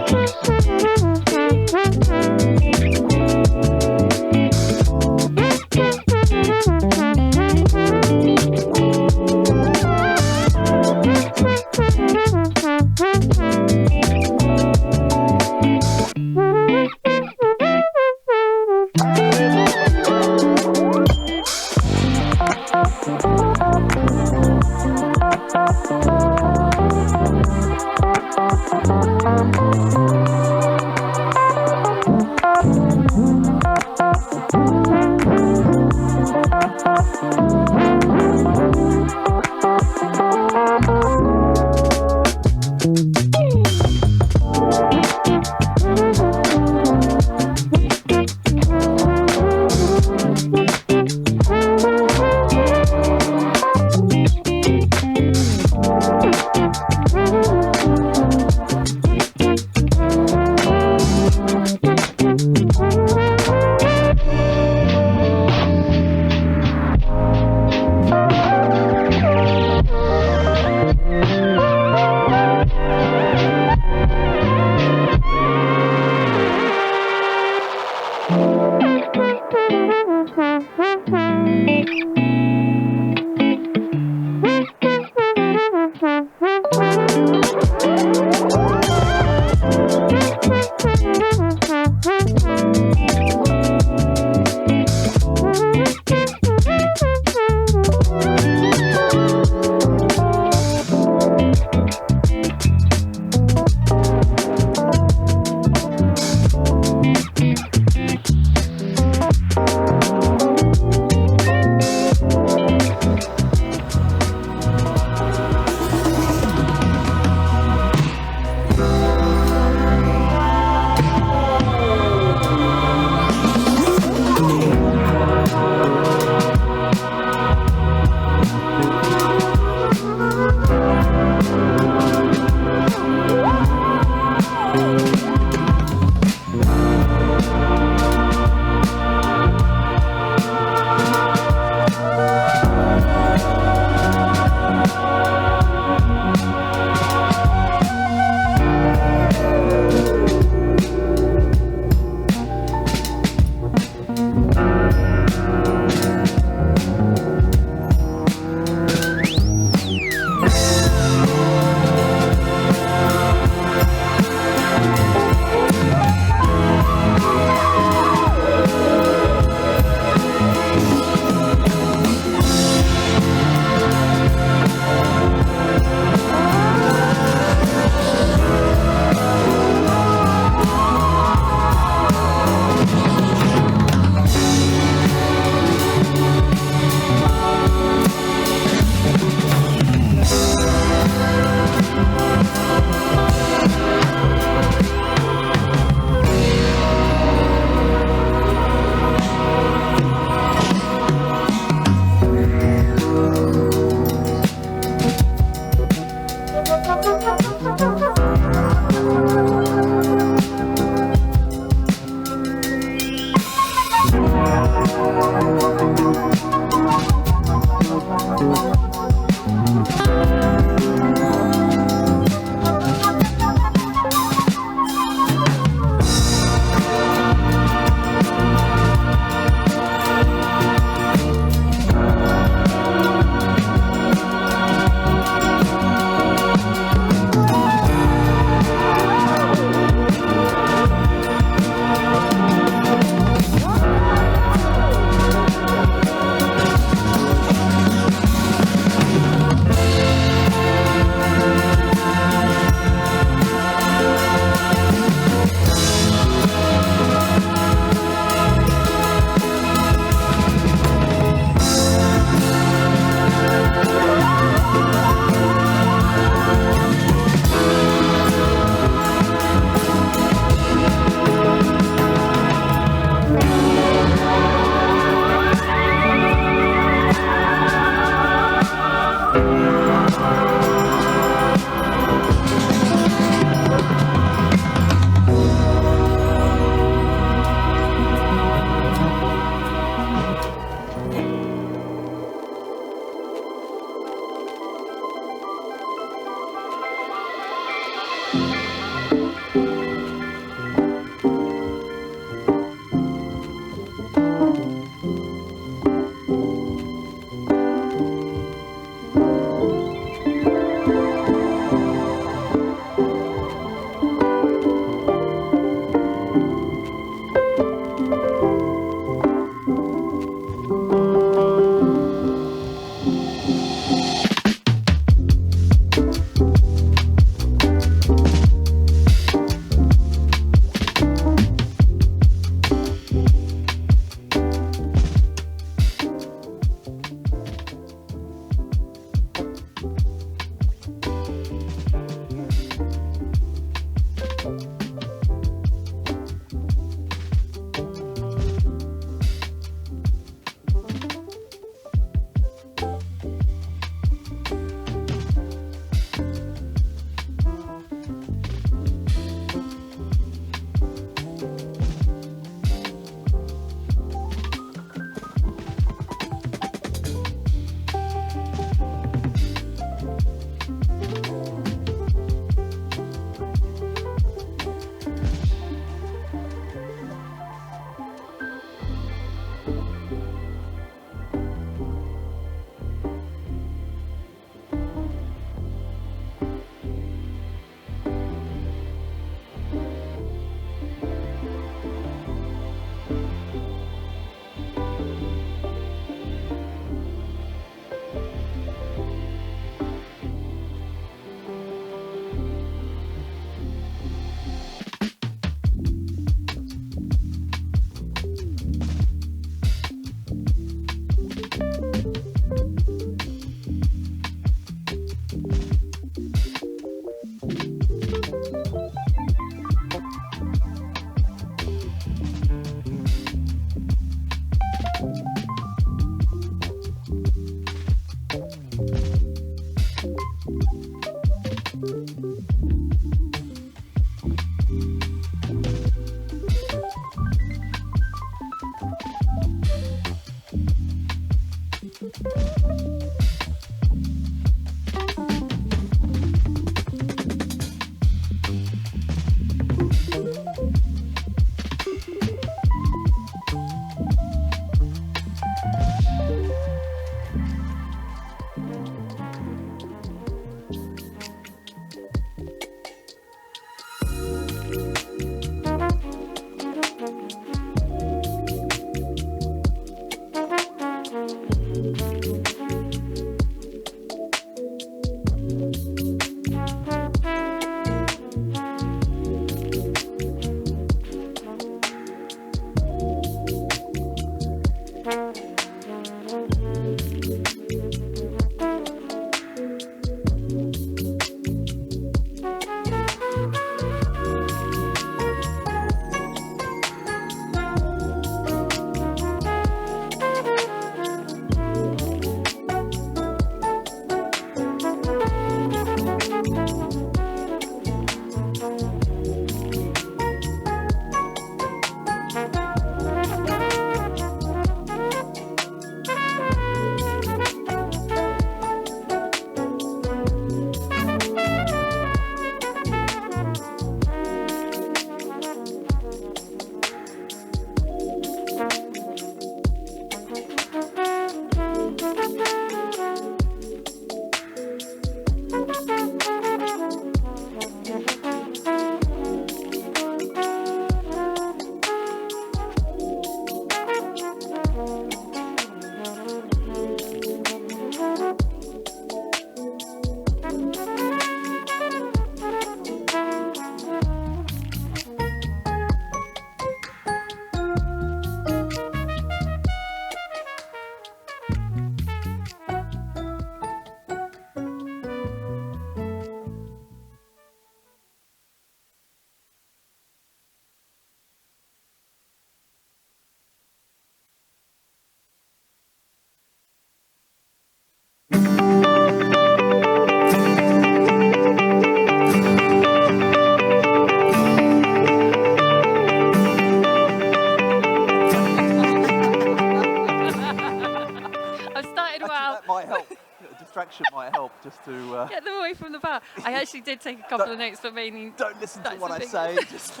Distraction might help just to get them away from the bar. I actually did take a couple of notes, but mainly don't listen to what I say. Just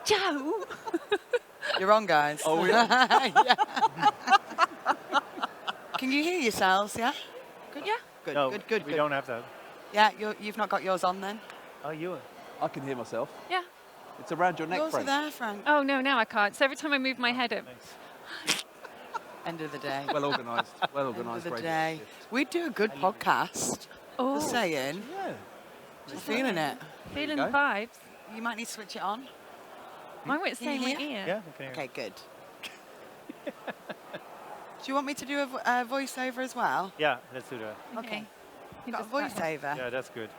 Joe, you're on, guys. Oh, yeah. Yeah. Can you hear yourselves? Yeah. Good. Yeah. Good. No, Good. we don't have that. Yeah. You've not got yours on then. Oh, you. I can hear myself. Yeah. It's around your neck, Yours Frank. are there, Frank. Oh no, now I can't. So every time I move my head up. End of the day. Well organised. Well organised. End of the day. We'd do a good podcast. Oh. Just saying. Yeah. Just feeling it. Feeling the vibes. You might need to switch it on. Mine won't stay in my ear. Yeah, okay. Okay, good. Do you want me to do a voiceover as well? Yeah, let's do that. Okay. Got a voiceover? Yeah, that's good.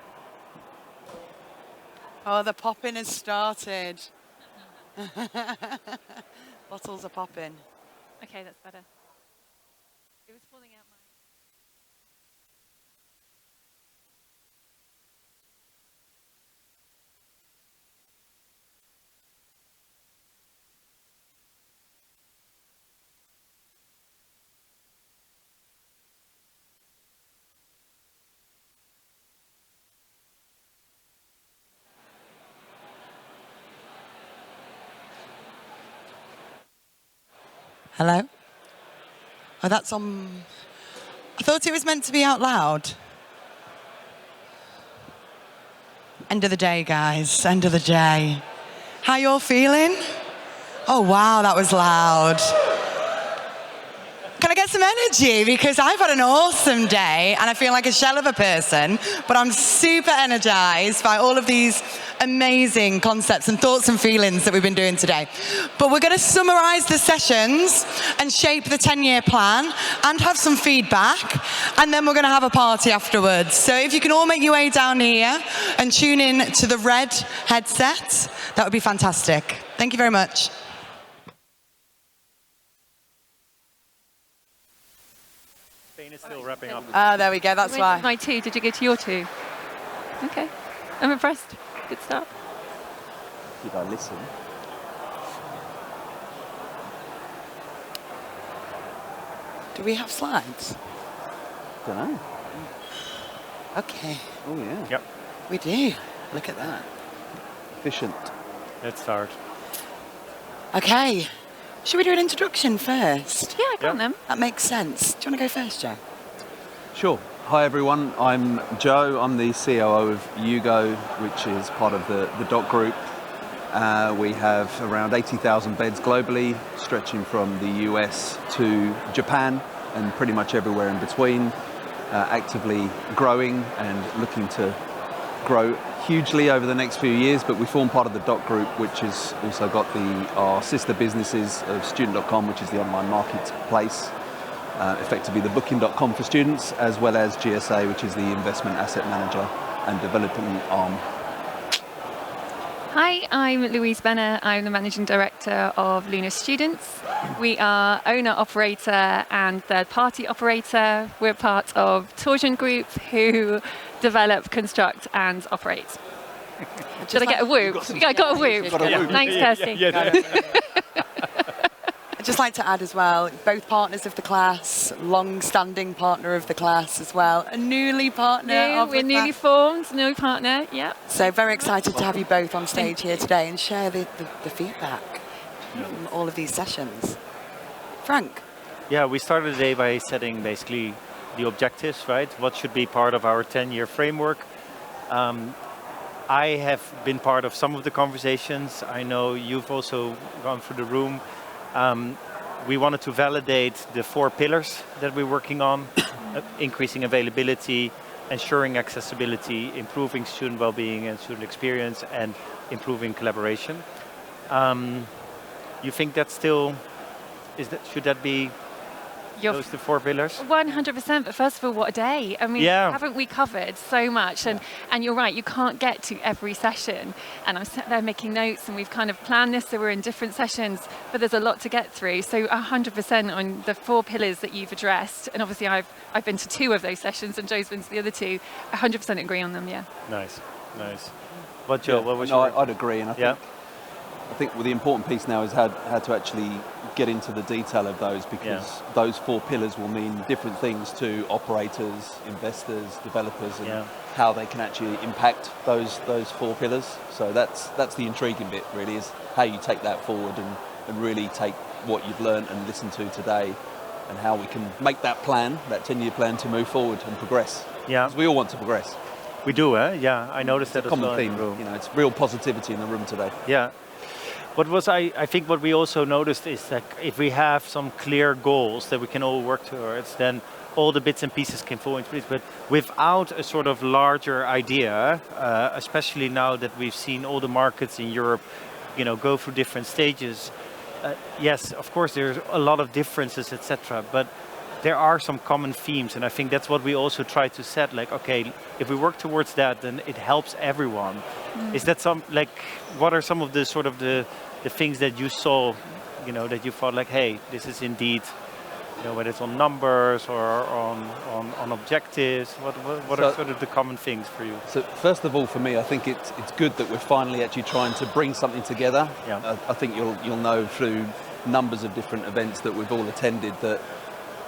Oh, the popping has started. Bottles are popping. Okay, that's better. It was falling out my... Hello? Oh, that's on... I thought it was meant to be out loud. End of the day, guys. End of the day. How you all feeling? Oh, wow, that was loud. Can I get some energy? Because I've had an awesome day and I feel like a shell of a person, but I'm super energized by all of these amazing concepts and thoughts and feelings that we've been doing today. But we're going to summarize the sessions and shape the 10-year plan and have some feedback, and then we're going to have a party afterwards. So if you can all make your way down here and tune in to the red headset, that would be fantastic. Thank you very much. Spain is still wrapping up. Ah, there we go, that's why. My two, did you go to your two? Okay, I'm impressed. Good start. Did I listen? Do we have slides? Don't know. Okay. Oh yeah. Yep. We do. Look at that. Efficient. Let's start. Okay. Should we do an introduction first? Yeah, go on then. That makes sense. Do you want to go first, Joe? Sure. Hi everyone, I'm Joe. I'm the COO of Yugo, which is part of the DOC group. We have around 80,000 beds globally, stretching from the US to Japan and pretty much everywhere in between. Actively growing and looking to grow hugely over the next few years, but we form part of the DOC group, which has also got our sister businesses of student.com, which is the online marketplace, effectively the booking.com for students, as well as GSA, which is the investment asset manager and development arm. Hi, I'm Louise Benner. I'm the Managing Director of Luna Students. We are owner, operator and third-party operator. We're part of Torsion Group, who develop, construct and operate. Did I get a whoop? I got a whoop. Thanks, Kirsty. I'd just like to add as well, both partners of the class, long-standing partner of the class as well, a newly partner of the We're newly formed, new partner, yeah. So very excited to have you both on stage here today and share the feedback from all of these sessions. Frank? Yeah, we started the day by setting basically the objectives, right? What should be part of our 10-year framework. I have been part of some of the conversations. I know you've also gone through the room. We wanted to validate the 4 pillars that we're working on, increasing availability, ensuring accessibility, improving student well-being and student experience, and improving collaboration. You think that's still, should that be those the 4 pillars? 100%, but first of all, what a day. I mean, haven't we covered so much? And you're right, you can't get to every session. And I'm sat there making notes and we've kind of planned this, so we're in different sessions, but there's a lot to get through. So 100% on the 4 pillars that you've addressed. And obviously I've been to 2 of those sessions and Joe's been to the other 2. 100% agree on them, yeah. Nice, nice. What, Joe, what was I'd agree, and I think the important piece now is how to actually get into the detail of those, because those 4 pillars will mean different things to operators, investors, developers, and how they can actually impact those 4 pillars. So that's the intriguing bit, really, is how you take that forward and really take what you've learned and listened to today, and how we can make that plan, that 10-year plan, to move forward and progress. Yeah, because we all want to progress. We do, Yeah, I noticed that as well. Common theme, you know, it's real positivity in the room today. Yeah. I think what we also noticed is that if we have some clear goals that we can all work towards, then all the bits and pieces can fall into place. But without a sort of larger idea, especially now that we've seen all the markets in Europe, go through different stages. Yes, of course, there's a lot of differences, etc. But there are some common themes, and I think that's what we also try to set. Like, okay, if we work towards that, then it helps everyone. Is that what are some of the sort of the things that you saw, that you thought like, hey, this is indeed, whether it's on numbers or on objectives, what are sort of the common things for you? So first of all, for me, I think it's good that we're finally actually trying to bring something together. Yeah. I think you'll know through numbers of different events that we've all attended that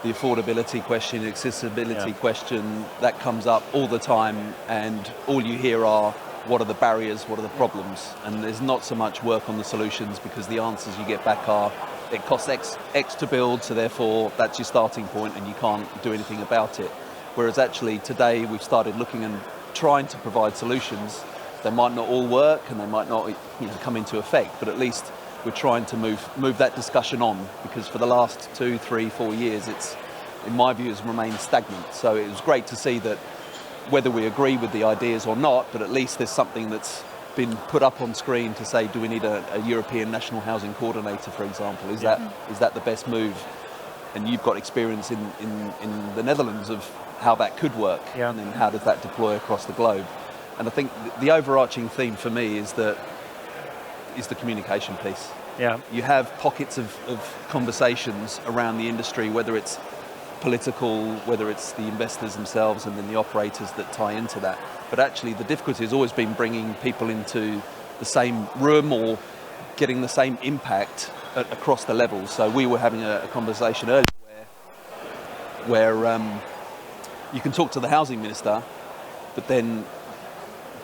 the affordability question, accessibility question, that comes up all the time, and all you hear are, what are the barriers, what are the problems? And there's not so much work on the solutions, because the answers you get back are, it costs X to build, so therefore that's your starting point and you can't do anything about it. Whereas actually today we've started looking and trying to provide solutions. They might not all work and they might not come into effect, but at least we're trying to move that discussion on, because for the last 2, 3, 4 years, it's, in my view, has remained stagnant. So it was great to see that, whether we agree with the ideas or not, but at least there's something that's been put up on screen to say, do we need a European National Housing Coordinator, for example? Is that the best move? And you've got experience in the Netherlands of how that could work, and then how does that deploy across the globe? And I think the overarching theme for me is the communication piece. Yeah. You have pockets of conversations around the industry, whether it's political, whether it's the investors themselves and then the operators that tie into that. But actually the difficulty has always been bringing people into the same room or getting the same impact across the levels. So we were having a conversation earlier where where you can talk to the housing minister, but then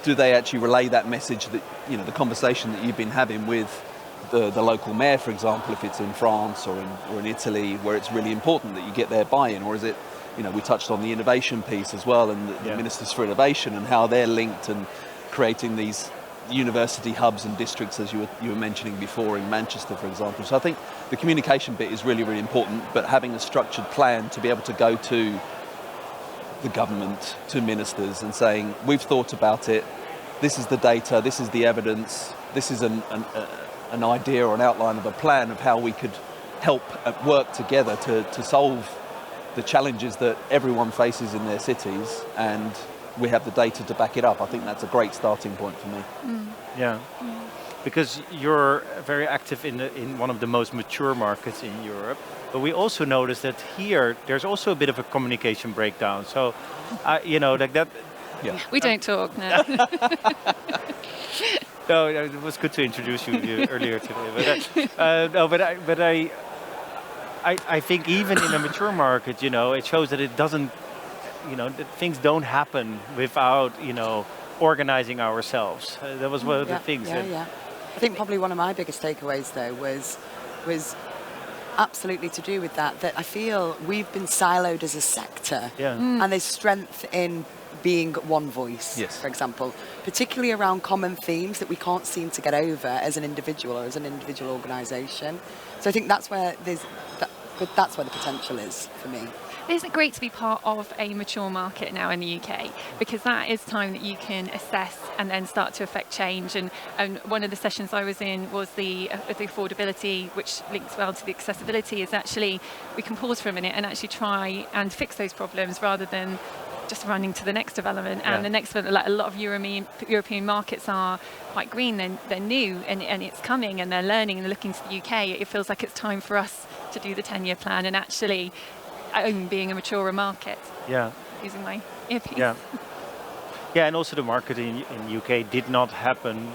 do they actually relay that message that, you know, the conversation that you've been having with the local mayor, for example, if it's in France or in Italy, where it's really important that you get their buy-in? Or is it, you know, we touched on the innovation piece as well, and the Ministers for Innovation and how they're linked and creating these university hubs and districts, as you were mentioning before in Manchester, for example. So I think the communication bit is really, really important, but having a structured plan to be able to go to the government, to ministers, and saying, we've thought about it, this is the data, this is the evidence, this is an idea or an outline of a plan of how we could help work together to solve the challenges that everyone faces in their cities, and we have the data to back it up. I think that's a great starting point for me. Yeah, because you're very active in one of the most mature markets in Europe, but we also noticed that here there's also a bit of a communication breakdown. So, you know, like that. Yeah. We don't talk now. No, it was good to introduce you earlier today. But I think even in a mature market, you know, it shows that it doesn't, you know, that things don't happen without, you know, organizing ourselves. That was one of the things. Yeah. I think probably one of my biggest takeaways, though, was absolutely to do with that I feel we've been siloed as a sector, and there's strength in being one voice, for example, particularly around common themes that we can't seem to get over as an individual or as an individual organisation. So I think that's where that's where the potential is for me. Isn't it great to be part of a mature market now in the UK? Because that is time that you can assess and then start to affect change. And one of the sessions I was in was the affordability, which links well to the accessibility, is actually we can pause for a minute and actually try and fix those problems rather than just running to the next development. And the next one, like a lot of European markets are quite green, they're new and it's coming and they're learning and they're looking to the UK. It feels like it's time for us to do the 10-year plan and actually own being a maturer market. Yeah. Using my earpiece. Yeah. Yeah, and also the market in UK did not happen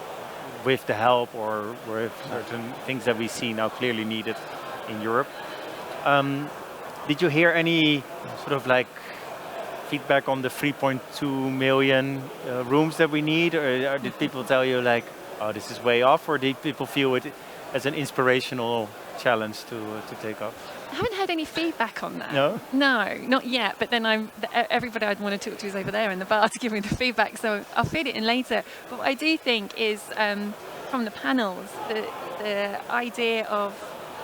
with the help or with certain things that we see now clearly needed in Europe. Did you hear any sort of like feedback on the 3.2 million rooms that we need, or did people tell you like, oh, this is way off, or did people feel it as an inspirational challenge to take up? I haven't had any feedback on that. No? No, not yet. But then everybody I'd want to talk to is over there in the bar to give me the feedback, so I'll feed it in later. But what I do think is from the panels, the idea of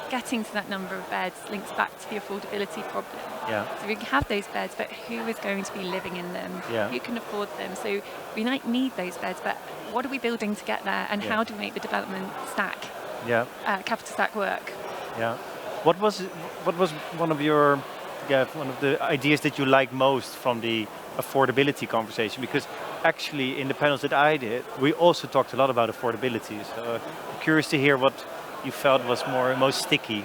getting to that number of beds links back to the affordability problem. Yeah. So we can have those beds, but who is going to be living in them? Yeah. Who can afford them? So we might need those beds, but what are we building to get there, and how do we make the development stack, capital stack work? Yeah. What was one of the ideas that you liked most from the affordability conversation? Because actually in the panels that I did, we also talked a lot about affordability. So I'm curious to hear what you felt was most sticky.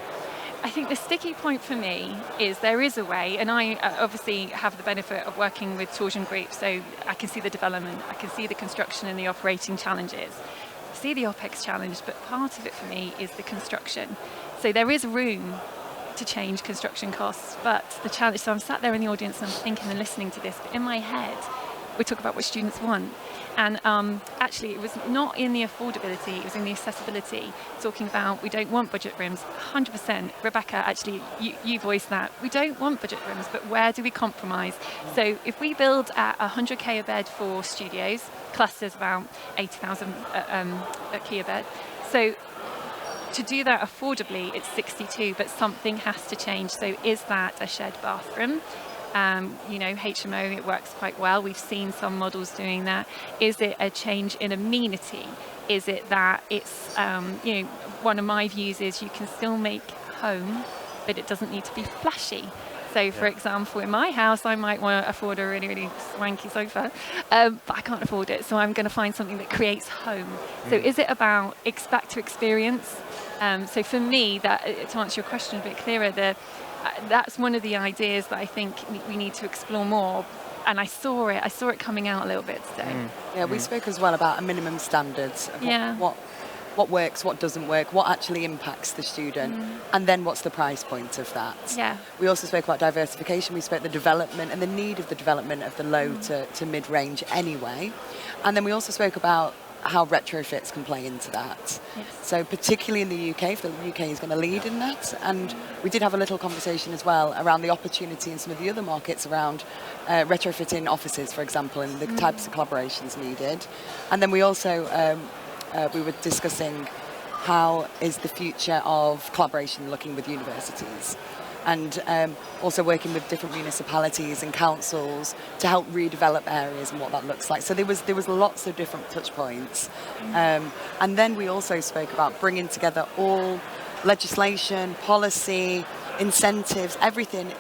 I think the sticky point for me is there is a way, and I obviously have the benefit of working with children groups, so I can see the development, I can see the construction and the operating challenges, see the OPEX challenge, but part of it for me is the construction. So there is room to change construction costs, but the challenge, so I'm sat there in the audience and I'm thinking and listening to this, but in my head, we talk about what students want. And actually, it was not in the affordability, it was in the accessibility, talking about we don't want budget rooms, 100%. Rebecca, actually, you voiced that. We don't want budget rooms, but where do we compromise? So if we build at 100k a bed for studios, clusters about 80,000 a key a bed. So to do that affordably, it's 62, but something has to change. So is that a shared bathroom? You know, HMO, it works quite well. We've seen some models doing that. Is it a change in amenity? Is it that it's, you know, one of my views is you can still make home, but it doesn't need to be flashy. So, for example, in my house, I might want to afford a really, really swanky sofa, but I can't afford it. So I'm going to find something that creates home. So is it about back to experience? So for me, that to answer your question a bit clearer, that's one of the ideas that I think we need to explore more. And I saw it coming out a little bit today. Yeah, we spoke as well about a minimum standards of what works, what doesn't work, what actually impacts the student, and then what's the price point of that. Yeah. We also spoke about diversification. We spoke the development and the need of the development of the low to mid-range anyway. And then we also spoke about how retrofits can play into that. Yes. So particularly in the UK, if the UK is going to lead in that. And we did have a little conversation as well around the opportunity in some of the other markets around retrofitting offices, for example, and the types of collaborations needed. And then we also, we were discussing how is the future of collaboration looking with universities, and also working with different municipalities and councils to help redevelop areas and what that looks like. So there was lots of different touch points. And then we also spoke about bringing together all legislation, policy, incentives, everything,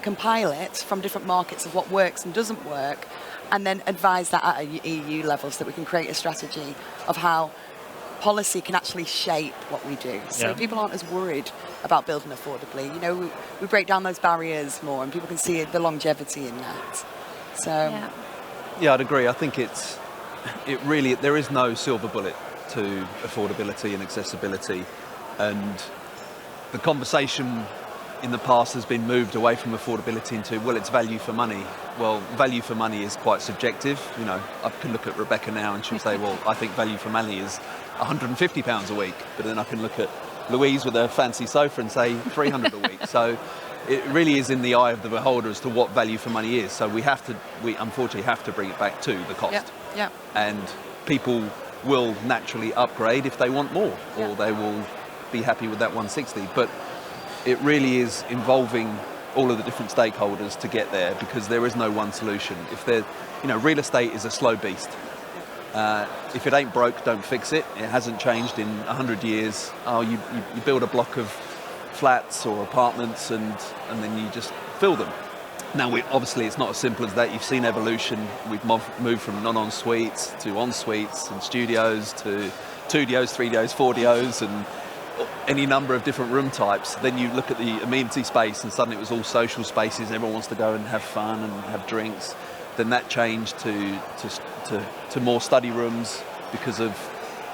compile it from different markets of what works and doesn't work, and then advise that at a EU level so that we can create a strategy of how policy can actually shape what we do. So people aren't as worried about building affordably. You know, we break down those barriers more and people can see the longevity in that. So yeah, I'd agree. I think there is no silver bullet to affordability and accessibility, and the conversation in the past has been moved away from affordability into, well, it's value for money. Well, value for money is quite subjective. You know, I can look at Rebecca now and she'll say, well, I think value for money is £150 a week, but then I can look at Louise with her fancy sofa and say 300 a week. So it really is in the eye of the beholder as to what value for money is. So we unfortunately have to bring it back to the cost. Yeah. And people will naturally upgrade if they want more, or they will be happy with that 160. But it really is involving all of the different stakeholders to get there, because there is no one solution. Real estate is a slow beast. If it ain't broke, don't fix it. It hasn't changed in 100 years. You build a block of flats or apartments and then you just fill them. Now, obviously, it's not as simple as that. You've seen evolution. We've moved from non-en suites to en suites and studios to 2DOs, 3DOs, 4DOs, and any number of different room types. Then you look at the amenity space and suddenly it was all social spaces. Everyone wants to go and have fun and have drinks. Then that changed to more study rooms because of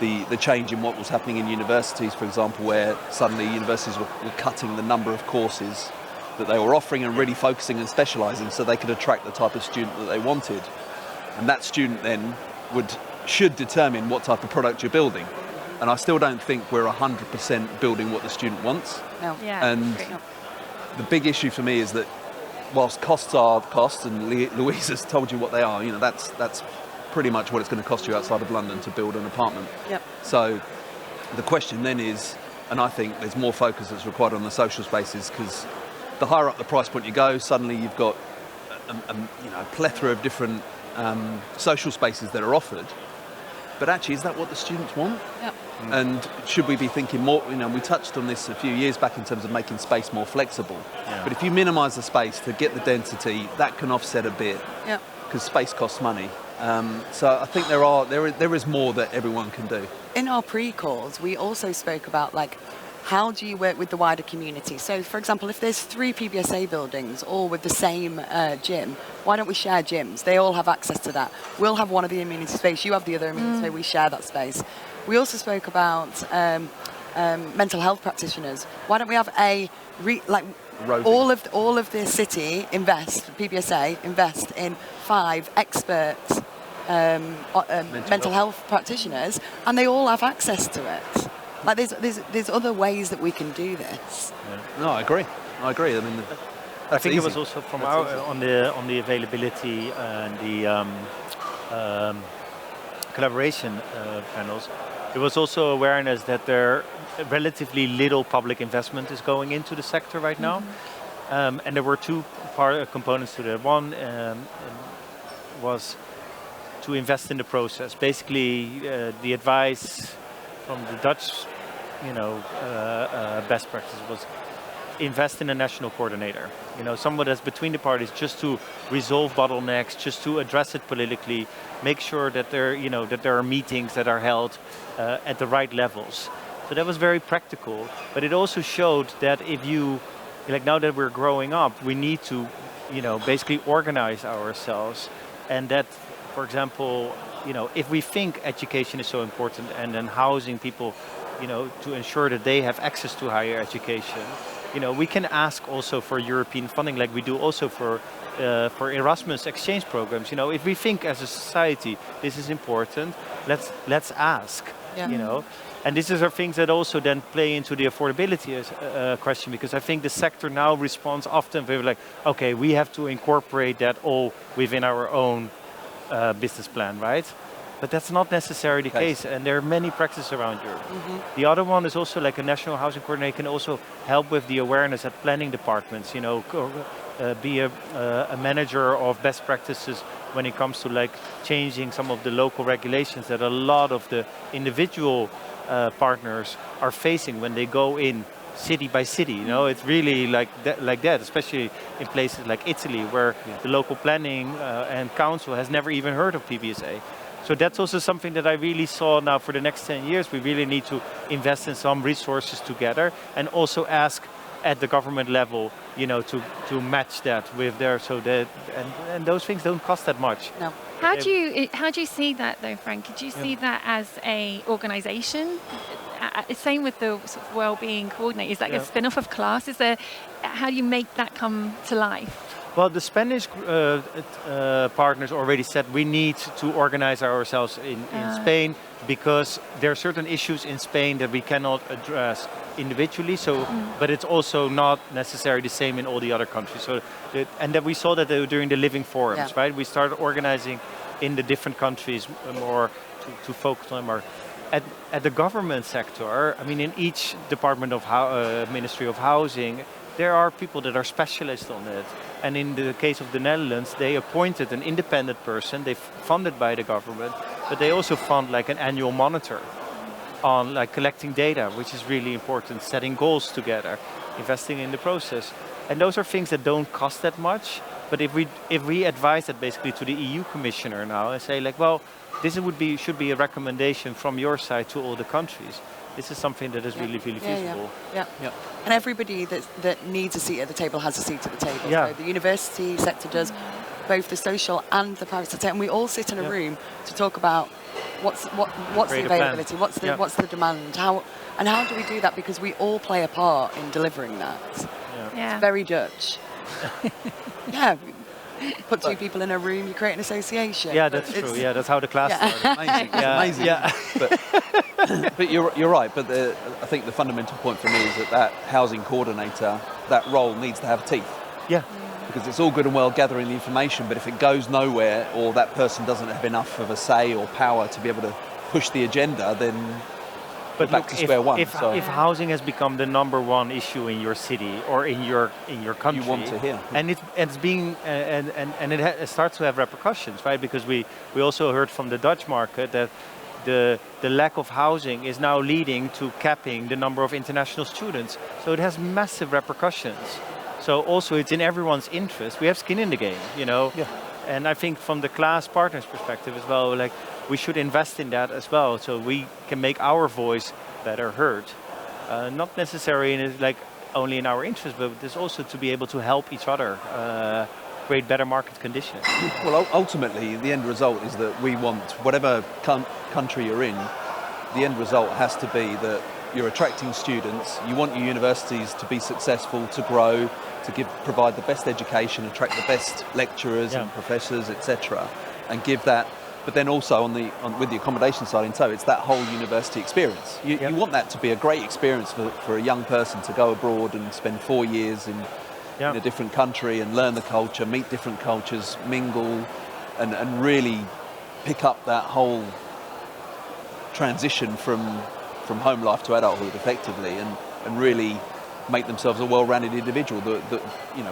the change in what was happening in universities, for example, where suddenly universities were cutting the number of courses that they were offering and really focusing and specialising so they could attract the type of student that they wanted. And that student then should determine what type of product you're building. And I still don't think we're 100% building what the student wants. No. Yeah. And the big issue for me is that whilst costs are costs, and Louise has told you what they are, that's pretty much what it's going to cost you outside of London to build an apartment. Yep. So the question then is, and I think there's more focus that's required on the social spaces, because the higher up the price point you go, suddenly you've got a plethora of different social spaces that are offered. But actually, is that what the students want? Yep. And should we be thinking more, we touched on this a few years back in terms of making space more flexible. But if you minimise the space to get the density, that can offset a bit, because space costs money. So I think there is more that everyone can do. In our pre-calls, we also spoke about how do you work with the wider community? So, for example, if there's 3 PBSA buildings all with the same gym, why don't we share gyms? They all have access to that. We'll have one of the amenity space, you have the other amenity space, we share that space. We also spoke about mental health practitioners. Why don't we have all of the city PBSA invest in 5 expert mental health practitioners, and they all have access to it. There's other ways that we can do this. No, I agree. I mean, I think it was also from on the availability and the collaboration panels. There was also awareness that there relatively little public investment is going into the sector right now, and there were 2 components to that. One was to invest in the process. Basically, the advice from the Dutch, best practice was invest in a national coordinator. Someone that's between the parties, just to resolve bottlenecks, just to address it politically, make sure that there are meetings that are held at the right levels. So that was very practical, but it also showed that if you, now that we're growing up, we need to, basically organize ourselves, and that, for example, if we think education is so important and then housing people, to ensure that they have access to higher education, we can ask also for European funding, like we do also for Erasmus exchange programs. If we think as a society this is important, let's ask. And these are things that also then play into the affordability question, because I think the sector now responds often with like, okay, we have to incorporate that all within our own business plan, right? But that's not necessarily the case, and there are many practices around Europe. The other one is also like a national housing coordinator can also help with the awareness at planning departments, be a manager of best practices when it comes to like changing some of the local regulations that a lot of the individual partners are facing when they go in city by city. It's really like that, especially in places like Italy, where the local planning and council has never even heard of PBSA. So that's also something that I really saw now for the next 10 years. We really need to invest in some resources together and also ask at the government level, to match that with their, so that, and those things don't cost that much. No. How do you see that though, Frank? Do you see that as a organisation? Same with the sort of well-being coordinator. Is that a spin-off of class? How do you make that come to life? Well, the Spanish partners already said we need to organize ourselves in Spain, because there are certain issues in Spain that we cannot address individually. So, but it's also not necessarily the same in all the other countries. So, and that we saw that during the living forums, right? We started organizing in the different countries more to focus on more. At the government sector, I mean, in each department of Ministry of Housing, there are people that are specialists on it. And in the case of the Netherlands, they appointed an independent person, they funded by the government, but they also fund like an annual monitor on like collecting data, which is really important, setting goals together, investing in the process. And those are things that don't cost that much. But if we advise that basically to the EU commissioner now and say like, well, this should be a recommendation from your side to all the countries. This is something that is really feasible. Yeah. And everybody that needs a seat at the table has a seat at the table. Yeah. So the university sector does, both the social and the private sector, and we all sit in a room to talk about what's the availability, what's the demand, how do we do that, because we all play a part in delivering that. It's very Dutch. Put two people in a room, you create an association. Yeah, that's true. Yeah, that's how the class started. Amazing. Amazing. Yeah. But you're right. But I think the fundamental point for me is that housing coordinator, that role needs to have teeth. Yeah. Because it's all good and well gathering the information, but if it goes nowhere, or that person doesn't have enough of a say or power to be able to push the agenda, then but back to square one. If housing has become the #1 issue in your city or in your country, you want to hear, and it's being and it starts to have repercussions, right? Because we also heard from the Dutch market that the lack of housing is now leading to capping the number of international students. So it has massive repercussions. So also it's in everyone's interest. We have skin in the game, And I think from the class partners perspective as well, like we should invest in that as well, so we can make our voice better heard. Not necessarily like only in our interest, but it's also to be able to help each other create better market conditions. Well, ultimately, the end result is that we want, whatever country you're in, the end result has to be that you're attracting students, you want your universities to be successful, to grow, to provide the best education, attract the best lecturers and professors, etc., and give that. But then also with the accommodation side in tow, it's that whole university experience. You want that to be a great experience for a young person to go abroad and spend 4 years in a different country and learn the culture, meet different cultures, mingle, and really pick up that whole transition from home life to adulthood effectively, and really make themselves a well-rounded individual.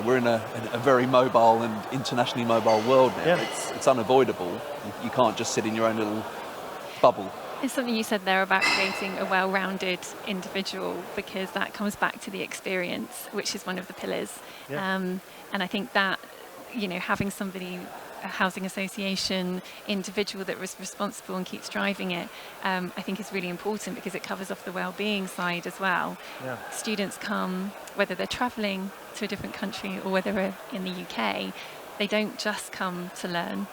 We're in a very mobile and internationally mobile world now. It's unavoidable. You can't just sit in your own little bubble. It's something you said there about creating a well-rounded individual, because that comes back to the experience, which is one of the pillars. And I think that, having somebody, a housing association individual that was responsible and keeps driving it, I think is really important, because it covers off the well-being side as well. Students come, whether they're travelling to a different country or whether they're in the UK, they don't just come to learn.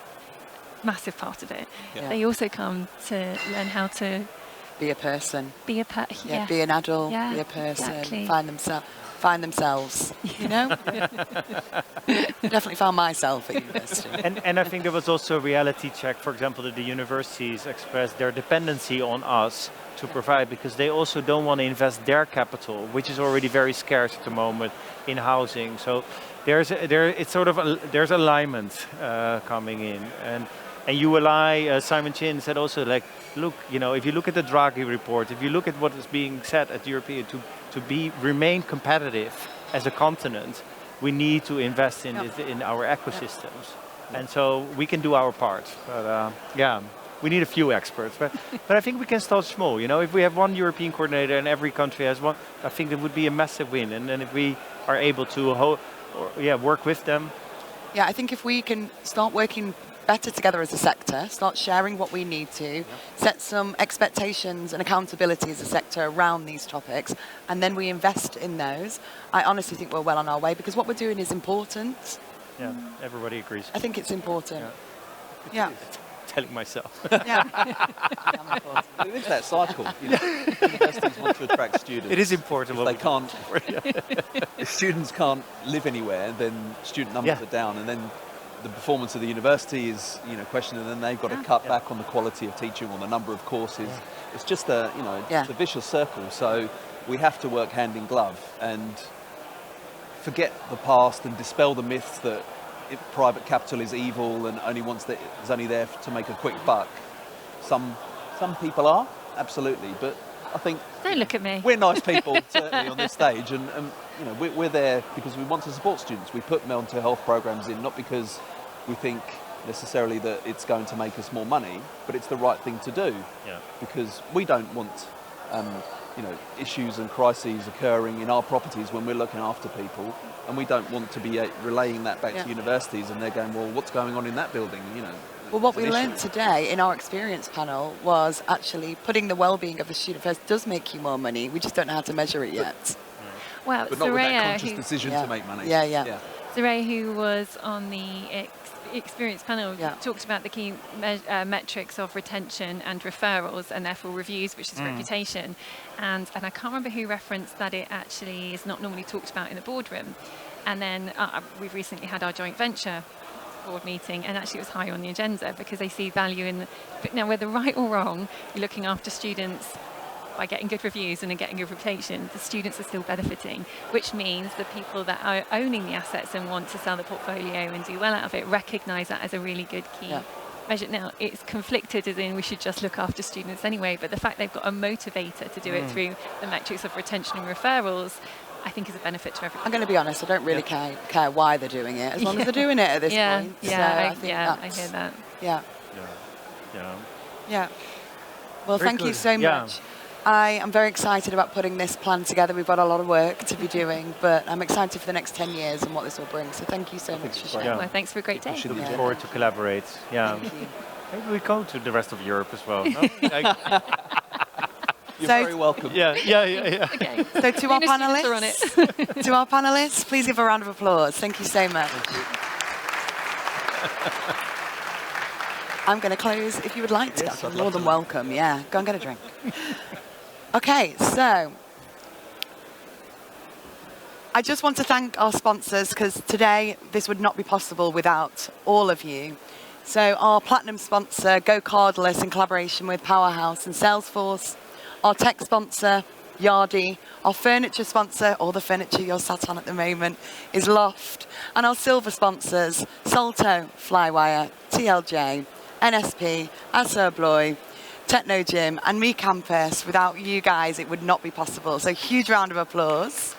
massive part of it. Yeah. They also come to learn how to be a person. Be a yeah, be an adult, yeah, be a person, exactly. find themselves, you know? Definitely found myself at university. And I think there was also a reality check, for example, that the universities expressed their dependency on us to provide, because they also don't want to invest their capital, which is already very scarce at the moment, in housing. So there's alignment coming in. And ULI, Simon Chin said also, like, look, if you look at the Draghi report, if you look at what is being said at European to remain competitive as a continent, we need to invest in our ecosystems, and so we can do our part. But we need a few experts. But I think we can start small. If we have one European coordinator and every country has one, I think that would be a massive win. And then if we are able to work with them. Yeah, I think if we can start working better together as a sector, start sharing what we need to, set some expectations and accountability as a sector around these topics, and then we invest in those, I honestly think we're well on our way, because what we're doing is important. Yeah, everybody agrees. I think it's important. Yeah. Telling myself. Yeah. It is that cycle. Universities want to attract students. It is important. If they can't, if students can't live anywhere, then student numbers are down, and then the performance of the university is, questioned, and then they've got to cut back on the quality of teaching, on the number of courses. Yeah. It's just it's a vicious circle. So we have to work hand in glove and forget the past and dispel the myths that private capital is evil and is only there to make a quick buck. Some people are, absolutely, but I think don't look at me. We're nice people, certainly on this stage, and we're there because we want to support students. We put mental health programs in not because we think necessarily that it's going to make us more money, but it's the right thing to do. Yeah. Because we don't want issues and crises occurring in our properties when we're looking after people, and we don't want to be relaying that back to universities, and they're going, well, what's going on in that building? Well, what we learned today in our experience panel was actually putting the well-being of the student first does make you more money. We just don't know how to measure it yet. Well, but not with that conscious decision to make money. Yeah. Soraya, who was on the experience panel, talked about the key metrics of retention and referrals, and therefore reviews, which is reputation. And I can't remember who referenced that it actually is not normally talked about in the boardroom. And then we've recently had our joint venture board meeting, and actually it was high on the agenda because they see value in now, whether right or wrong, you're looking after students by getting good reviews and getting good reputation. The students are still benefiting, which means the people that are owning the assets and want to sell the portfolio and do well out of it recognise that as a really good key measure. Now, it's conflicted as in we should just look after students anyway, but the fact they've got a motivator to do it through the metrics of retention and referrals, I think is a benefit to everyone. I'm going to be honest, I don't really care why they're doing it, as long as they're doing it at this point. Yeah, so I hear that. Yeah. Well, Very thank you good. so much. I am very excited about putting this plan together. We've got a lot of work to be doing, but I'm excited for the next 10 years and what this will bring. So thank you so much for sharing. Well, thanks for a great day. Looking forward to collaborate. Yeah. Thank you. Maybe we go to the rest of Europe as well. No? You're very welcome. Yeah. Okay. So to our Universities are on it. panelists, please give a round of applause. Thank you so much. I'm going to close. If you would like to, you're more than welcome. Yeah, go and get a drink. Okay, so I just want to thank our sponsors, because today this would not be possible without all of you. So our platinum sponsor, Go Cardless, in collaboration with Powerhouse and Salesforce. Our tech sponsor, Yardi. Our furniture sponsor, all the furniture you're sat on at the moment, is Loft. And our silver sponsors, Salto, Flywire, TLJ, NSP, Asa Abloy, Techno Gym, and Me Campus. Without you guys, it would not be possible. So huge round of applause.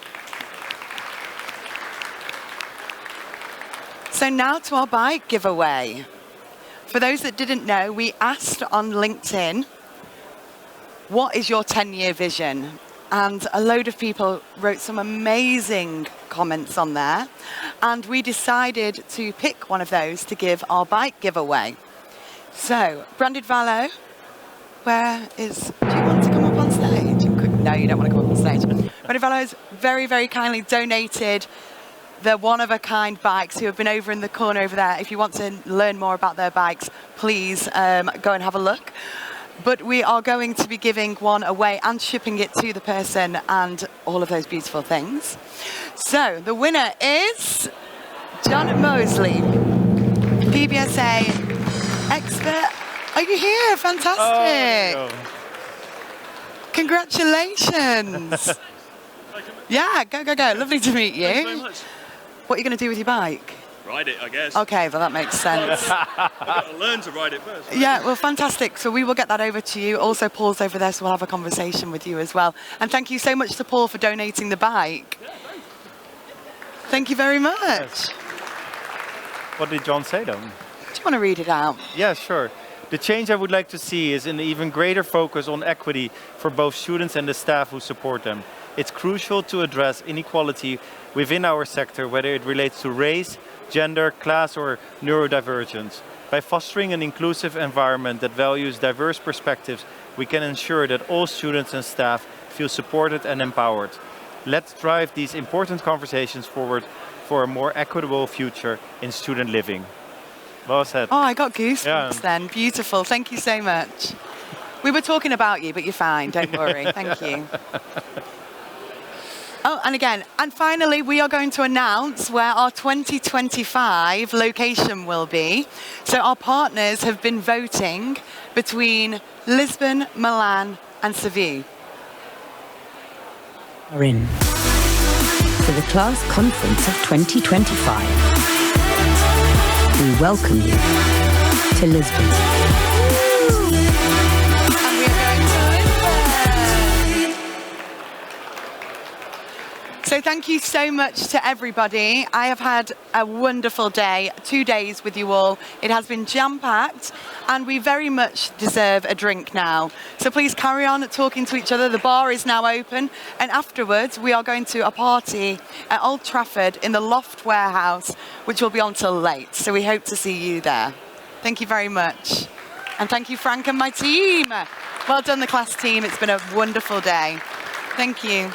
So now to our bike giveaway. For those that didn't know, we asked on LinkedIn, what is your 10-year vision? And a load of people wrote some amazing comments on there. And we decided to pick one of those to give our bike giveaway. So, Branded Vallo, do you want to come up on stage? No, you don't want to come up on stage. Branded Vallo has very, very kindly donated They're one-of-a-kind bikes who have been over in the corner over there. If you want to learn more about their bikes, please go and have a look. But we are going to be giving one away and shipping it to the person and all of those beautiful things. So the winner is John Mosley, PBSA expert. Are you here? Fantastic. Oh, Congratulations. Yeah, go, go, go. Lovely to meet you. Thank you very much. What are you going to do with your bike? Ride it, I guess. Okay, well, that makes sense. I've got to learn to ride it first. Yeah, well, fantastic. So we will get that over to you. Also, Paul's over there, so we'll have a conversation with you as well. And thank you so much to Paul for donating the bike. Yeah, thanks. Thank you very much. Yes. What did John say, though? Do you want to read it out? Yeah, sure. The change I would like to see is an even greater focus on equity for both students and the staff who support them. It's crucial to address inequality within our sector, whether it relates to race, gender, class, or neurodivergence. By fostering an inclusive environment that values diverse perspectives, we can ensure that all students and staff feel supported and empowered. Let's drive these important conversations forward for a more equitable future in student living. Well said. Oh, I got goosebumps then. Beautiful. Thank you so much. We were talking about you, but you're fine. Don't worry. Thank you. Oh, and again, and finally, we are going to announce where our 2025 location will be. So our partners have been voting between Lisbon, Milan, and Seville. Are in for the class conference of 2025. We welcome you to Lisbon. So thank you so much to everybody. I have had a wonderful day, 2 days with you all. It has been jam-packed, and we very much deserve a drink now. So please carry on talking to each other. The bar is now open, and afterwards we are going to a party at Old Trafford in the Loft Warehouse, which will be on till late. So we hope to see you there. Thank you very much. And thank you, Frank and my team. Well done, the class team. It's been a wonderful day. Thank you.